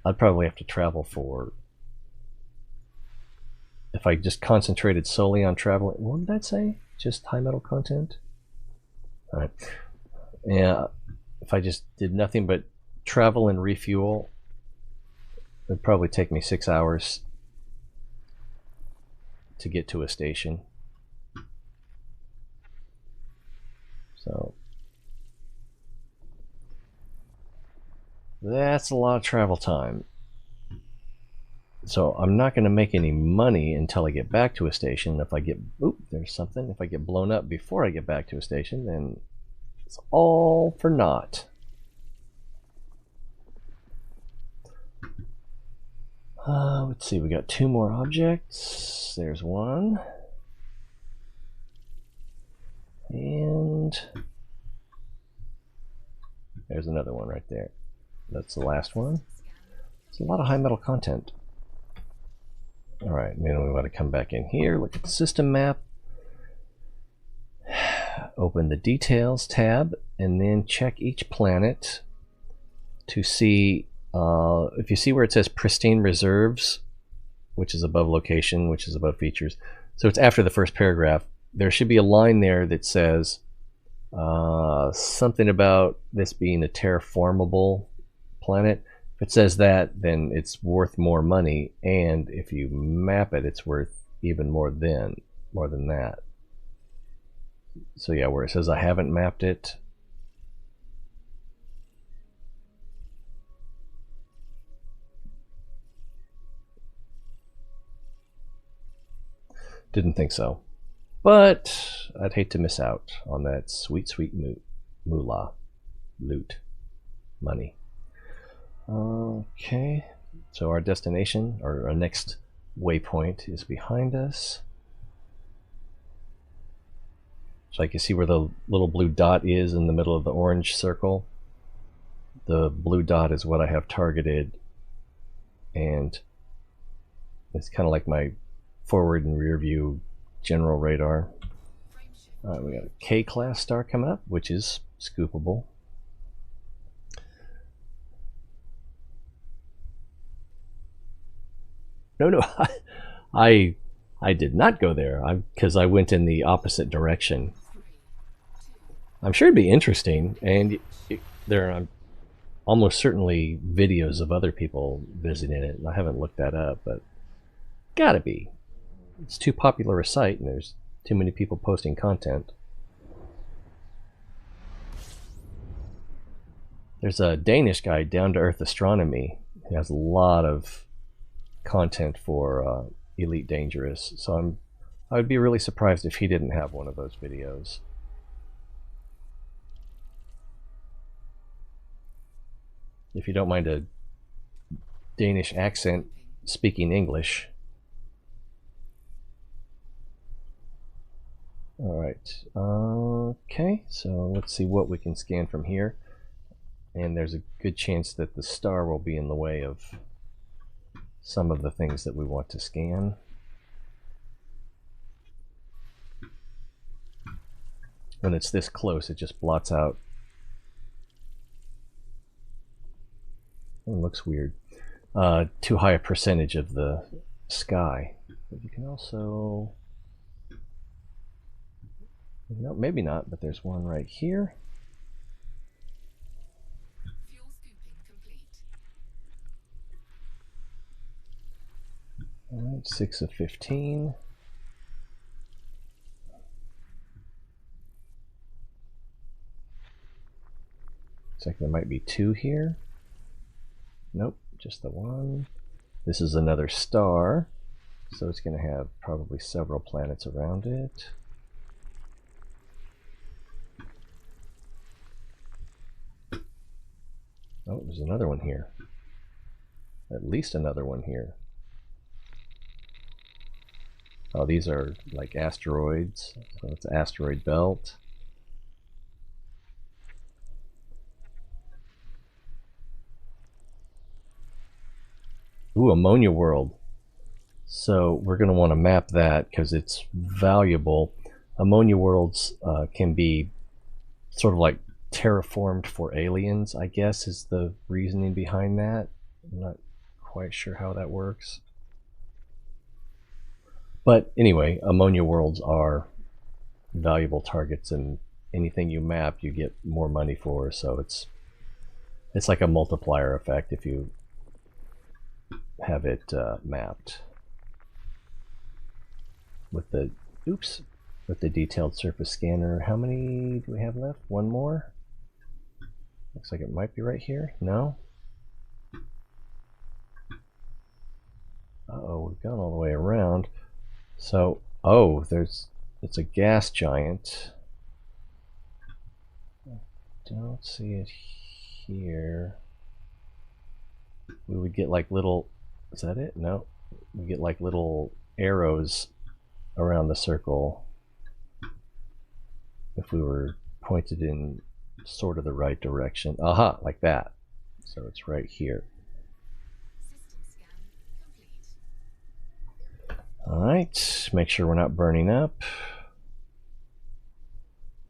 I'd probably have to travel for, if I just concentrated solely on traveling, what did that say? Just high metal content? All right. Yeah, if I just did nothing but travel and refuel, it'd probably take me 6 hours to get to a station. So that's a lot of travel time. So I'm not going to make any money until I get back to a station. If I get, oop, there's something. If I get blown up before I get back to a station, then it's all for naught. Let's see, we got 2 more objects. There's one. And there's another one right there. That's the last one. It's a lot of high metal content. Alright, then we want to come back in here, look at the system map, open the details tab, and then check each planet to see, if you see where it says pristine reserves, which is above location, which is above features, so it's after the first paragraph, there should be a line there that says something about this being a terraformable planet. If it says that, then it's worth more money, and if you map it, it's worth even more than that. So yeah, where it says I haven't mapped it, didn't think so, but I'd hate to miss out on that sweet, sweet moolah, loot, money. Okay, so our destination, or our next waypoint, is behind us. So I can see where the little blue dot is in the middle of the orange circle. The blue dot is what I have targeted, and it's kind of like my forward and rear view general radar. Alright, we got a K-class star coming up, which is scoopable. No, I did not go there, because I went in the opposite direction. I'm sure it'd be interesting, and there are almost certainly videos of other people visiting it, and I haven't looked that up, but gotta be. It's too popular a site, and there's too many people posting content. There's a Danish guy, Down to Earth Astronomy. He has a lot of content for Elite Dangerous, so I would be really surprised if he didn't have one of those videos. if you don't mind a Danish accent speaking English. Alright, okay, so let's see what we can scan from here. And there's a good chance that the star will be in the way of some of the things that we want to scan. When it's this close, it just blots out. It looks weird. Too high a percentage of the sky. But you can also... No, maybe not, but there's one right here. Fuel scooping complete. Alright, 6 of 15. Looks like there might be 2 here. Nope, just the one. This is another star, so it's going to have probably several planets around it. Oh, there's another one here. At least another one here. Oh, these are like asteroids. So it's an asteroid belt. Ooh, ammonia world. So we're going to want to map that because it's valuable. Ammonia worlds can be sort of like terraformed for aliens, I guess, is the reasoning behind that. I'm not quite sure how that works. But anyway, ammonia worlds are valuable targets, and anything you map you get more money for, so it's like a multiplier effect if you have it mapped. With the with the detailed surface scanner. How many do we have left? One more? Looks like it might be right here. No? Uh-oh, we've gone all the way around. So, oh, it's a gas giant. I don't see it here. We would get like little, is that it? No. We get like little arrows around the circle if we were pointed in sort of the right direction. Aha, like that. So it's right here. System scan complete. Alright, make sure we're not burning up.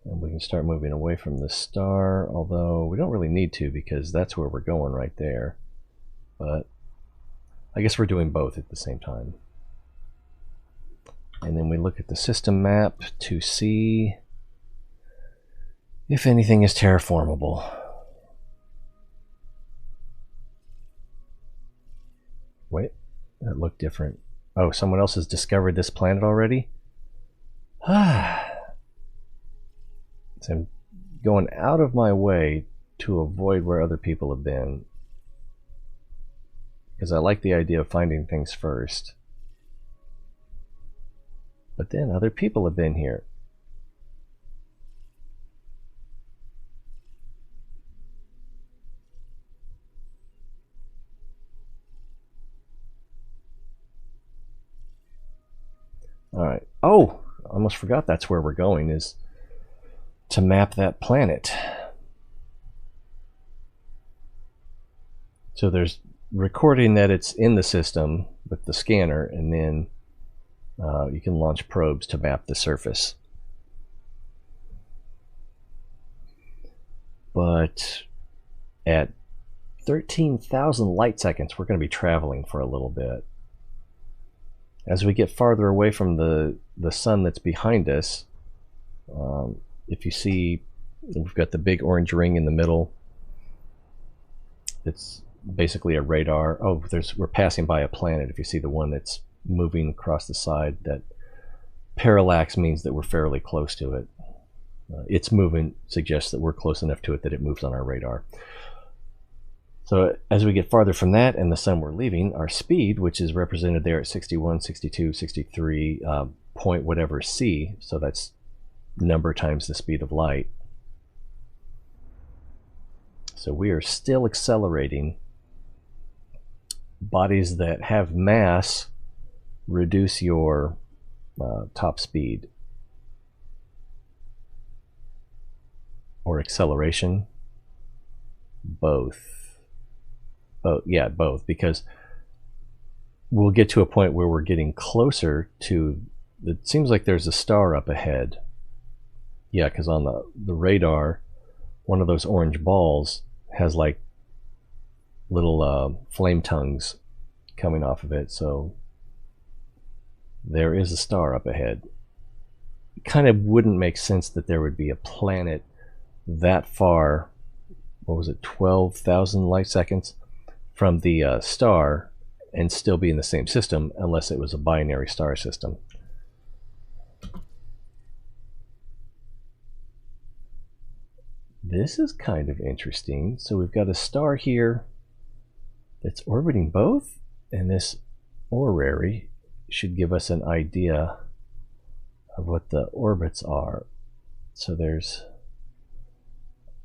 And we can start moving away from the star, although we don't really need to because that's where we're going right there. But I guess we're doing both at the same time. And then we look at the system map to see if anything is terraformable. Wait, that looked different. Oh, someone else has discovered this planet already? Ah. So I'm going out of my way to avoid where other people have been, because I like the idea of finding things first. But then other people have been here. Alright. Oh, I almost forgot that's where we're going, is to map that planet. So there's recording that it's in the system with the scanner, and then you can launch probes to map the surface. But at 13,000 light seconds, we're going to be traveling for a little bit. As we get farther away from the sun that's behind us, if you see, we've got the big orange ring in the middle. It's basically a radar. Oh, we're passing by a planet. If you see the one that's moving across the side, that parallax means that we're fairly close to it. Its movement suggests that we're close enough to it that it moves on our radar. So as we get farther from that and the sun we're leaving, our speed, which is represented there at 61, 62, 63, point whatever c, so that's number times the speed of light. So we are still accelerating. Bodies that have mass reduce your top speed or acceleration. Both, yeah, both, because we'll get to a point where we're getting closer to, it seems like there's a star up ahead. Yeah, because on the radar, one of those orange balls has like little flame tongues coming off of it, so there is a star up ahead. It kind of wouldn't make sense that there would be a planet that far, what was it, 12,000 light seconds from the star and still be in the same system unless it was a binary star system. This is kind of interesting. So we've got a star here that's orbiting both, and this orrery should give us an idea of what the orbits are. So there's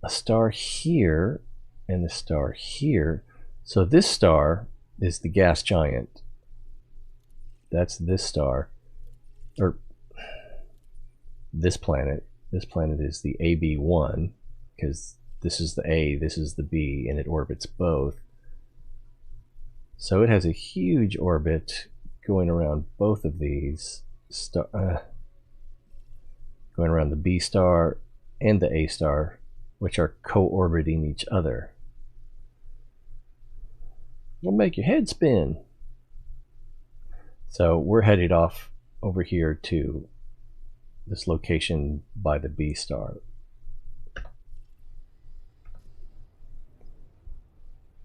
a star here and a star here. So this star is the gas giant. That's this star, or this planet. This planet is the AB1, because this is the A, this is the B, and it orbits both. So it has a huge orbit going around both of these going around the B star and the A star, which are co-orbiting each other. It'll make your head spin. So we're headed off over here to this location by the B star.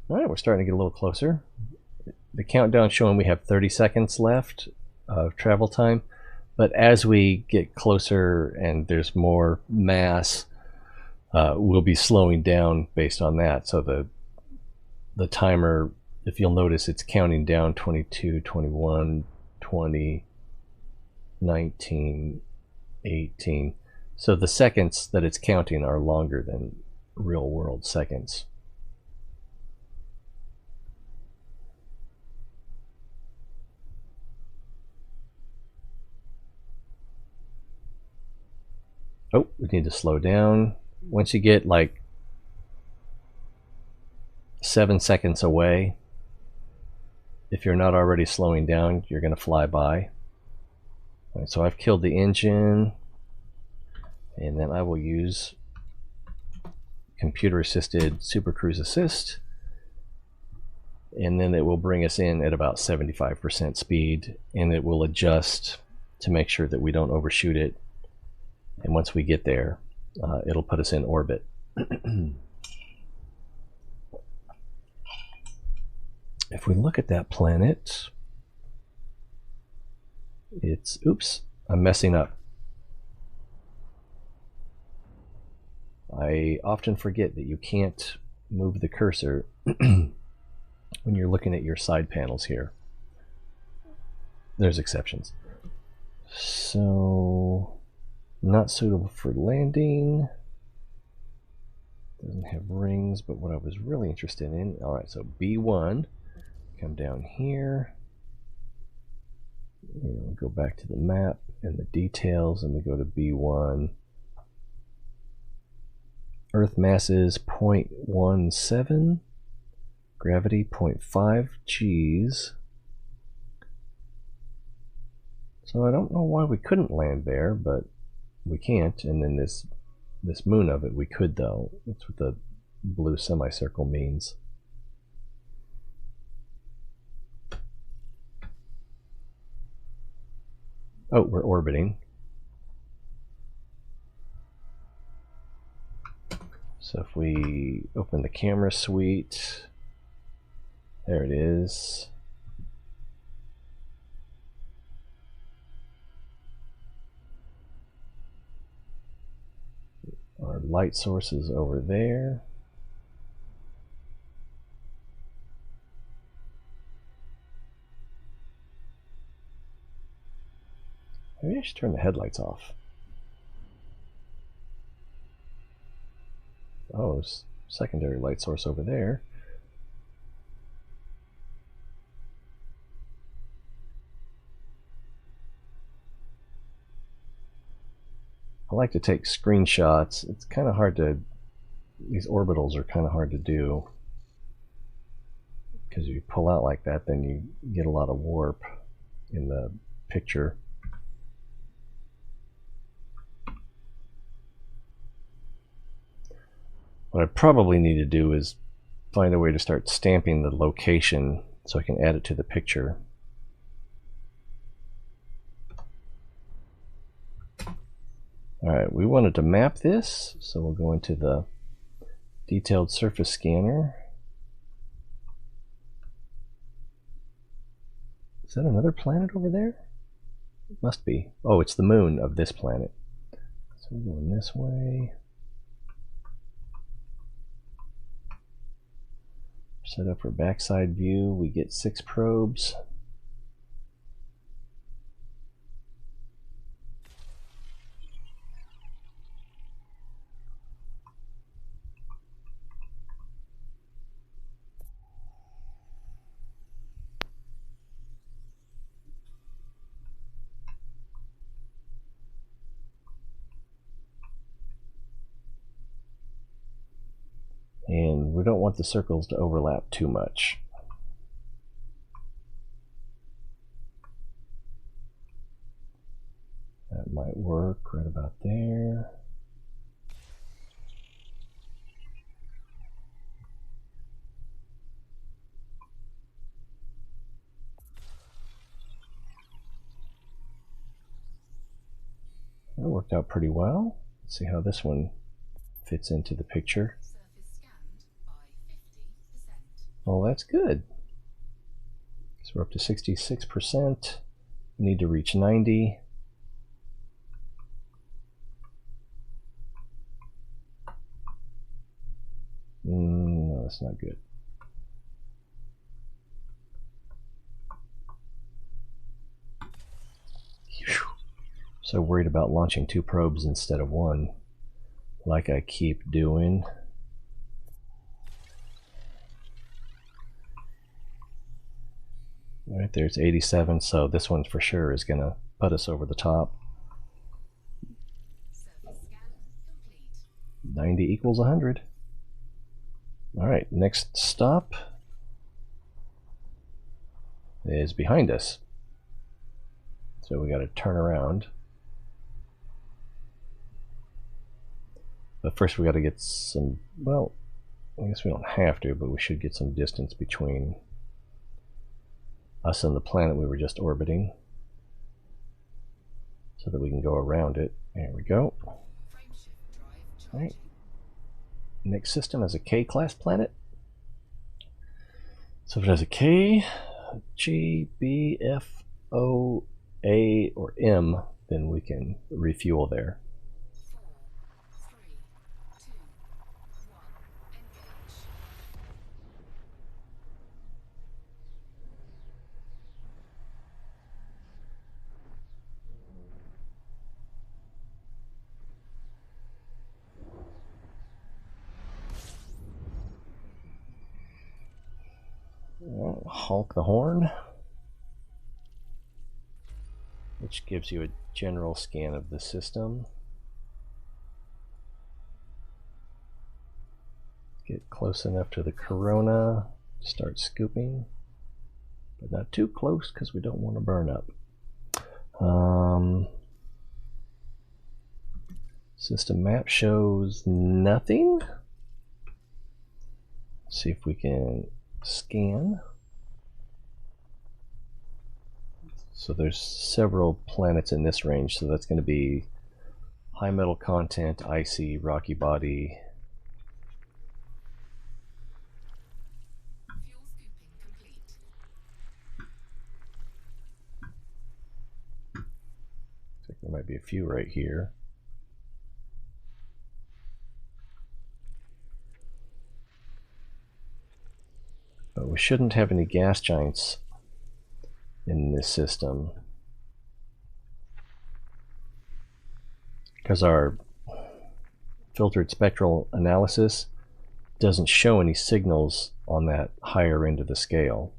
All right, we're starting to get a little closer. The countdown showing we have 30 seconds left of travel time, but as we get closer and there's more mass, we'll be slowing down based on that. So the timer, if you'll notice, it's counting down 22, 21, 20, 19, 18. So the seconds that it's counting are longer than real world seconds. Oh, we need to slow down. Once you get like 7 seconds away, if you're not already slowing down, you're going to fly by. All right, so I've killed the engine, and then I will use computer-assisted Super Cruise Assist, and then it will bring us in at about 75% speed, and it will adjust to make sure that we don't overshoot it. And once we get there, it'll put us in orbit. If we look at that planet, it's, oops, I'm messing up. I often forget that you can't move the cursor when you're looking at your side panels here. There's exceptions. So, not suitable for landing. Doesn't have rings, but what I was really interested in, all right, so B1, come down here, and we'll go back to the map and the details, and we go to B1. Earth mass is 0.17, gravity 0.5 G's. So I don't know why we couldn't land there, but we can't. And then this moon of it, we could though. That's what the blue semicircle means. Oh, we're orbiting. So if we open the camera suite, there it is. Our light source is over there. Maybe I should turn the headlights off. Oh, secondary light source over there. I like to take screenshots. It's kind of hard to, these orbitals are kind of hard to do, because if you pull out like that, then you get a lot of warp in the picture. What I probably need to do is find a way to start stamping the location so I can add it to the picture. Alright, we wanted to map this, so we'll go into the detailed surface scanner. Is that another planet over there? It must be. Oh, it's the moon of this planet. So we're going this way. Set up for backside view. We get 6 probes. And we don't want the circles to overlap too much. That might work right about there. That worked out pretty well. Let's see how this one fits into the picture. Surface scanned by 50%. Well, that's good. So we're up to 66%. We need to reach 90. No, that's not good. So worried about launching 2 probes instead of 1, like I keep doing. Right there's 87, so this one for sure is going to put us over the top. Surface scan complete. 90 equals 100. Alright, next stop is behind us. So we got to turn around. But first we got to get some, well, I guess we don't have to, but we should get some distance between us and the planet we were just orbiting, so that we can go around it. There we go. Frameshift drive charging. Right. Next system has a K-class planet. So if it has a K, G, B, F, O, A, or M, then we can refuel there. 4, 3, 2, 1, engage. Honk the horn, which gives you a general scan of the system. Get close enough to the corona, start scooping, but not too close because we don't want to burn up. System map shows nothing. Let's see if we can scan. So there's several planets in this range, so that's going to be high metal content, icy, rocky body. Fuel scooping complete. Looks like there might be a few right here. But we shouldn't have any gas giants in this system, because our filtered spectral analysis doesn't show any signals on that higher end of the scale.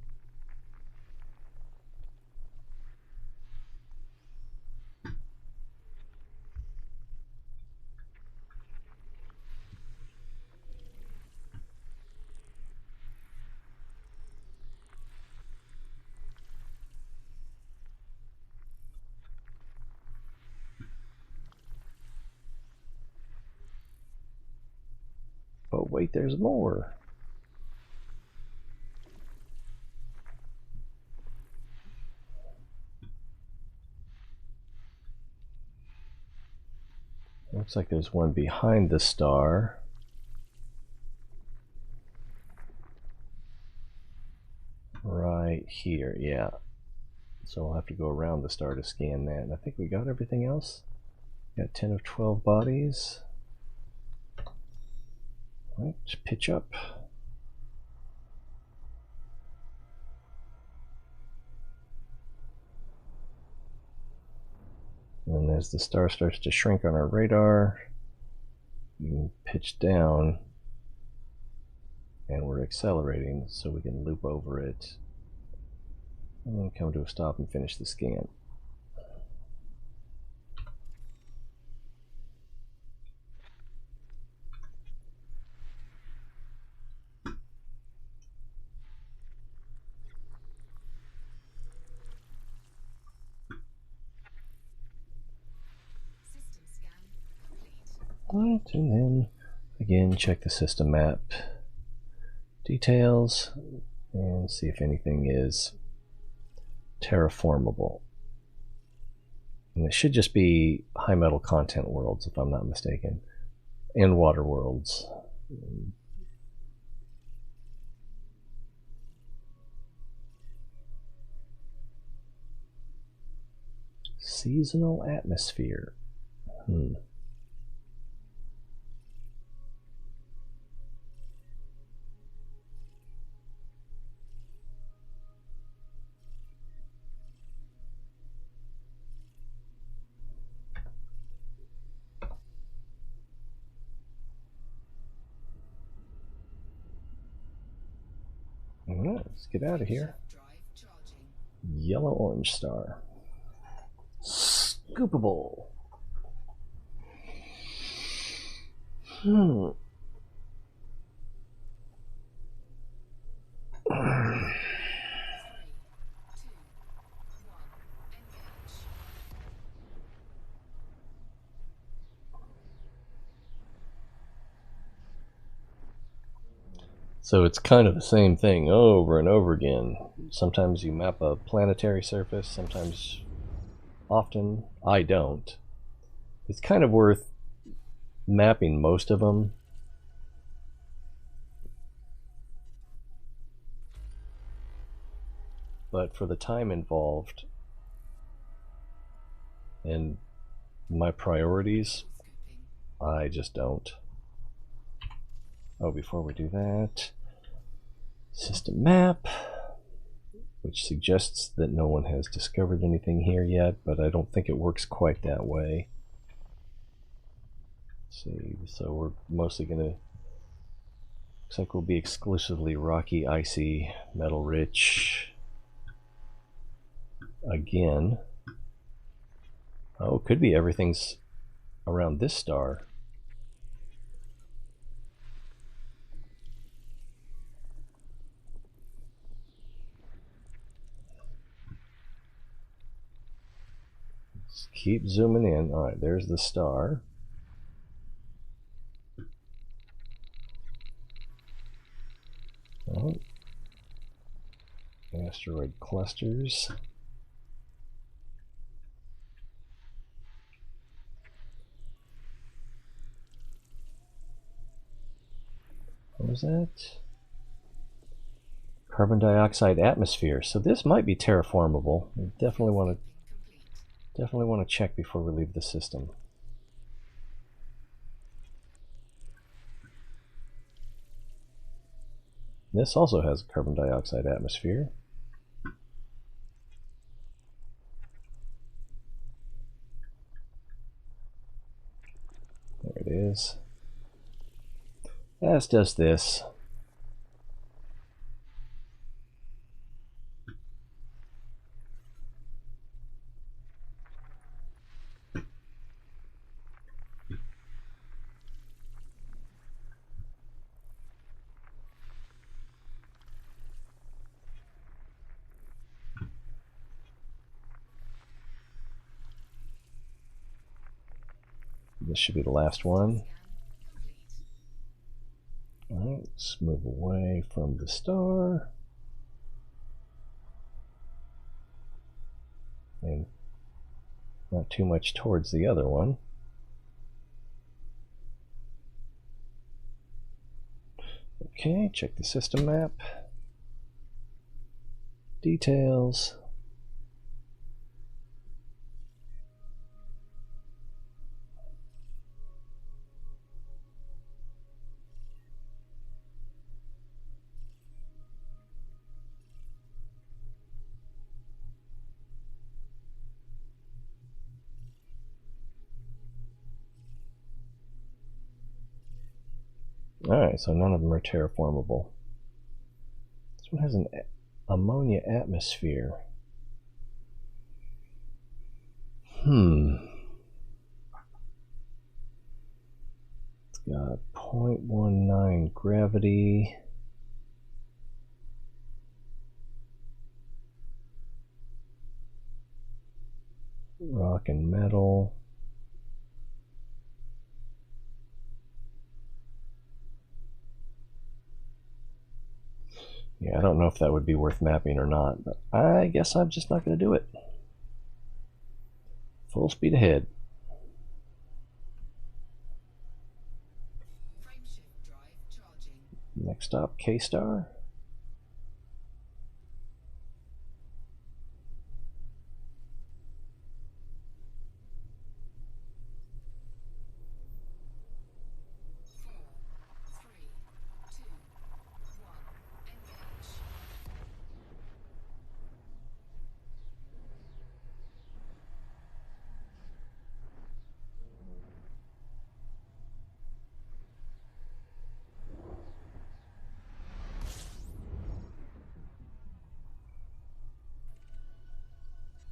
Oh wait, there's more. Looks like there's one behind the star. Right here, yeah. So we'll have to go around the star to scan that. And I think we got everything else. Got 10 of 12 bodies. All right, pitch up. And as the star starts to shrink on our radar, we can pitch down, and we're accelerating so we can loop over it and then come to a stop and finish the scan. System scan complete. Right, and then again check the system map details and see if anything is terraformable. And it should just be high metal content worlds, if I'm not mistaken, and water worlds. Seasonal atmosphere. Alright, let's get out of here. Drive charging. Yellow orange star. Scoopable. So it's kind of the same thing over and over again. Sometimes you map a planetary surface, sometimes, often, I don't. It's kind of worth mapping most of them. But for the time involved and my priorities, I just don't. Oh, before we do that, system map, which suggests that no one has discovered anything here yet, but I don't think it works quite that way. Let's see, so we're mostly gonna, looks like we'll be exclusively rocky, icy, metal rich again. Oh, could be everything's around this star. Let's keep zooming in. All right, there's the star. Oh. Asteroid clusters. What was that? Carbon dioxide atmosphere. So this might be terraformable. We definitely want to check before we leave the system. This also has a carbon dioxide atmosphere. There it is. as does this. This should be the last one. Alright, let's move away from the star. And not too much towards the other one. Okay, check the system map. Details. Alright, so none of them are terraformable. This one has an ammonia atmosphere. It's got 0.19 gravity. Rock and metal. Yeah, I don't know if that would be worth mapping or not, but I guess I'm just not going to do it. Full speed ahead. Frameshift drive charging. Next stop, K-Star.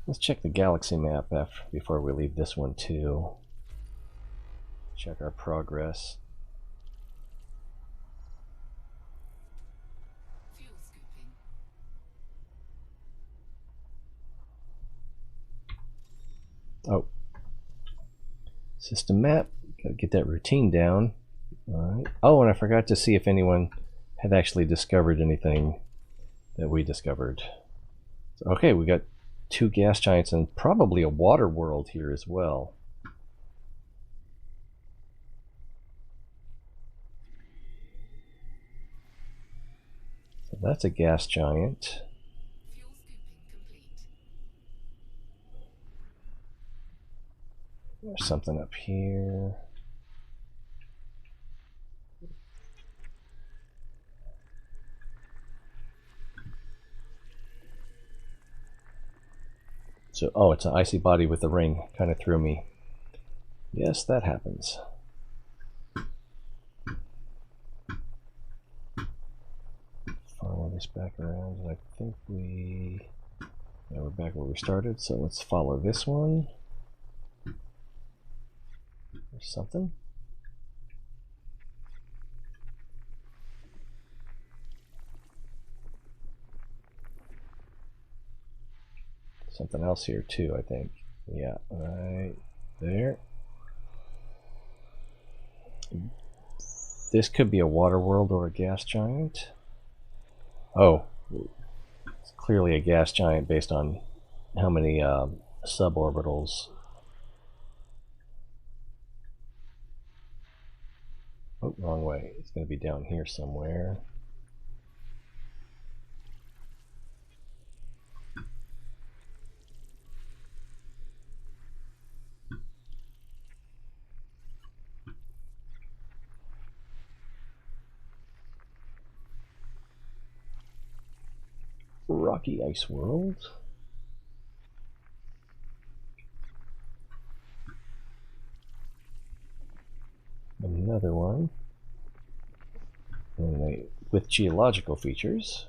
Let's check the galaxy map before we leave this one too. Check our progress. Fuel scooping. Oh. System map. Gotta get that routine down. Alright. Oh, and I forgot to see if anyone had actually discovered anything that we discovered. Okay, we got 2 gas giants and probably a water world here as well. So that's a gas giant. Fuel scooping complete. There's something up here. So, oh, it's an icy body with a ring. Kind of threw me. Yes, that happens. Follow this back around, and I think we're back where we started, so let's follow this one. There's something. Something else here too, I think. Yeah, right there. This could be a water world or a gas giant. Oh, it's clearly a gas giant based on how many suborbitals. Oh, wrong way. It's going to be down here somewhere. Rocky Ice World. Another one. with geological features.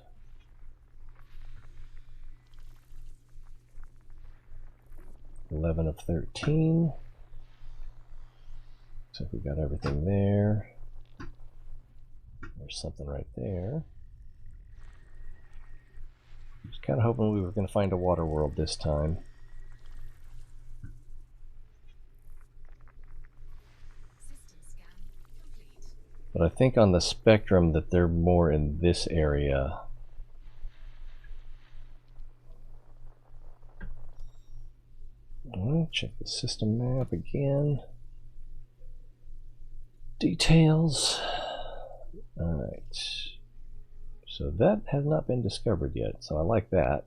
(11 of 13). So we got everything there. There's something right there. Just kind of hoping we were going to find a water world this time. System scan complete. But I think on the spectrum that they're more in this area. Check the system map again. Details. Alright. So that has not been discovered yet, so I like that.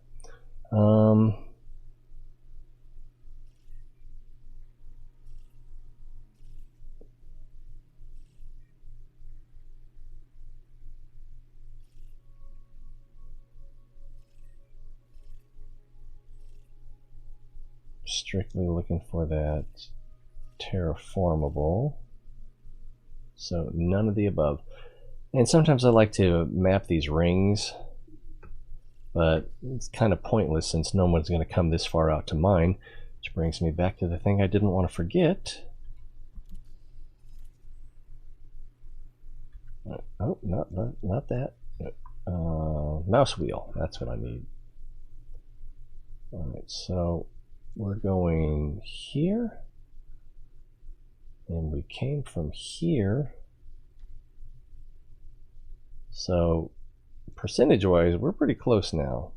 Strictly looking for that terraformable. So none of the above. And sometimes I like to map these rings, but it's kind of pointless since no one's going to come this far out to mine, which brings me back to the thing I didn't want to forget. Oh, not that. Mouse wheel, that's what I need. Alright, so we're going here, and we came from here. So percentage-wise, we're pretty close now.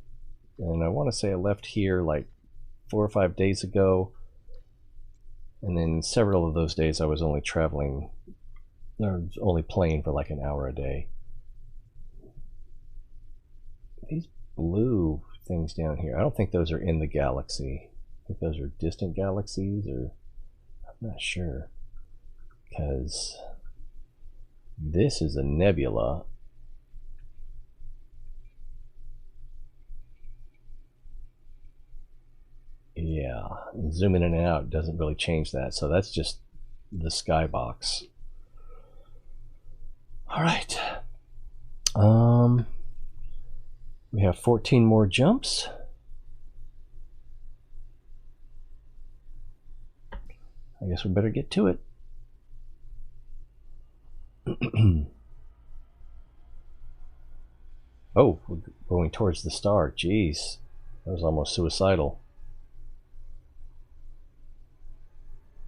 And I want to say I left here like 4 or 5 days ago, and then several of those days I was only traveling, or only playing for like an hour a day. These blue things down here, I don't think those are in the galaxy. I think those are distant galaxies, or I'm not sure, because this is a nebula. Yeah, and zooming in and out doesn't really change that, so that's just the skybox. All right. We have 14 more jumps. I guess we better get to it. Oh, we're going towards the star. Jeez, that was almost suicidal.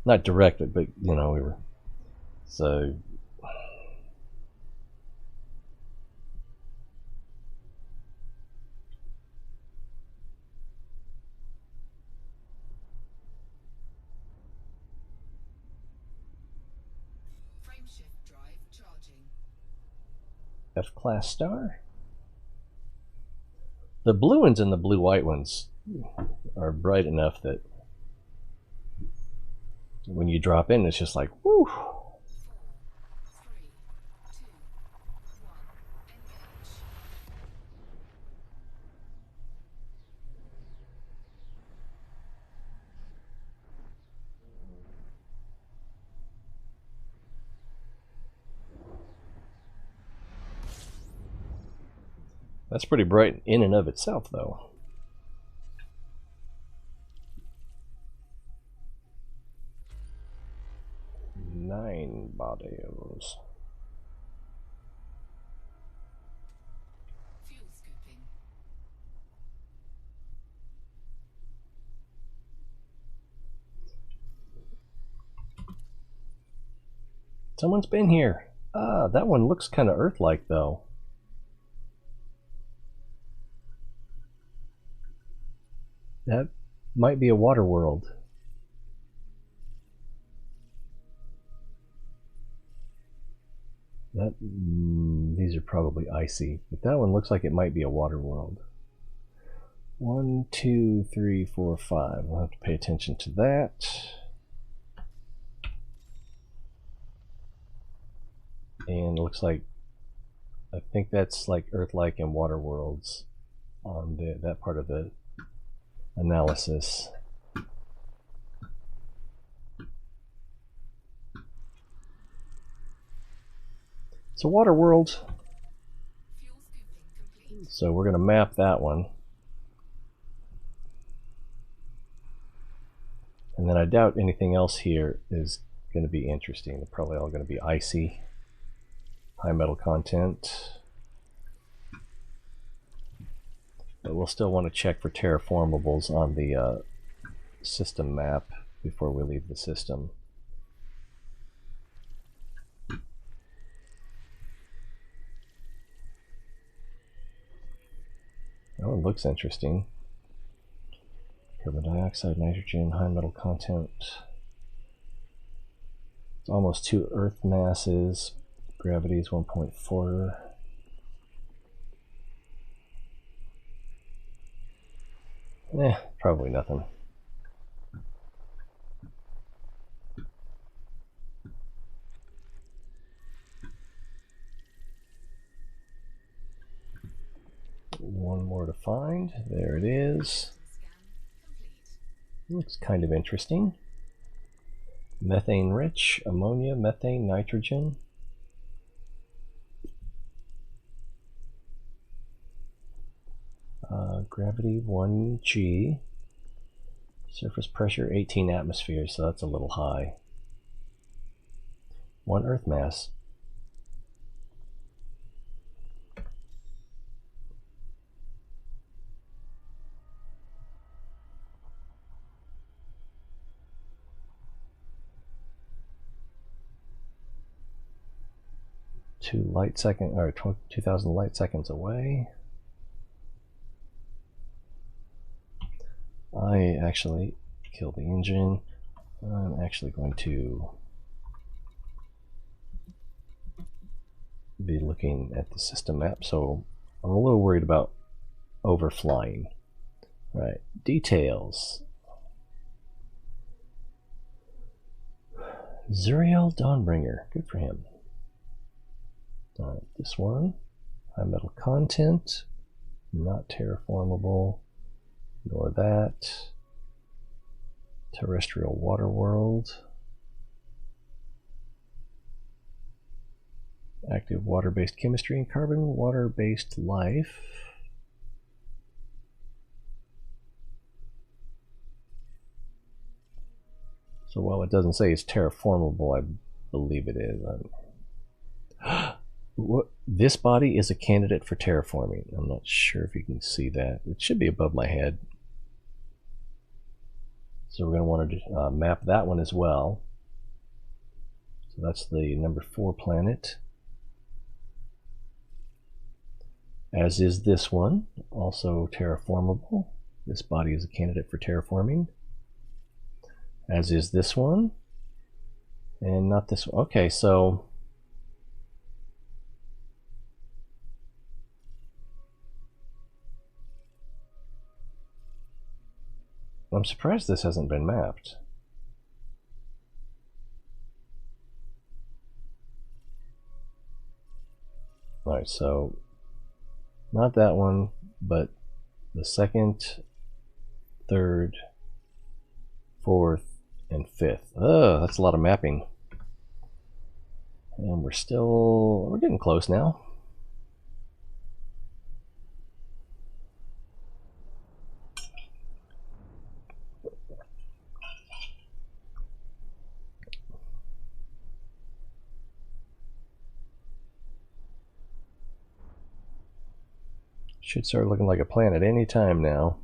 Not direct, but you know, we were. So. Frameshift drive charging. F-class star. The blue ones and the blue-white ones are bright enough that when you drop in, it's just like, whoo. 4, 3, 2, 1, engage. That's pretty bright in and of itself, though. Nine bodies. Fuel scooping. Someone's been here. Ah, that one looks kind of Earth-like, though. That might be a water world. That these are probably icy, but that one looks like it might be a water world. 1, 2, 3, 4, 5. We'll have to pay attention to that. And it looks like, I think that's like Earth-like and water worlds on that part of the analysis. So water world, So we're going to map that one. And then I doubt anything else here is going to be interesting. They're probably all going to be icy, high metal content. But we'll still want to check for terraformables on the system map before we leave the system. Oh, it looks interesting. Carbon dioxide, nitrogen, high metal content. It's almost 2 Earth masses. Gravity is 1.4. Probably nothing. One more to find. There it is. Scan complete. Looks kind of interesting. Methane rich, ammonia, methane, nitrogen. Gravity 1G. Surface pressure 18 atmospheres, so that's a little high. 1 Earth mass. Two light second, or 2,000 light seconds away. I actually killed the engine. I'm actually going to be looking at the system map, so I'm a little worried about overflying. Right, details. Zuriel Dawnbringer, good for him. Alright, this one, high metal content, not terraformable. Ignore that. Terrestrial water world. Active water-based chemistry and carbon water-based life. So while it doesn't say it's terraformable, I believe it is. This body is a candidate for terraforming. I'm not sure if you can see that. It should be above my head. So we're going to want to map that one as well. So that's the number 4 planet. As is this one, also terraformable. This body is a candidate for terraforming. As is this one. And not this one. Okay, so I'm surprised this hasn't been mapped. Alright, so not that one, but the 2nd, 3rd, 4th, and 5th. Oh, that's a lot of mapping. And we're getting close now. Should start looking like a planet any time now.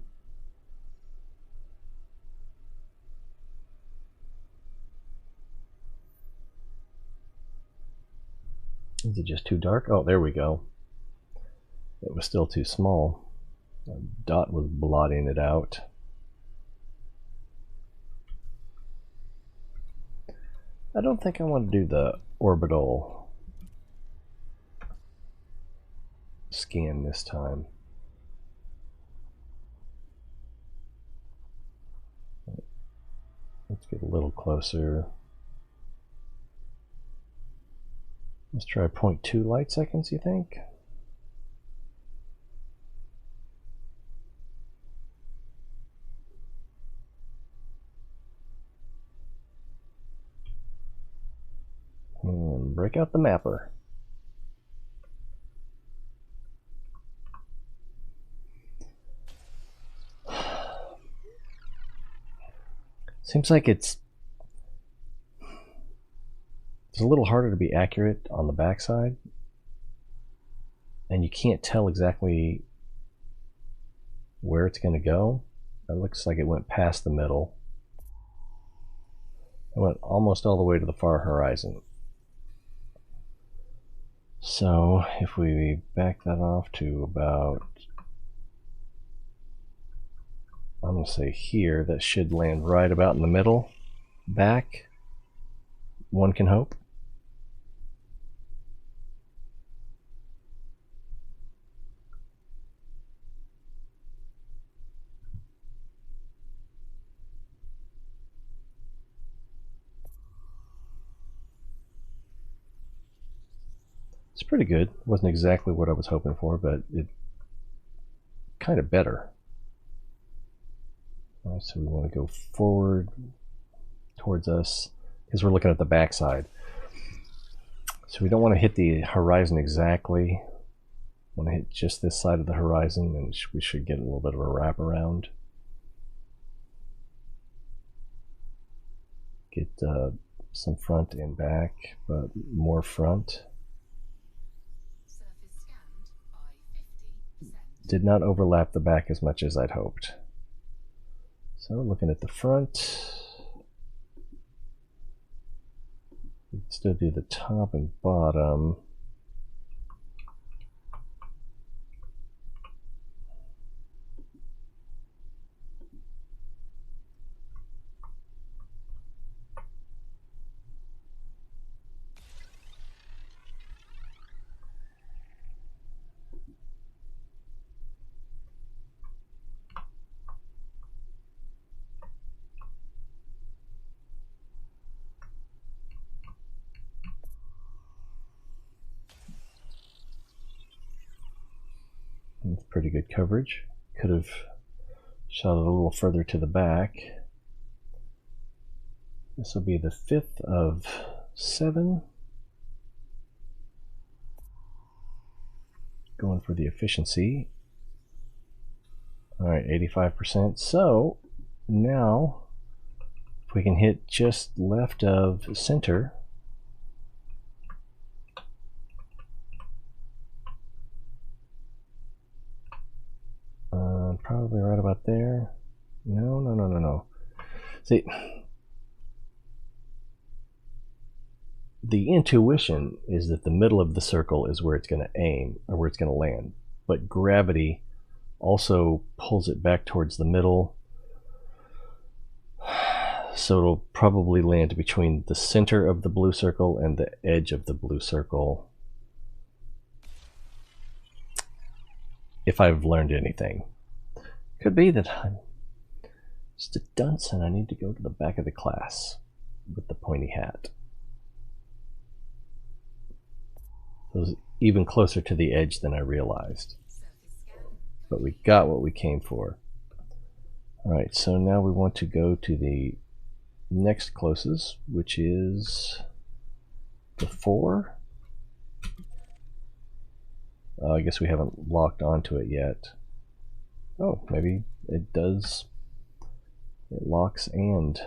Is it just too dark? Oh, there we go. It was still too small. The dot was blotting it out. I don't think I want to do the orbital scan this time. Let's get a little closer. Let's try 0.2 light seconds, you think? And break out the mapper. Seems like it's a little harder to be accurate on the backside, and you can't tell exactly where it's going to go. It looks like it went past the middle. It went almost all the way to the far horizon. So if we back that off to about, I'm going to say here, that should land right about in the middle. Back, one can hope. It's pretty good. Wasn't exactly what I was hoping for, but it kind of better. All right, so we want to go forward towards us because we're looking at the backside. So we don't want to hit the horizon exactly. We want to hit just this side of the horizon, and we should get a little bit of a wraparound. Get some front and back, but more front. Surface scanned by 50%. Did not overlap the back as much as I'd hoped. So looking at the front, we can still do the top and bottom. That's pretty good coverage. Could have shot it a little further to the back. This will be the 5th of 7. Going for the efficiency. All right, 85%. So now, if we can hit just left of center, probably right about there. No. See, the intuition is that the middle of the circle is where it's going to aim, or where it's going to land. But gravity also pulls it back towards the middle. So it'll probably land between the center of the blue circle and the edge of the blue circle. If I've learned anything. Could be that I'm just a dunce and I need to go to the back of the class with the pointy hat. It was even closer to the edge than I realized. But we got what we came for. Alright, so now we want to go to the next closest, which is the 4. I guess we haven't locked onto it yet. Oh, maybe it does. It locks and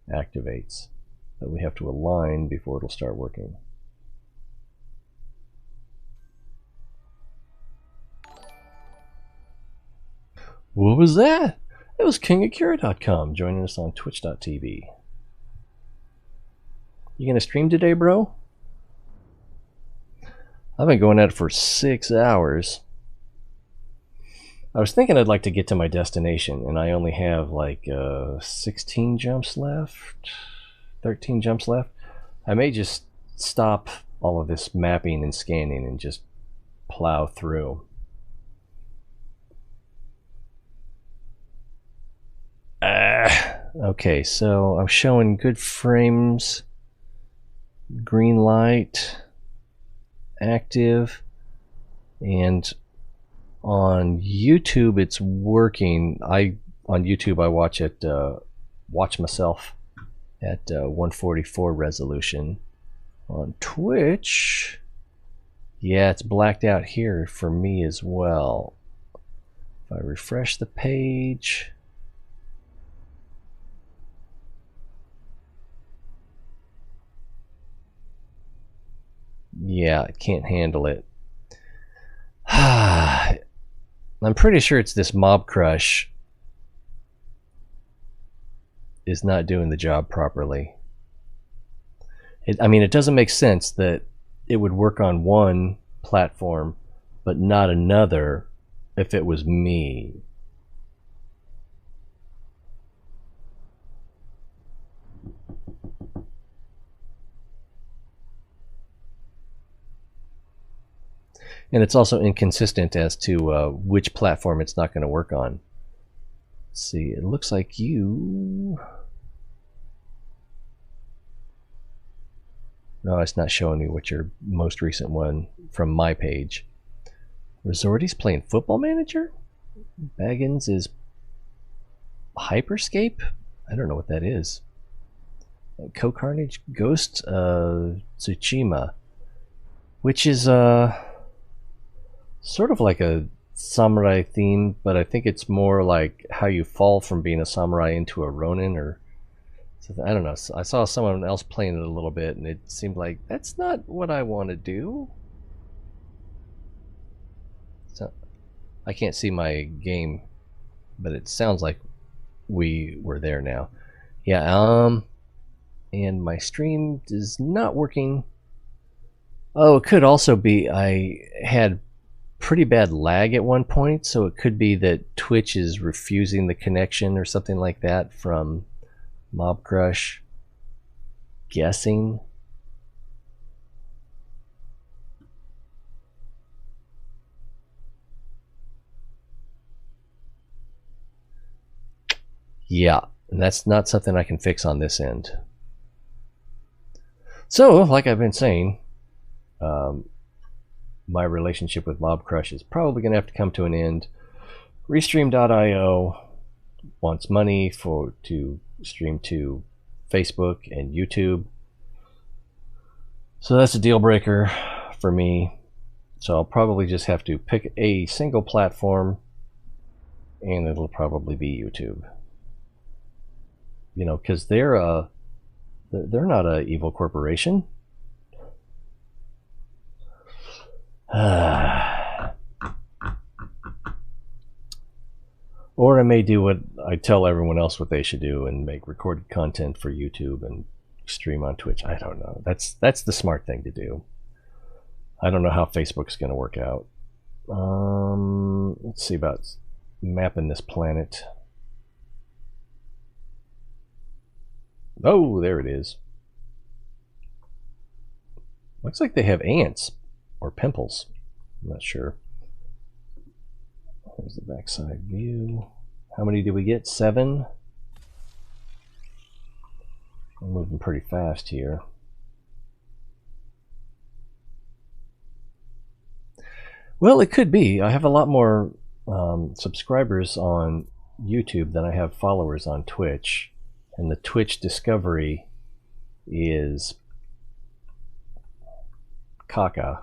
activates. But we have to align before it'll start working. What was that? It was KingofCure.com joining us on Twitch.tv. You gonna stream today, bro? I've been going at it for 6 hours. I was thinking I'd like to get to my destination, and I only have like 16 jumps left, 13 jumps left. I may just stop all of this mapping and scanning and just plow through. Okay, so I'm showing good frames, green light, active, and on YouTube it's working. On YouTube I watch myself at 144 resolution. On Twitch, yeah, it's blacked out here for me as well. If I refresh the page, Yeah, it can't handle it. I'm pretty sure it's this Mob Crush is not doing the job properly. I mean, it doesn't make sense that it would work on one platform but not another if it was me. And it's also inconsistent as to which platform it's not going to work on. Let's see, it looks like you... No, it's not showing me what your most recent one from my page. Resorty's playing Football Manager? Baggins is Hyperscape? I don't know what that is. Co-Carnage Ghost Tsushima, which is sort of like a samurai theme, but I think it's more like how you fall from being a samurai into a ronin, or I don't know. I saw someone else playing it a little bit, and it seemed like that's not what I want to do. So I can't see my game, but it sounds like we were there now. Yeah, and my stream is not working. Oh, it could also be I had pretty bad lag at one point, so it could be that Twitch is refusing the connection or something like that from Mob Crush. Guessing. Yeah, and that's not something I can fix on this end. So, like I've been saying, my relationship with Mob Crush is probably going to have to come to an end. Restream.io wants money to stream to Facebook and YouTube. So that's a deal breaker for me. So I'll probably just have to pick a single platform, and it'll probably be YouTube. You know, because they're not an evil corporation. Or I may do what I tell everyone else what they should do and make recorded content for YouTube and stream on Twitch. I don't know. That's the smart thing to do. I don't know how Facebook's going to work out. Let's see about mapping this planet. Oh, there it is. Looks like they have ants or pimples. I'm not sure. There's the backside view. How many did we get? 7. I'm moving pretty fast here. Well, it could be. I have a lot more subscribers on YouTube than I have followers on Twitch. And the Twitch discovery is caca.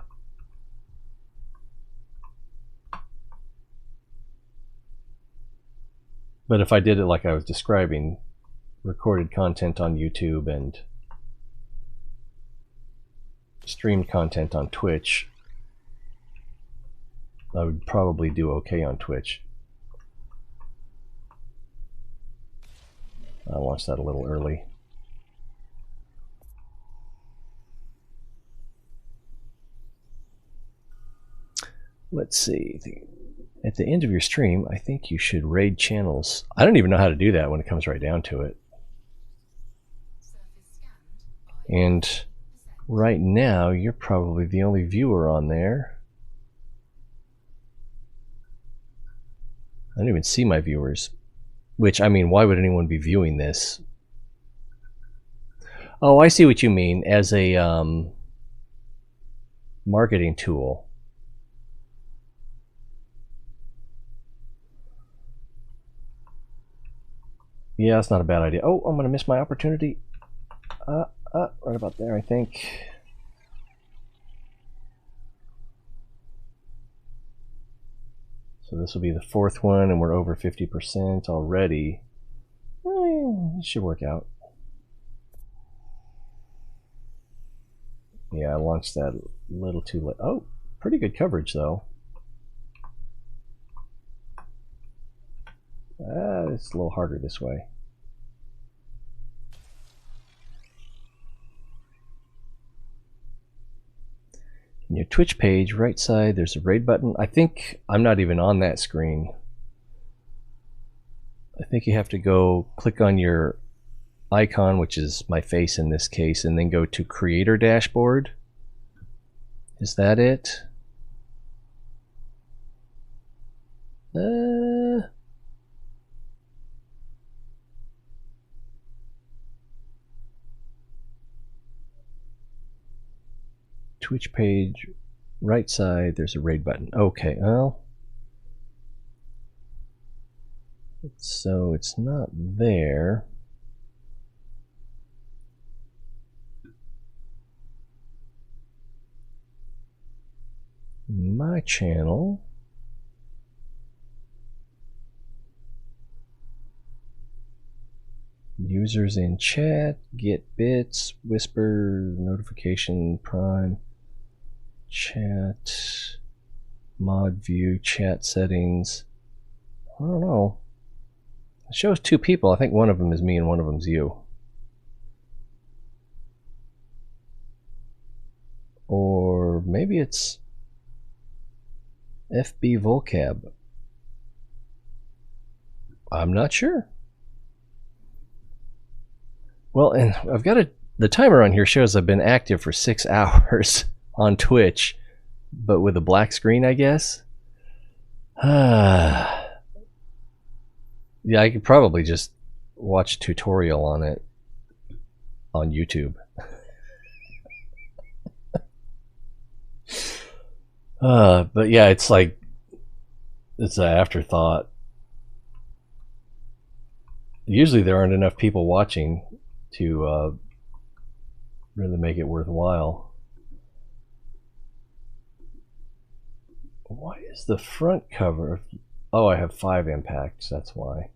But if I did it like I was describing, recorded content on YouTube and streamed content on Twitch, I would probably do okay on Twitch. I launched that a little early. Let's see. At the end of your stream, I think you should raid channels. I don't even know how to do that when it comes right down to it. And right now, you're probably the only viewer on there. I don't even see my viewers. Which, I mean, why would anyone be viewing this? Oh, I see what you mean. As a marketing tool. Yeah, that's not a bad idea. Oh, I'm going to miss my opportunity. Right about there, I think. So this will be the 4th one, and we're over 50% already. It should work out. Yeah, I launched that a little too late. Oh, pretty good coverage though. It's a little harder this way. In your Twitch page, right side, there's a raid button. I think I'm not even on that screen. I think you have to go click on your icon, which is my face in this case, and then go to Creator Dashboard. Is that it? Twitch page, right side, there's a raid button. Okay, well, so it's not there. My channel. Users in chat, get bits, whisper, notification, prime, chat, mod view, chat settings. I don't know. It shows two people. I think one of them is me and one of them's you. Or maybe it's FB Vocab. I'm not sure. Well, and I've got the timer on here shows I've been active for 6 hours on Twitch, but with a black screen, I guess. Yeah, I could probably just watch a tutorial on it on YouTube. But yeah, it's like, it's an afterthought. Usually there aren't enough people watching to really make it worthwhile. Why is the front cover? Oh, I have 5 impacts, that's why.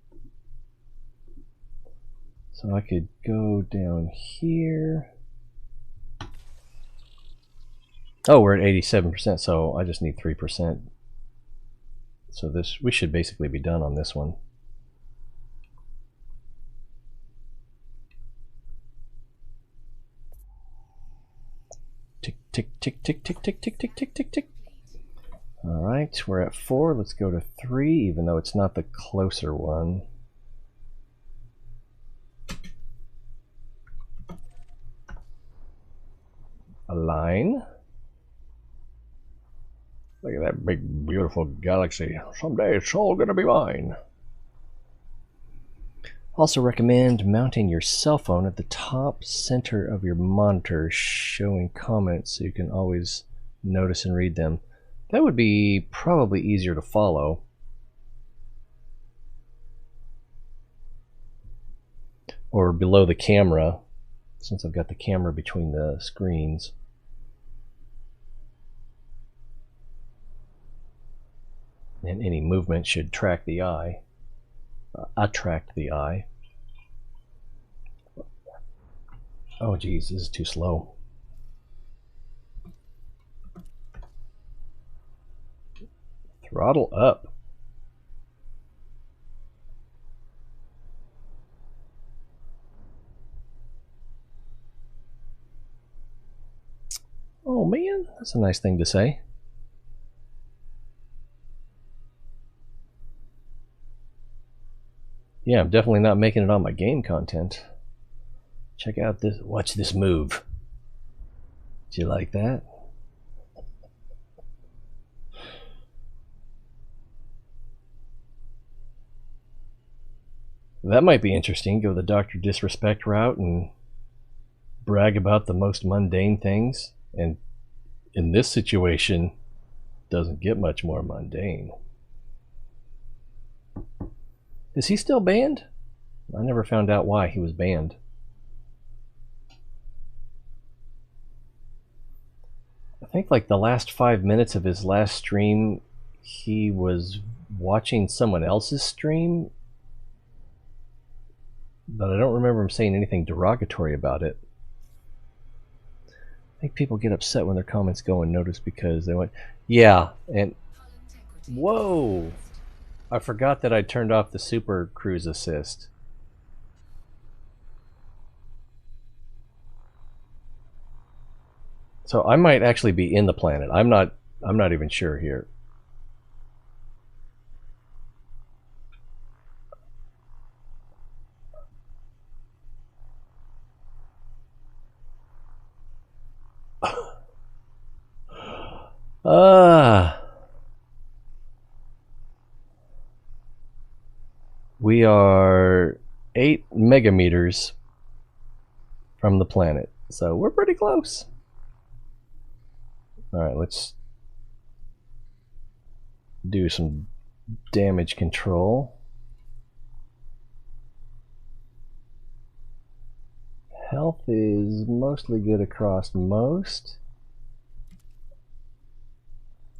So I could go down here. Oh, we're at 87%, so I just need 3%. So this, we should basically be done on this one. Tick, tick, tick, tick, tick, tick, tick, tick, tick, tick, tick. All right, we're at 4. Let's go to 3, even though it's not the closer one. Align. Look at that big, beautiful galaxy. Someday it's all gonna be mine. Also recommend mounting your cell phone at the top center of your monitor, showing comments so you can always notice and read them. That would be probably easier to follow. Or below the camera, since I've got the camera between the screens. And any movement should track the eye. Attract the eye. Oh geez, this is too slow. Throttle up. Oh man, that's a nice thing to say. Yeah, I'm definitely not making it on my game content. Check out this, watch this move. Did you like that? That might be interesting. Go the Dr. Disrespect route and brag about the most mundane things. And in this situation, doesn't get much more mundane. Is he still banned? I never found out why he was banned. I think like the last 5 minutes of his last stream, he was watching someone else's stream, but I don't remember him saying anything derogatory about it. think people get upset when their comments go unnoticed because they went, yeah, and whoa! I forgot that I turned off the Super Cruise Assist. So I might actually be in the planet. I'm not even sure here. We are 8 megameters from the planet, so we're pretty close. All right, let's do some damage control. Health is mostly good across most.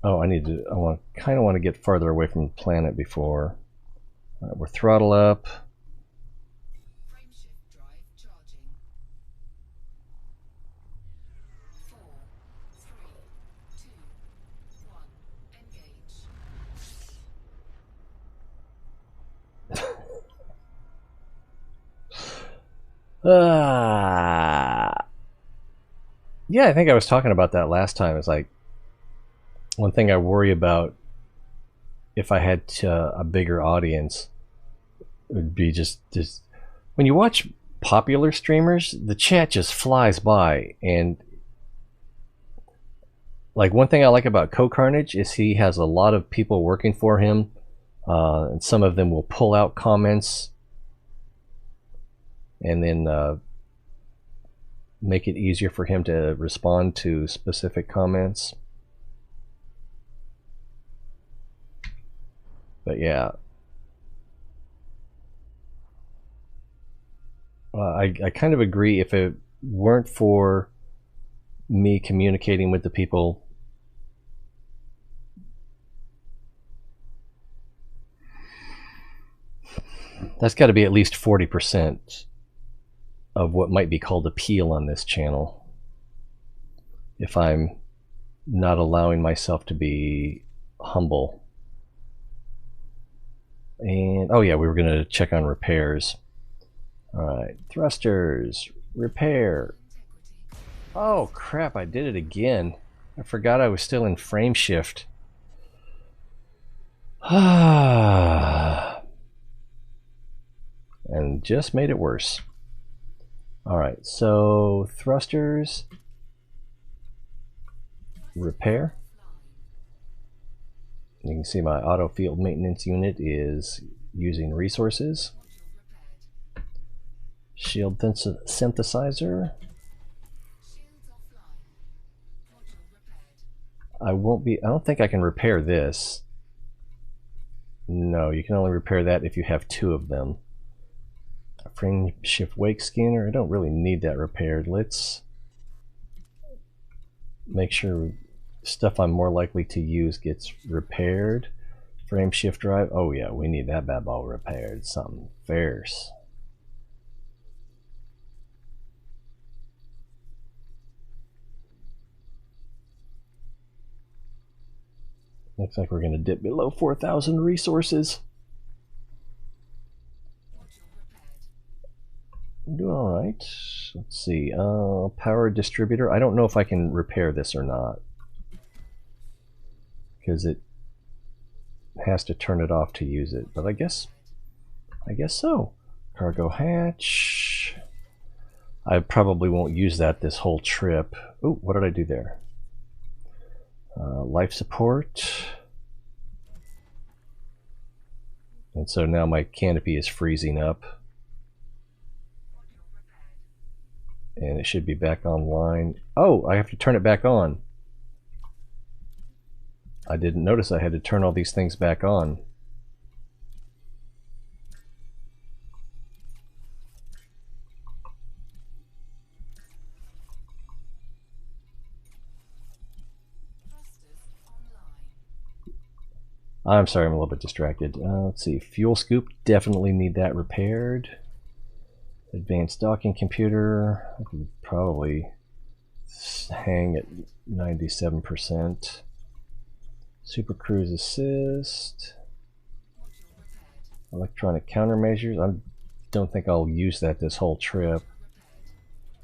Oh, I kind of want to get farther away from the planet before. All right, we're throttle up. Frameshift drive charging. 4, 3, 2, 1. Engage. Yeah, I think I was talking about that last time. It's like one thing I worry about if I had a bigger audience would be just when you watch popular streamers, the chat just flies by. And like one thing I like about Co-Carnage is he has a lot of people working for him, and some of them will pull out comments and then make it easier for him to respond to specific comments. But yeah, I kind of agree. If it weren't for me communicating with the people, that's got to be at least 40% of what might be called appeal on this channel. If I'm not allowing myself to be humble. And oh yeah, we were gonna check on repairs. All right, thrusters, repair. Oh crap, I did it again. I forgot I was still in frame shift. And just made it worse. All right, so thrusters, repair. You can see my auto field maintenance unit is using resources. Shield synthesizer. I don't think I can repair this. No, you can only repair that if you have 2 of them. A frame shift wake scanner. I don't really need that repaired. Let's make sure stuff I'm more likely to use gets repaired. Frame shift drive. Oh yeah, we need that bad ball repaired. Something fierce. Looks like we're going to dip below 4,000 resources. I'm doing all right. Let's see. Power distributor. I don't know if I can repair this or not, because it has to turn it off to use it. But I guess so. Cargo hatch. I probably won't use that this whole trip. Oh, what did I do there? Life support. And so now my canopy is freezing up. And it should be back online. Oh, I have to turn it back on. I didn't notice I had to turn all these things back on. I'm sorry, I'm a little bit distracted. Let's see, fuel scoop, definitely need that repaired. Advanced docking computer, I could probably hang at 97%. Super cruise assist. Electronic countermeasures. I don't think I'll use that this whole trip.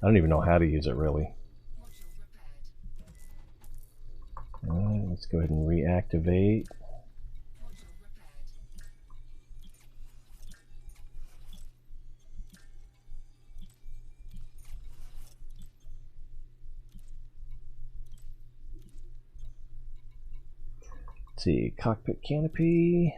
I don't even know how to use it really. Alright, let's go ahead and reactivate. Let's see, cockpit canopy.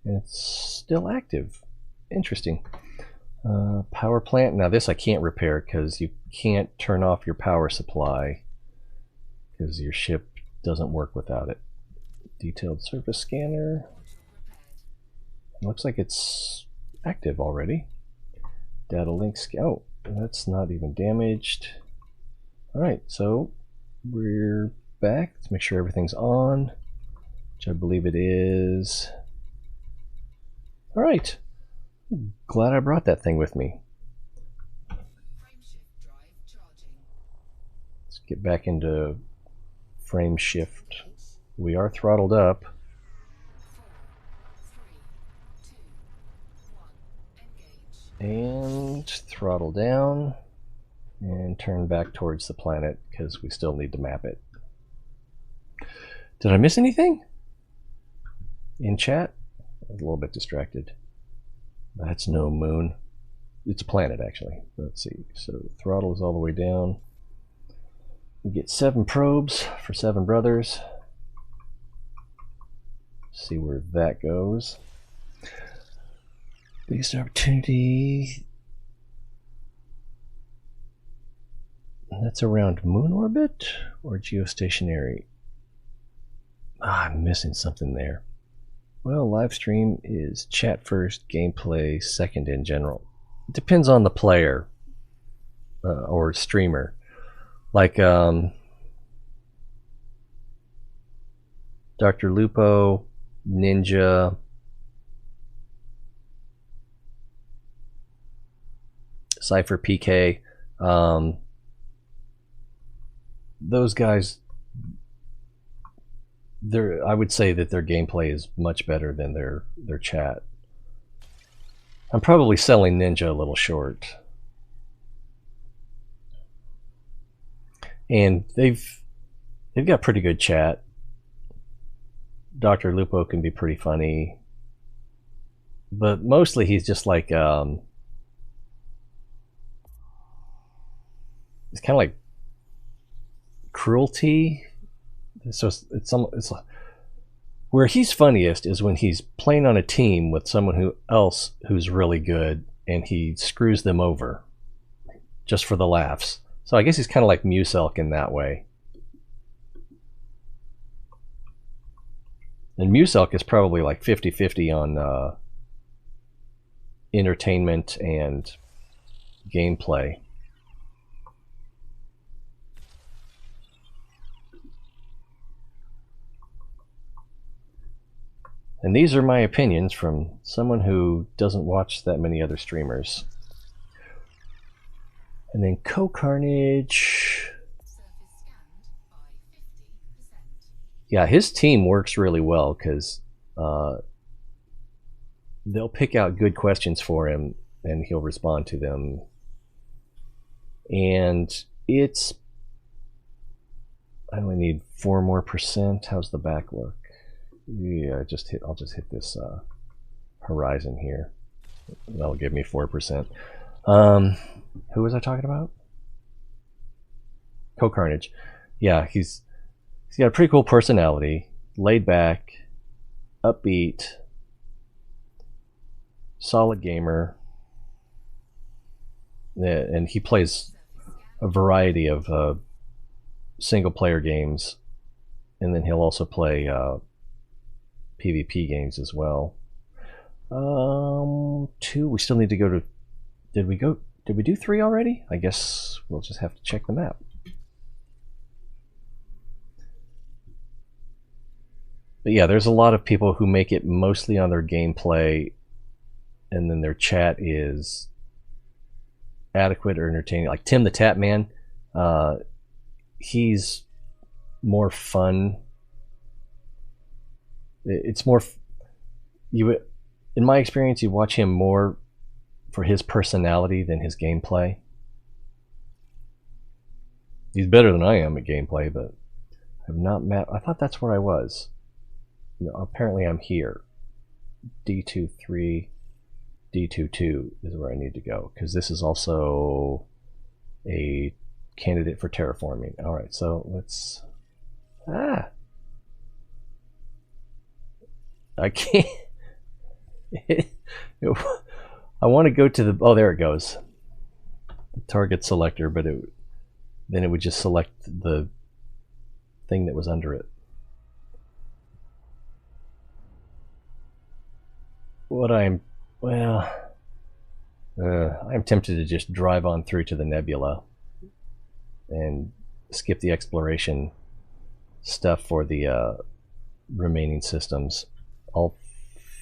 And it's still active. Interesting. Power plant. Now this I can't repair because you can't turn off your power supply because your ship doesn't work without it. Detailed surface scanner. It looks like it's active already. Data link scan. Oh, that's not even damaged. Alright, so we're back. Let's make sure everything's on, which I believe it is. Alright. Glad I brought that thing with me. Let's get back into frame shift. We are throttled up. 4, 3, 2, 1, and throttle down and turn back towards the planet because we still need to map it. Did I miss anything in chat? I was a little bit distracted. That's no moon. It's a planet actually. Let's see. So throttle is all the way down. We get 7 probes for 7 brothers. See where that goes. Biggest opportunity. That's around moon orbit or geostationary. I'm missing something there. Well, live stream is chat first, gameplay second in general. It depends on the player or streamer. Like Dr. Lupo, Ninja, Cypher PK, those guys, I would say that their gameplay is much better than their chat. I'm probably selling Ninja a little short. And they've got pretty good chat. Dr. Lupo can be pretty funny. But mostly he's just like it's kind of like cruelty. So it's where he's funniest is when he's playing on a team with someone else who's really good and he screws them over just for the laughs. So I guess he's kind of like Muselk in that way. And Muselk is probably like 50-50 on entertainment and gameplay. And these are my opinions from someone who doesn't watch that many other streamers. And then Co-Carnage. Yeah, his team works really well because they'll pick out good questions for him and he'll respond to them. And it's... I only need 4 more %. How's the back look? Yeah, I'll just hit this horizon here. That'll give me 4%. Who was I talking about? Co-Carnage. Yeah, he's got a pretty cool personality, laid back, upbeat, solid gamer, and he plays a variety of single player games, and then he'll also play PvP games as well. 2. We still need to go to. Did we do 3 already? I guess we'll just have to check the map. But yeah, there's a lot of people who make it mostly on their gameplay and then their chat is adequate or entertaining. Like Tim the Tap Man, he's more fun. It's more you. In my experience, you watch him more for his personality than his gameplay. He's better than I am at gameplay, but I've not met. I thought that's where I was. No, apparently, I'm here. D23, D22 is where I need to go because this is also a candidate for terraforming. All right, so let's. I can't. I want to go to the. Oh, there it goes. The target selector, but then it would just select the thing that was under it. I'm tempted to just drive on through to the nebula and skip the exploration stuff for the remaining systems, all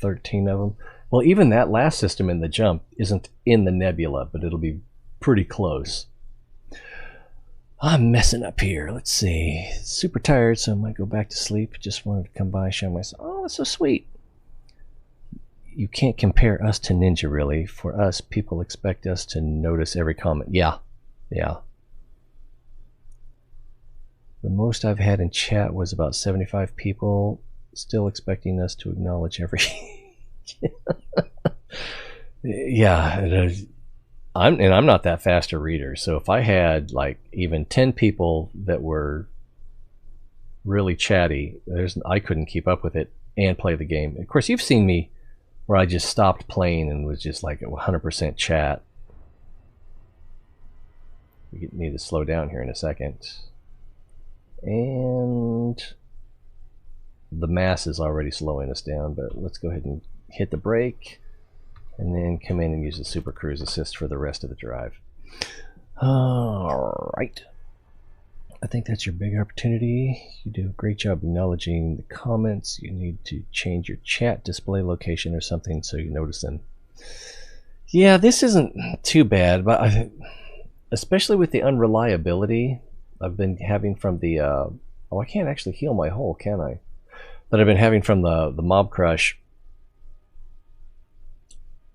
13 of them. Well, even that last system in the jump isn't in the nebula, but it'll be pretty close. I'm messing up here. Let's see. Super tired, so I might go back to sleep. Just wanted to come by, show myself. Oh, that's so sweet. You can't compare us to Ninja, really. For us, people expect us to notice every comment. Yeah. The most I've had in chat was about 75 people, still expecting us to acknowledge every... Yeah, I'm not that fast a reader, so if I had like even 10 people that were really chatty, I couldn't keep up with it and play the game. Of course, you've seen me where I just stopped playing and was just like 100% chat. We need to slow down here in a second. And the mass is already slowing us down, but let's go ahead and hit the brake and then come in and use the Super Cruise Assist for the rest of the drive. All right. I think that's your big opportunity. You do a great job acknowledging the comments. You need to change your chat display location or something so you notice them. Yeah, this isn't too bad, but especially with the unreliability I've been having from the... oh, I can't actually heal my hole, can I? That I've been having from the mob crush.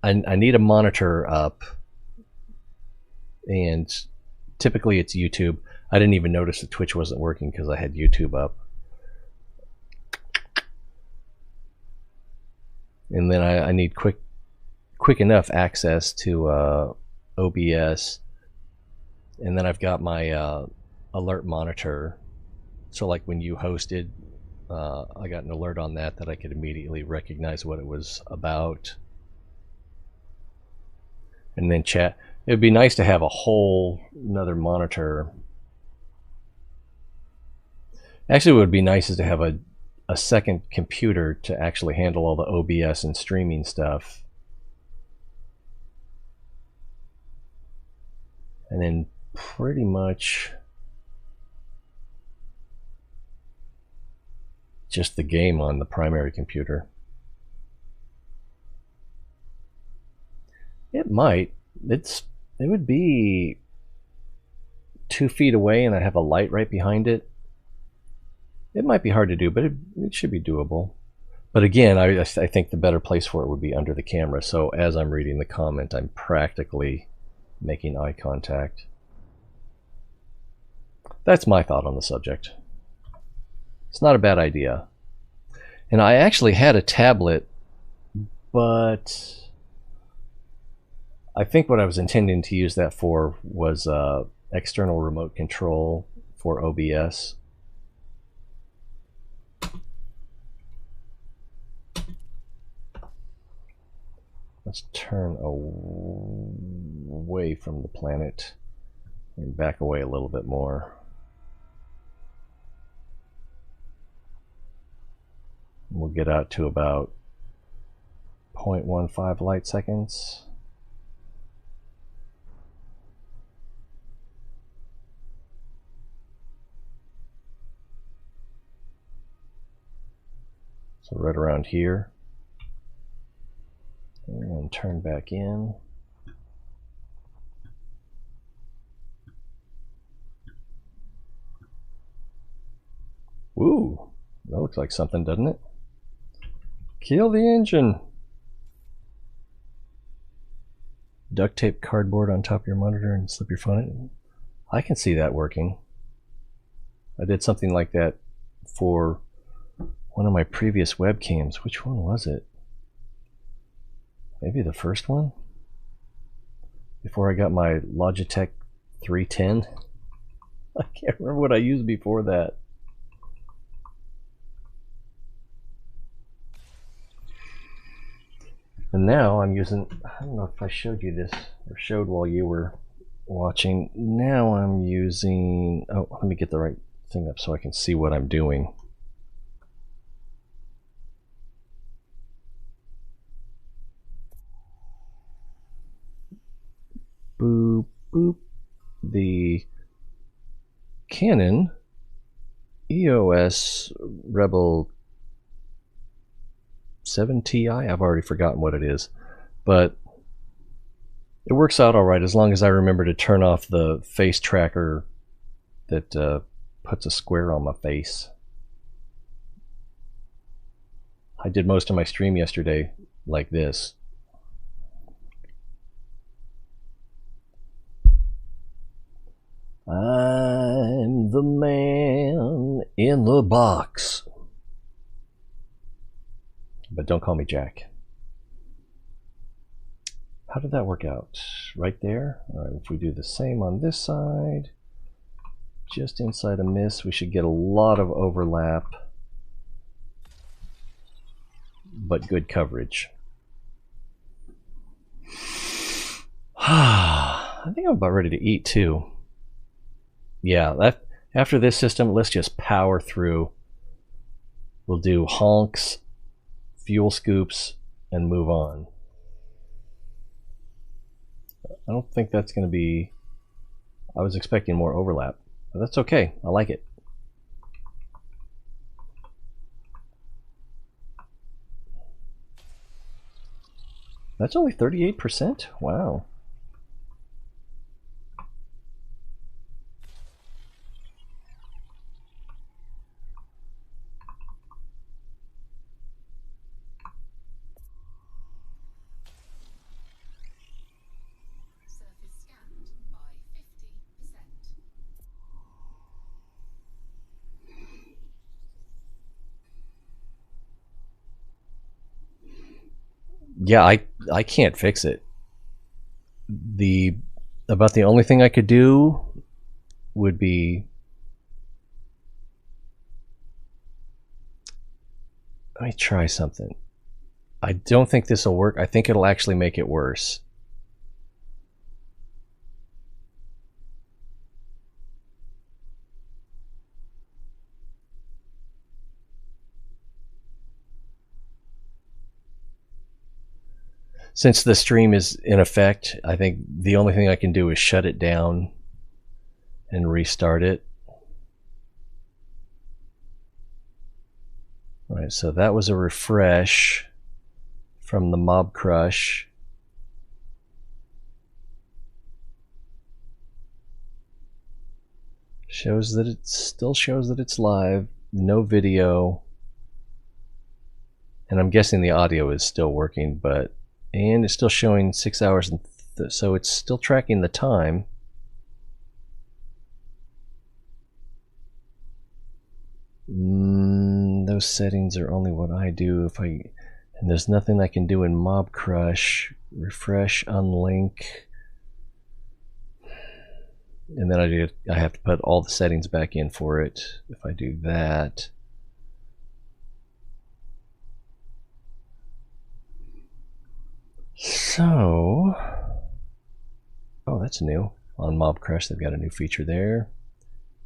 I need a monitor up, and typically it's YouTube. I didn't even notice that Twitch wasn't working because I had YouTube up. And then I need quick enough access to OBS, and then I've got my alert monitor. So like when you hosted, I got an alert on that I could immediately recognize what it was about. And then chat. It would be nice to have a whole another monitor. Actually, what would be nice is to have a second computer to actually handle all the OBS and streaming stuff. And then pretty much just the game on the primary computer. It might. It would be 2 feet away and I have a light right behind it. It might be hard to do, but it should be doable. But again, I think the better place for it would be under the camera. So as I'm reading the comment, I'm practically making eye contact. That's my thought on the subject. It's not a bad idea. And I actually had a tablet, but I think what I was intending to use that for was external remote control for OBS. Let's turn away from the planet and back away a little bit more. We'll get out to about 0.15 light seconds. So right around here. And turn back in. Ooh, that looks like something, doesn't it? Kill the engine. Duct tape cardboard on top of your monitor and slip your phone in. I can see that working. I did something like that for one of my previous webcams. Which one was it? Maybe the first one? Before I got my Logitech 310? I can't remember what I used before that. And now I'm using, I don't know if I showed you this or showed while you were watching. Now I'm using, oh, let me get the right thing up so I can see what I'm doing. Boop, boop. The Canon EOS Rebel 7Ti. I've already forgotten what it is, but it works out all right as long as I remember to turn off the face tracker that puts a square on my face. I did most of my stream yesterday like this. I'm the man in the box. But don't call me Jack. How did that work out? Right there? All right, if we do the same on this side, just inside a miss, we should get a lot of overlap, but good coverage. I think I'm about ready to eat too. Yeah, after this system, let's just power through. We'll do honks, fuel scoops, and move on. I don't think that's going to be... I was expecting more overlap, but that's okay. I like it. That's only 38%? Wow. Surface scanned by 50%. Yeah, I can't fix it. About the only thing I could do would be, let me try something. I don't think this will work. I think it'll actually make it worse. Since the stream is in effect, I think the only thing I can do is shut it down and restart it. All right, so that was a refresh from the Mob Crush. Shows that it still shows that it's live, no video. And I'm guessing the audio is still working, but and it's still showing 6 hours, and so it's still tracking the time. Those settings are only what I do. And there's nothing I can do in Mob Crush. Refresh, unlink, and then I have to put all the settings back in for it. If I do that. So, oh, that's new. On Mob Crush, they've got a new feature there.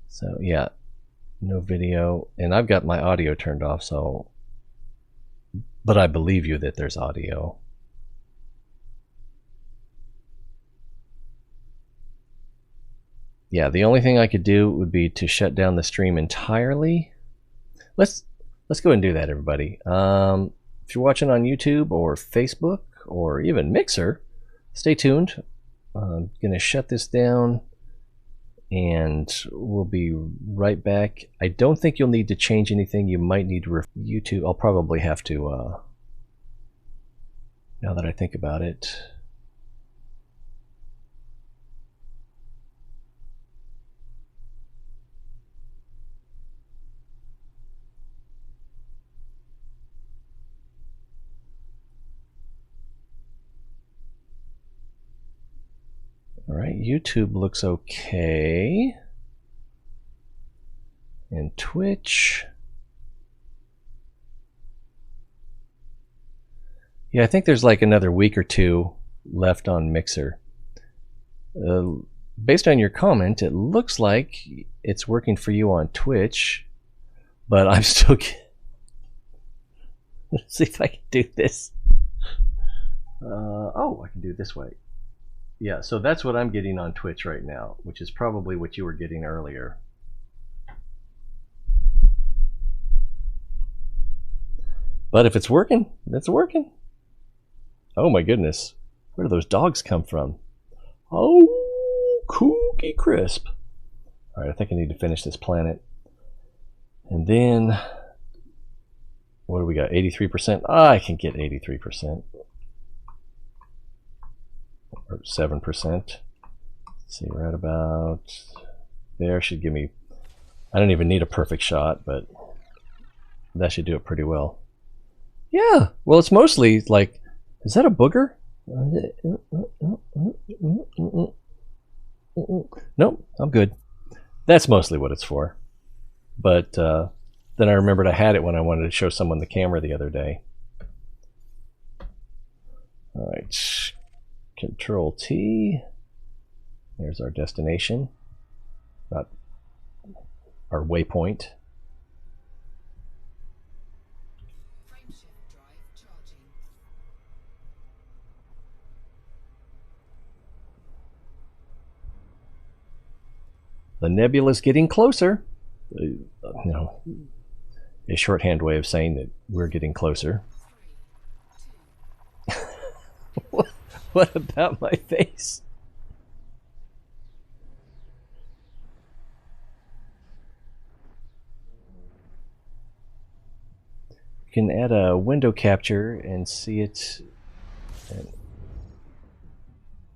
So, yeah, no video. And I've got my audio turned off, so, but I believe you that there's audio. Yeah, the only thing I could do would be to shut down the stream entirely. Let's go ahead and do that, everybody. If you're watching on YouTube or Facebook or even Mixer, stay tuned. I'm going to shut this down and we'll be right back. I don't think you'll need to change anything. You might need to YouTube. I'll probably have to, now that I think about it. All right, YouTube looks okay. And Twitch. Yeah, I think there's like another week or two left on Mixer. Based on your comment, it looks like it's working for you on Twitch, but I'm still... Let's see if I can do this. Oh, I can do it this way. Yeah, so that's what I'm getting on Twitch right now, which is probably what you were getting earlier. But if it's working, it's working. Oh my goodness. Where do those dogs come from? Oh, cookie crisp. All right, I think I need to finish this planet. And then, what do we got? 83%? I can get 83%. Or 7%. Let's see, right about there should give me, I don't even need a perfect shot, but that should do it pretty well. Yeah, well, it's mostly like, is that a booger? Nope, I'm good. That's mostly what it's for. But then I remembered I had it when I wanted to show someone the camera the other day. All right. Control T. There's our destination, not our waypoint. Frameshift drive charging. The nebula's getting closer. You know, a shorthand way of saying that we're getting closer. 3, 2. What about my face? You can add a window capture and see it.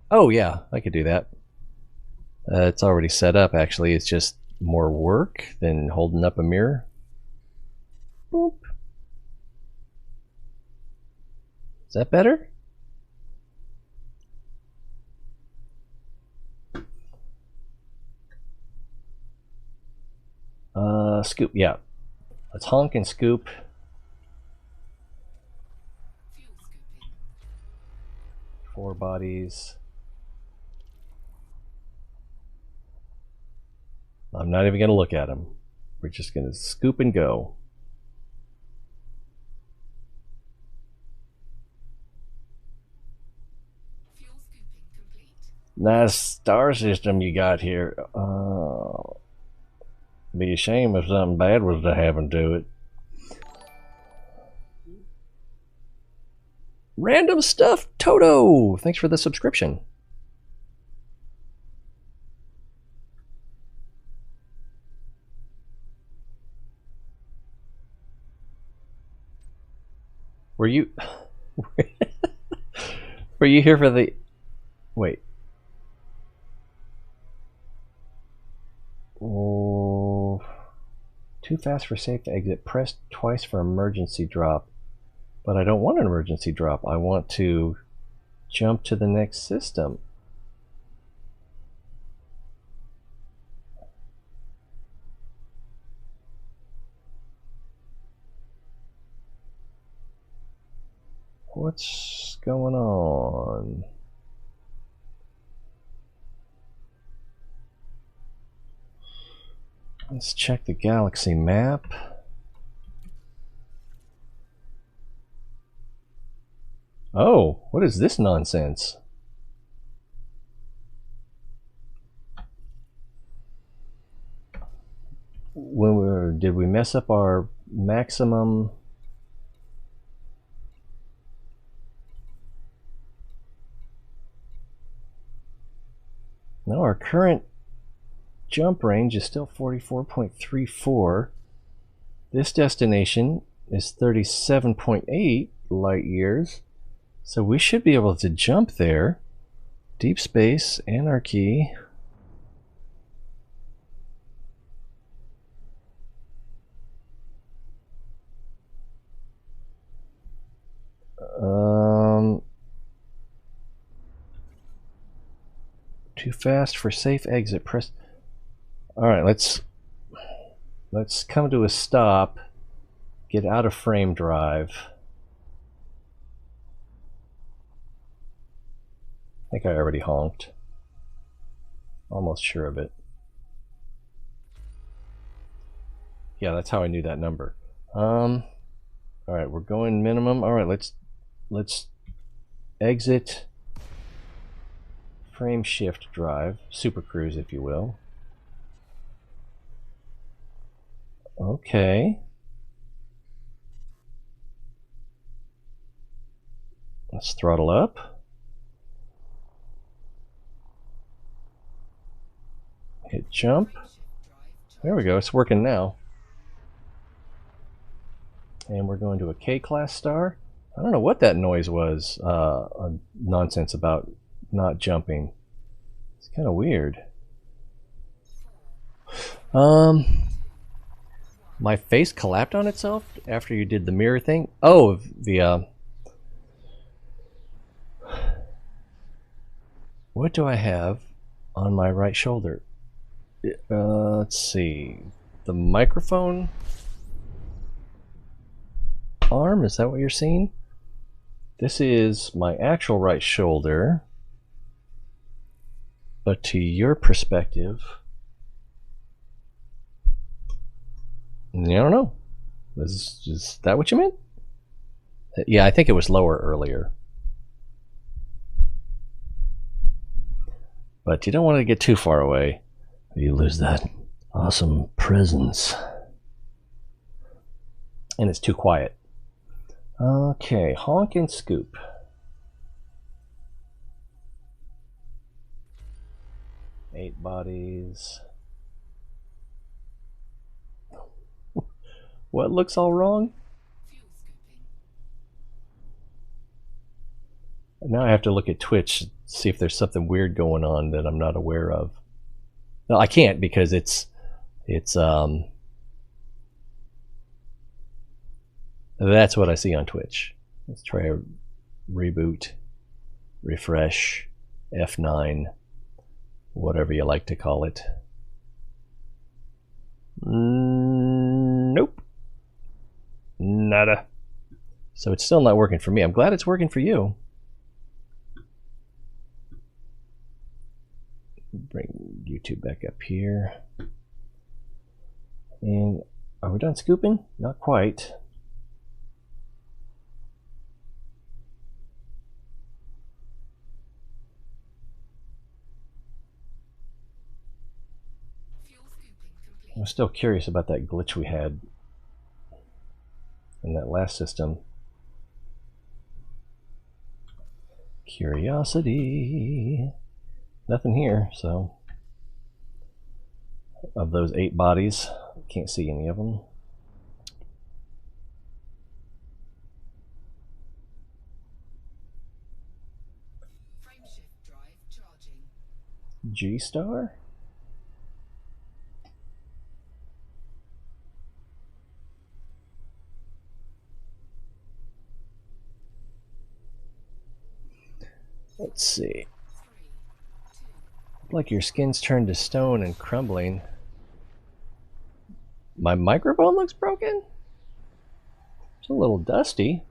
Oh yeah, I could do that. It's already set up actually. It's just more work than holding up a mirror. Boop. Is that better? Scoop, yeah. Let's honk and scoop. Fuel scooping. 4 bodies. I'm not even going to look at them. We're just going to scoop and go. Fuel scooping complete. Nice star system you got here. Be a shame if something bad was to happen to it. Random Stuff Toto! Thanks for the subscription. Were you... Were you here for the... Wait. Oh, too fast for safe to exit. Press twice for emergency drop. But I don't want an emergency drop. I want to jump to the next system. What's going on? Let's check the galaxy map. Oh, what is this nonsense? Did we mess up our maximum? current jump range is still 44.34. This destination is 37.8 light years. So we should be able to jump there. Deep space, anarchy. Too fast for safe exit. Press. All right, let's come to a stop. Get out of frame drive. I think I already honked. Almost sure of it. Yeah, that's how I knew that number. All right, we're going minimum. All right, let's exit frame shift drive, super cruise, if you will. Okay. Let's throttle up. Hit jump. There we go, it's working now. And we're going to a K-class star. I don't know what that noise was, nonsense about not jumping. It's kind of weird. My face collapsed on itself after you did the mirror thing. Oh, the what do I have on my right shoulder? Let's see. The microphone arm, is that what you're seeing? This is my actual right shoulder, but to your perspective, I don't know. Is that what you meant? Yeah, I think it was lower earlier. But you don't want to get too far away. You lose that awesome presence. And it's too quiet. Okay, honk and scoop. Eight bodies. What looks all wrong? Fuel scooping. Now I have to look at Twitch, see if there's something weird going on that I'm not aware of. No, I can't because it's that's what I see on Twitch. Let's try a reboot, refresh, F9, whatever you like to call it. Nope. Nada. So it's still not working for me. I'm glad it's working for you. Bring YouTube back up here. And are we done scooping? Not quite. Fuel scooping complete. I'm still curious about that glitch we had in that last system. Curiosity. Nothing here, so of those 8 bodies, can't see any of them. Frame shift drive charging. G-star? Let's see. 3, 2, Like your skin's turned to stone and crumbling. My microphone looks broken? It's a little dusty. Do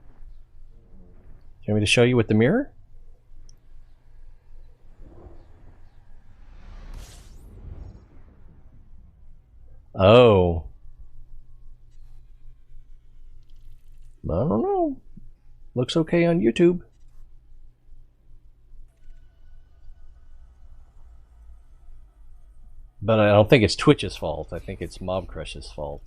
you want me to show you with the mirror? Oh. I don't know. Looks okay on YouTube. But I don't think it's Twitch's fault. I think it's Mob Crush's fault.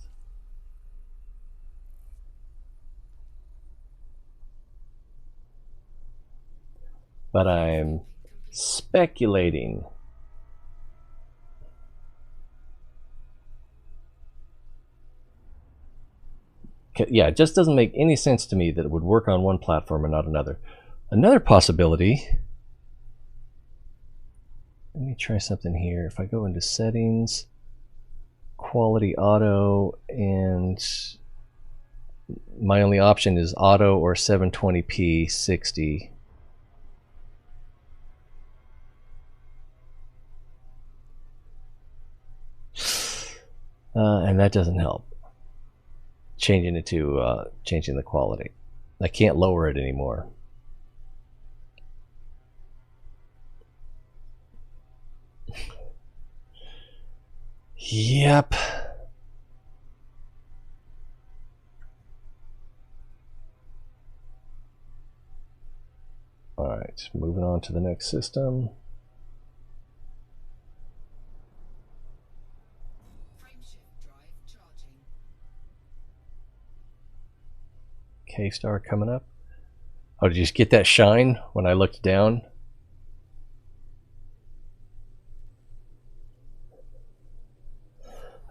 But I'm speculating. Yeah, it just doesn't make any sense to me that it would work on one platform and not another. Another possibility, let me try something here. If I go into settings, quality auto, and my only option is auto or 720p 60. And that doesn't help. Changing it to changing the quality. I can't lower it anymore. Yep. All right, moving on to the next system. Frameshift drive charging. K-Star coming up. Oh, did you just get that shine when I looked down?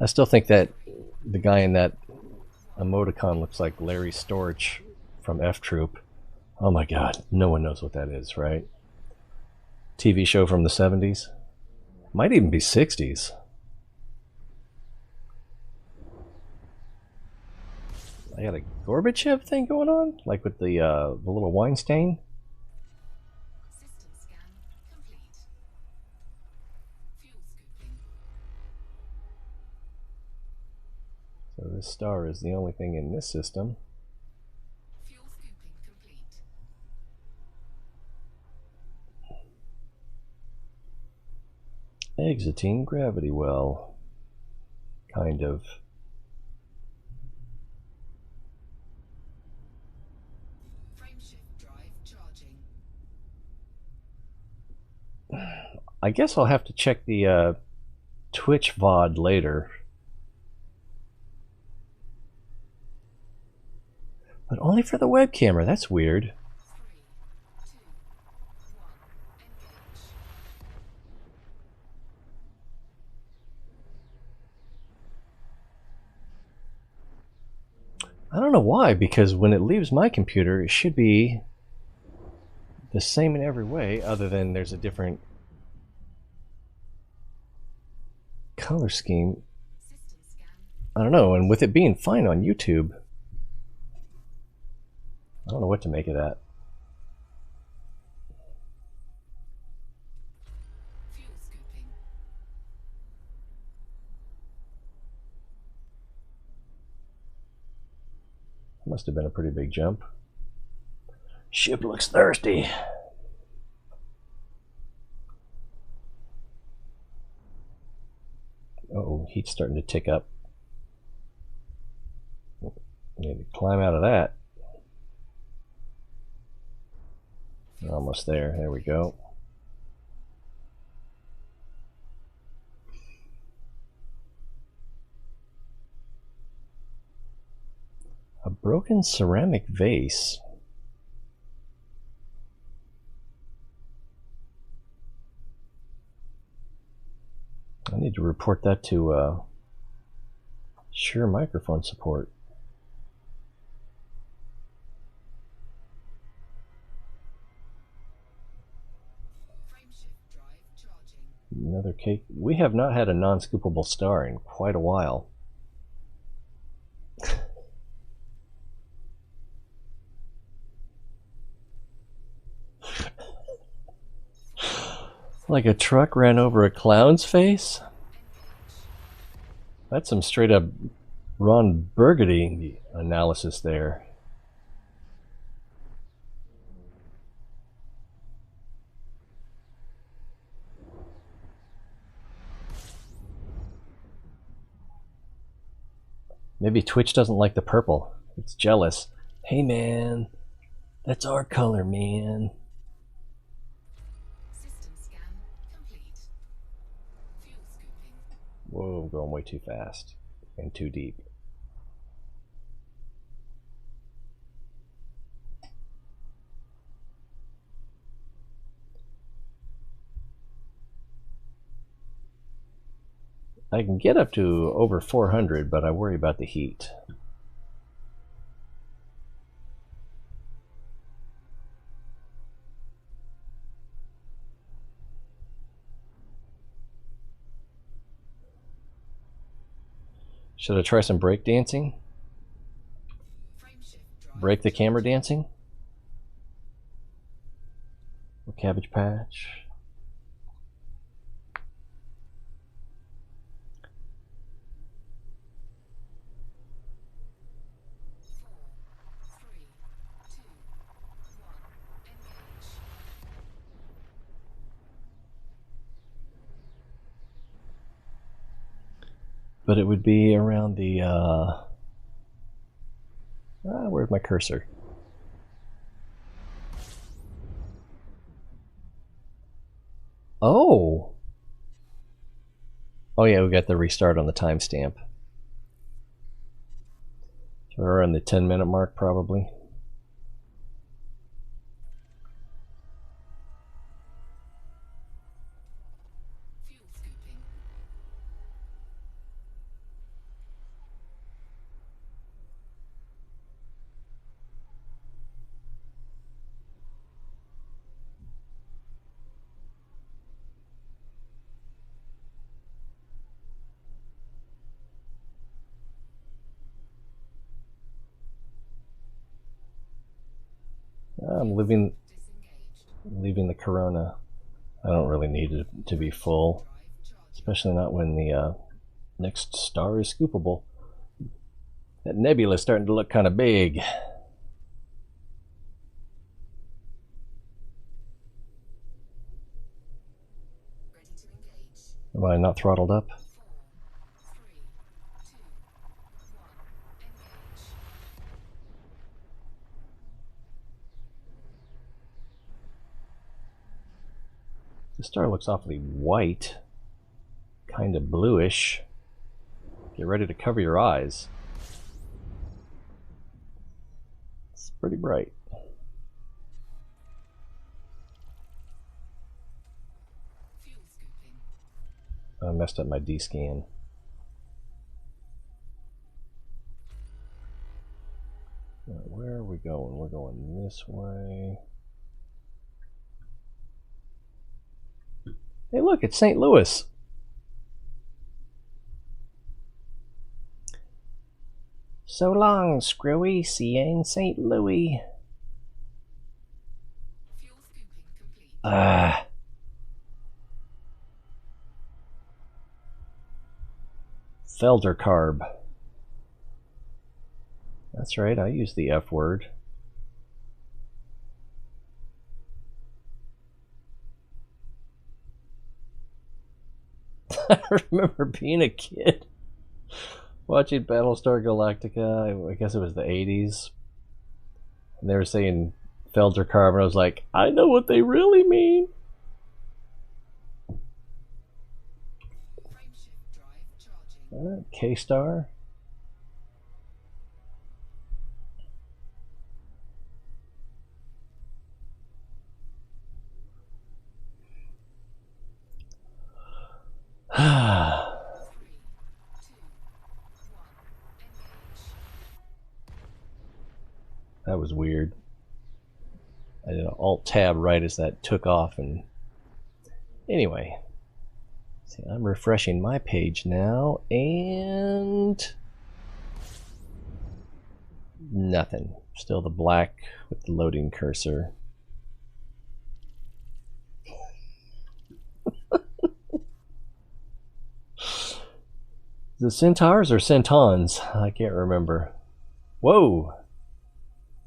I still think that the guy in that emoticon looks like Larry Storch from F Troop. Oh my god, no one knows what that is, right? TV show from the 70s? Might even be 60s. I got a Gorbachev thing going on? Like with the little wine stain? System scan complete. Fuel scooping. So this star is the only thing in this system. Fuel scooping complete. Exiting gravity well. Kind of. Frameshift drive charging. I guess I'll have to check the Twitch VOD later. But only for the web camera, that's weird. 3, 2, 1, engage. I don't know why, because when it leaves my computer, it should be the same in every way, other than there's a different color scheme. System scan. I don't know, and with it being fine on YouTube, I don't know what to make of that. Fuel scooping. Must have been a pretty big jump. Ship looks thirsty. Uh-oh, heat's starting to tick up. Need to climb out of that. Almost there. There we go. A broken ceramic vase. I need to report that to Shure microphone support. Frameshift drive charging. Another cake. We have not had a non-scoopable star in quite a while. Like a truck ran over a clown's face? That's some straight up Ron Burgundy analysis there. Maybe Twitch doesn't like the purple. It's jealous. Hey man, that's our color, man. System scan complete. Fuel scooping. Whoa, I'm going way too fast and too deep. I can get up to over 400, but I worry about the heat. Should I try some break dancing? Frameshift drive. Break the camera dancing? Or Cabbage Patch? Three, two, one, engage. But it would be around the, where's my cursor? Oh! Oh yeah, we got the restart on the timestamp. So we're around the 10-minute mark, probably. Fuel scooping. I'm leaving Disengaged. the Corona. I don't really need it to be full, Drive charging. especially not when the next star is scoopable. That nebula is starting to look kind of big. Ready to engage. Am I not throttled up? 4, 3, 2, 1, engage. The star looks awfully white, kind of bluish. Get ready to cover your eyes. It's pretty bright. Fuel scooping. I messed up my D-scan. Where are we going? We're going this way. Hey look, it's St. Louis. So long, Screwy. See you in St. Louis. Fuel scooping complete. Ah. Feldercarb. That's right, I use the F word. I remember being a kid watching Battlestar Galactica. I guess it was the 80s. And they were saying Feldercarb, and I was like, I know what they really mean. Frameshift drive charging. K-Star. Three, two, one, engage. That was weird. I did an Alt-Tab right as that took off, and anyway. See, I'm refreshing my page now, and nothing. Still the black with the loading cursor. The Centaurs or Centons? I can't remember. Whoa!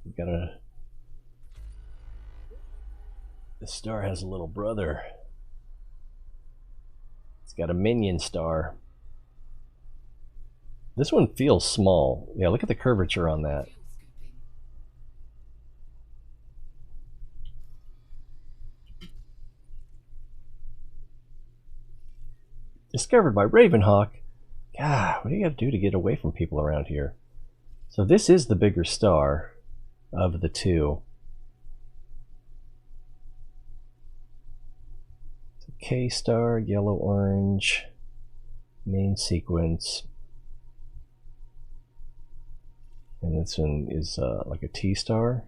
We got a. The star has a little brother. It's got a minion star. This one feels small. Yeah, look at the curvature on that. Fuel scooping. Discovered by Ravenhawk. God, what do you got to do to get away from people around here? So this is the bigger star of the two. So K-star, yellow, orange, main sequence. And this one is like a T-star.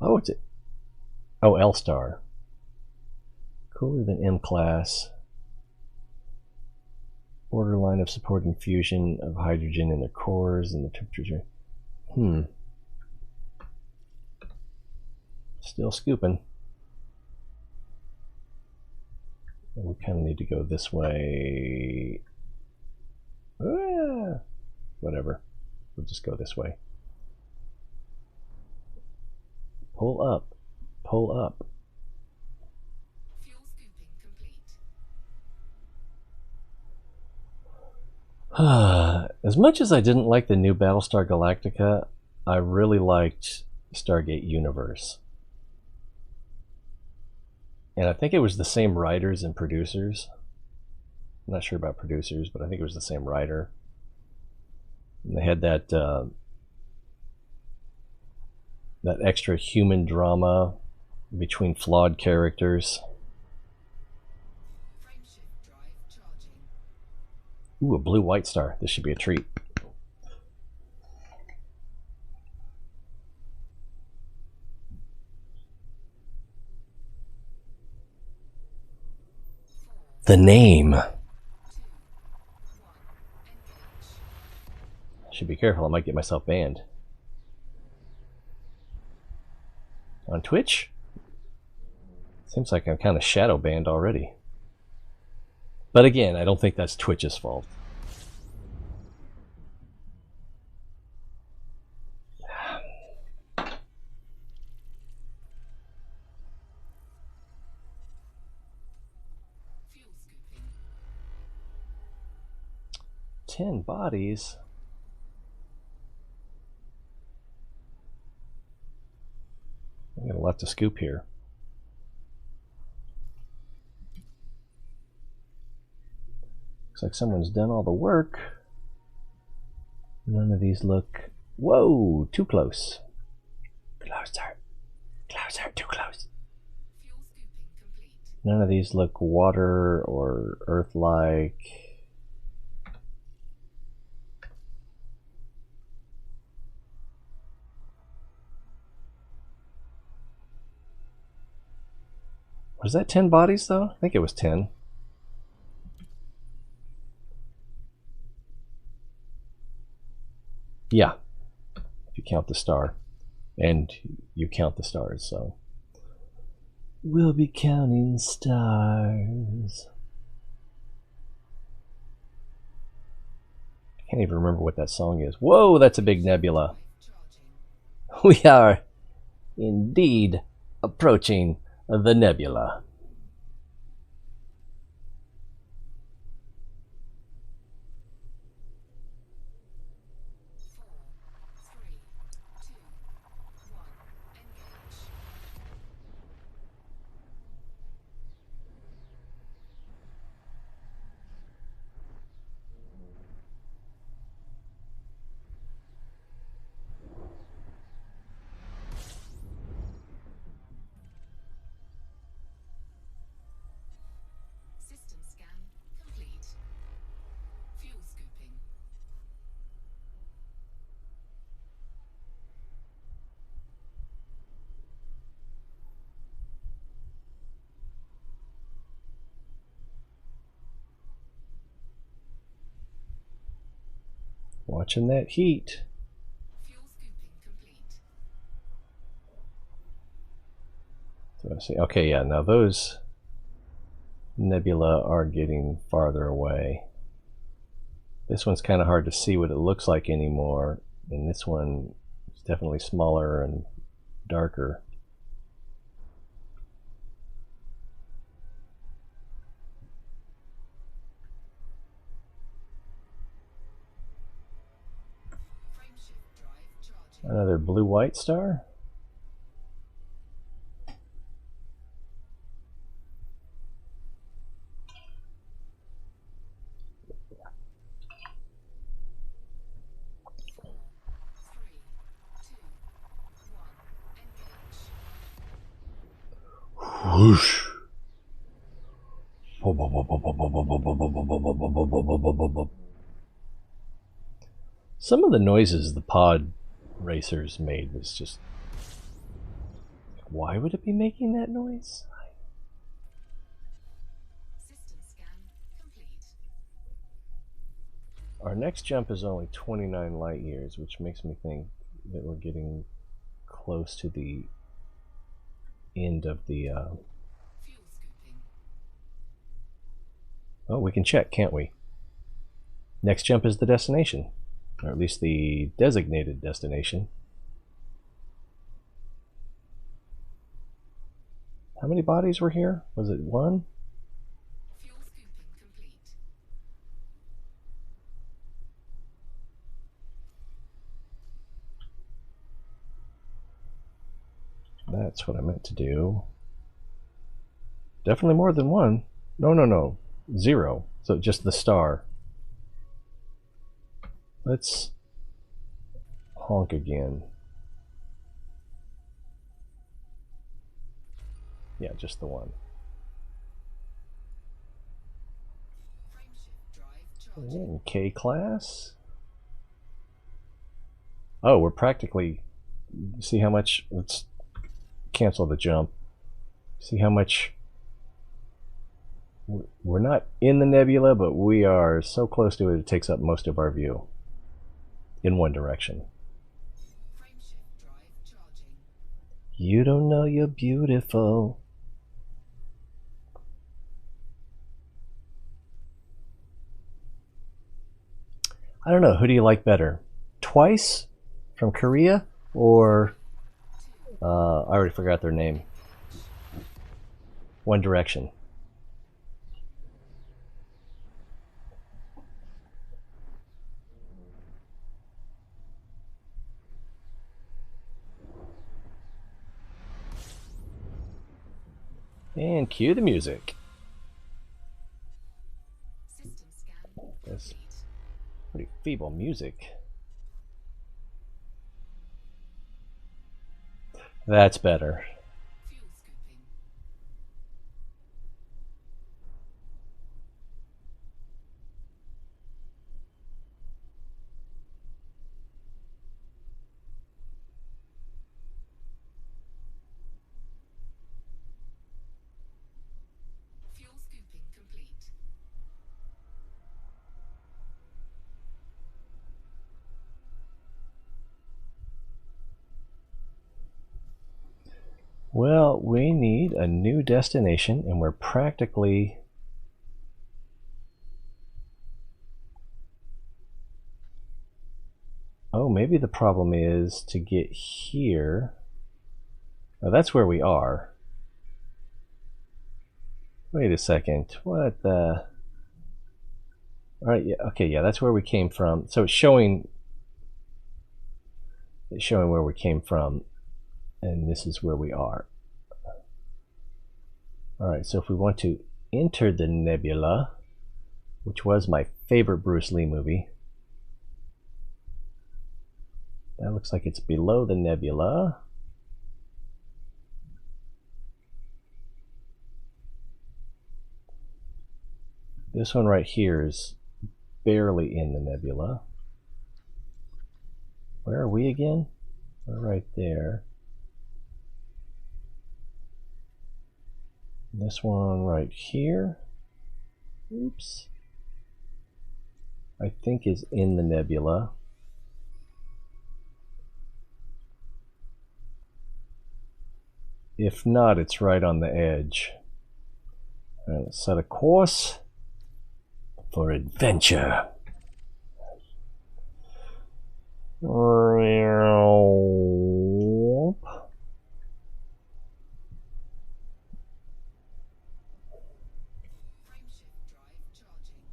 Oh, it's a... Oh, L-star. Cooler than M-class. borderline of supporting fusion of hydrogen in their cores and the temperatures. Still scooping. We kind of need to go this way. Whatever. We'll just go this way. Pull up. Pull up. Fuel scooping complete. As much as I didn't like the new Battlestar Galactica, I really liked Stargate Universe. And I think it was the same writers and producers. I'm not sure about producers, but I think it was the same writer. And they had that that extra human drama between flawed characters. Frameshift drive charging. Ooh, a blue white star. This should be a treat. The name. 2, 1, engage. Should be careful, I might get myself banned. On Twitch? Seems like I'm kind of shadow banned already. But again, I don't think that's Twitch's fault. Fuel scooping. 10 bodies? I got a lot to scoop here. Looks like someone's done all the work. None of these look... Whoa, too close. Closer. Closer, too close. Fuel scooping complete. None of these look water or earth-like. Was that 10 bodies though? I think it was 10. Yeah, if you count the star. And you count the stars, so. We'll be counting stars. I can't even remember what that song is. Whoa, that's a big nebula. Charging. We are indeed approaching the nebula. Four, three, two, one, engage. System scan complete. Fuel scooping. Watching that heat. Fuel scooping complete. So I see. Okay, yeah, now those nebula are getting farther away. This one's kind of hard to see what it looks like anymore, and this one is definitely smaller and darker. Frameshift drive charging. Another blue-white star? Four, three, two, one, engage. Whoosh. Some of the noises the pod racers made was just... Why would it be making that noise? System scan complete. Our next jump is only 29 light years, which makes me think that we're getting close to the end of the... Fuel scooping. Oh, we can check, can't we? Next jump is the destination, or at least the designated destination. How many bodies were here? Was it one? Fuel scooping complete. That's what I meant to do. Definitely more than one. No. 0. So just the star. Let's honk again. Yeah, just the one. Frameshift drive charging. Oh, K class. Oh, we're practically... See how much... Let's cancel the jump. See how much... We're not in the nebula, but we are so close to it, it takes up most of our view. In one direction. Frameshift drive charging. You don't know you're beautiful. I don't know, who do you like better? Twice from Korea or I already forgot their name. One Direction. And cue the music. System scan That's complete. pretty feeble music. That's better. Fuel scooping. Fuel scooping complete. Well, we need a new destination, and we're practically... Oh, maybe the problem is to get here. Oh, that's where we are. Wait a second. What the... Alright, yeah, okay, yeah, that's where we came from. So it's showing where we came from, and this is where we are. Alright, so if we want to enter the nebula, which was my favorite Bruce Lee movie, that looks like it's below the nebula. This one right here is barely in the nebula. Where are we again? We're right there. This one right here, oops, I think is in the nebula. If not, it's right on the edge. All right, let's set a course for adventure. Frameshift drive charging.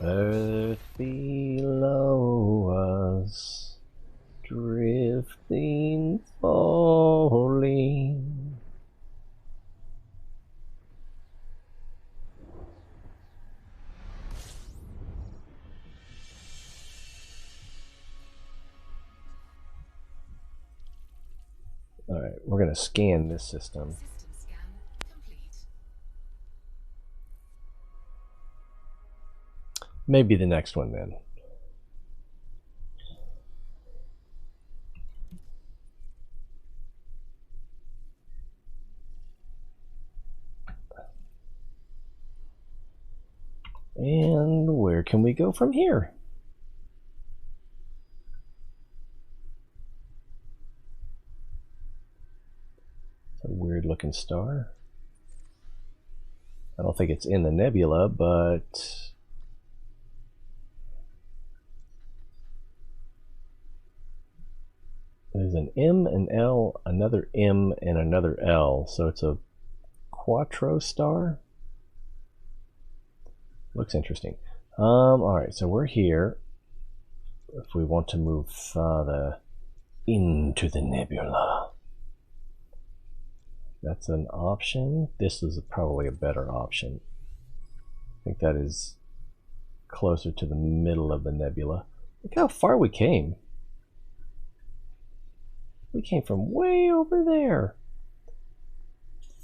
Earth below us, drifting, falling. All right, we're going to scan this system. System scan complete. Maybe the next one then. And where can we go from here? It's a weird looking star. I don't think it's in the nebula, but there's an M, an L, another M, and another L. So it's a cutthroat star. Looks interesting. Alright, so we're here. If we want to move farther into the nebula, that's an option. This is probably a better option. I think that is closer to the middle of the nebula. Look how far we came. We came from way over there.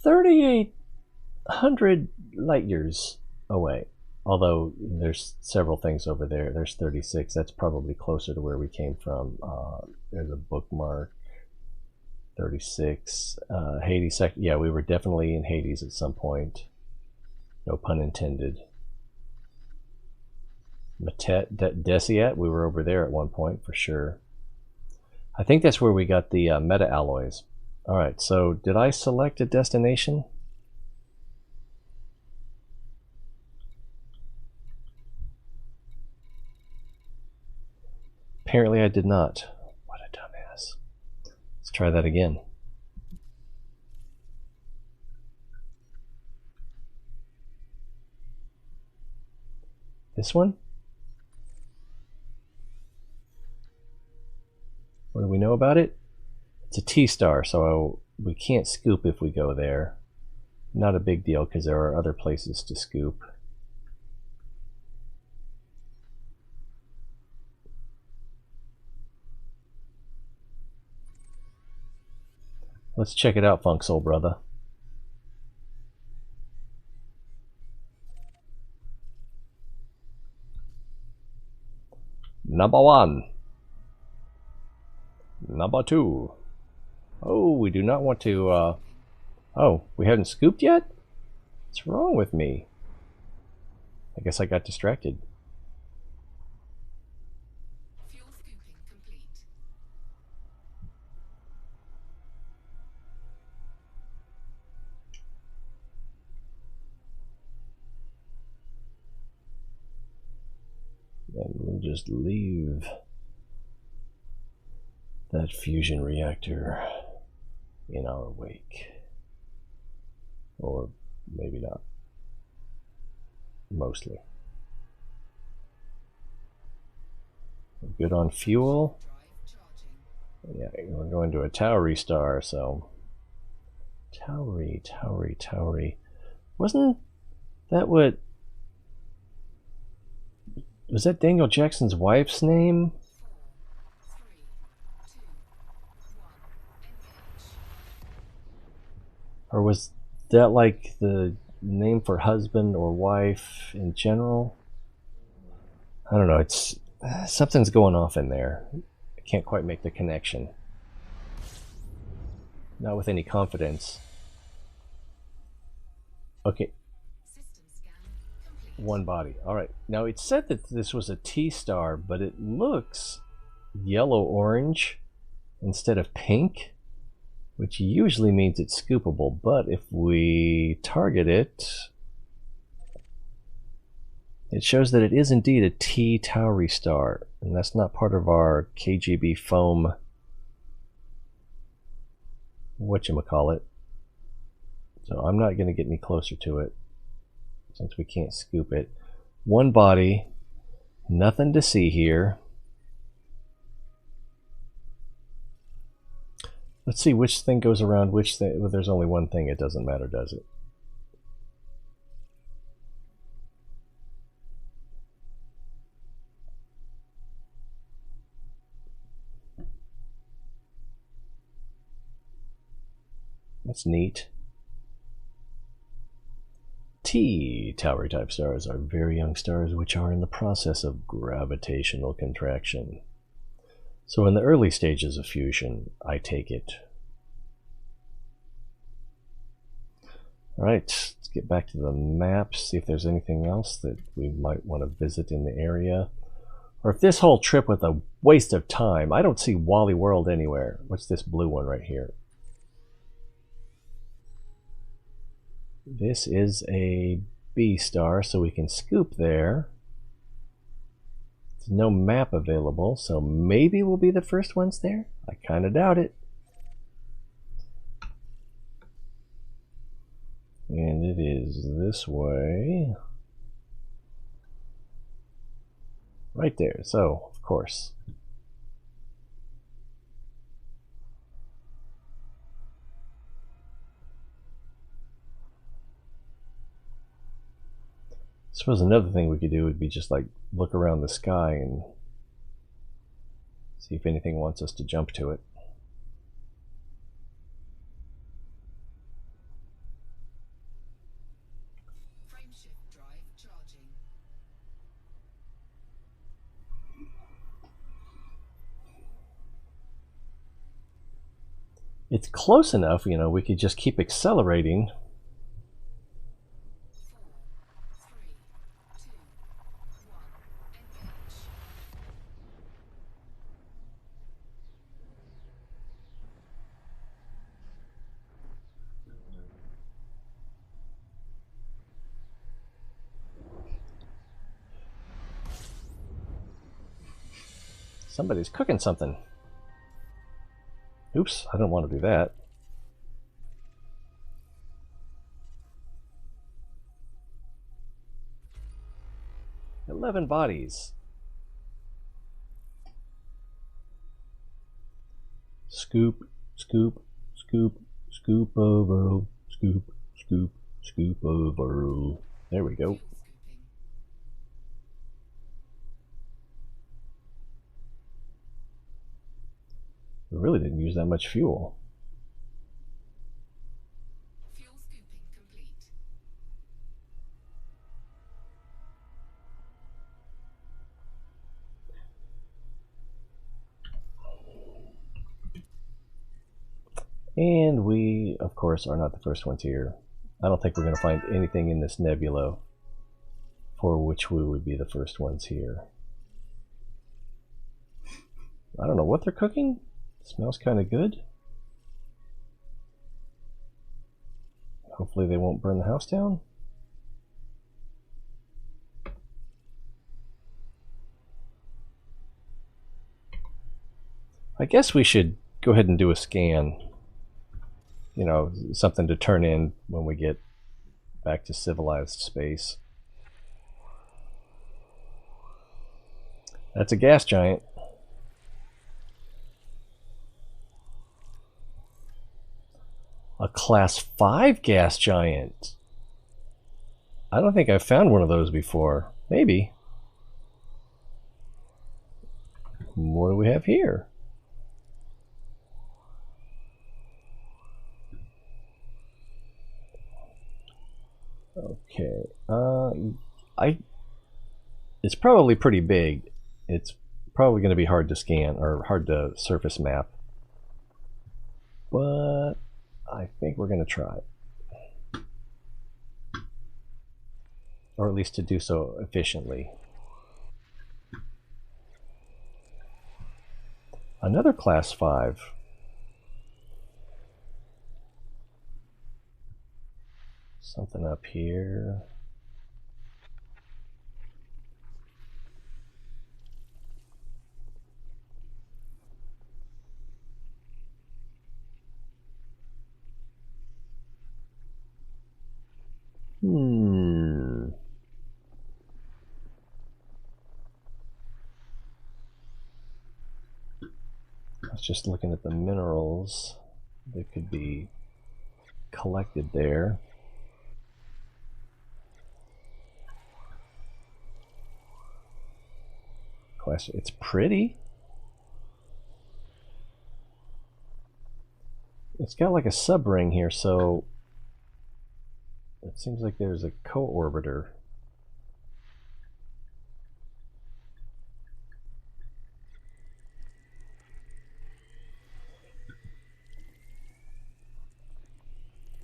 3,800 light years away. Although there's several things over there. There's 36. That's probably closer to where we came from. There's a bookmark. 36. Hades. Yeah, we were definitely in Hades at some point. No pun intended. Deciat. We were over there at one point for sure. I think that's where we got the meta-alloys. Alright, so did I select a destination? Apparently I did not. What a dumbass. Let's try that again. This one? What do we know about it? It's a T-star, so we can't scoop if we go there. Not a big deal because there are other places to scoop. Let's check it out, Funk Soul Brother. Number 1. Number 2. Oh, we do not want to, oh, we haven't scooped yet? What's wrong with me? I guess I got distracted. Fuel scooping complete. And we'll just leave that fusion reactor in our wake. Or maybe not. Mostly. We're good on fuel. Drive charging. Yeah, we're going to a Tauri star, so... Tauri. Wasn't that what... Was that Daniel Jackson's wife's name? 4, 3, 2, 1. Engage. Or was that like the name for husband or wife in general? I don't know, it's... something's going off in there. I can't quite make the connection. Not with any confidence. Okay, System scan complete. one body. Alright, now it said that this was a T-star, but it looks yellow-orange instead of pink, which usually means it's scoopable, but if we target it, it shows that it is indeed a T Tauri star, and that's not part of our KGB foam whatchamacallit. So I'm not going to get any closer to it since we can't scoop it. One body, nothing to see here. Let's see which thing goes around which thing. Well, there's only one thing, it doesn't matter, does it? That's neat. T Towery type stars are very young stars which are in the process of gravitational contraction. So in the early stages of fusion, I take it. Alright, let's get back to the map, see if there's anything else that we might want to visit in the area. Or if this whole trip was a waste of time. I don't see Wally World anywhere. What's this blue one right here? This is a B star, so we can scoop there. There's no map available, so maybe we'll be the first ones there. I kind of doubt it. And it is this way. Right there, so, of course. I suppose another thing we could do would be just like look around the sky and see if anything wants us to jump to it. Frameshift drive charging. It's close enough, you know, we could just keep accelerating. 4, 3, 2, 1. Engage. Somebody's cooking something. Oops, I don't want to do that. "11 bodies. Scoop, scoop, scoop, scoop over, scoop, scoop, scoop over. There we go. Fuel scooping. We really didn't use that much fuel. Fuel scooping complete. And we, of course, are not the first ones here. I don't think we're going to find anything in this nebula for which we would be the first ones here. I don't know what they're cooking. Smells kind of good. Hopefully they won't burn the house down. I guess we should go ahead and do a scan. You know, something to turn in when we get back to civilized space. That's a gas giant. A class 5 gas giant. I don't think I've found one of those before. Maybe. What do we have here? Okay. It's probably pretty big. It's probably going to be hard to scan or hard to surface map. But I think we're going to try. Or at least to do so efficiently. Another class 5. Something up here. I was just looking at the minerals that could be collected there. Question. It's pretty. It's got like a sub ring here, so It seems like there's a co-orbiter.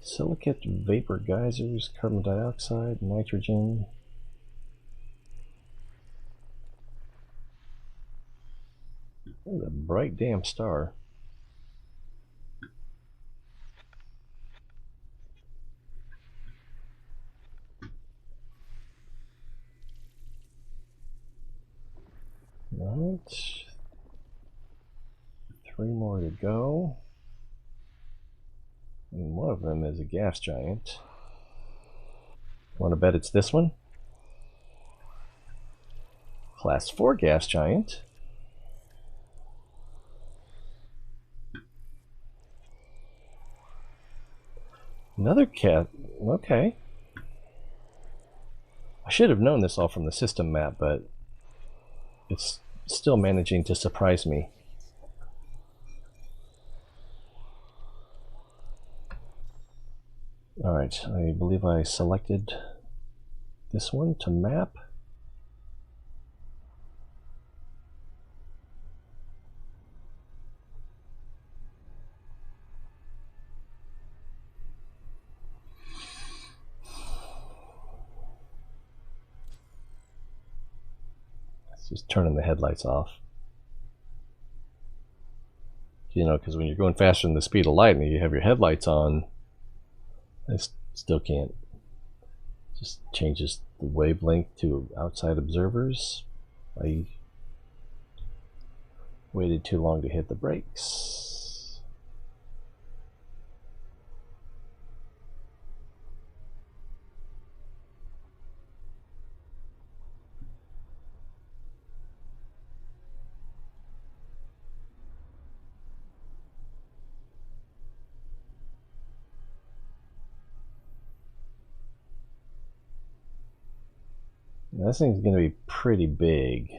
Silicate vapor geysers, carbon dioxide, nitrogen. What a bright damn star. Alright. 3 more to go. And one of them is a gas giant. Want to bet it's this one? Class 4 gas giant. Another cat. Okay. I should have known this all from the system map, but it's still managing to surprise me. Alright, I believe I selected this one to map. Just turning the headlights off. You know, because when you're going faster than the speed of light and you have your headlights on, I still can't. Just changes the wavelength to outside observers. I waited too long to hit the brakes. This thing's going to be pretty big.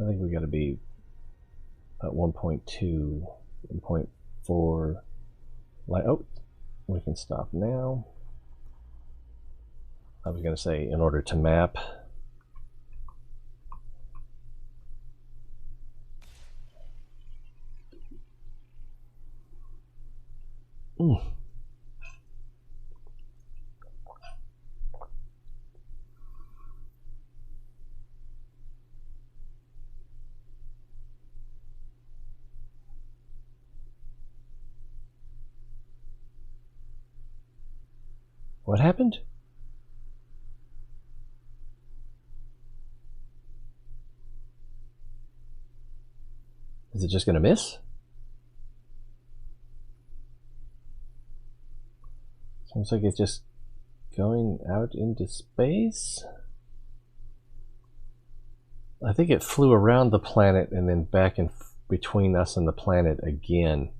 I think we got to be about 1.2, 1.4. Oh, we can stop now. I was going to say, in order to map. What happened? Is it just going to miss? Seems like it's just going out into space. I think it flew around the planet and then back in between us and the planet again.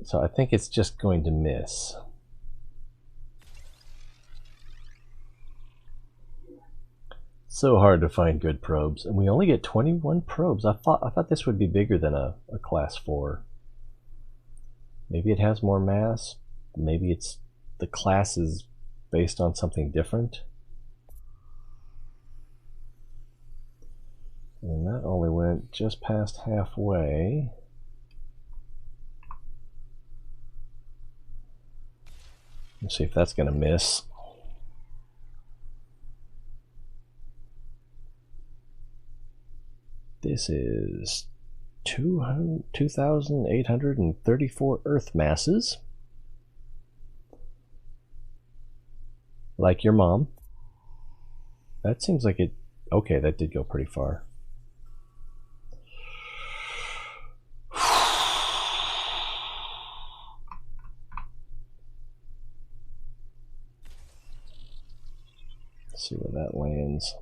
So I think it's just going to miss. So hard to find good probes, and we only get 21 probes. I thought this would be bigger than a class 4. Maybe it has more mass. Maybe it's the class is based on something different. And that only went just past halfway. Let's see if that's going to miss. This is 2,834 Earth masses. Like your mom. That seems like it... Okay, that did go pretty far. Let's see where that lands.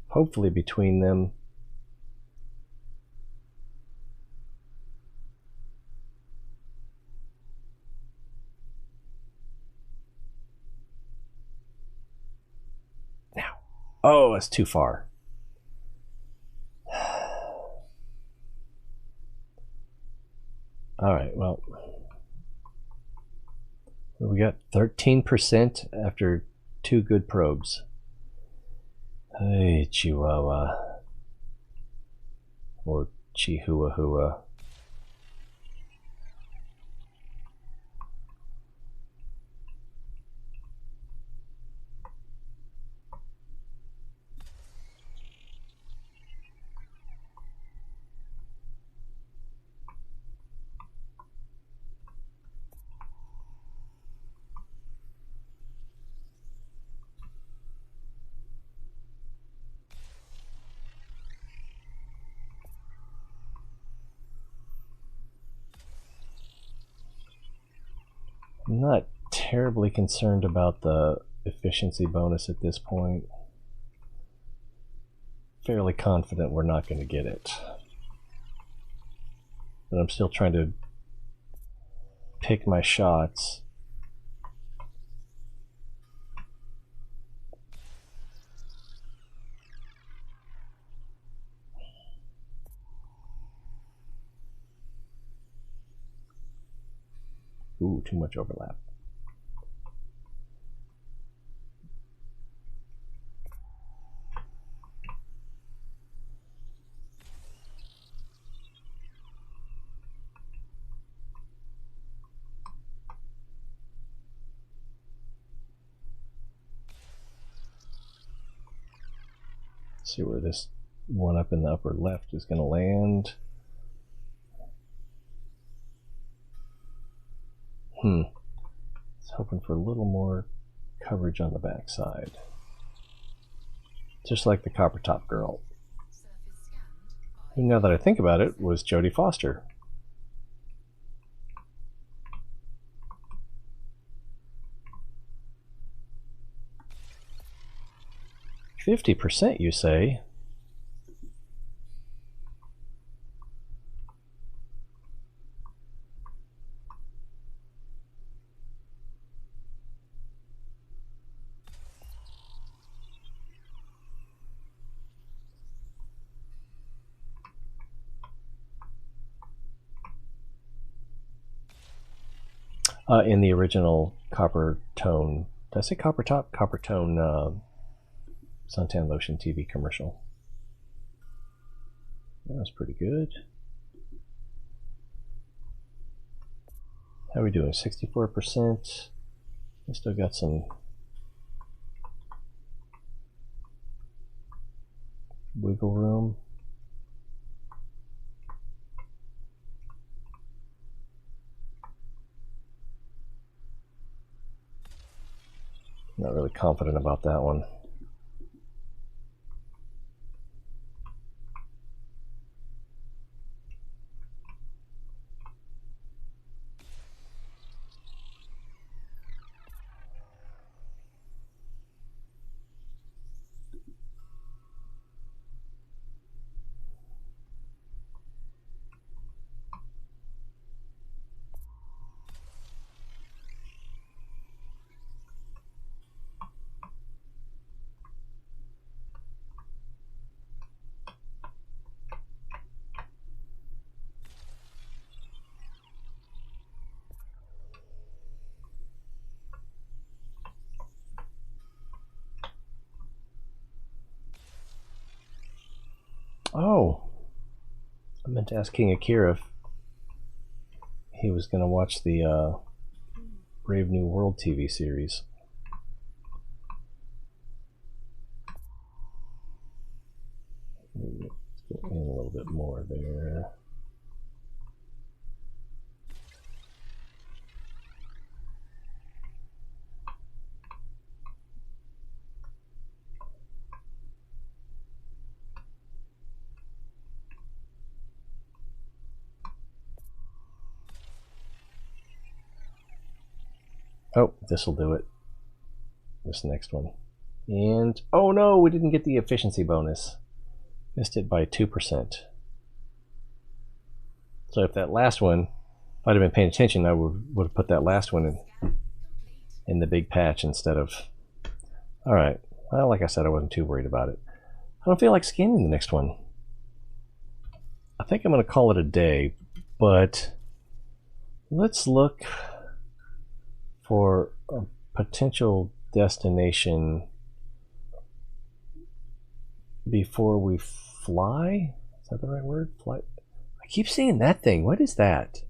Hopefully between them. Now. Oh, it's too far. All right, well, we got 13% after 2 good probes. Hey, Chihuahua. Or Chihuahua. I'm not terribly concerned about the efficiency bonus at this point. Fairly confident we're not going to get it. But I'm still trying to pick my shots. Ooh, too much overlap. See where this one up in the upper left is going to land. I was hoping for a little more coverage on the backside. Just like the Copper Top girl. Surface scanned by Who, now that I think about it, was Jodie Foster. "50%, you say?" In the original Copper Tone, did I say Copper Top? Copper Tone suntan lotion TV commercial. That was pretty good. How are we doing? 64%. We still got some wiggle room. Not really confident about that one. Oh, I meant to ask King Akira if he was going to watch the Brave New World TV series. Let's get in a little bit more there. Oh, this will do it. This next one. And, oh no, we didn't get the efficiency bonus. Missed it by 2%. So if that last one, if I'd have been paying attention, I would have put that last one in the big patch instead of... Alright, well, like I said, I wasn't too worried about it. I don't feel like scanning the next one. I think I'm going to call it a day, but let's look for a potential destination before we fly. Is that the right word? Fly. I keep seeing that thing. What is that?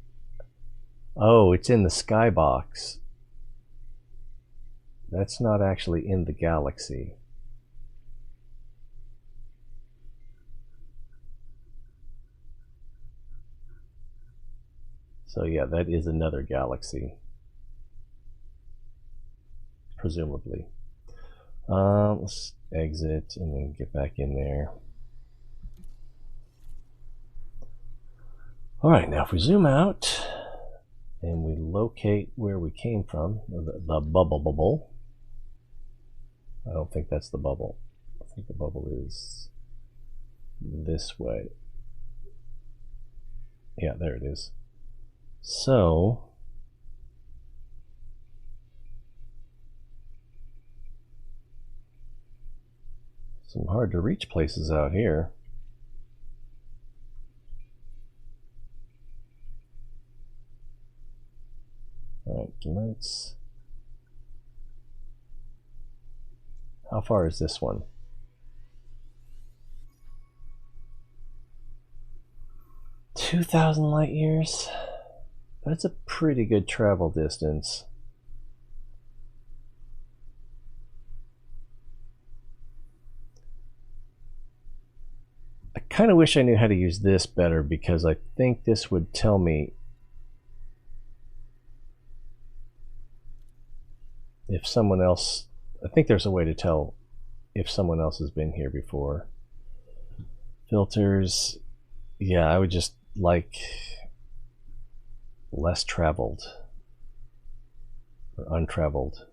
Oh, it's in the skybox. That's not actually in the galaxy. So yeah, that is another galaxy. Presumably. Let's exit and then get back in there. Alright, now if we zoom out and we locate where we came from, the bubble. I don't think that's the bubble. I think the bubble is this way. Yeah, there it is. So, some hard to reach places out here. Alright, let's... How far is this one? 2,000 light years? That's a pretty good travel distance. I kind of wish I knew how to use this better, because I think this would tell me if someone else... I think there's a way to tell if someone else has been here before. Filters... Yeah, I would just like less traveled or untraveled.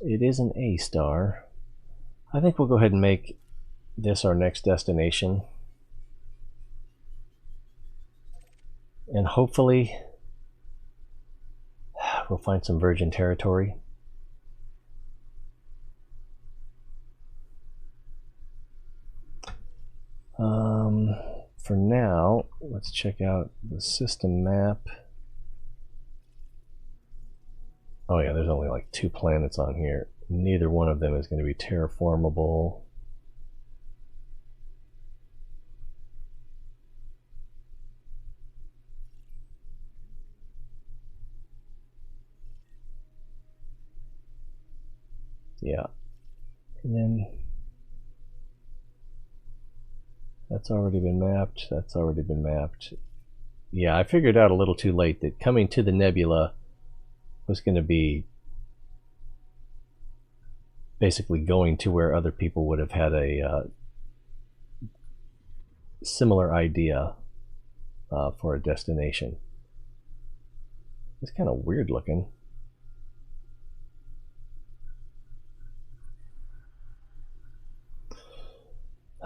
It is an A star. I think we'll go ahead and make this our next destination. And hopefully we'll find some virgin territory. For now, let's check out the system map. Oh yeah, there's only like 2 planets on here. Neither one of them is going to be terraformable. Yeah. And then that's already been mapped. That's already been mapped. Yeah, I figured out a little too late that coming to the nebula was going to be basically going to where other people would have had a similar idea for a destination. It's kind of weird looking.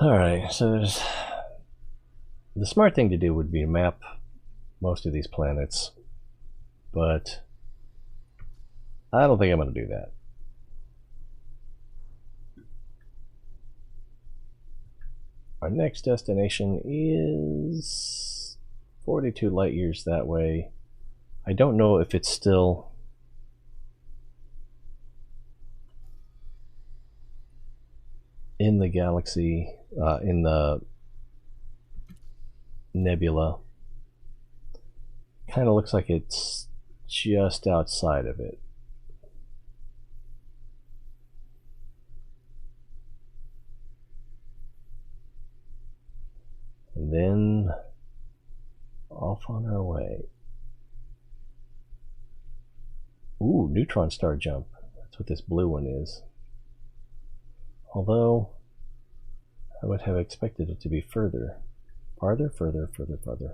Alright, so there's... The smart thing to do would be to map most of these planets, but I don't think I'm going to do that. Our next destination is 42 light years that way. I don't know if it's still in the galaxy, in the nebula. Kind of looks like it's just outside of it. And then off on our way. Ooh, Neutron Star jump. That's what this blue one is. Although, I would have expected it to be further. Farther, further, further, farther.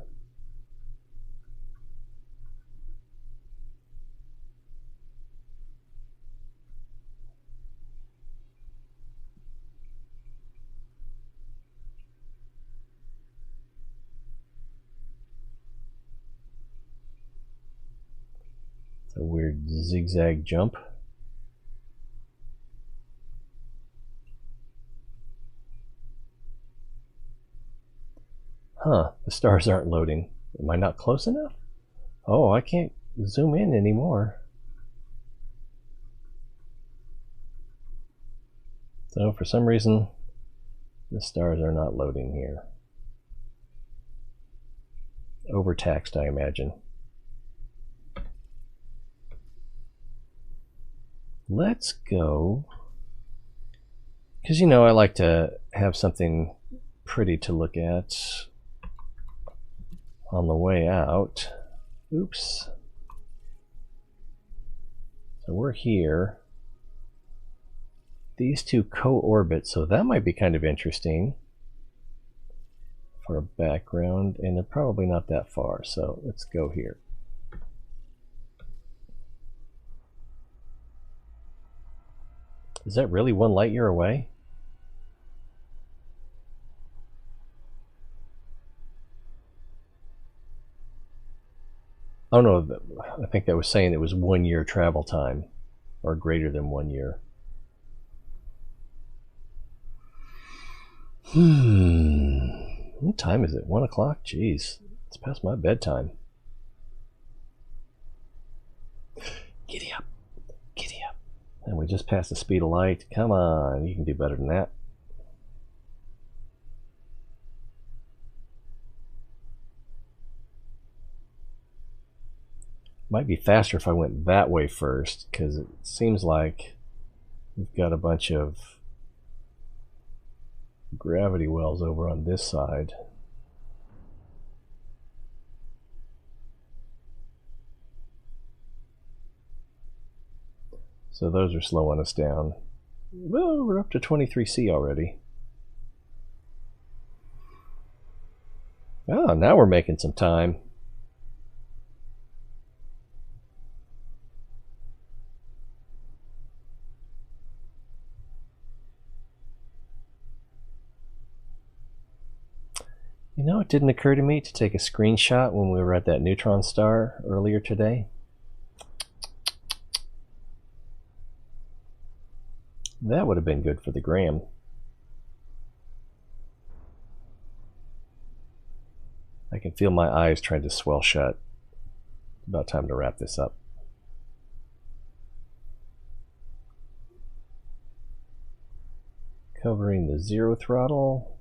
It's a weird zigzag jump. Huh, the stars aren't loading. Am I not close enough? Oh, I can't zoom in anymore. So for some reason, the stars are not loading here. Overtaxed, I imagine. Let's go, because you know I like to have something pretty to look at on the way out. Oops. So we're here. These two co-orbit, so that might be kind of interesting for a background, and they're probably not that far, so let's go here. Is that really 1 light year away? Oh no, I think that was saying it was 1 year travel time, or greater than 1 year. What time is it? 1 o'clock? Jeez, it's past my bedtime. Giddy up, giddy up. And we just passed the speed of light. Come on, you can do better than that. Might be faster if I went that way first, because it seems like we've got a bunch of gravity wells over on this side. So those are slowing us down. Well, we're up to 23C already. Oh, now we're making some time. You know, it didn't occur to me to take a screenshot when we were at that Neutron Star earlier today. That would have been good for the gram. I can feel my eyes trying to swell shut. About time to wrap this up. Covering the 0 throttle.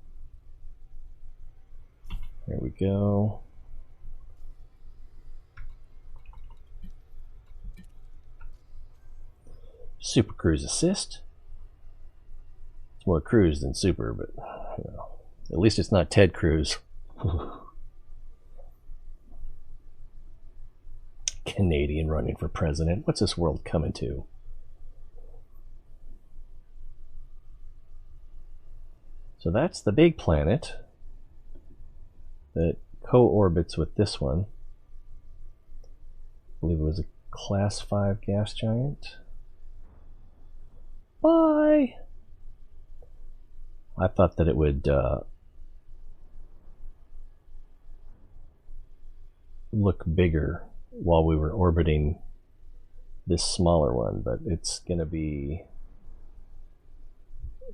There we go. Super cruise assist. It's more cruise than super, but you know, at least it's not Ted Cruz. Canadian running for president. What's this world coming to? So that's the big planet that co-orbits with this one. I believe it was a class 5 gas giant. Bye! I thought that it would look bigger while we were orbiting this smaller one, but it's gonna be,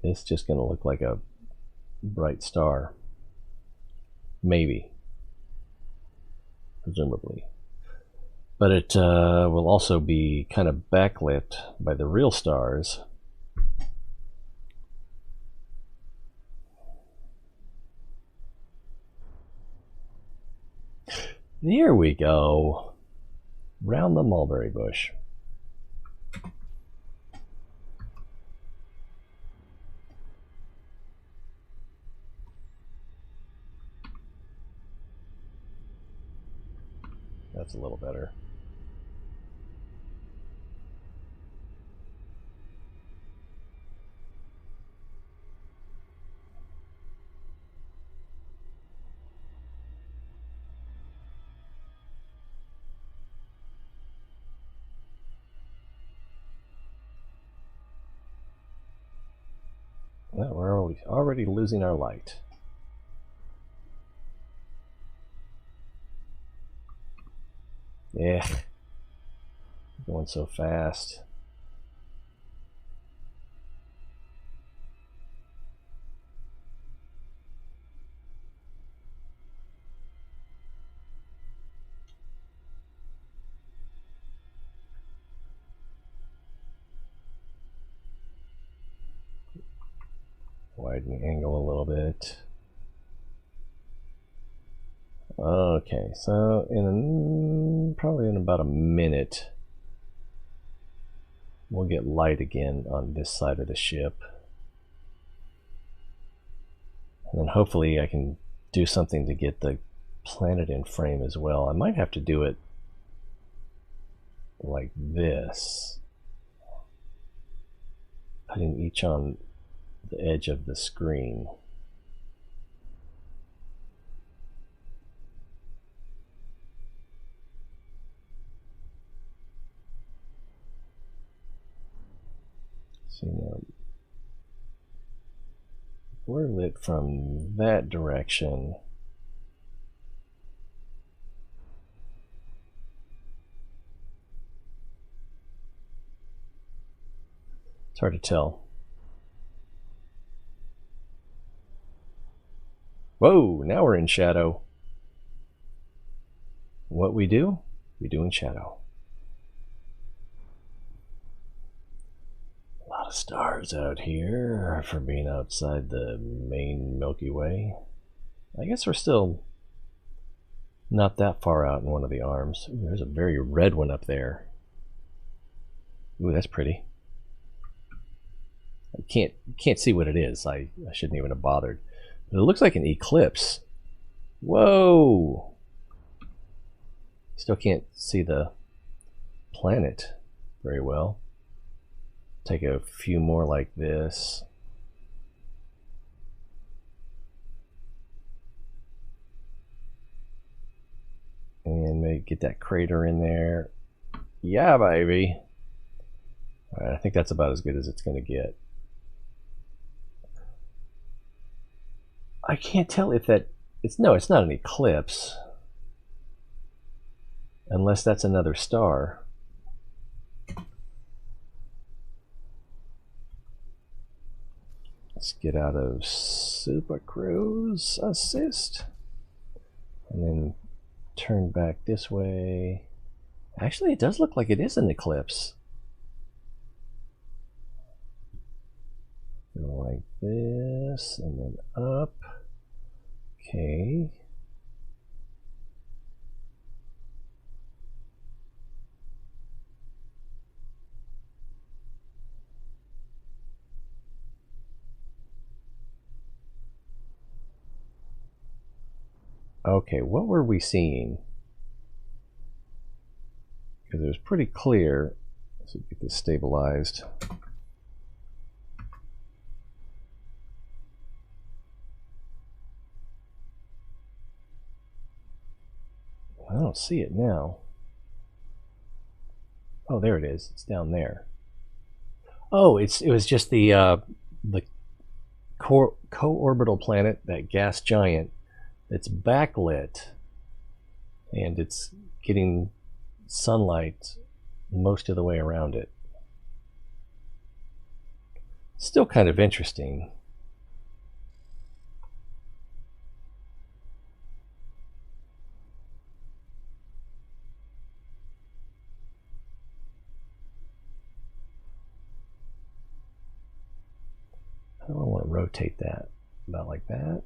it's just gonna look like a bright star. Maybe. Presumably. But it will also be kind of backlit by the real stars. Here we go. Round the mulberry bush. That's a little better. already losing our light. Yeah, going so fast. Widen the angle a little bit. Okay, so probably in about a minute, we'll get light again on this side of the ship. And then hopefully I can do something to get the planet in frame as well. I might have to do it like this, putting each on the edge of the screen. See, now we're lit from that direction. It's hard to tell. Whoa, now we're in shadow. What we do in shadow. A lot of stars out here for being outside the main Milky Way. I guess we're still not that far out in one of the arms. Ooh, there's a very red one up there. Ooh, that's pretty. I can't see what it is. I shouldn't even have bothered. But it looks like an eclipse. Whoa! Still can't see the planet very well. Take a few more like this. And maybe get that crater in there. Yeah, baby. All right, I think that's about as good as it's going to get. I can't tell if that... No, it's not an eclipse. Unless that's another star. Let's get out of Super Cruise Assist. And then turn back this way. Actually, it does look like it is an eclipse. Go like this, and then up. Okay. Okay, what were we seeing? Because it was pretty clear. Let's get this stabilized. I don't see it now. Oh, there it is. It's down there. Oh, it was just the co-orbital planet, that gas giant. It's backlit, and it's getting sunlight most of the way around it. Still kind of interesting. I don't want to rotate that about like that.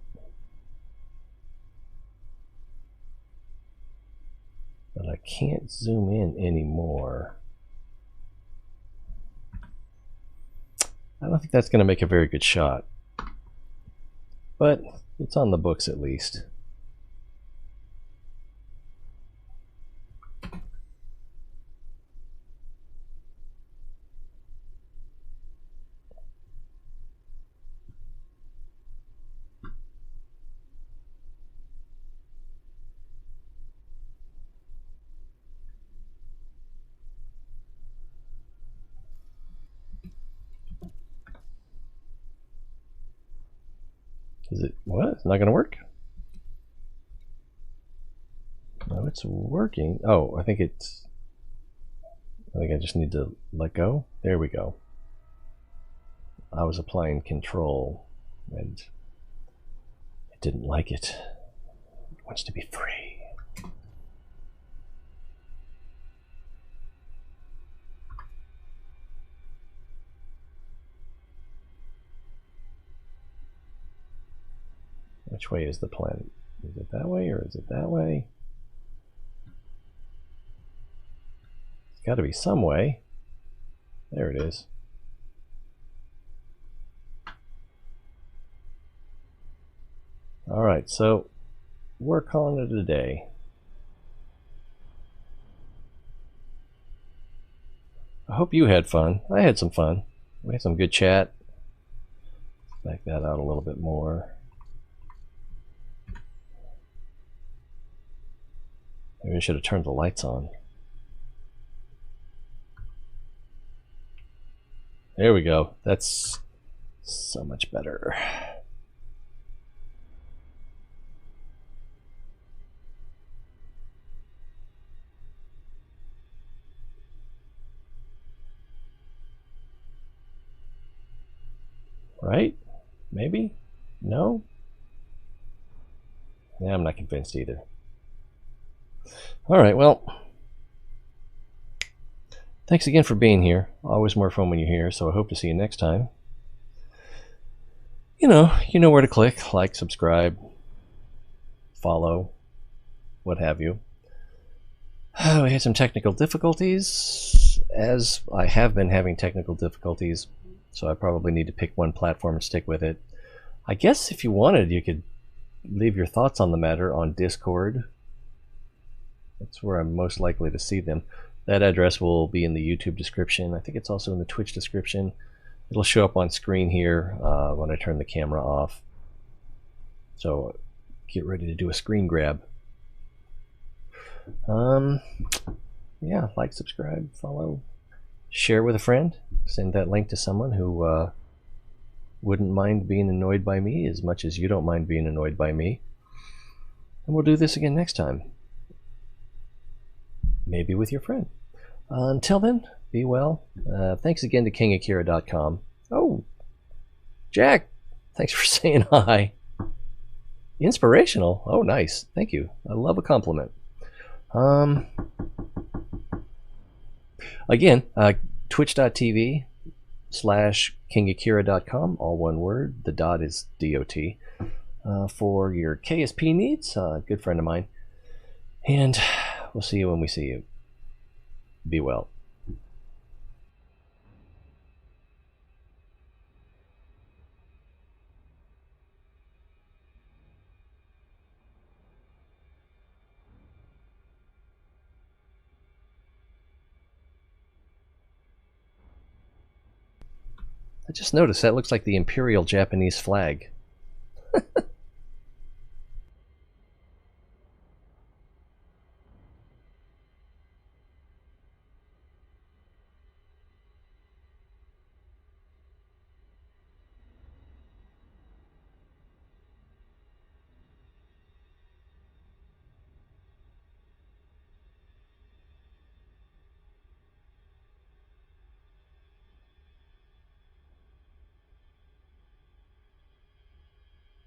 But I can't zoom in anymore. I don't think that's going to make a very good shot. But it's on the books at least. Is it what? It's not gonna work? No, it's working. Oh, I think I just need to let go. There we go. I was applying control and it didn't like it. It wants to be free. Which way is the planet? Is it that way or is it that way? It's got to be some way. There it is. All right, so we're calling it a day. I hope you had fun. I had some fun. We had some good chat. Back that out a little bit more. Maybe I should have turned the lights on. There we go. That's so much better. Right? Maybe? No? Yeah, I'm not convinced either. Alright, well, thanks again for being here. Always more fun when you're here, so I hope to see you next time. You know where to click, like, subscribe, follow, what have you. We had some technical difficulties, as I have been having technical difficulties, so I probably need to pick one platform and stick with it. I guess if you wanted, you could leave your thoughts on the matter on Discord. That's where I'm most likely to see them. That address will be in the YouTube description. I think it's also in the Twitch description. It'll show up on screen here when I turn the camera off. So get ready to do a screen grab. Yeah, like, subscribe, follow, share with a friend. Send that link to someone who wouldn't mind being annoyed by me as much as you don't mind being annoyed by me. And we'll do this again next time. Maybe with your friend. Until then, be well. Thanks again to kingakira.com. Oh, Jack, thanks for saying hi. Inspirational. Oh, nice. Thank you. I love a compliment. Again, twitch.tv/kingakira.com, all one word. The dot is DOT. For your KSP needs, good friend of mine. And we'll see you when we see you. Be well. I just noticed that looks like the Imperial Japanese flag.